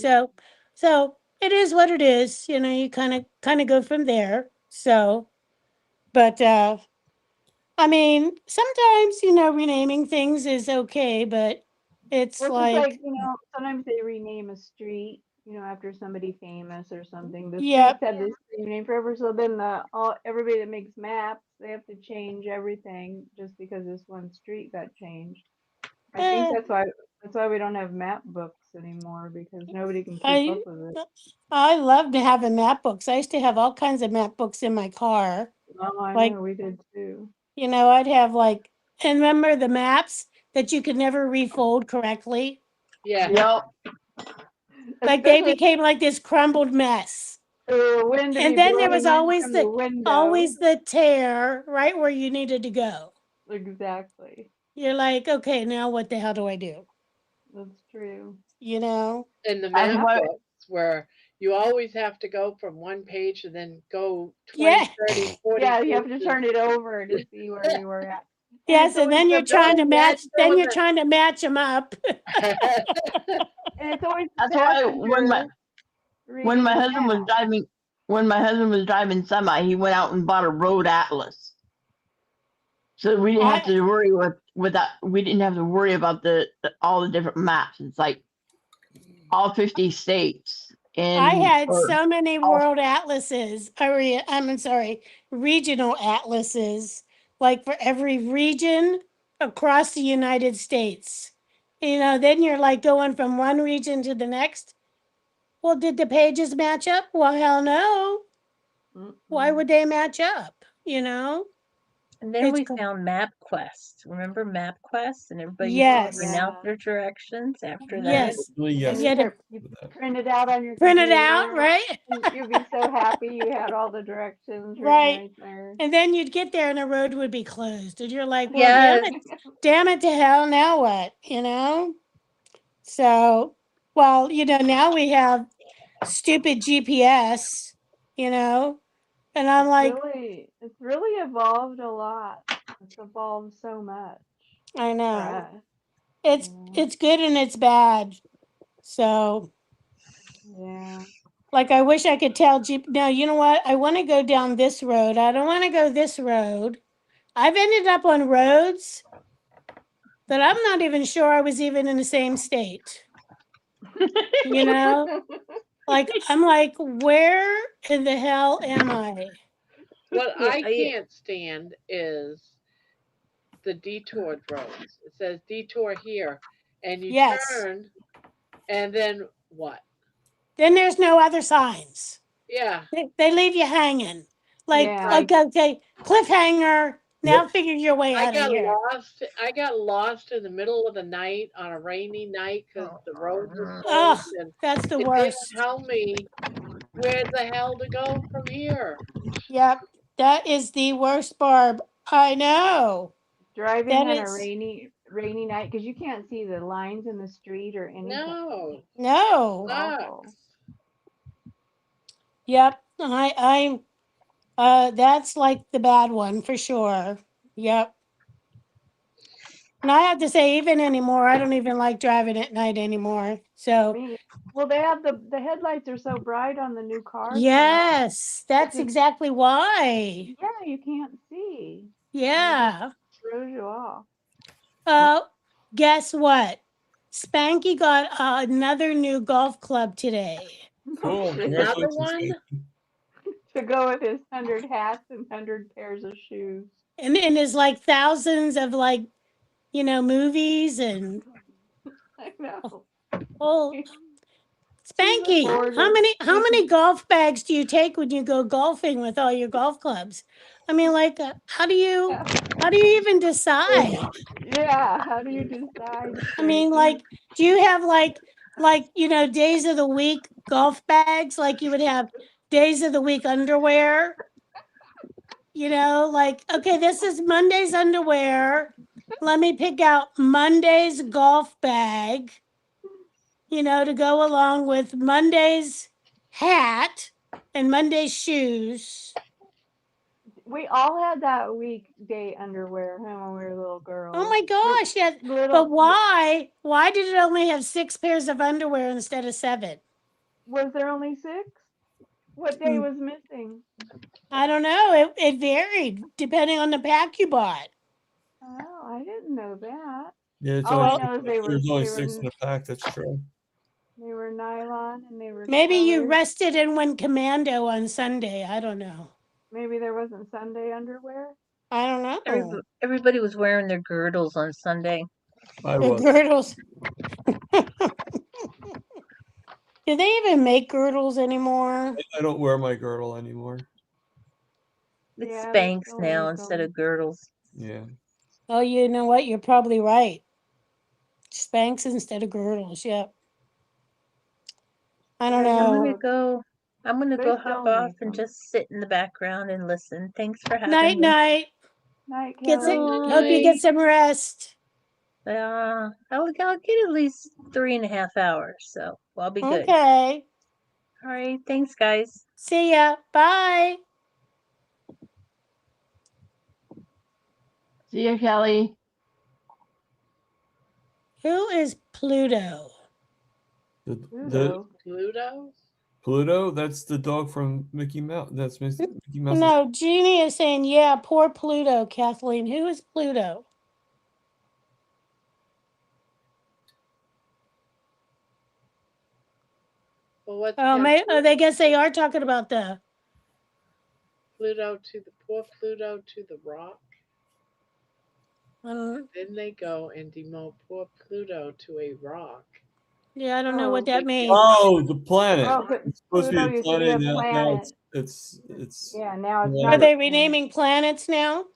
So it is what it is. You kind of go from there. So, but I mean, sometimes, renaming things is okay, but it's Or just like, like, sometimes they rename a street, after somebody famous or something. The streets yep, had the same name forever, so then everybody that makes maps, they have to change everything just because this one street got changed. I think eh, that's why we don't have map books anymore because nobody can keep I up with it. I loved having map books. I used to have all kinds of map books in my car. Oh, I Like, know, we did too. you know, I'd have like, and remember the maps that you could never refold correctly? Yeah. Yep. Like they Especially became like this crumbled mess. the wind to be And then there was blowing in always from the window. always the tear right where you needed to go. Exactly. You're like, okay, now what the hell do I do? That's true. You know? And the That's map why. books where you always have to go from one page and then go 20, Yeah. 30, 40 Yeah, you have to pages. turn it over to see where you were at. And Yes, it's and always then you're the trying to Don't match. imagine Then doing you're trying to match them up. and it's always the That's why passenger when my reading the husband was map. driving semi, he went out and bought a road atlas. So we didn't have I to worry with that. We didn't have to worry about all the different maps. It's like all 50 states I and had or so many all world atlases. I'm sorry, regional atlases, like for every region across the United States. You know, then you're like going from one region to the next. Well, did the pages match up? Well, hell no. Why would they match up? You know? And then It's we found MapQuest. Remember MapQuest? And everybody used to Oh yes, print out yeah. their directions after that. yes. Really, And yes. You had to you with that. print it out on your print it out, computer. right? And you'd be so happy you had all the directions written Right. right there. And then you'd get there and the road would be closed. And you're like, well, Yes. damn it to hell, now what? You know? So, well, you know, now we have stupid GPS, you know? And I'm like, It's really evolved a lot. It's evolved so much I for know. us. It's good and it's bad. So, Yeah. like, I wish I could tell no, you know what? I want to go down this road. I don't want to go this road. I've ended up on roads that I'm not even sure I was even in the same state. You know? Like, I'm like, where in the hell am I? What Yeah, I can't stand is the detoured roads. It says detour here, and you Yes. turn, and then what? Then there's no other signs. Yeah, They leave you hanging. Like, Yeah. okay, cliffhanger. Now figure your way I out of got here. lost. I got lost in the middle of the night on a rainy night because the road was Oh, closed, and that's the it didn't worst. tell me where the hell to go from here. Yep, that is the worst, Barb. I know. Driving That on a is rainy night because you can't see the lines in the street or anything. No, no. Awful. Yep, that's like the bad one for sure. Yep. And I have to say, even anymore, I don't even like driving at night anymore. So Well, they have the headlights are so bright on the new cars. yes, that's exactly why. Yeah, you can't see. Yeah. Throws you off. Guess what? Spanky got another new golf club today. Cool. Another Congratulations. one? Kate. To go with his 100 hats and 100 pairs of shoes. And there's like thousands of like, you know, movies and I know. oh Spanky, afforded. how many golf bags do you take when you go golfing with all your golf clubs? I mean, like, how do you even decide? Yeah, how do you decide? I mean, like, do you have like you know, days of the week golf bags, like you would have days of the week underwear? You know, like, okay, this is Monday's underwear. Let me pick out Monday's golf bag, you know, to go along with Monday's hat and Monday's shoes. We all had that weekday underwear when we were little girls. Oh my gosh, yeah. But why? Why did it only have 6 pairs of underwear instead of 7? Was there only 6? What day was missing? I don't know. It varied depending on the pack you bought. Oh, I didn't know that. Yeah, it's All I only, know is they were there's only they 6 were in a pack. That's true. they were nylon and they were Maybe you colored. rested and went commando on Sunday. I don't know. Maybe there wasn't Sunday underwear. I don't know. Everybody was wearing their girdles on Sunday. I The was. girdles. Do they even make girdles anymore? I don't wear my girdle anymore. It's Yeah, they Spanx still now make instead 'em. of girdles. Yeah. Oh, you know what? You're probably right. Spanx instead of girdles. Yep. I don't Yeah, I'm know. gonna go. I'm gonna They go hop still off make and 'em. just sit in the background and listen. Thanks for having Night, me. night. Night, Get some, Kelly. Night. hope you get some rest. I'll get at least 3.5 hours, so I'll be good. Okay. All right, thanks, guys. See ya. Bye. See ya, Kelly. Who is Pluto? The Pluto. Pluto? Pluto, that's the dog from Mickey Mouse. That's Mickey Mouse. No, Jeannie is saying, yeah, poor Pluto, Kathleen. Who is Pluto? Well, what's Oh, they guess they are talking about the. Pluto to the poor Pluto to the rock? Um, Then they go and demote poor Pluto to a rock. yeah, I don't know what Oh. that means. Oh, the planet. Oh, but It's supposed Pluto to be a used to be planet. a Now planet. it's Yeah, now it's Yeah. not. Are a they planet. renaming planets now?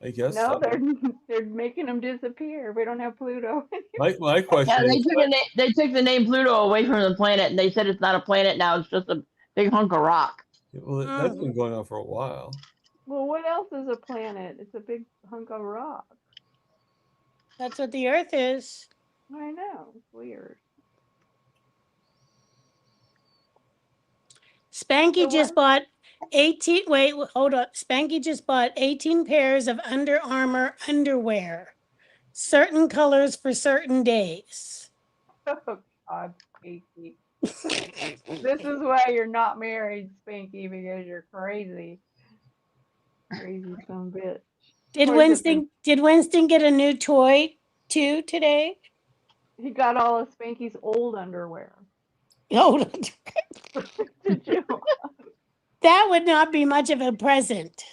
I guess No, so. they're making them disappear. We don't have Pluto. My question Yeah, is, they took the name Pluto away from the planet, and they said it's not a planet now. It's just a big hunk of rock. well, that's been going on for a while. Well, what else is a planet? It's a big hunk of rock. That's what the Earth is. I know. It's weird. Spanky So just bought 18. Wait, hold on. Spanky just bought 18 pairs of Under Armour underwear, certain colors for certain days. Oh, God, Spanky. This is why you're not married, Spanky, because you're crazy. Crazy some bitch. Did Or is it Winston get a new toy too today? he got all of Spanky's old underwear. Oh, Did you? that would not be much of a present,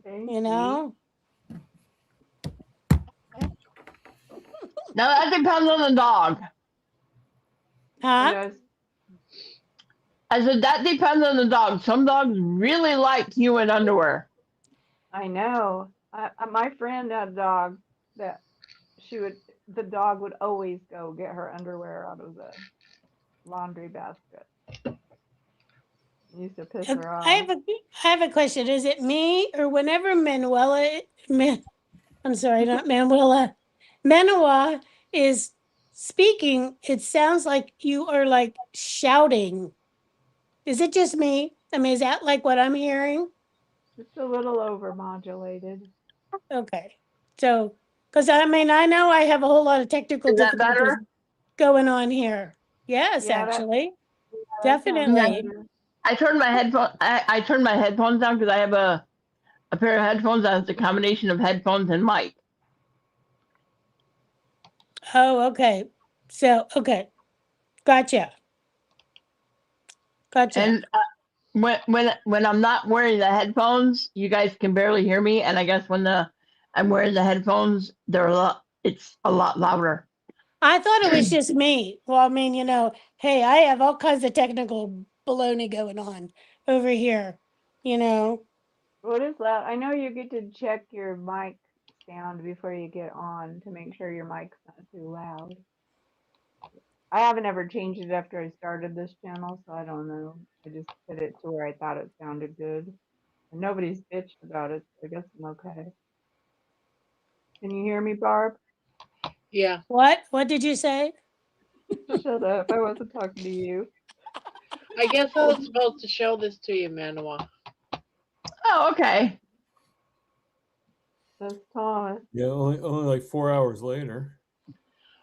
you know? Now that depends on the dog. Huh? I said that depends on the dog. Some dogs really like human underwear. I know. My friend had a dog that the dog would always go get her underwear out of the laundry basket. Used to piss her off. I have a question. Is it me or whenever I'm sorry, not Manuela, Manoa is speaking, it sounds like you are like shouting. Is it just me? I mean, is that like what I'm hearing? Just a little overmodulated. Okay. So, because I mean, I know I have a whole lot of technical Is that difficulties better? going on here. Yes, Yeah, actually. that sounds Definitely. better. I turned my headphone. I turned my headphones down because I have a pair of headphones that has a combination of headphones and mic. Oh, okay. So, okay. Gotcha. Gotcha. And when I'm not wearing the headphones, you guys can barely hear me. And I guess when I'm wearing the headphones, it's a lot louder. I thought it was just me. Well, I mean, hey, I have all kinds of technical baloney going on over here, What is that? I know you get to check your mic sound before you get on to make sure your mic's not too loud. I haven't ever changed it after I started this channel, so I don't know. I just put it to where I thought it sounded good. And nobody's bitched about it, so I guess I'm okay. Can you hear me, Barb? Yeah. What? What did you say? Shut up. I wasn't talking to you. I guess I was supposed to show this to you, Manoa. Oh, okay. That's Thomas. Yeah, only like 4 hours later.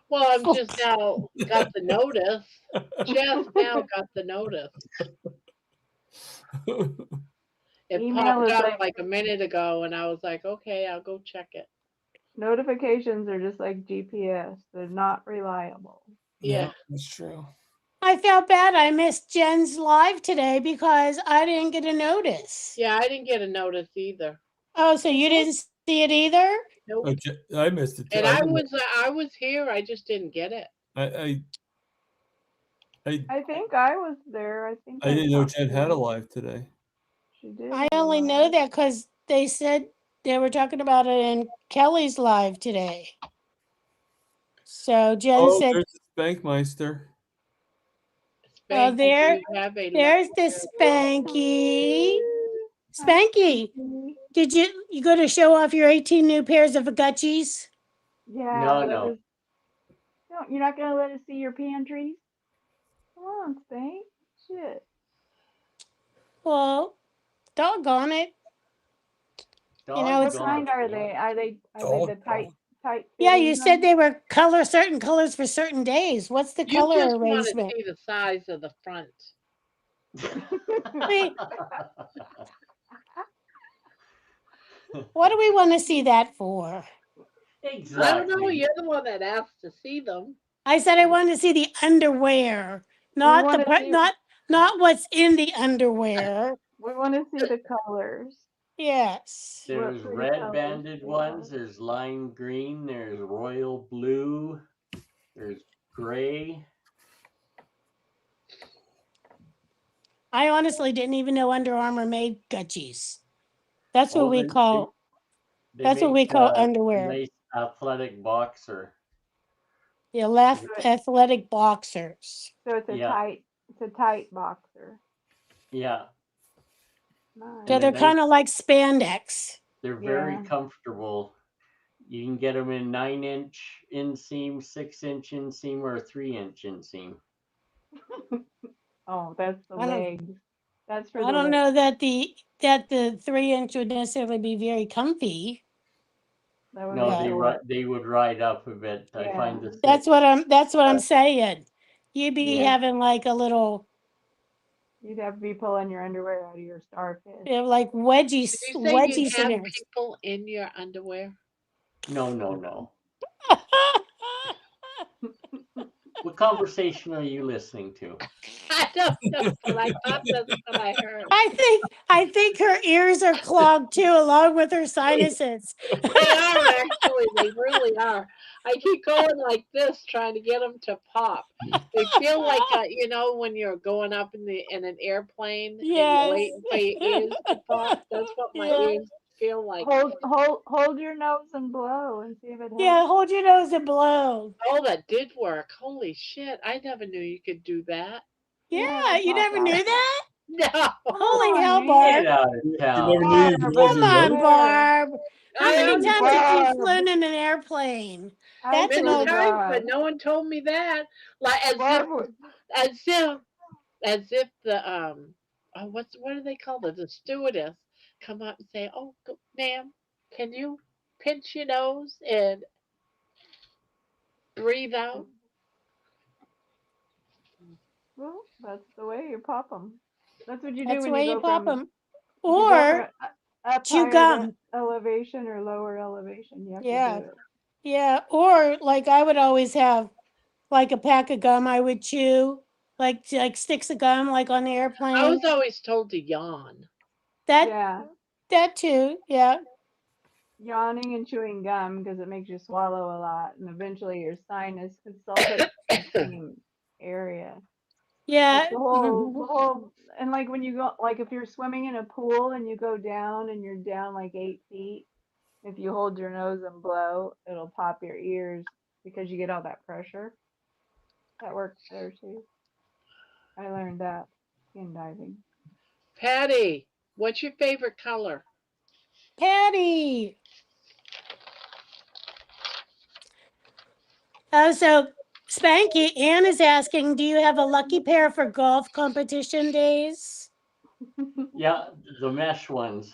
Well, I'm just now got the notice. Just now got the notice. It Email popped is up like a minute ago, and I was like, okay, I'll go check it. Notifications are just like GPS. They're not reliable. Yeah. That's true. I felt bad. I missed Jen's live today because I didn't get a notice. Yeah, I didn't get a notice either. Oh, so you didn't see it either? Nope. I missed it too. And I was here. I just didn't get it. I I think I was there. I think I didn't know talked Jen to had a her. live today. She did. I have a only know live. that because they said they were talking about it in Kelly's live today. So Jen Oh, said, there's the Spankmeister. "Oh, Spanky, do there, you have a there's the lucky Spanky. Hi, Spanky, Spanky. did you go to show off your 18 new pairs of Gucci's? Yeah, No. you're not gonna let us see your pantries? Come on, Spank. Shit. Well, doggone it. You know, What it's kind are they? Are they the tight yeah. You fitting said ones? they were certain colors for certain days. What's the You color just want to arrangement? see the size of the front. Wait, what do we want to see that for? I don't know. Exactly. You're the one that asked to see them. I said I wanted to see the underwear, not the wanna part, see- not what's in the underwear. We want to see the colors. Yes. There's pretty red colors banded they ones, have. there's lime green, there's royal blue, there's gray. I honestly didn't even know Under Armour made Gucci's. That's what Oh, we call. they That's what we make call a underwear. nice athletic boxer. The left Right. athletic boxers. So it's a Yeah. tight boxer. Yeah, Nice. So they're kind of like spandex. they're very Yeah. comfortable. You can get them in 9-inch inseam, 6-inch inseam, or a 3-inch inseam. Oh, that's the I don't- legs. That's for I the don't legs. know that the 3-inch would necessarily be very comfy. That would No, be short. they would ride up a bit. I Yeah. find the That's what I'm saying. You'd be Yeah. having like a little, You'd have to be pulling your underwear out of your starfish. like wedgie Did you say you have scenarios. people in your underwear? No. What conversation are you listening to? I don't know, but I thought that's what I heard. I think her ears are clogged too, along with her sinuses. They are actually. They really are. I keep going like this, trying to get them to pop. They feel like you know when you're going up in an airplane and you're Yes. waiting for your ears to pop. That's what my Yeah. ears feel like. Hold your nose and blow and see if it helps. Yeah, hold your nose and blow. Oh, that did work. Holy shit! I never knew you could do that. Yeah, you never knew that? No. Holy hell, man. Barb. Get out of You town. never knew you could hold Come your on, nose? Barb. How I many am times have you Barb. flown in an airplane? That's an many old times, but no one told me that. Like as if the oh, what do they call it? The stewardess come up and say, "Oh, ma'am, can you pinch your nose and breathe out?" Well, that's the way you pop them. That's what you do That's the when way you you go pop from them. you go Or from up chew higher gum. elevation or lower elevation. You have Yeah. to do it. Yeah. Or like I would always have like a pack of gum I would chew, like sticks of gum, like on the I airplane. was always told to yawn. That too. Yeah. Yawning and chewing gum because it makes you swallow a lot, and eventually your sinus consults the same area. Yeah. Like the whole, and like when you go, like if you're swimming in a pool and you go down and you're down like 8 feet, if you hold your nose and blow, it'll pop your ears because you get all that pressure. That works there too. I learned that in diving. Patty, what's your favorite color? Patty. Oh, so Spanky, Ann is asking, do you have a lucky pair for golf competition days? Yeah, the mesh ones.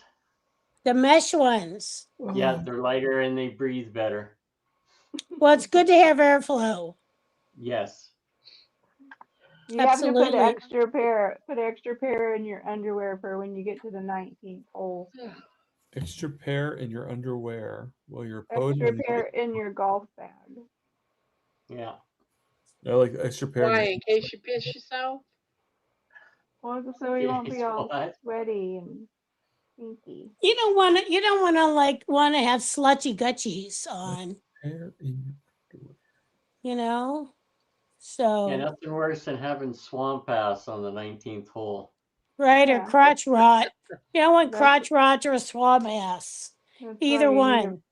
The mesh ones. Yeah, they're lighter and they breathe better. Well, it's good to have airflow. Yes. You have to put Absolutely. extra pair in your underwear for when you get to the 19th hole. Extra pair in your underwear while you're Extra podium. pair in your golf bag. Yeah. I like extra pair. Why? In case you piss yourself? Well, so you won't be Yes, all what? sweaty and stinky. You don't want to have slutchy gutchies on, Pair in your underwear. you know? So, nothing worse than having swamp ass on the 19th hole. right, or Yeah. crotch rot. You don't want That's crotch rot or a swab ass. that's why Either you need a one.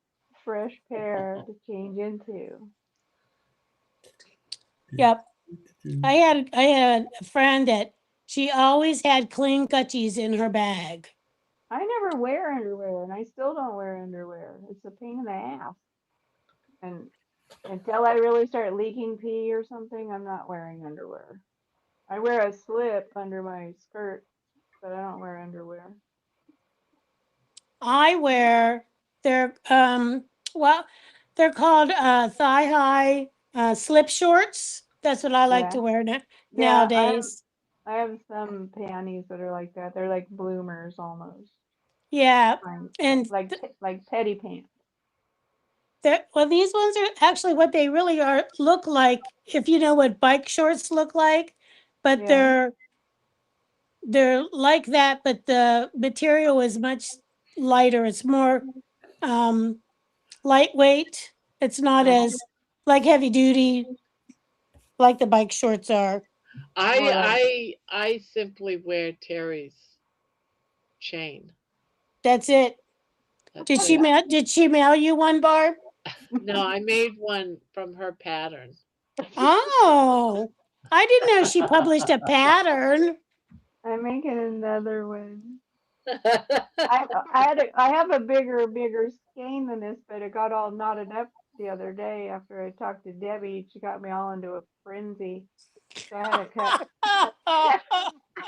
fresh pair to change into. Yep. I had a friend that she always had clean gutchies in her bag. I never wear underwear, and I still don't wear underwear. It's a pain in the ass. And until I really start leaking pee or something, I'm not wearing underwear. I wear a slip under my skirt, but I don't wear underwear. I wear well, they're called thigh high slip shorts. That's what I like Yeah. to wear Yeah, nowadays. I have some panties that are like that. They're like bloomers almost. Yeah, Like and like petty pants. well, these ones are actually what they really are look like. If you know what bike shorts look like, but Yeah. they're like that, but the material is much lighter. It's more lightweight. It's not Okay. as like heavy duty like the bike shorts are. Well, I simply wear Terry's chain. That's it. That's Did she it. mail? Did she mail you one, Barb? No, I made one from her pattern. Oh, I didn't know she published a pattern. I'm making another one. I have a bigger skein than this, but it got all knotted up the other day after I talked to Debbie. She got me all into a frenzy, so I had to cut. I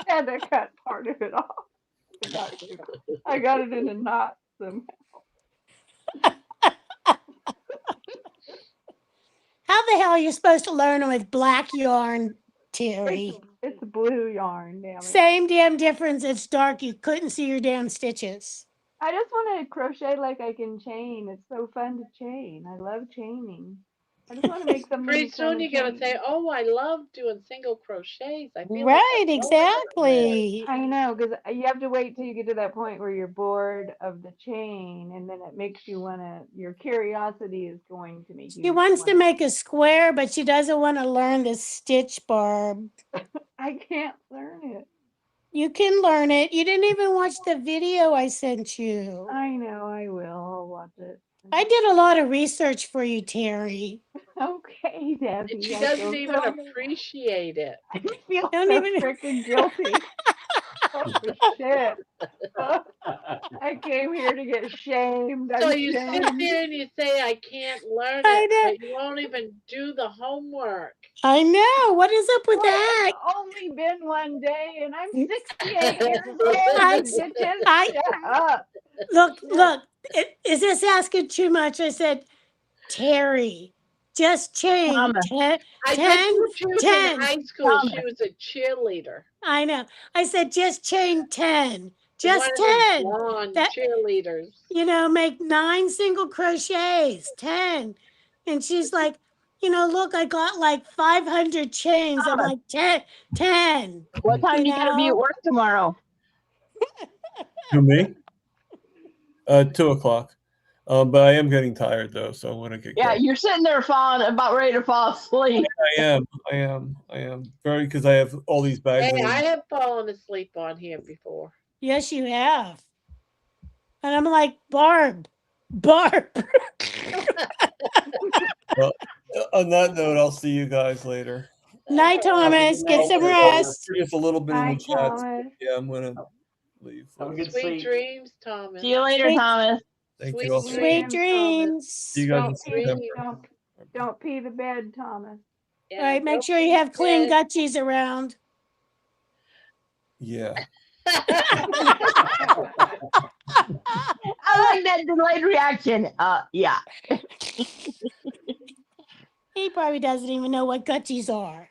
had to cut part of it off. I got it in a knot. How the hell are you supposed to learn with black yarn, Terry? It's blue yarn, damn it. Same damn difference. It's dark. You couldn't see your damn stitches. I just want to crochet like I can chain. It's so fun to chain. I love chaining. I just want to make something Pretty fun soon to you're gonna say, chain. "Oh, I love doing single crochets. I feel like Right, I'm going somewhere." exactly. I know, because you have to wait till you get to that point where you're bored of the chain, and then it makes you want to, your curiosity is going to make She you wants want to make a square, but she doesn't want to learn the stitch, Barb. I can't learn it. You can learn it. You didn't even watch the video I sent you. I know, I will. I'll watch it. I did a lot of research for you, Terry. Okay, Debbie. And she I doesn't feel even so, appreciate it. I feel Don't so even. freaking guilty. Oh, shit. I came here to get shamed. So I'm you sit shamed. there and you say, "I can't learn I it," know. but you won't even do the homework. I know. What is up with Well, that? it's only been one day, and I'm 68 years old. I- You bitches, I- shut up. Look. Is this asking too much? I said, Terry, just chain Thomas. 10, I 10, told you in 10. high school Thomas. she was a cheerleader. I know. I said, just chain 10. One Just of them 10. blonde That, cheerleaders. make 9 single crochets, 10. And she's like, look, I got like 500 chains. I'm like, 10. What time do you gotta be at work tomorrow? Who, me? 2 o'clock. But I am getting tired though, so I want to get Yeah, going. you're sitting there about ready to fall asleep. I am very, because I have all these bags. Hey, I have fallen asleep on here before. Yes, you have. And I'm like, Barb. Well, on that note, I'll see you guys later. Night, Thomas. Get some rest. Just a little bit in the Hi, chat. Thomas. Yeah, I'm gonna leave. Have a good Sweet sleep. dreams, Thomas. See you later, Sweet- Thomas. Thank Sweet you all. Sweet Thomas. dreams. See you guys in Don't pee, September. don't pee the bed, Thomas. Yeah, All right, make don't sure you have clean forget. gutchies around. Yeah. I like that delayed reaction. Yeah. He probably doesn't even know what gutchies are.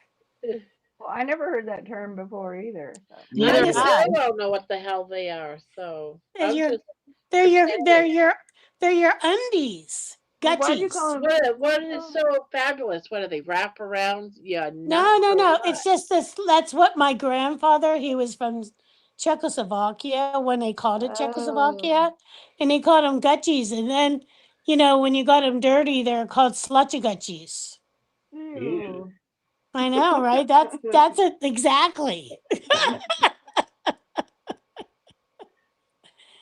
Well, I never heard that term before either. So. Neither I I did just- I. still don't know what the hell they are. So They're I'm your, just, they're your, pretending. they're your undies. Well, why'd you Gutchies. call them? what is so fabulous? What do they wrap around? Yeah, No. It's just this. That's what my grandfather. He was from Czechoslovakia when they called it Czechoslovakia, and he called them gutchies. And then, when you got them dirty, they're called slutcha gutchies. Ew. I know, right? That's it exactly.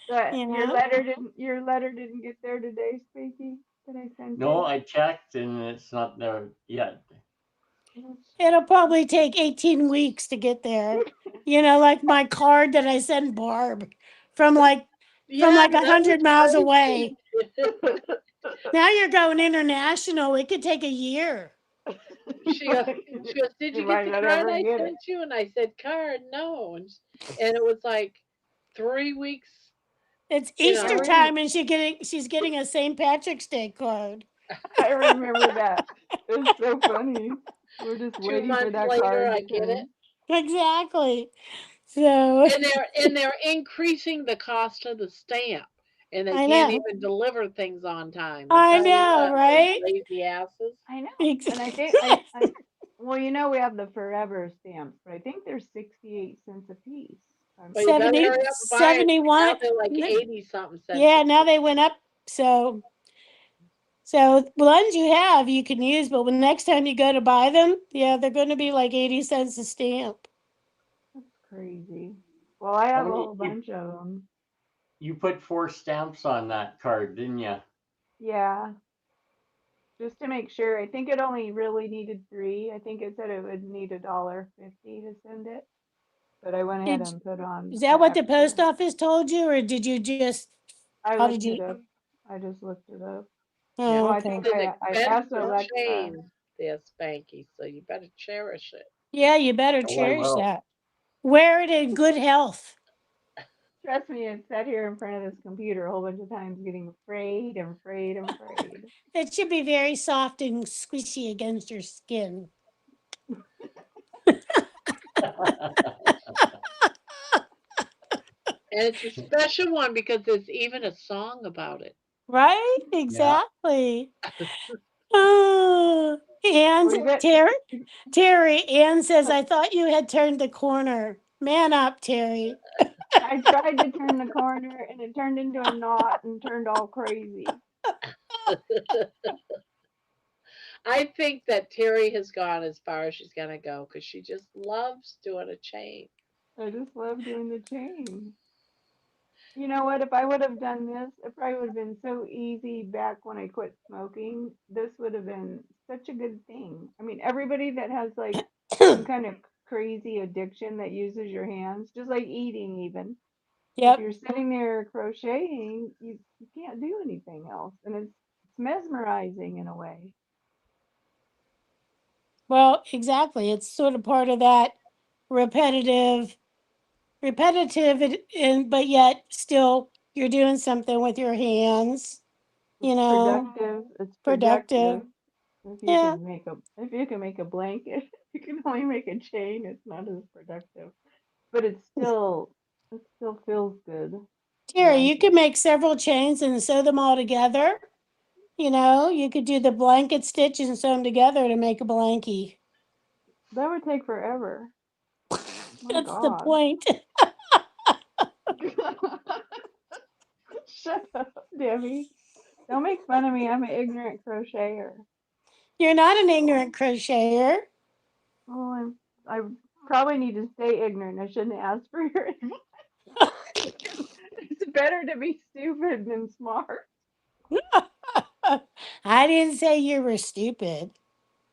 But You your know? letter didn't get there today, Speaky, that I sent No, you. I checked and it's not there yet. It'll probably take 18 weeks to get there. You know, like my card that I sent Barb from like Yeah, like that was 100 miles crazy. away. Now you're going international. It could take a year. She goes, "Did You you get might the not card ever I get it. sent you?" And I said, "Card, no." And it was like 3 weeks. It's You I, Easter know, rem- time and she's getting a St. Patrick's Day card. I remember that. It's so funny. We're just two waiting for months that later, card I to get it. come. Exactly. So And they're increasing the cost of the stamp, and they I can't know. even deliver things on time. I I tell you know, what, those right? lazy asses. I know. Ex- And I think I well, we have the forever stamps, but I think they're 68 cents a piece. Well, you better 70, hurry up and buy it. Now 71. they're like 80 something cents Yeah, a now piece. they went up. So the ones you have you can use, but when next time you go to buy them, yeah, they're going to be like 80 cents a stamp. That's crazy. Well, I How have a many whole bunch of them. you put 4 stamps on that card, didn't you? Yeah, just to make sure. I think it only really needed 3. I think it said it would need $1.50 to send it, but I went ahead Did and put on Is the that what the extra. post office told you, or did you just? I How did looked it you? up. I just looked it up. Yeah, Oh, Well, I okay. think it's an I asked expensive Alexa. chain, there, Spanky, so you better cherish it. Yeah, you better Oh, I cherish will. that. Wear it in good health. Trust me, I've sat here in front of this computer a whole bunch of times getting afraid and afraid and afraid. It should be very soft and squishy against your skin. And it's a special one because there's even a song about it. Right? Yeah. Exactly. Oh, and Well, you bet. Terry, Ann says, I thought you had turned the corner. Man up, Terry. I tried to turn the corner and it turned into a knot and turned all crazy. I think that Terry has gone as far as she's gonna go because she just loves doing a chain. I just love doing the chain. You know what? If I would have done this, it probably would have been so easy back when I quit smoking. This would have been such a good thing. I mean, everybody that has like some kind of crazy addiction that uses your hands, just like eating, even. If Yep. you're sitting there crocheting, you can't do anything else. And it's mesmerizing in a way. Well, exactly. It's sort of part of that repetitive, but yet still you're doing something with your hands, you It's know, productive. It's productive. productive. Yeah. If you can make a blanket, you can only make a chain. It's not as productive, but it still feels good. I Terry, like you could it. make several chains and sew them all together. You know, you could do the blanket stitch and sew them together to make a blankie. That would take forever. My That's the God. point. Shut up, Debbie. Don't make fun of me. I'm an ignorant crocheter. You're not an ignorant crocheter. Oh, I probably need to stay ignorant. I shouldn't ask for your advice. It's better to be stupid than smart. I didn't say you were stupid.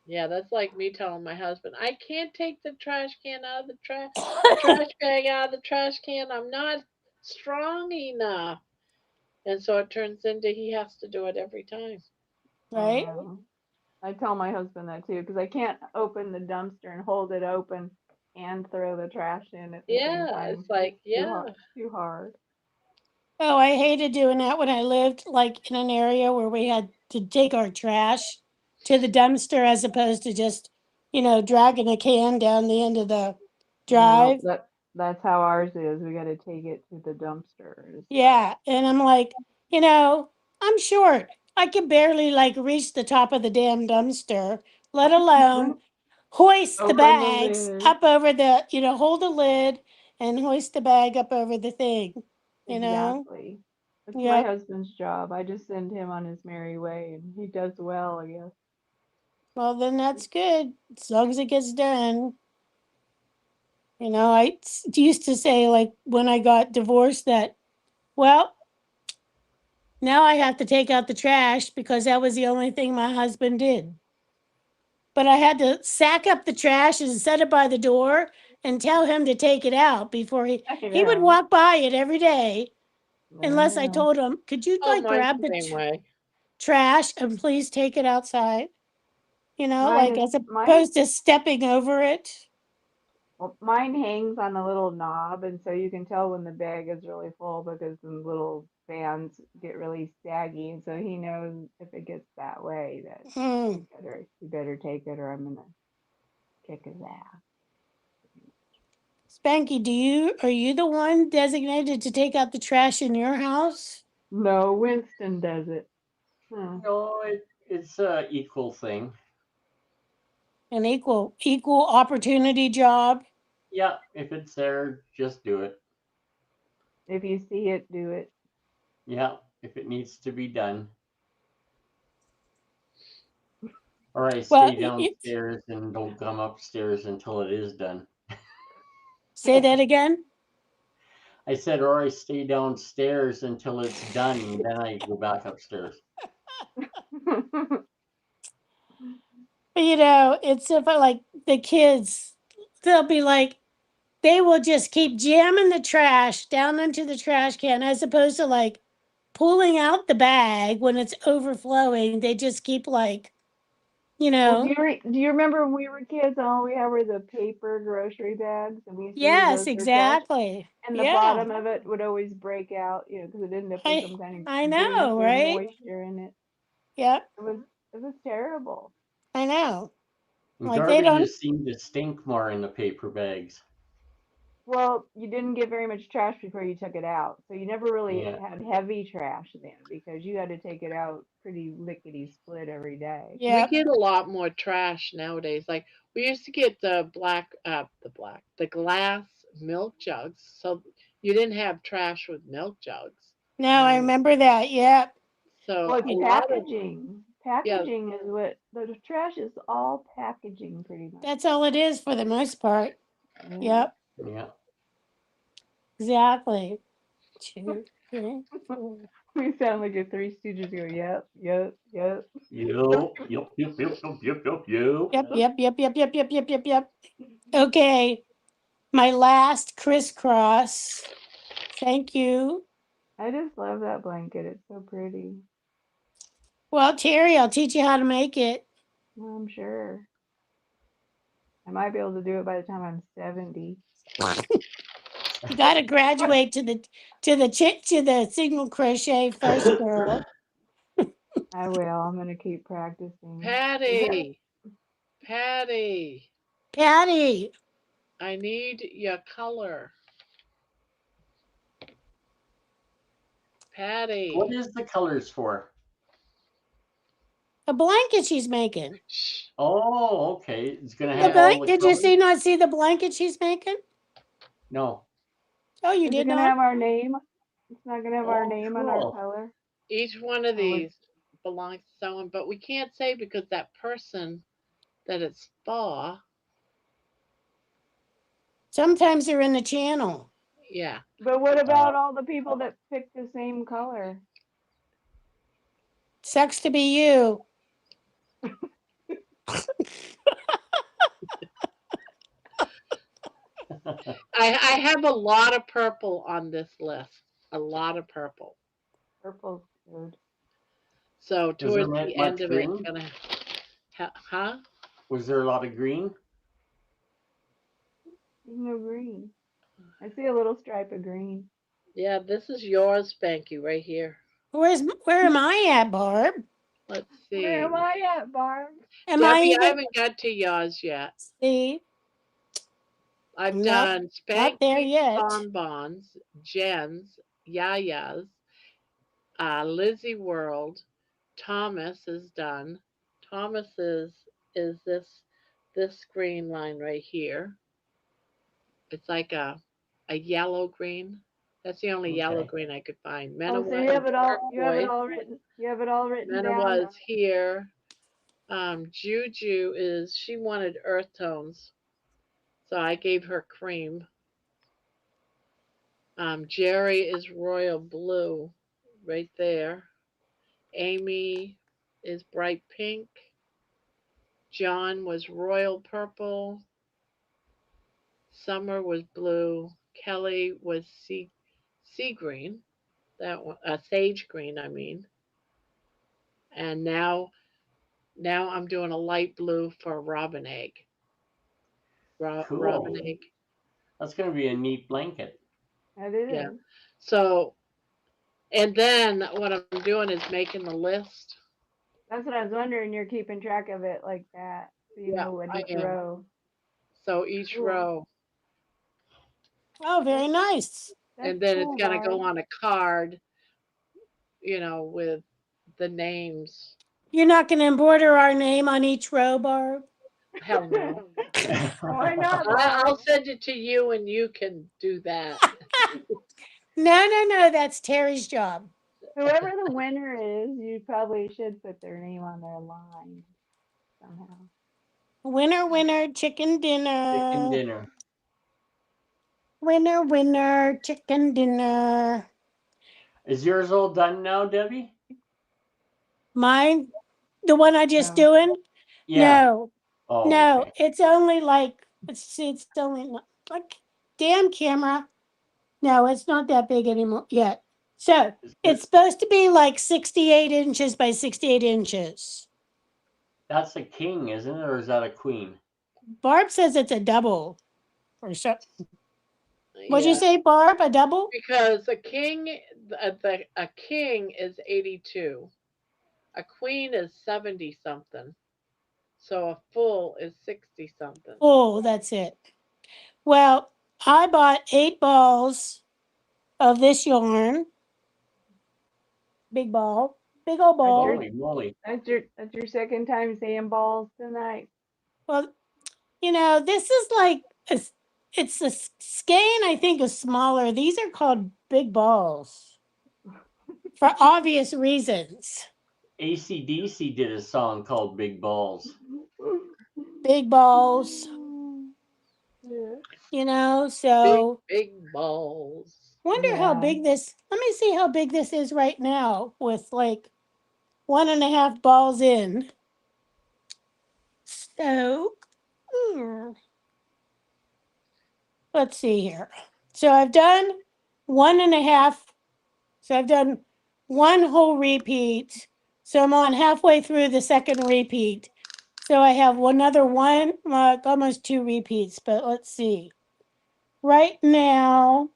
Yeah, that's like me telling my husband, I can't take the trash can out of the trash bag out of the trash can. I'm not strong enough. And so it turns into he has to do it every time. I Right? know. I tell my husband that too because I can't open the dumpster and hold it open and throw the trash in at the same Yeah, time. it's like, Too yeah. hard. Too hard. Oh, I hated doing that when I lived like in an area where we had to take our trash to the dumpster as opposed to just, dragging a can down the end of the No, drive. that's how ours is. We got to take it to the dumpster. Yeah. And I'm like, I'm short. I can barely like reach the top of the damn dumpster, let alone hoist the Open the bags lid. up over hold the lid and hoist the bag up over the thing, you know? Exactly. It's my Yep. husband's job. I just send him on his merry way, and he does well, I guess. Well, then that's good. As long as it gets done. You know, used to say, like, when I got divorced, that, well, now I have to take out the trash because that was the only thing my husband did. But I had to sack up the trash and set it by the door and tell him to take it out before he would Yeah. walk by it every day. Unless I Yeah. told him, could you Oh, like mine's grab the the same way. trash and please take it outside? You know, Mine like is as mine. opposed to stepping over it. Well, mine hangs on a little knob, and so you can tell when the bag is really full because the little bands get really saggy, and so he knows if it gets that way that Hmm. you better take it or I'm gonna kick his ass. Spanky, are you the one designated to take out the trash in your house? No, Winston does it. Huh. No, it's a equal thing. An equal opportunity job? Yeah, if it's there, just do it. If you see it, do it. Yeah, if it needs to be done. Or I Well, stay downstairs and don't come upstairs until it is done. say that again. I said, or I stay downstairs until it's done, then I go back upstairs. You know, it's if I like the kids, they'll be like, they will just keep jamming the trash down into the trash can as opposed to like pulling out the bag when it's overflowing. They just keep like, you Well, know, do you remember when we were kids, all we had were the paper grocery bags, and we used to use yes, those for trash, exactly. and the Yeah, bottom of it would always break out, you know, because it ended up with I some kind I of grease know, or right? moisture in it. Yep, It was terrible. I know. And Like they don't. garbages seem to stink more in the paper bags. Well, you didn't get very much trash before you took it out, so you never really Yeah. had heavy trash then because you had to take it out pretty lickety split every day. We Yep. get a lot more trash nowadays. Like we used to get the glass milk jugs. So you didn't have trash with milk jugs. No, I Right. remember that. Yep. So Well, a it's lot of packaging. yeah, Packaging is what the trash is all packaging pretty much. That's all it is for the most part. Yeah. Yep. Yeah. Exactly. 2, 3, 4. We sound like a Three Stooges go, yep, yep, yep. Yup. Yep, yep, yep, yep, yep, yep, yep, yep, yep. Okay. My last crisscross. Thank you. I just love that blanket. It's so pretty. Well, Terry, I'll teach you how to make it. Well, I'm sure. I might be able to do it by the time I'm 70. You got to graduate to the single crochet first, girl. I will. I'm gonna keep practicing. Patty. Patty, Patty, I need your color. Patty. What is the colors for? a blanket she's making. Shh. Oh, okay. It's gonna The have Yeah. all the Did you colors? not see the blanket she's making? No. Oh, you Is it did gonna not? have our name? It's not gonna have our Oh, name on our cool. color. Each one of Oh, these belongs to someone, but we can't say because that person that it's for, Sometimes they're in the channel. yeah. but what about all the people that picked the same color? Sucks to be you. I have a lot of purple on this list. A lot of purple. Purple's good. So Was there towards the end much of it, green? gonna, huh? Was there a lot of green? There's no green. I see a little stripe of green. Yeah, this is yours, Spanky, right here. Where am I at, Barb? Let's Where see. am I at, Barb? Am I Debbie, I even haven't got to yours yet. see? I've I'm done not there Spanky's yet. Bonbons, Jen's, Yaya's, Lizzie World. Thomas is done. Thomas's is this green line right here. It's like a yellow green. That's the only yellow Okay. green I could find. Oh, so Menawa is you have it all turquoise. written. You have it all written down. Menawa is here. Juju she wanted earth tones, so I gave her cream. Jerry is royal blue, right there. Amy is bright pink. John was royal purple. Summer was blue. Kelly was sea green. That one, sage green, I mean. And now I'm doing a light blue for robin egg. Robin Cool. egg. That's going to be a neat blanket. That it Yeah. is. So, and then what I'm doing is making the list. That's what I was wondering. You're keeping track of it like that, so you Yeah, know what I each am. row. So each Cool. row, Oh, very nice. That's and then it's cool, gonna go Barb. on a card, with the names. You're not going to embroider our name on each row, Barb? Hell no. Why not, Barb? I'll send it to you, and you can do that. No. That's Terry's job. Whoever the winner is, you probably should put their name on their line somehow. Winner, chicken Chicken dinner. dinner. Winner, chicken dinner. Is yours all done now, Debbie? Mine, the one I just No. doing? Yeah. No, Oh, no. okay. It's only like it's only like damn camera. No, it's not that big anymore yet. So it's supposed to be like 68 inches by 68 inches. That's a king, isn't it? Or is that a queen? Barb says it's a double or so. What'd you Yeah, say, Barb? A double? because a king is 82, a queen is 70 something, so a full is 60 something. Oh, that's it. Well, I bought 8 balls of this yarn. Big ball. Big old ball. Holy moly. That's your second time saying balls tonight. Well, this is like it's a skein, I think, is smaller. These are called big balls for obvious reasons. AC/DC did a song called Big Balls. Big balls, Yeah. so Big balls. wonder how big this, let me see how big this is right now with like 1.5 balls in. So, let's see here. So I've done 1.5. So I've done one whole repeat. So I'm on halfway through the second repeat. So I have another one, almost 2 repeats, but let's see. Right now,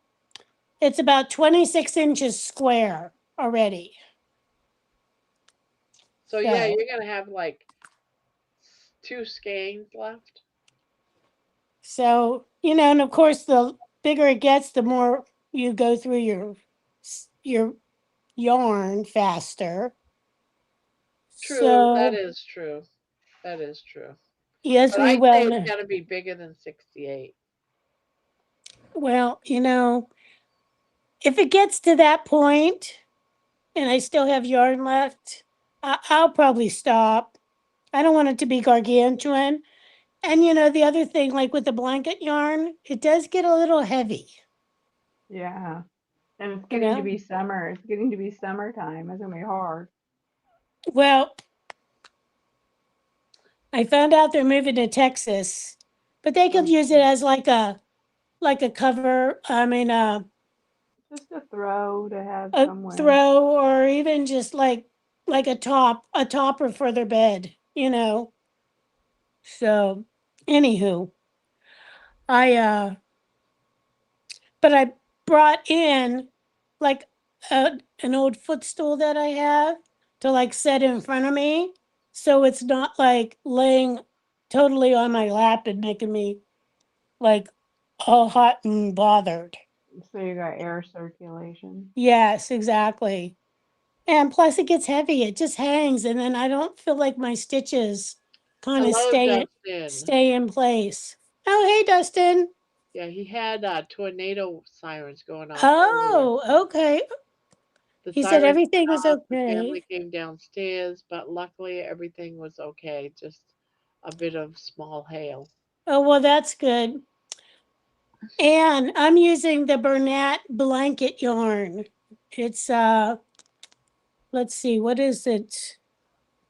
it's about 26 inches square already. So yeah, you're gonna have like 2 skeins left. So, and of course, the bigger it gets, the more you go through your yarn faster. True, So, that is true. That is true. yes, But we I will. say it's got to be bigger than 68. Well, if it gets to that point and I still have yarn left, I'll probably stop. I don't want it to be gargantuan. And the other thing, like with the blanket yarn, it does get a little heavy. Yeah. And it's getting to be summer. It's getting to be summertime. It's gonna be hard. Well, I found out they're moving to Texas, but they could use it as like a cover. I mean, Just a throw to have a somewhere. throw, or even just like a topper for their bed. So, anywho, I but I brought in like an old footstool that I have to like set in front of me, so it's not like laying totally on my lap and making me like all hot and bothered. So you got air circulation. Yes, exactly. And plus, it gets heavy. It just hangs, and then I don't feel like my stitches kind of Hello, Dustin. stay in place. Oh, hey, Dustin. Yeah, he had tornado sirens going on. Oh, okay. The He said sirens everything went was off, the okay. family came downstairs, but luckily everything was okay. Just a bit of small hail. Oh, well, that's good. And I'm using the Bernat blanket yarn. It's let's see, what is it?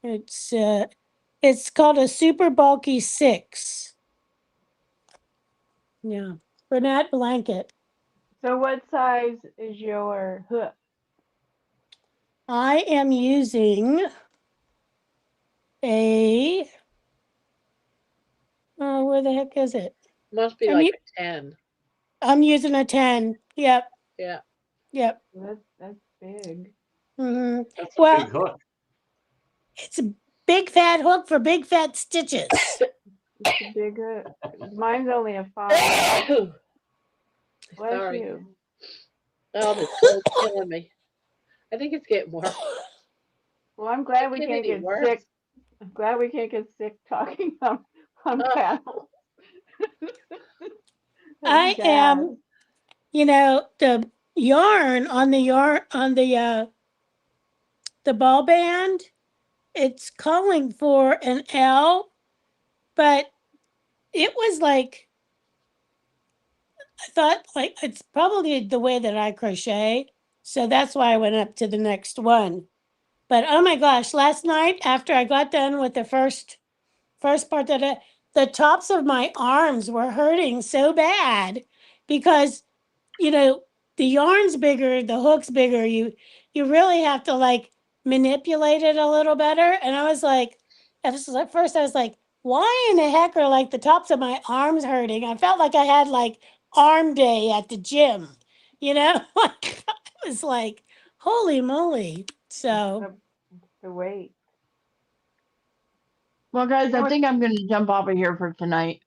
It's called a super bulky 6. Yeah. Bernat blanket. So what size is your hook? I am using a oh, where the heck is it? Must be I'm, like u- a 10. I'm using a 10. Yep. Yeah. Yep. That's big. hmm That's a Well, big hook. it's a big fat hook for big fat stitches. It's a big hook. Mine's only a 5. Bless Sorry. you. Oh, this cold's killing me. I think it's getting worse. Well, I'm glad we It can't any get worse. sick. I'm glad we can't get sick talking on Oh. panels. I That's bad. am, the yarn on the ball band, it's calling for an L, but it was like I thought like it's probably the way that I crochet. So that's why I went up to the next one. But oh my gosh, last night after I got done with the first part that the tops of my arms were hurting so bad because the yarn's bigger, the hook's bigger. You really have to like manipulate it a little better. And I was like, at first I was like, why in the heck are like the tops of my arms hurting? I felt like I had like arm day at the gym, like I was like, holy moly. So The weight. Well, guys, I think I'm going to jump off of here for tonight.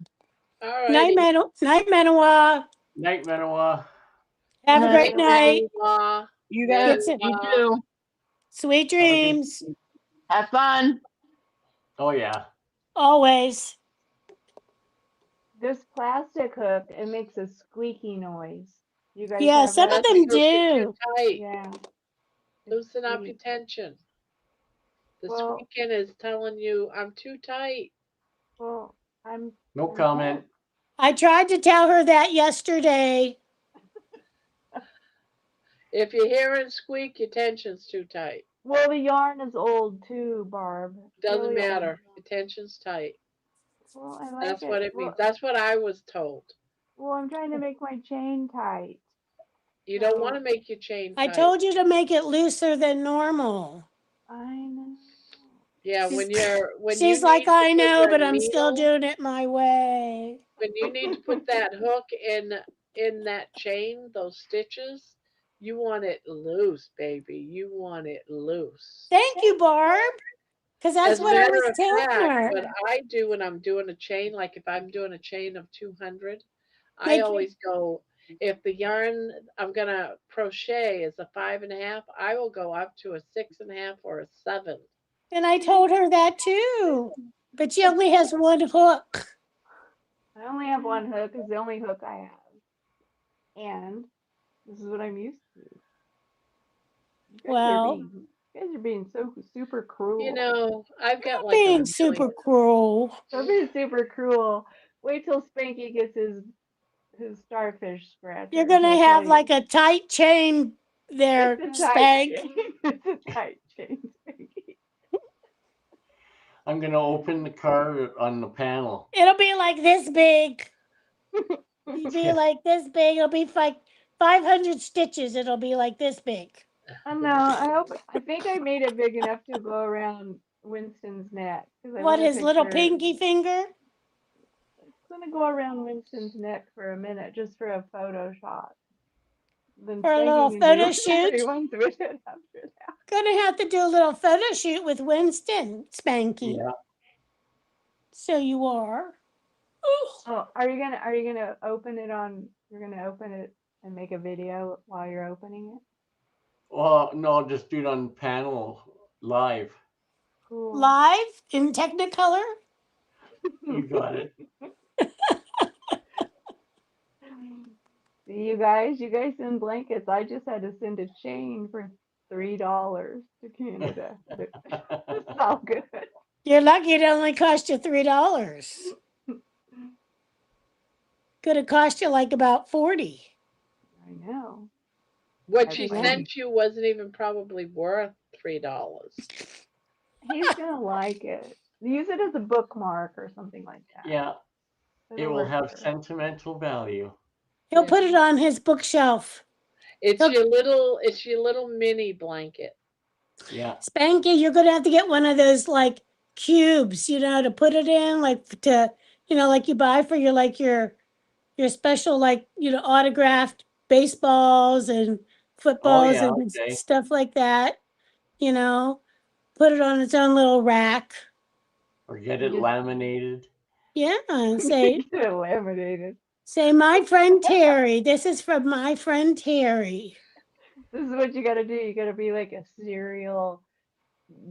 All night, righty. Night, Manawa. Night, Manawa. Have a Night, great night. You Yeah. guys, you too. Sweet Have a good- dreams. Have fun. Oh yeah. Always. This plastic hook, it makes a squeaky noise. You guys Yeah, have some that? of them because you're too do. tight. Yeah. It Loosen up your squeaks. tension. The Well- squeaking is telling you I'm too tight. Well, No I'm comment. I tried to tell her that yesterday. If you're hearing squeak, your tension's too tight. Well, the yarn is old too, Barb. Doesn't Really old. matter. Your tension's tight. Well, I like That's it. what it well, means. That's what I was told. well, I'm trying to make my chain tight. You don't want So- to make your chain I tight. told you to make it looser than normal. I know. Yeah, when She's you like, need to I put know, your but I'm still needle, doing it my way. when you need to put that hook in that chain, those stitches, you want it loose, baby. You want it loose. Thank you, Barb. Because that's As a what I matter was of telling fact, her. what I do when I'm doing a chain, like if I'm doing a chain of 200, I Make- always go, if the yarn I'm going to crochet is a 5.5, I will go up to a 6.5 or a 7. And I told her that too. But she only has one hook. I only have one hook. It's the only hook I have. And this is what I'm used to. Well, You guys are being so super cruel. You know, I've got like being a super cruel. You're being super cruel. Wait till Spanky gets his starfish scratcher. You're going to He'll have tell like a tight chain there, it's a tight Spank. chain. It's a tight chain, Spanky. I'm gonna open the card on the panel. It'll be like this big. It'll be like this big. It'll be like 500 stitches. It'll be like this big. I know. I think I made it big enough to go around Winston's neck. 'Cause I What, want a his little picture- pinky finger? It's gonna go around Winston's neck for a minute, just for a photo shot. Then For a Spanky little can photo do whatever shoot? he wants with it after that. Gonna have to do a little photo shoot with Winston, Spanky. Yeah. So you are. Oh, are you gonna open it on? You're gonna open it and make a video while you're opening it. Well, no, just do it on panel live. Cool. Live in Technicolor? You got it. See, you guys send blankets. I just had to send a chain for $3 to Canada. It's all good. You're lucky it only cost you $3. Could have cost you like about 40. I know. What That's she why sent you wasn't even probably worth $3. he's gonna like it. Use it as a bookmark or something like that. Yeah, it It'll will work have better. sentimental value. He'll Yeah. put it on his bookshelf. It's He'll- your little mini blanket. Yeah. Spanky, you're gonna have to get one of those like cubes, to put it in, like like you buy for your special autographed baseballs and Oh footballs yeah. and Okay. stuff like that. You know, put it on its own little rack. Or get You it just laminated. Yeah, and say get it laminated. my friend Terry. This is from my friend Terry. This is what you gotta do. You gotta be like a serial.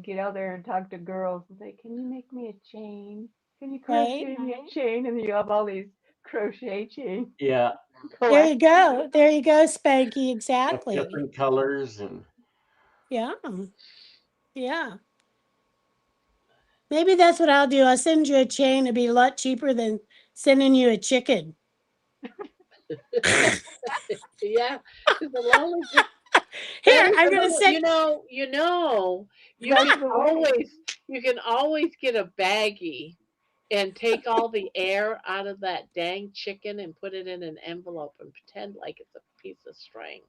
Get out there and talk to girls and say, "Can you make me a chain? Can you Right? crochet me a chain?" And you have all these crochet chains. Yeah. There you go. There you go, Spanky. Of Exactly. different colors and Yeah. Yeah. Maybe that's what I'll do. I'll send you a chain. It'd be a lot cheaper than sending you a chicken. Yeah, because a lot of the Here, I'm gonna send. you That's can the way. always get a baggie and take all the air out of that dang chicken and put it in an envelope and pretend like it's a piece of string.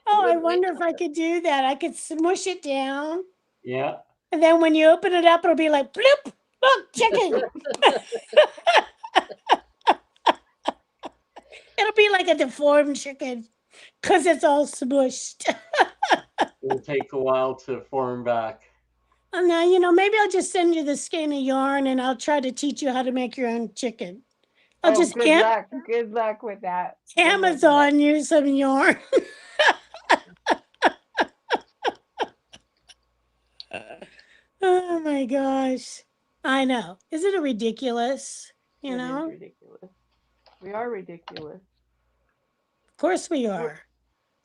Oh, I wouldn't make wonder if I could do that. I could smush it down, yeah. and then when you open it up, it'll be like bloop, look, chicken. It'll be like a deformed chicken because it's all smushed. It'll take a while to form back. And now, maybe I'll just send you the skein of yarn and I'll try to teach you how to make your own chicken. I'll Oh, just good luck. Good luck with that. Good luck with that. Amazon you some yarn. Oh my gosh. I know. Isn't it ridiculous? It is ridiculous. We are ridiculous. Of course we are.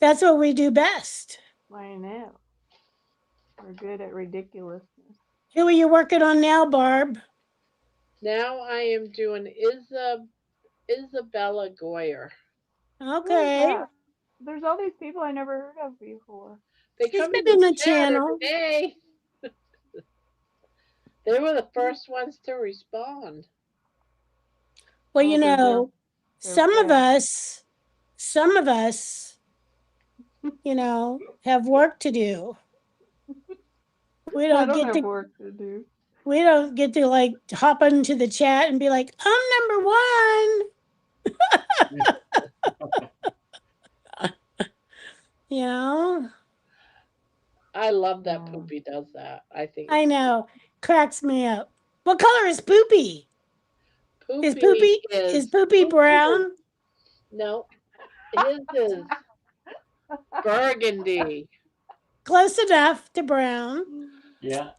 That's what we do best. I know. We're good at ridiculousness. Who are you working on now, Barb? Now I am doing Isabella Goyer. Who is Okay. that? There's all these people I never heard of before. They She's come been in in the the chat channel. every day. They were the first ones to respond. Well, Oh, they're some of fast. us, have work to do. We I don't don't get have to work to do. we don't get to like hop into the chat and be like, I'm number one. I love that Poopy does that. I think I know. Cracks me up. What color is Poopy? Is Poopy brown? No, his is burgundy. Close enough to brown. Yeah.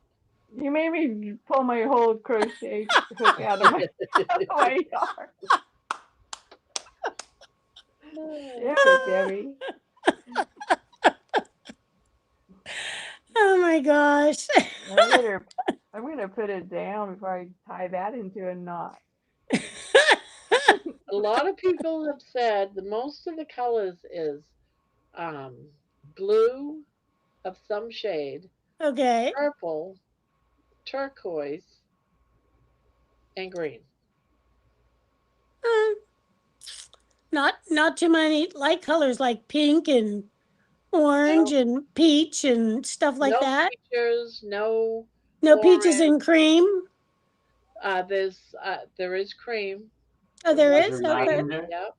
You made me pull my whole crochet hook out of my yard. Yeah, Debbie. Oh my gosh. I'm gonna put it down before I tie that into a knot. A lot of people have said the most of the colors is blue of some shade, Okay. purple, turquoise, and green. Not too many light colors like pink and orange and peach and stuff like that. Peaches, no peaches and cream. There is cream. Oh, there is? Okay. Lavender? Yep.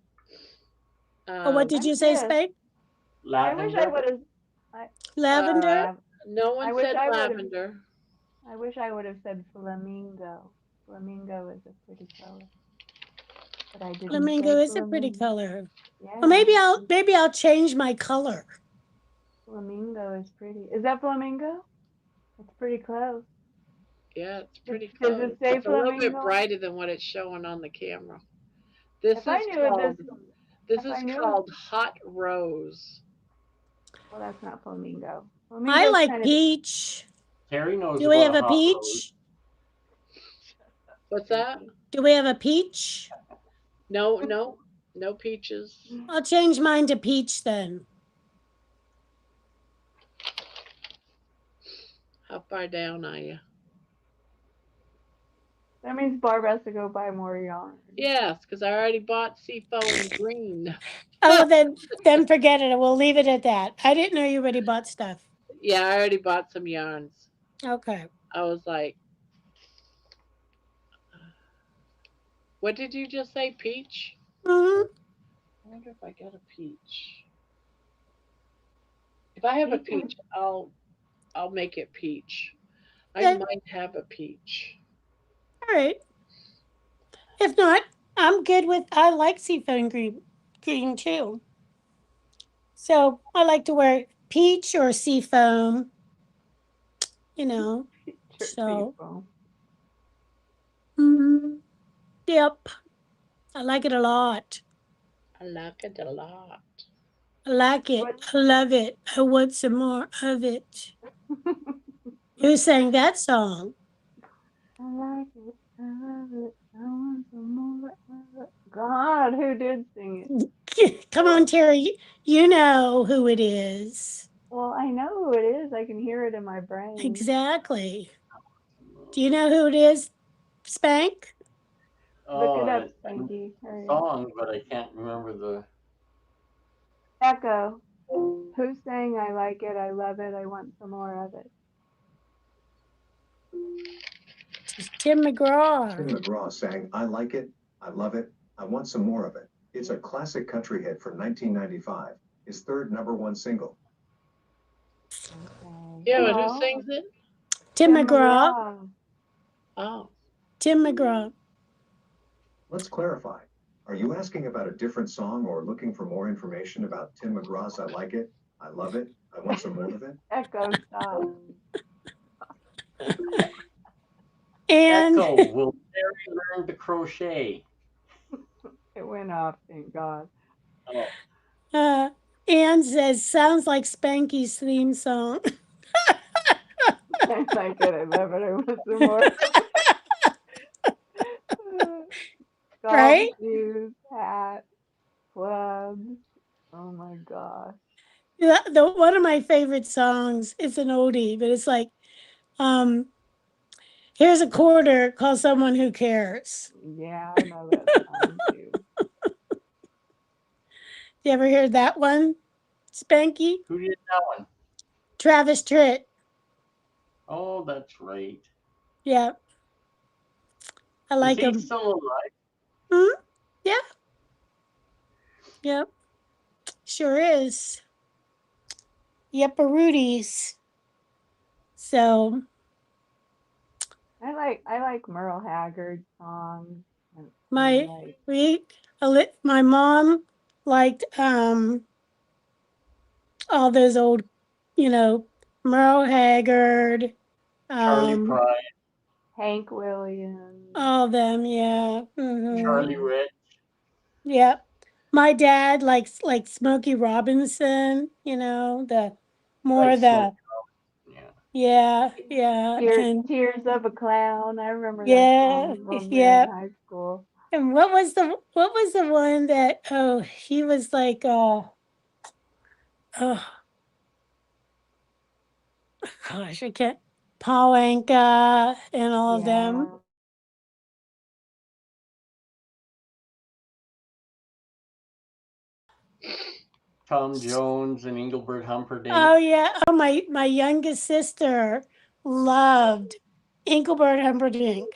What did you say, Spade? Lavender? I wish I would have. Lavender? No one said lavender. I wish I would have said flamingo. Flamingo is a pretty color. But I didn't. Flamingo is a pretty color. Yeah. Well, maybe I'll change my color. Flamingo is pretty. Is that flamingo? It's pretty close. Yeah, it's pretty Does close. it say It's a little bit flamingo? brighter than what it's showing on the camera. This If I is knew called it, Hot Rose. Well, that's not flamingo. I Flamingo's like kind of peach. Terry knows Do we about have a hot rose. peach? What's that? Do we have a peach? No peaches. I'll change mine to peach then. How far down are you? That means Barb has to go buy more yarn. Yes, because I already bought seafoam green. Oh, then forget it. We'll leave it at that. I didn't know you already bought stuff. Yeah, I already bought some yarns. Okay. I was like, what did you just say, peach? Hmm. I wonder if I got a peach. If I have a peach, I'll make it peach. I Okay. might have a peach. All right. If not, I'm good with. I like seafoam green too. So I like to wear peach or seafoam. You know. So. Yep. I like it a lot. I like it a lot. I like it. I love it. I want some more of it. Who sang that song? I like it. I love it. I want some more of it. God, who did sing it? Come on, Terry. You know who it is. Well, I know who it is. I can hear it in my brain. Exactly. Do you know who it is, Spank? Look it up, Oh, Spanky. Hurry. song, but I can't remember the. Echo. Who's saying I like it, I love it, I want some more of it? It's Tim McGraw. Tim McGraw sang, I like it, I love it, I want some more of it. It's a classic country hit from 1995, his third #1 single. Okay. Yeah, but who sings it? Tim McGraw. Oh. Tim McGraw. Let's clarify. Are you asking about a different song or looking for more information about Tim McGraw's I like it, I love it, I want some more of it? Echo, stop. And Echo, will Terry learn to crochet? It went off, thank God. Oh. Anne says, sounds like Spanky's theme song. I like it, I love it, I want some more. Golf Right? shoes, hat, clubs. Oh my gosh. One of my favorite songs, it's an oldie, but it's like, here's a quarter, call someone who cares. Yeah, I know that song too. You ever heard that one, Spanky? Who did that one? Travis Tritt. Oh, that's right. Yeah. I like Is he him. still alive? Yeah. Yep. Sure is. Yep, a Rudy's. So I like Merle Haggard songs. my mom liked all those old, Merle Haggard, Charlie Pride, Hank Williams. all of them, yeah. Charlie Rich. Yep. My dad likes like Smokey Robinson, the more Like the Yeah. yeah. Tears of a Clown. I remember that Yeah, song when we were yeah. in high school. And what was the one that he was like gosh, I can't Paul Anka and all of them. Tom Jones and Engelbert Humperdinck. Oh yeah. Oh my youngest sister loved Engelbert Humperdinck.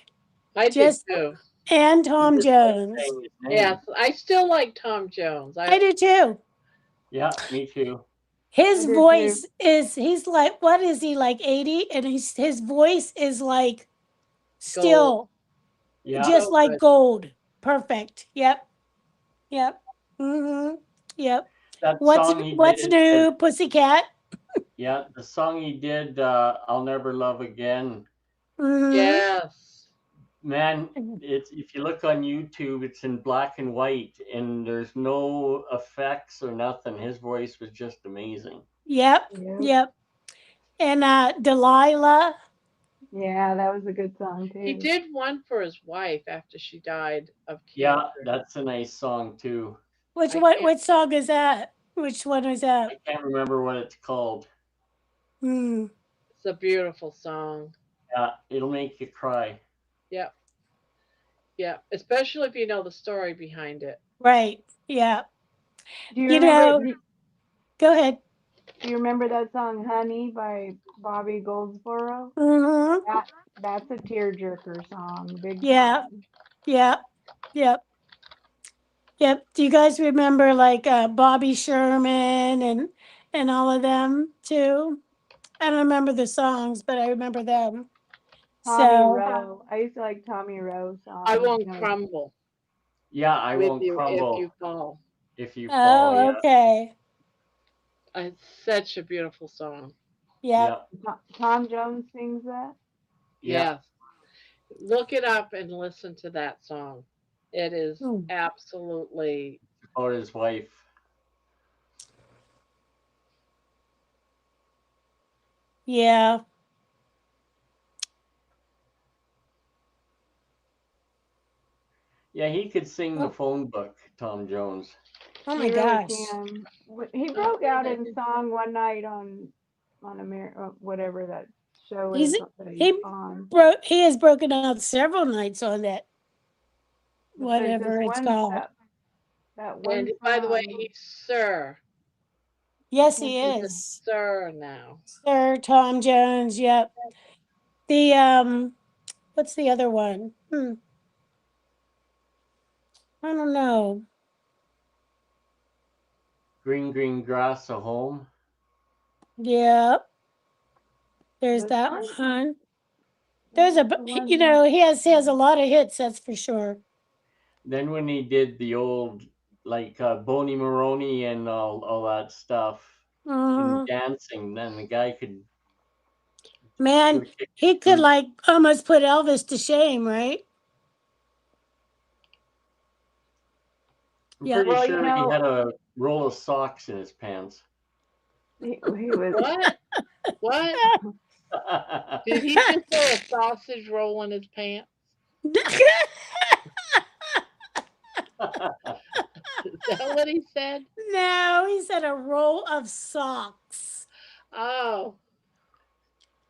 I did too. And Tom Jones. Yes, I still like Tom Jones. I do too. Yeah, me too. His voice he's like, what is he, like 80? And his voice is like still just like gold. Perfect. Yep. Yep. Yep. That What's song he did new, Pussycat? Yeah, the song he did, I'll Never Love Again. Yes. Man, it's if you look on YouTube, it's in black and white, and there's no effects or nothing. His voice was just amazing. Yep, Yep. yep. And Delilah. Yeah, that was a good song too. He did one for his wife after she died of Yeah, cancer. that's a nice song too. Which I what? can't- Which song is that? Which one is that? I can't remember what it's called. Hmm. It's a beautiful song. Yeah, it'll make you cry. Yep. Yeah, especially if you know the story behind it. Right. Yeah. Do you You remember? know. Go ahead. Do you remember that song "Honey" by Bobby Goldsboro? Mm-hmm. That's a tearjerker song. Big Yeah. time. Yeah. Yep. Yep. Do you guys remember like Bobby Sherman and all of them too? I don't remember the songs, but I remember them. Tommy So Rowe. I used to like Tommy Rowe songs. I won't you know. crumble Yeah, I with won't you if crumble you fall. if you fall. oh, Yeah, okay. It's such a beautiful song. Yep. yeah, Tom Jones sings that. yeah. Yes. Look it up and listen to that song. It is Hmm. absolutely About his wife. Yeah. Yeah, he could sing the Oh, phone book, Tom Jones. oh He my really gosh. can. He broke out in song one night on whatever that show is He's that he's he on. he has broken out several nights on that But there's whatever this it's one called. that one and by the way, song. he's Sir. Yes, can't he think He's a is. Sir now. Sir Tom Jones. Yep. The what's the other one? I don't know. Green, green grass, a home. Yep. There's This that one. one. There's a The one. you know he has a lot of hits. That's for sure. Then when he did the old like Boney Maroney and all that stuff in Mhm. dancing, then the guy could Man, sure kick he his could boots. like almost put Elvis to shame, right? I'm Yeah. pretty Well, sure he had a roll of socks in his pants. he was. What? What? Did he just say a sausage roll in his pants? Is that what he said? No, he said a roll of socks. Oh,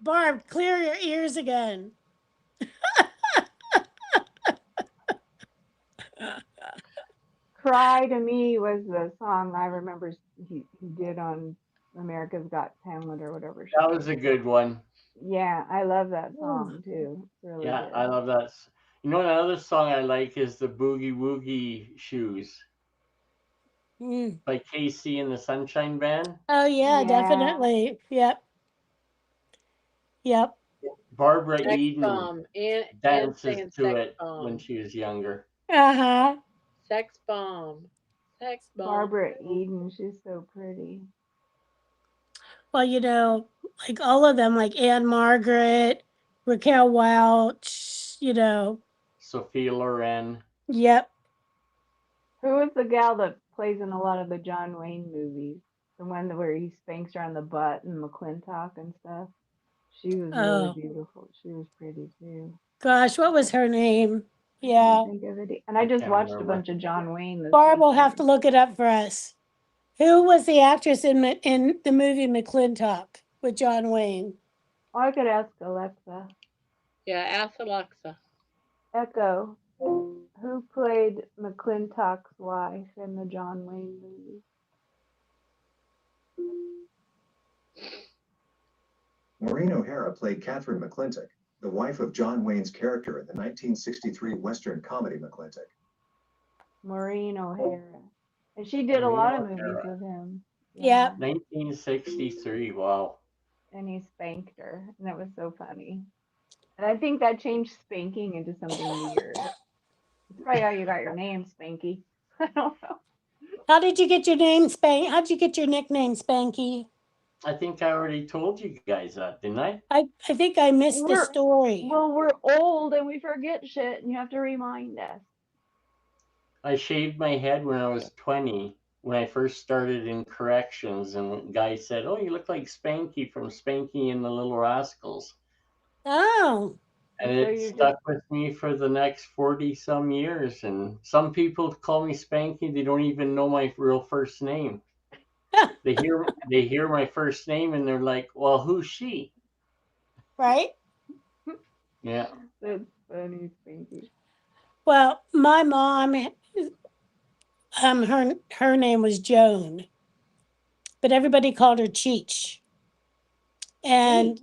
Barb, clear your ears again. "Cry to Me" was the song I remember he did on America's Got Talent or whatever That show. was a good one. Yeah, I love that song too. It's really Yeah, good. I love that. You know, another song I like is the Boogie Woogie Shoes Mm. by KC and the Sunshine Band. Oh yeah, Yeah. definitely. Yep. Yep. Barbara sex Eden bomb and dances saying to sex it when bomb. she was younger. Uh-huh. Sex bomb. Sex bomb. Barbara Eden, she's so pretty. Well, you know, like all of them, like Anne Margaret, Raquel Welch, you know. Sophia Loren. Yep. Who is the gal that plays in a lot of the John Wayne movies? The one where he spanks her on the butt and McClintock and stuff. She was really Oh beautiful. She was pretty too. gosh, what was her name? I Yeah. can't think of it. And I I just can't watched a remember. bunch of John Wayne this Barb will have to weekend. look it up for us. Who was the actress in the movie McClintock with John Wayne? Oh, I could ask Alexa. Yeah, ask Alexa. Echo, who played McClintock's wife in the John Wayne movie? Maureen O'Hara played Catherine McClintock, the wife of John Wayne's character in the 1963 Western comedy McClintock. Maureen O'Hara. And she did a Maureen lot of O'Hara. movies with him. Yep. 1963. Wow. And he spanked her. And that was so funny. And I think that changed spanking into something weird. That's probably how you got your name, Spanky. I don't know. How did you get your name How'd you get your nickname Spanky? I think I already told you guys that, didn't I? I think I missed the story. Well, we're old and we forget shit, and you have to remind us. I shaved my head when I was 20, when I first started in corrections, and a guy said, "Oh, you look like Spanky from Spanky and the Little Rascals." Oh, And So it you stuck with me for the next 40 some years. And some people call me Spanky, they don't even know my real first name. They hear my first name and they're like, "Well, who's she?" right. Yeah. That's funny, Spanky. Well, my mom, her name was Joan, but everybody called her Cheech. And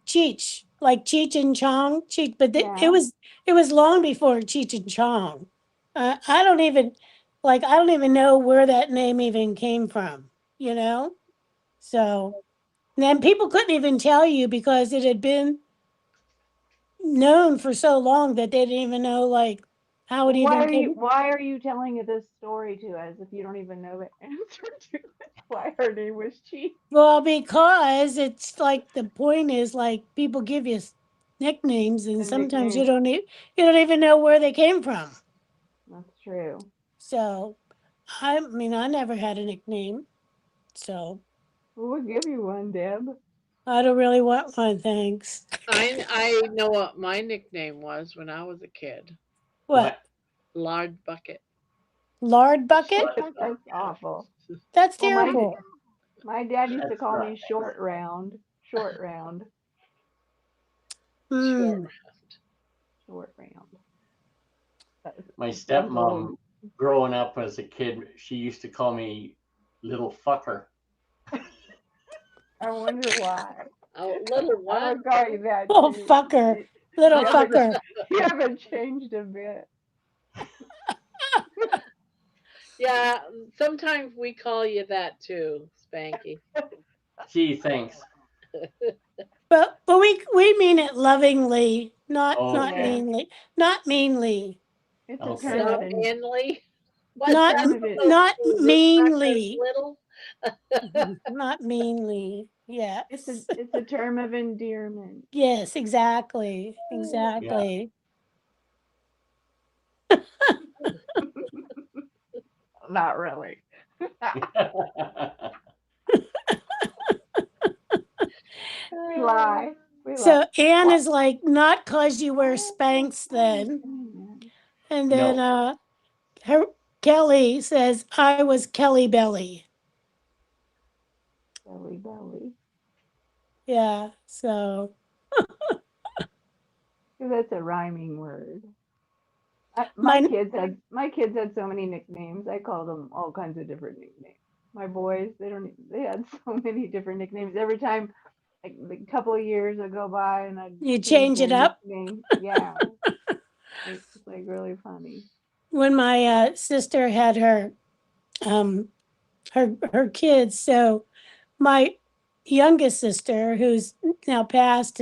Cheech, like Cheech and Chong, Cheech, but Yeah. it was long before Cheech and Chong. I don't even I don't even know where that name even came from, you know? So then people couldn't even tell you because it had been known for so long that they didn't even know like how it Why even are you came. why are you telling this story to us if you don't even know the answer to it? Why her name was Cheech? Well, because it's like the point is like people give you nicknames and The sometimes nickname. you don't even know where they came from. That's true. So, I mean, I never had a nickname, so We'll give you one, Deb. I don't really want one, thanks. I know what my nickname was when I was a kid. What? Lard Bucket. Lard bucket? That's awful. That's Well, terrible. my dad used to That's call not me Short Round. Short Round. Short Hmm. round. Short Round. My Deb's old. stepmom, growing up as a kid, she used to call me Little Fucker. I wonder why. A little I what? would call you that Oh, too. fucker. Little You haven't, fucker. you haven't changed a bit. Yeah, sometimes we call you that too, Spanky. Gee, thanks. But we mean it lovingly, not Okay. Yeah. meanly. Not meanly. It's a Okay. term Not of manly. What's Not that term of supposed not to mean? This fucker's meanly. little? Not meanly. Yes. it's a term of endearment. Yes, exactly. Yeah. Exactly. Not really. We lie. We lie. So Anne is like, not cause you wear Spanx then. And then No. her Kelly says, I was Kelly Belly. Belly belly. Yeah. So 'Cause that's a rhyming word. my My kids had so many nicknames. I called them all kinds of different nicknames. My boys, they had so many different nicknames. Every time like a couple of years would go by and I'd you change change their it up. nickname. Yeah. It's like really funny. When my sister had um her kids, so my youngest sister, who's now passed,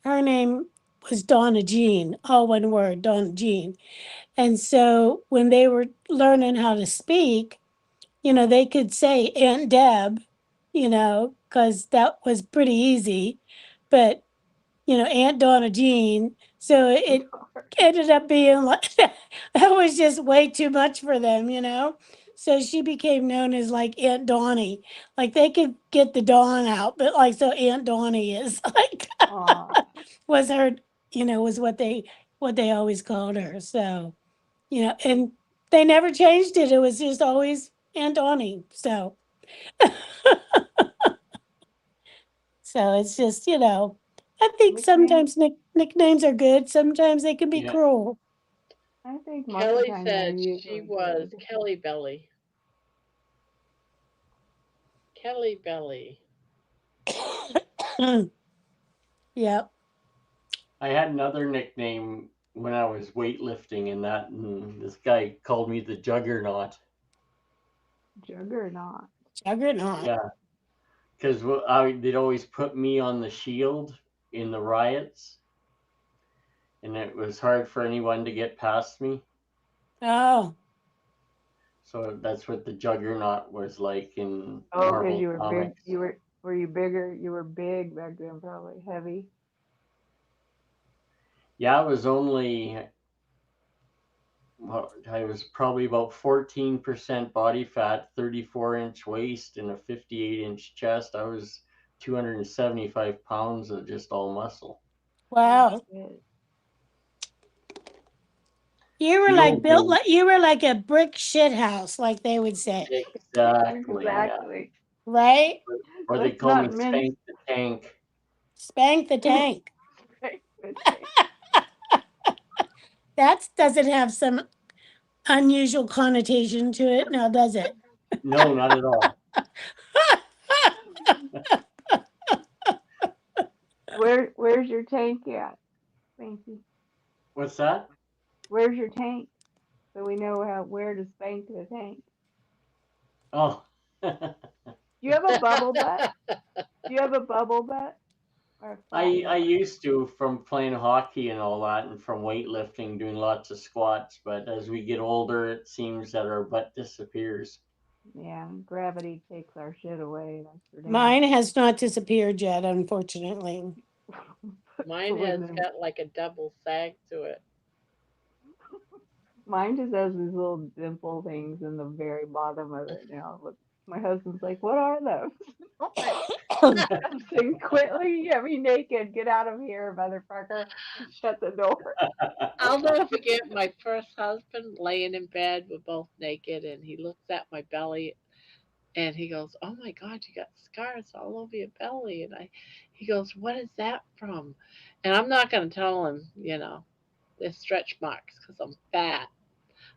her name was Donna Jean, all one word, Donna Jean. And so when they were learning how to speak, they could say Aunt Deb, because that was pretty easy. But, Aunt Donna Jean. So it ended up being like, that was just way too much for them. So she became known as like Aunt Donnie. Like they could get the Dawn out, but like, so Aunt Donnie is like, Aw. was her, was what they always called her. So, and they never changed it. It was just always Aunt Donnie. So, so it's just, I think Nickname? sometimes nicknames are good. Sometimes they can be Yeah. cruel. I think most of the Kelly time they're said she usually was good. Kelly Belly. Kelly Belly. Yep. I had another nickname when I was weightlifting, and this guy called me the Juggernaut. Juggernaut. Juggernaut. Yeah, because they'd always put me on the shield in the riots, and it was hard for anyone to get past me. Oh, So that's what the Juggernaut was like in Oh, because Marvel you were big. Comics. You Were you bigger? You were big back then, probably heavy. Yeah, I was only, well, I was probably about 14% body fat, 34-inch waist, and a 58-inch chest. I was 275 pounds of just all muscle. Wow. Shit. You were You like don't built gain like you were like a brick shit house, like they would say. exactly, yeah. Exactly. Right? Or they Let's call me not mince Spank the Tank. Spank the tank. the That doesn't have some unusual connotation to it now, does it? No, not at all. Where's your tank at, Spanky? What's that? Where's your tank? So we know where to spank the tank. Oh. Do you have a bubble butt? Do you have a bubble butt? Or a flat I butt? used to, from playing hockey and all that, and from weightlifting, doing lots of squats. But as we get older, it seems that our butt disappears. Yeah, gravity takes our shit away. That's for damn Mine has not disappeared yet, unfortunately. Mine has got like a double sag to it. Mine just has these little dimple things in the very bottom of it now. Look, my husband's like, "What are those?" I'm saying, "Quit looking at me naked. Get out of here, motherfucker!" And shut the door. I'll never forget my first husband laying in bed. We're both naked, and he looks at my belly, and he goes, "Oh my God, you got scars all over your belly." And he goes, "What is that from?" And I'm not going to tell him, they're stretch marks because I'm fat.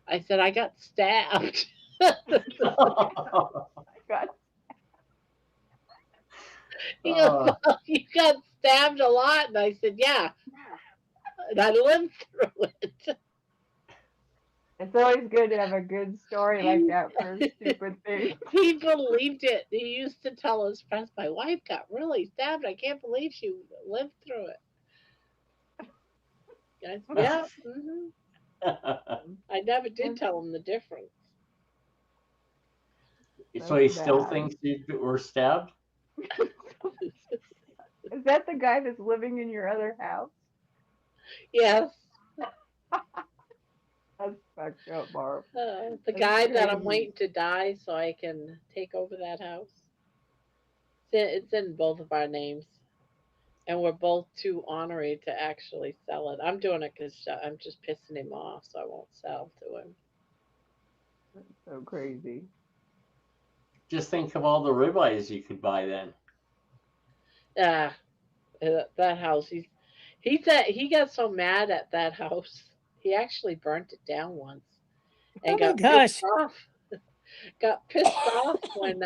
I said, "I got stabbed." God. He goes, "Well, you got stabbed a lot." And I said, "Yeah." And I lived through it. It's always good to have a good story like that for a stupid thing. He believed it. He used to tell his friends, "My wife got really stabbed. I can't believe she lived through it." I said, "Yeah." I never did tell him the difference. So he That's still bad. thinks you were stabbed? Is that the guy that's living in your other house? Yes. That's fucked up, Barb. The That's guy that I'm crazy. waiting to die so I can take over that house. It's in both of our names. And we're both too ornery to actually sell it. I'm doing it because I'm just pissing him off, so I won't sell to him. That's so crazy. Just think of all the ribeyes you could buy then. That house. He got so mad at that house. He actually burnt it down once and Oh my got pissed gosh. off. Got pissed off when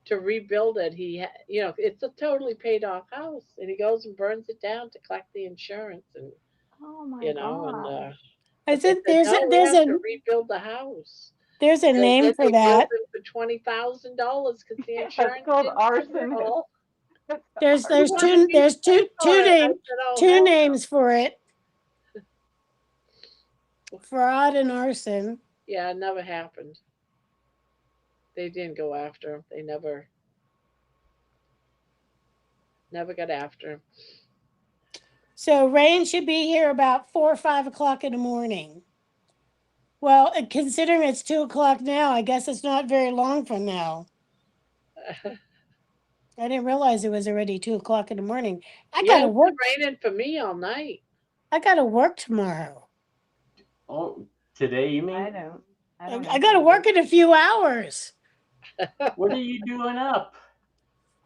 to rebuild it. It's a totally paid off house, and he goes and burns it down to collect the insurance, and Oh my and god. but they said no, we have to rebuild the house. There's a So name then for they billed that. him for $20,000 because the Yeah, insurance it's called didn't cover arson. it all. There's He wanted me to pay for it. I said, "Oh, two hell no." names for it. Fraud and arson. Yeah, it never happened. They didn't go after him. They never got after him. So rain should be here about 4 or 5 o'clock in the morning. Well, considering it's 2 o'clock now, I guess it's not very long from now. I didn't realize it was already 2 o'clock in the morning. I Yeah, gotta it's work. been raining for me all night. I gotta work tomorrow. Oh, today you mean? I don't I gotta work in a few hours. What are you doing up?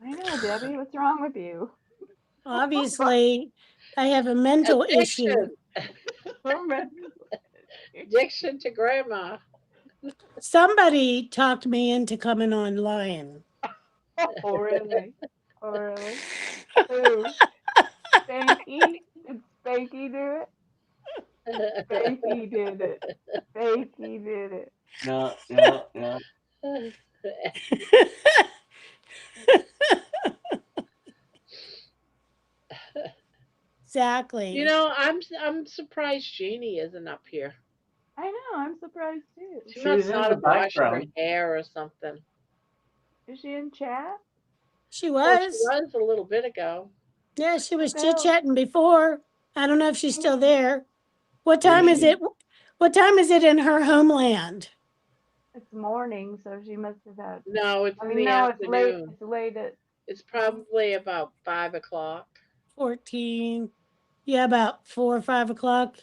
I know, Debbie. What's wrong with you? Obviously, I have a mental issue. Addiction to grandma. Somebody talked me into coming online. Oh, really? Oh, really? Who? Spanky? Did Spanky do it? Spanky did it. Spanky did it. No. Exactly. I'm surprised Jeannie isn't up here. I know. I'm surprised too. She She was must in not the have washed her background. hair or something. Is she in chat? She Well, she was. was a little bit ago. Yeah, she was What the hell? chit-chatting before. I don't know if she's still there. What Where's time is she? it? What time is it in her homeland? It's morning, so she must have had. No, it's I in mean, the no, it's late. afternoon. It's late at. It's probably about 5 o'clock. 14. Yeah, about 4 or 5 o'clock.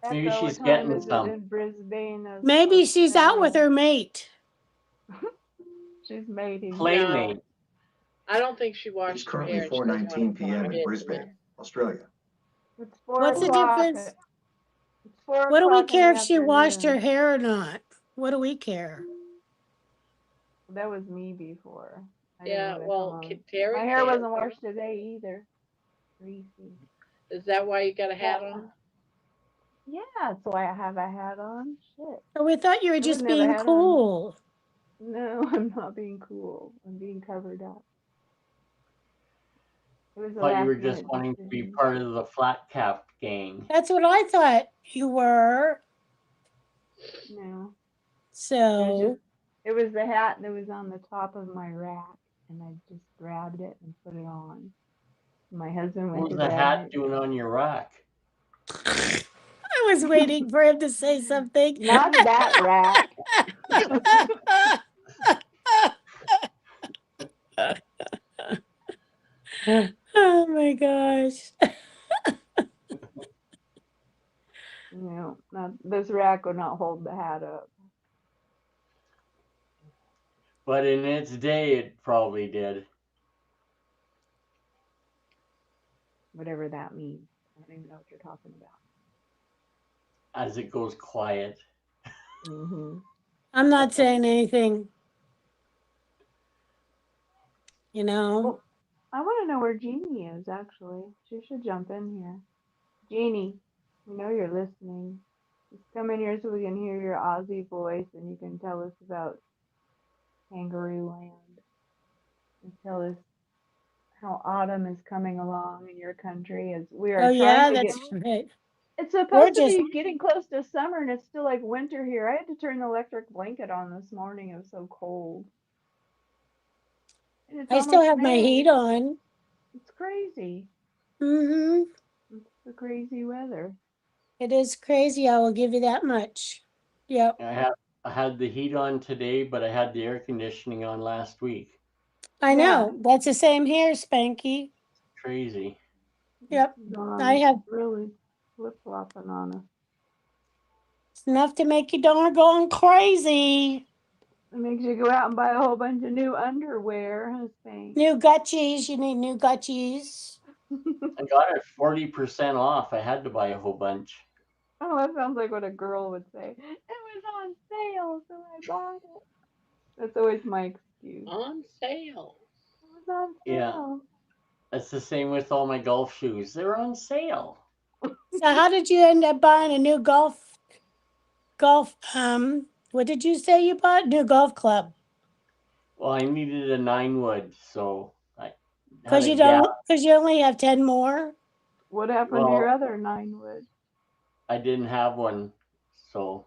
Maybe Echo, what she's time getting is it some. in Brisbane, Maybe she's out with Australia? her mate. She's mating. Playmate. I don't think she It's washed her currently hair. She doesn't want 4:19 to put her p.m. in business. Brisbane, Australia. It's 4 What's the o'clock. difference? It's 4 What do we o'clock in care the if she washed her afternoon. hair or not? What do we care? That was me before. I Yeah, didn't want to well, come on. Terry My hair can. wasn't washed today either. Greasy. Is that why you got a hat on? Yeah, that's why I have a hat on. Shit. Or we thought you were I just wouldn't have a being hat on. cool. No, I'm not being cool. I'm being covered up. It was a Thought you last were just minute wanting to be decision. part of the flat capped gang. That's what I thought you were. No. So, It was the hat that was on the top of my rack, and I just grabbed it and put it on. My husband went What to was the bed. hat doing on your rack? I was waiting for him to say something. Not that rack. Oh my gosh. No, not this rack would not hold the hat up. But in its day, it probably did. Whatever that means. I don't even know what you're talking about. As it goes quiet. Mm-hmm. I'm not saying anything. You know? Well, I want to know where Jeannie is, actually. She should jump in here. Jeannie, we know you're listening. Just come in here so we can hear your Aussie voice and you can tell us about Kangaroo Land. And tell us how autumn is coming along in your country as we are Oh trying yeah, to get. that's right. It's We're supposed to just be getting close to summer and it's still like winter here. I had to turn the electric blanket on this morning. It was so cold. And it's I still almost have my May. heat on. It's crazy. Mm-hmm. It's the crazy weather. It is crazy, I will give you that much. Yep. I had the heat on today, but I had the air conditioning on last week. I Yeah. know. That's the same here, Spanky. Crazy. Yep. Dawn I have really flip flopping on us. it's enough to make you doggone crazy. It makes you go out and buy a whole bunch of new underwear, huh, Spank? New gutchies. You need new gutchies. I got it 40% off. I had to buy a whole bunch. Oh, that sounds like what a girl would say. It was on sale, so I bought it. That's always my excuse. On sale. It was on Yeah. sale. That's the same with all my golf shoes. They're on sale. So how did you end up buying a new golf what did you say you bought? New golf club. Well, I needed a 9-wood, so I had Because a you gap. don't because you only have 10 more. What happened to your Well, other 9-wood? I didn't have one, so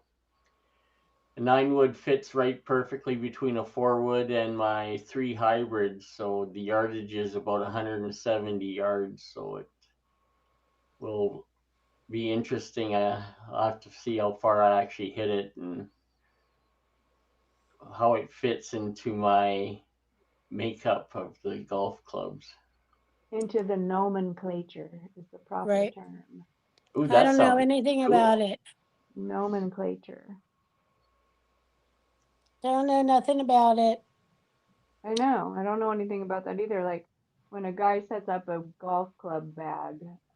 a 9-wood fits right perfectly between a 4-wood and my 3 hybrids. So the yardage is about 170 yards. So it will be interesting. I'll have to see how far I actually hit it and how it fits into my makeup of the golf clubs. Into the nomenclature is the proper Right. term. Ooh, I that don't know sounds anything cool. about it. Nomenclature. Don't know nothing about it. I know. I don't know anything about that either. Like when a guy sets up a golf club bag,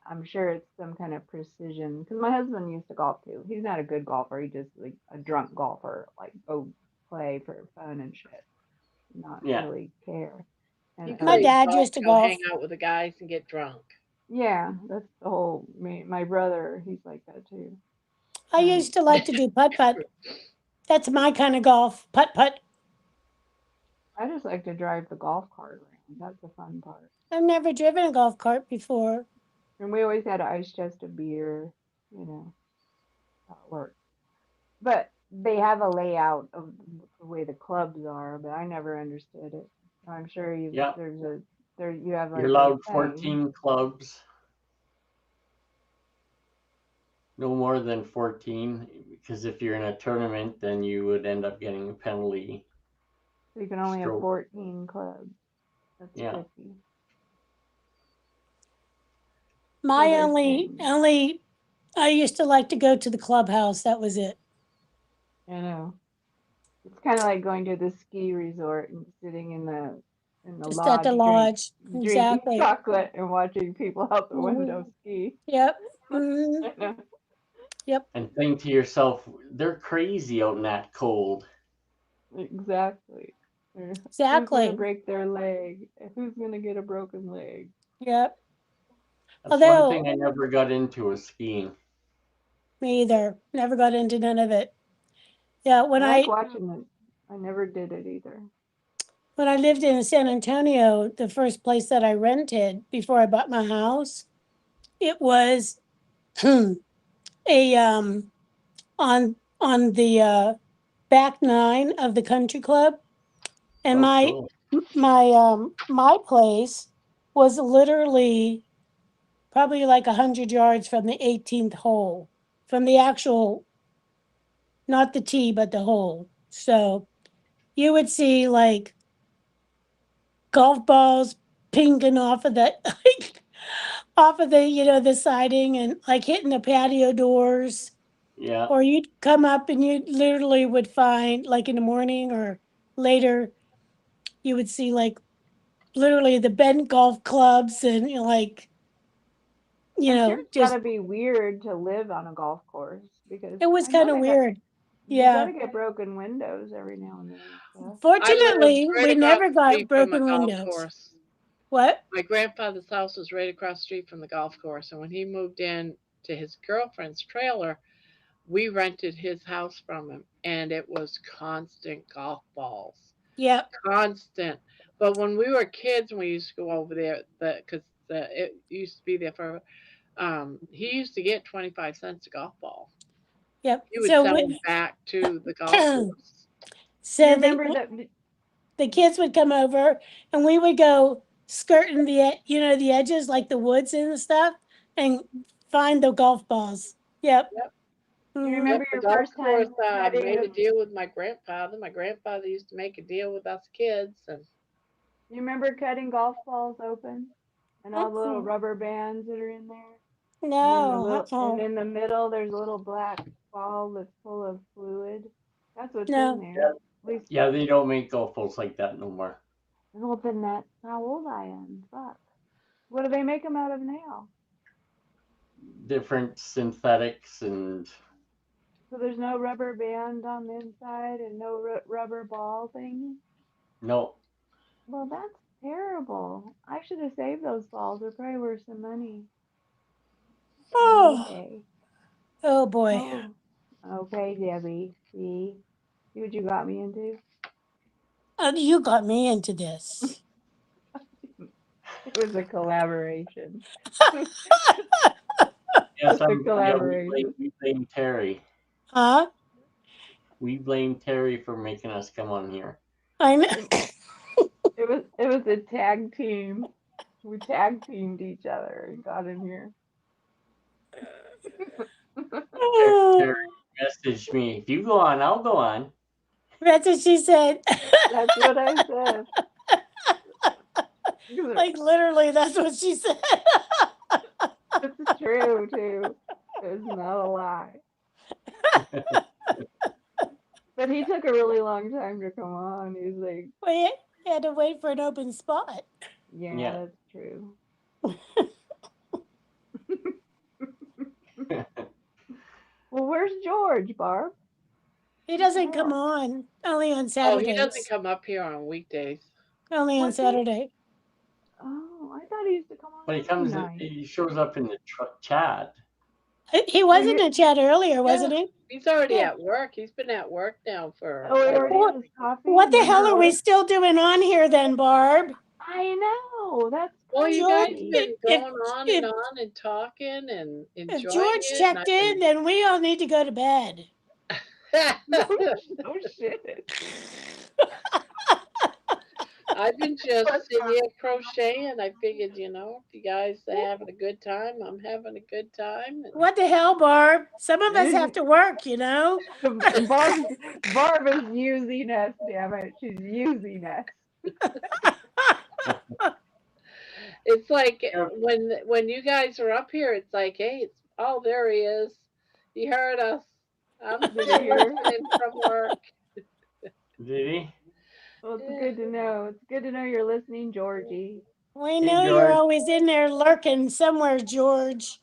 I'm sure it's some kind of precision. Because my husband used to golf too. He's not a good golfer. He's just like a drunk golfer, like go play for fun and shit, not Yeah. really care. He And My like, plays dad golf used to to go hang golf. out with the guys and get drunk. yeah, that's the whole. My brother, he's like that too. I And used to like to do putt-putt. That's my kind of golf. Putt-putt. I just like to drive the golf cart around. That's the fun part. I've never driven a golf cart before. And we always had an ice chest of beer, you know, how it worked. But they have a layout of the way the clubs are, but I never understood it. I'm sure you Yeah. you have like You're a allowed thing. 14 clubs. No more than 14, because if you're in a tournament, then you would end up getting a penalty. So you can only have stroke. 14 clubs. That's Yeah. tricky. My they're only, I used to like to go to the clubhouse. That was it. I know. It's kind of like going to the ski resort and sitting in the Just at lodge, the lodge. drinking Exactly. chocolate and watching people out the window Mhm. ski. Yep. Mhm. I know. Yep. And think to yourself, they're crazy out in that cold. Exactly. Who's gonna Exactly. break their leg? Who's gonna get a broken leg? Yep. That's one Although, thing I never got into was skiing. me either. Never got into none of it. Yeah, I like watching it. I never did it either. when I lived in San Antonio, the first place that I rented before I bought my house, it was a on the back nine of the country club, and Oh, cool. my place was literally probably like 100 yards from the 18th hole, from the actual, not the tee, but the hole. So you would see like golf balls pinging off of the off of the the siding and like hitting the patio doors. Yeah. Or you'd come up and you literally would find like in the morning or later, you would see like literally the bent golf clubs and I'm sure it's just gotta be weird to live on a golf course because it was I know kind of they got weird. you Yeah. gotta get broken windows every now and then and stuff. I lived Fortunately, right we across never the got street from the broken golf windows. course. What? My grandfather's house was right across the street from the golf course, and when he moved in to his girlfriend's trailer, we rented his house from him, and it was constant golf balls, Yep. constant. But when we were kids, and we used to go over there, because it used to be there for, he used to get 25 cents a golf ball. Yep. He would So sell them we, back to the golf course. Do you so remember that? the kids would come over and we would go skirting the edges like the woods and stuff and find the golf balls. Yep. Yep. Do you Mhm. remember The your golf first course time cutting made the? a deal with my grandfather. My grandfather used to make a deal with us kids, and You remember cutting golf balls open and all the little Mm-mm. rubber bands that are in there? And then No. and in the middle there's a little black ball that's full of fluid. That's what's in No. there. At least Yeah, they don't make golf balls like that no more. well then that's how old I am. Fuck. What do they make them out of now? Different synthetics and So there's no rubber band on the inside and no rubber ball thing? no. Well, that's terrible. I should have saved those balls. They're probably worth some money on Oh. eBay. Oh boy. Oh, okay, Debbie. See what you got me into? You got me into this. It was a collaboration. Yes, It's a collaboration. we blame Terry. Huh? We blame Terry for making us come on here. I know. It was a tag team. We tag teamed each other and got in here. Terry messaged me. If you go on, I'll go on. That's what she said. That's what I said. Like literally, that's what she said. It's true too. It's not a lie. But he took a really long time to come on. He's like, We had to wait for an open spot. yeah. That's true. Well, where's George, Barb? He doesn't come on. Only on oh, Saturdays. he doesn't come up here on weekdays. Only on What's he? Saturday. Oh, I thought he used to come on. But he every comes. night. He shows up in the chat. He was in the chat earlier, wasn't he? He's already Yeah. at work. He's been at work now for. Oh, he already had his coffee. What the and hell are we George? still doing on here then, Barb? I know. That's Well, you George, guys been going on if- and on and talking and If enjoying George it. checked in, then we all need to go to bed. no shit. I've been just sitting here crocheting. I figured, if you guys are having a good time, I'm having a good time. And What the hell, Barb? Some of us have to work, Barb is using us, damn it. She's using us. it's like Yeah, when you guys are up here, it's like, hey, there he is. He heard us. I'm Did still you hear? listening from work. did he? Well, it's Yeah. good to know. It's good to know you're listening, Georgie. We Hey, know you're George, always in there lurking somewhere, George.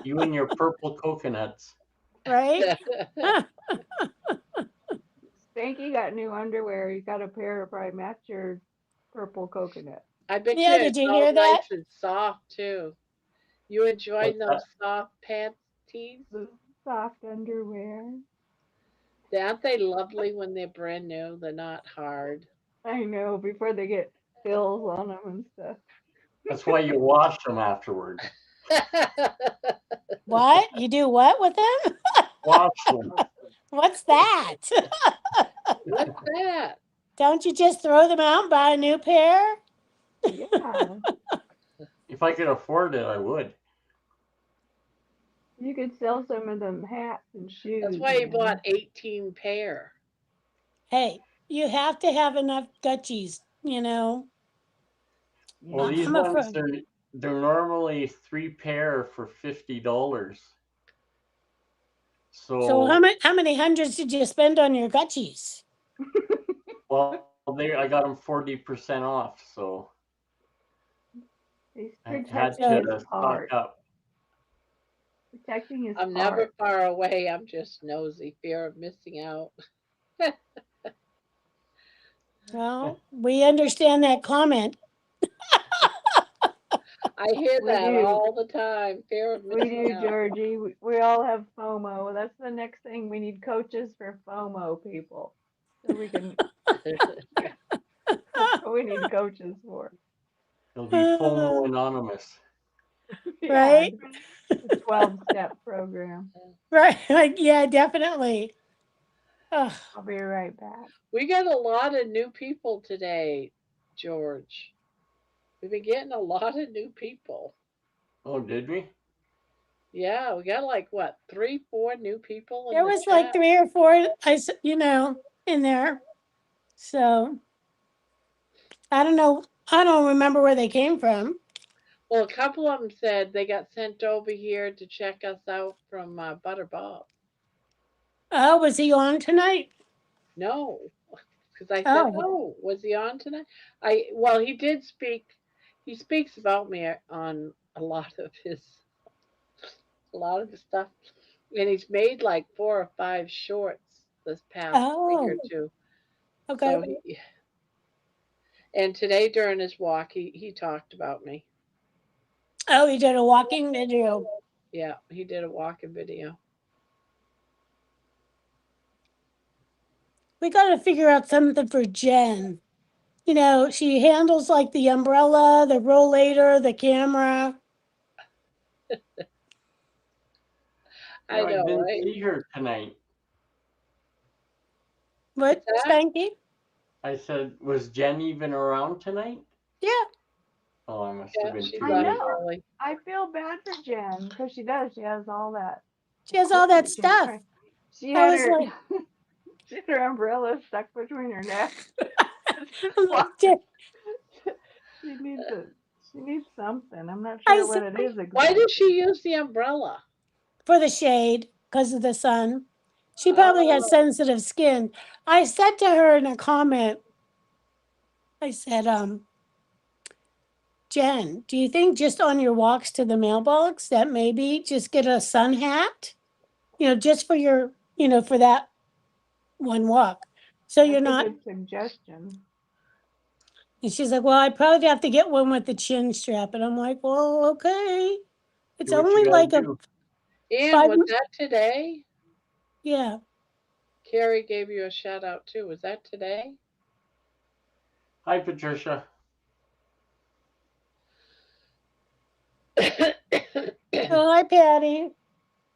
you and your purple coconuts. Right? Spanky got new underwear. He got a pair of probably match your purple coconut. I bet you Yeah, did it's you all hear that? nice and soft too. You enjoying What's those that? soft panties? The soft underwear. Aren't they lovely when they're brand new? They're not hard. I know, before they get pills on them and stuff. That's why you wash them afterwards. What? You do what with them? Wash them. What's that? What's that? Don't you just throw them out and buy a new pair? Yeah. If I could afford it, I would. You could sell some of them hats and shoes. That's why he man. bought 18 pair. Hey, you have to have enough gutchies, Well, Yeah. these I'm ones afraid. they're normally 3 pair for $50. So So, how many hundreds did you spend on your gutchies? well, I got them 40% off, so He's I had protecting to his stock heart. up. Protecting his I'm heart. never far away. I'm just nosy, fear of missing out. Well, we understand that comment. I hear We that do. all the time. Fear of We missing do, out. Georgie. We all have FOMO. That's the next thing. We need coaches for FOMO people. So we can. That's what we need coaches for. It'll be FOMO Anonymous. Yeah, Right? the 12-step program. Right. Like, yeah, definitely. Ugh. I'll be right back. We got a lot of new people today, George. We've been getting a lot of new people. Oh, did we? Yeah, we got like what, 3, 4 new people in There the was like chat. 3 or 4, in there. So I don't know. I don't remember where they came from. Well, a couple of them said they got sent over here to check us out from Butter Bob. Oh, was he on tonight? No, because I said, Oh, "Oh, was he on tonight?" He did speak. He speaks about me on a lot of his stuff, and he's made like 4 or 5 shorts this past week or oh, two. okay. So and today during his walk, he talked about me. Oh, he did a walking video. Yeah, he did a walking video. We got to figure out something for Jen. She handles like the umbrella, the rollator, the camera. I I know, didn't right? see her tonight. What, What's that? Spanky? I said, was Jen even around tonight? Yeah. Oh, I must Yeah, have been she too I left late. know. early. I feel bad for Jen because she does. She has all that She has all that equipment. stuff. She I had was her. like, She had her umbrella stuck between her neck. I'm like, Jen, She needs a. She needs something. I'm not I sure what said, it is Why exactly. did she use the umbrella? for the shade because of the sun. She probably has Oh, sensitive skin. I said to her in a comment, I said, Jen, do you think just on your walks to the mailbox that maybe just get a sun hat? Just for for that one walk. So you're That's a not, good suggestion. and she's like, well, I'd probably have to get one with the chin strap. And I'm like, well, okay. It's Do what you only gotta like a do. and 5, was that today? yeah. Carrie gave you a shout out too. Was that today? Hi, Patricia. Oh, hi, Patty.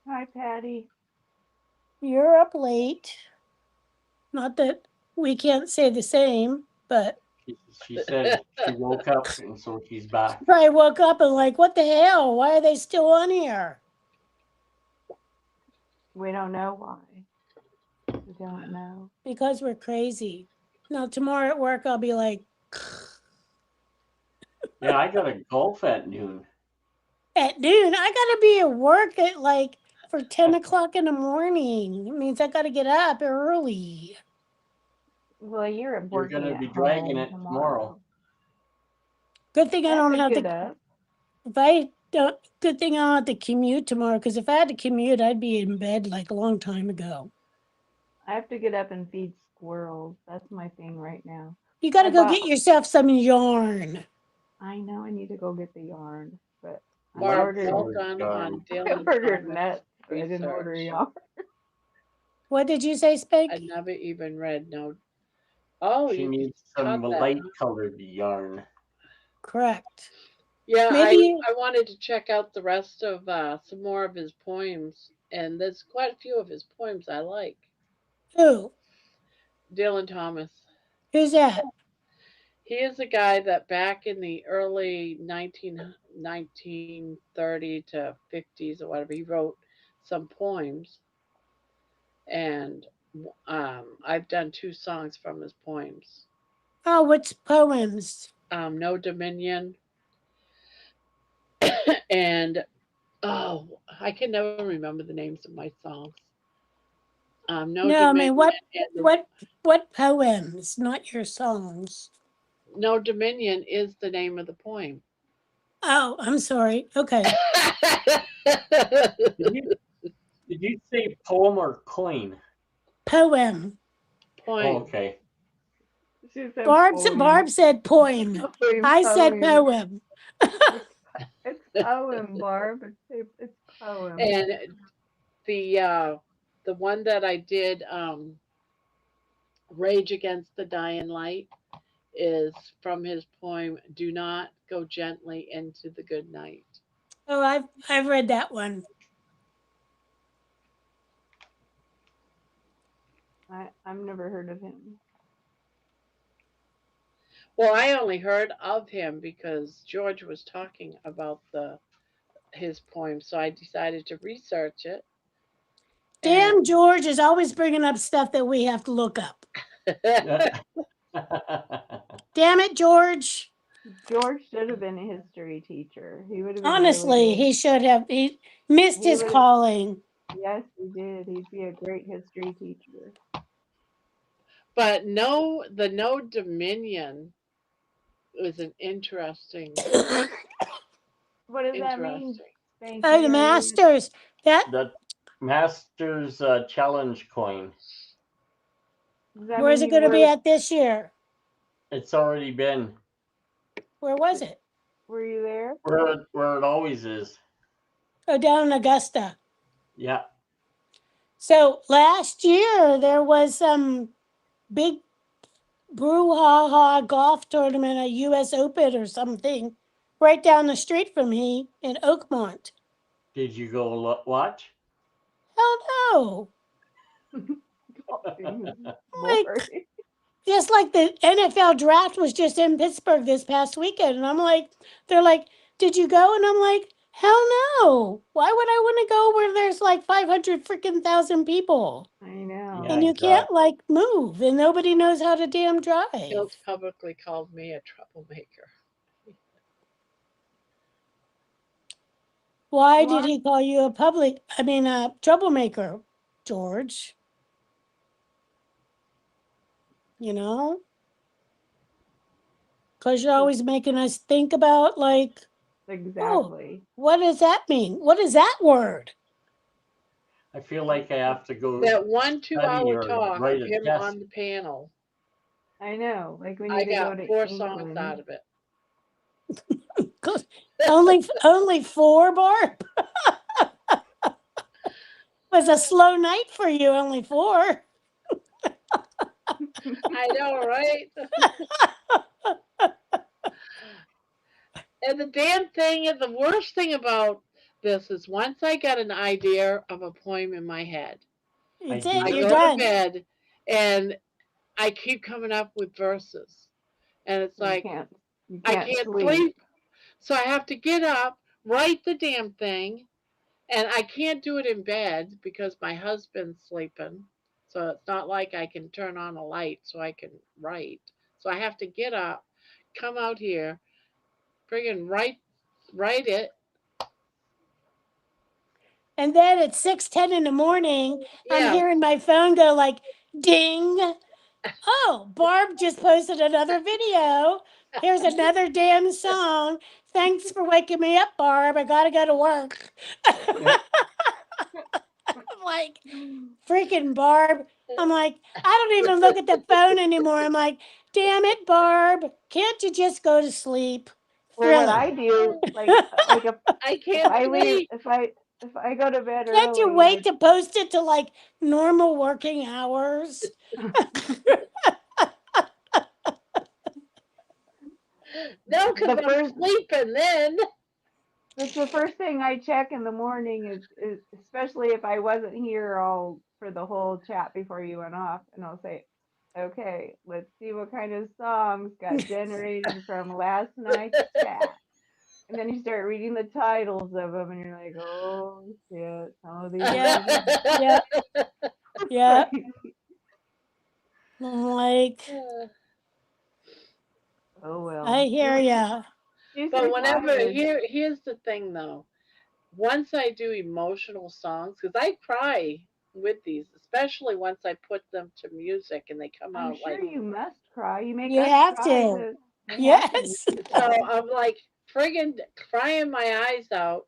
Hi, Patty. You're up late. Not that we can't say the same. But She said she woke up and so she's back. I woke up and like, what the hell? Why are they still on here? We don't know why. We don't know. Because we're crazy. Now tomorrow at work I'll be like, Yeah, I got to golf at noon. at noon, I gotta be at work at like for 10 o'clock in the morning. It means I gotta get up early. Well, you're You're working going to at be dragging home it tomorrow. Good thing I don't That's a have good to. up. If I don't, good thing I don't have to commute tomorrow. Because if I had to commute, I'd be in bed like a long time ago. I have to get up and feed squirrels. That's my thing right now. You gotta I go bought- get yourself some yarn. I know I need to go get the yarn, but I Barb, ordered, well done on I Dylan ordered Thomas nets, but I didn't order research. yarn. What did you say, Spank? I never even read no. Oh, She you needs cut some that, light huh? colored yarn. Correct. Yeah, Maybe- I wanted to check out the rest of some more of his poems, and there's quite a few of his poems I like. Who? Dylan Thomas. Who's that? He is a guy that back in the early 1930 to 50s or whatever, he wrote some poems, and I've done 2 songs from his poems. Oh, what's poems? No Dominion, and I can never remember the names of my songs. No, No, I Dominion. mean and what poems, not your songs. No Dominion is the name of the poem. Oh, I'm sorry. Okay. Did you say poem or coin? Poem. Poem. Oh, okay. She said Barb poem. said poem. Poem, I said poem. poem. It's poem, Barb. It's poem. And the one that I did, Rage Against the Dying Light, is from his poem Do Not Go Gently Into the Good Night. Oh, I've read that one. I've never heard of him. Well, I only heard of him because George was talking about his poem, so I decided to research it. Damn, George is always bringing up stuff that we have to look up. Damn it, George. George should have been a history teacher. He would have been Honestly, really he should have. He missed his would've- calling. Yes, he did. He'd be a great history teacher. But the No Dominion was an interesting. What does that mean? Interesting. Oh, the Masters. The Masters Challenge coin. Where's it going to be at this year? It's already been Where was it? Were you there? where it always is. Oh, down in Augusta. Yeah. So last year there was some big brouhaha golf tournament at U.S. Open or something right down the street from me in Oakmont. Did you go watch? Hell no. Like, just like the NFL draft was just in Pittsburgh this past weekend. And I'm like, they're like, did you go? And I'm like, hell no. Why would I want to go where there's like 500 freaking thousand people? I know. And you can't like move and nobody knows how to damn drive. Fields publicly called me a troublemaker. Why did he call you a troublemaker, George? You know? Because you're always making us think about, like, Exactly. oh, what does that mean? What is that word? I feel like I have to go. That 1 2 study hour or talk write of a him test. on the panel. I know. Like when I you go got to 4 England. songs out of it. only 4, Barb? Was a slow night for you, only 4. I know, right? And the damn thing is, the worst thing about this is once I get an idea of a poem in my head, It's I it, you're go done. to bed and I keep coming up with verses. and it's You like can't. You I can't can't sleep. sleep, so I have to get up, write the damn thing, and I can't do it in bed because my husband's sleeping. So it's not like I can turn on a light so I can write. So I have to get up, come out here, friggin' write it. And then at 6:10 in the morning, I'm Yeah. hearing my phone go like ding. Oh, Barb just posted another video. Here's another damn song. Thanks for waking me up, Barb. I gotta go to work. I'm like, freaking Barb. I'm like, I don't even look at the phone anymore. I'm like, damn it, Barb. Can't you just go to sleep? Well, what Really? I do, like if I if can't I leave, sleep. if I go to bed Can't you early, wait to post it to like normal working hours? No, because the I'm first sleeping then. That's the first thing I check in the morning is especially if I wasn't here all for the whole chat before you went off, and I'll say, okay, let's see what kind of songs got generated from last night's chat. And then you start reading the titles of them, and you're like, oh shit, some of these Yep. are Yep. Yep. crazy. I'm like, Oh well. I hear ya. She's But whenever retired. here's the thing though. Once I do emotional songs, because I cry with these, especially once I put them to music and they come I'm out sure like you must cry. You make You us have cry to. to have to Yes. so I'm like friggin' crying my eyes out.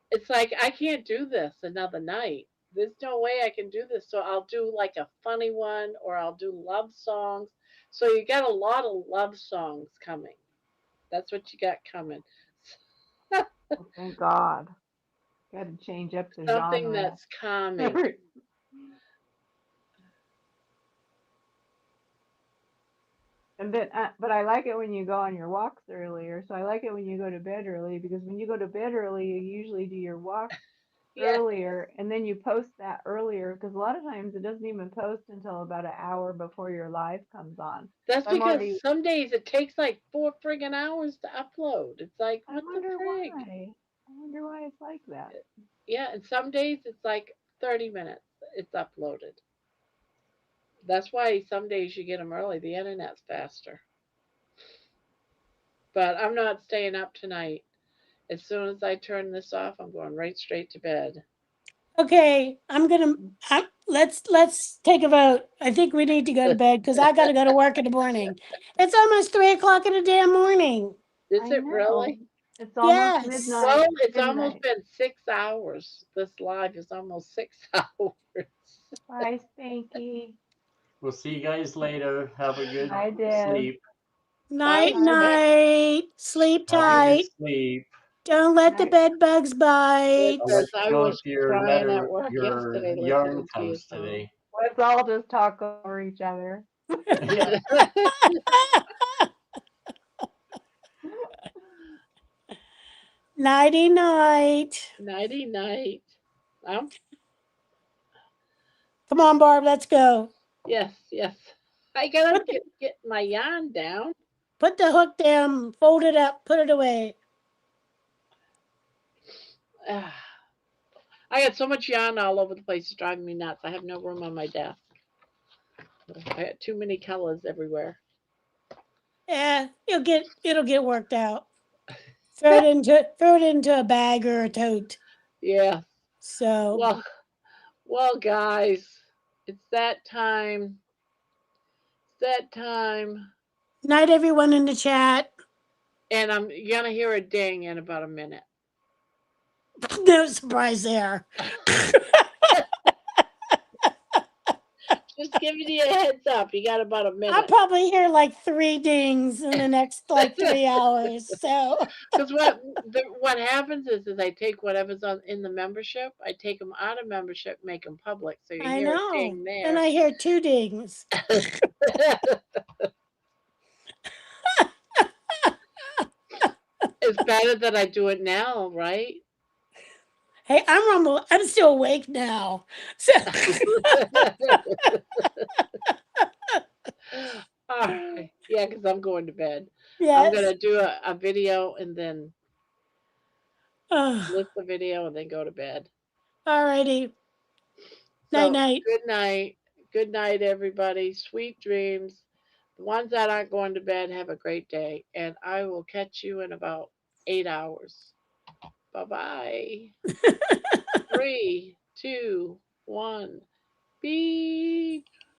It's like I can't do this another night. There's no way I can do this. So I'll do like a funny one or I'll do love songs. So you got a lot of love songs coming. That's what you got coming. Oh, thank God. Got to change up the Something genre. that's calming. And then, but I like it when you go on your walks earlier. So I like it when you go to bed early because when you go to bed early, you usually do your walk Yeah, earlier and then you post that earlier because a lot of times it doesn't even post until about an hour before your live comes on. that's So I'm because already, some days it takes like 4 friggin' hours to upload. It's like, I what the wonder frig? why. I wonder why it's like that. Yeah, and some days it's like 30 minutes it's uploaded. That's why some days you get them early. The internet's faster. But I'm not staying up tonight. As soon as I turn this off, I'm going right straight to bed. Okay, let's take a vote. I think we need to go to bed because I got to go to work in the morning. It's almost 3 o'clock in the damn morning. Is I it know. really? It's almost Yes. Well, midnight. it's almost Midnight. been 6 hours. This live is almost 6 hours. Bye, Spanky. We'll see you guys later. Have a good Bye, Deb. sleep. Night, Bye, Deb. night. Sleep Have a good tight. sleep. Don't let the Night. bed bugs Yeah, bite. I'll let 'cause I you know was if your crying at letter, work your yesterday yarn listening to your comes song. today. Let's all just talk over each other. Yeah. Nighty night. Nighty night. Um, Come on, Barb, let's go. yes, yes. I gotta Put the, get my yarn down. put the hook down, fold it up, put it away. Ah, I got so much yarn all over the place, it's driving me nuts. I have no room on my desk. I got too many colors everywhere. Yeah, it'll get worked out. Throw it into a bag or a tote. Yeah. So Well, guys, it's that time. It's that time. night everyone in the chat. And I'm gonna hear a ding in about a minute. No surprise there. Just giving you a heads up. You got about a I'll minute. probably hear like 3 dings in the next like 3 hours. So Because what happens is I take whatever's in the membership, I take them out of membership, make them public, so you I hear a know. ding And there. I hear 2 dings. It's better that I do it now, right? Hey, I'm still awake now. So All right. Yeah. Yeah, because I'm going to bed. I'm Yes. gonna do a video and then Oh, list the video and then go to bed. alrighty. Night So night. good night. Good night, everybody. Sweet dreams. The ones that aren't going to bed, have a great day. And I will catch you in about 8 hours. Bye bye. 3, 2, 1. Beep.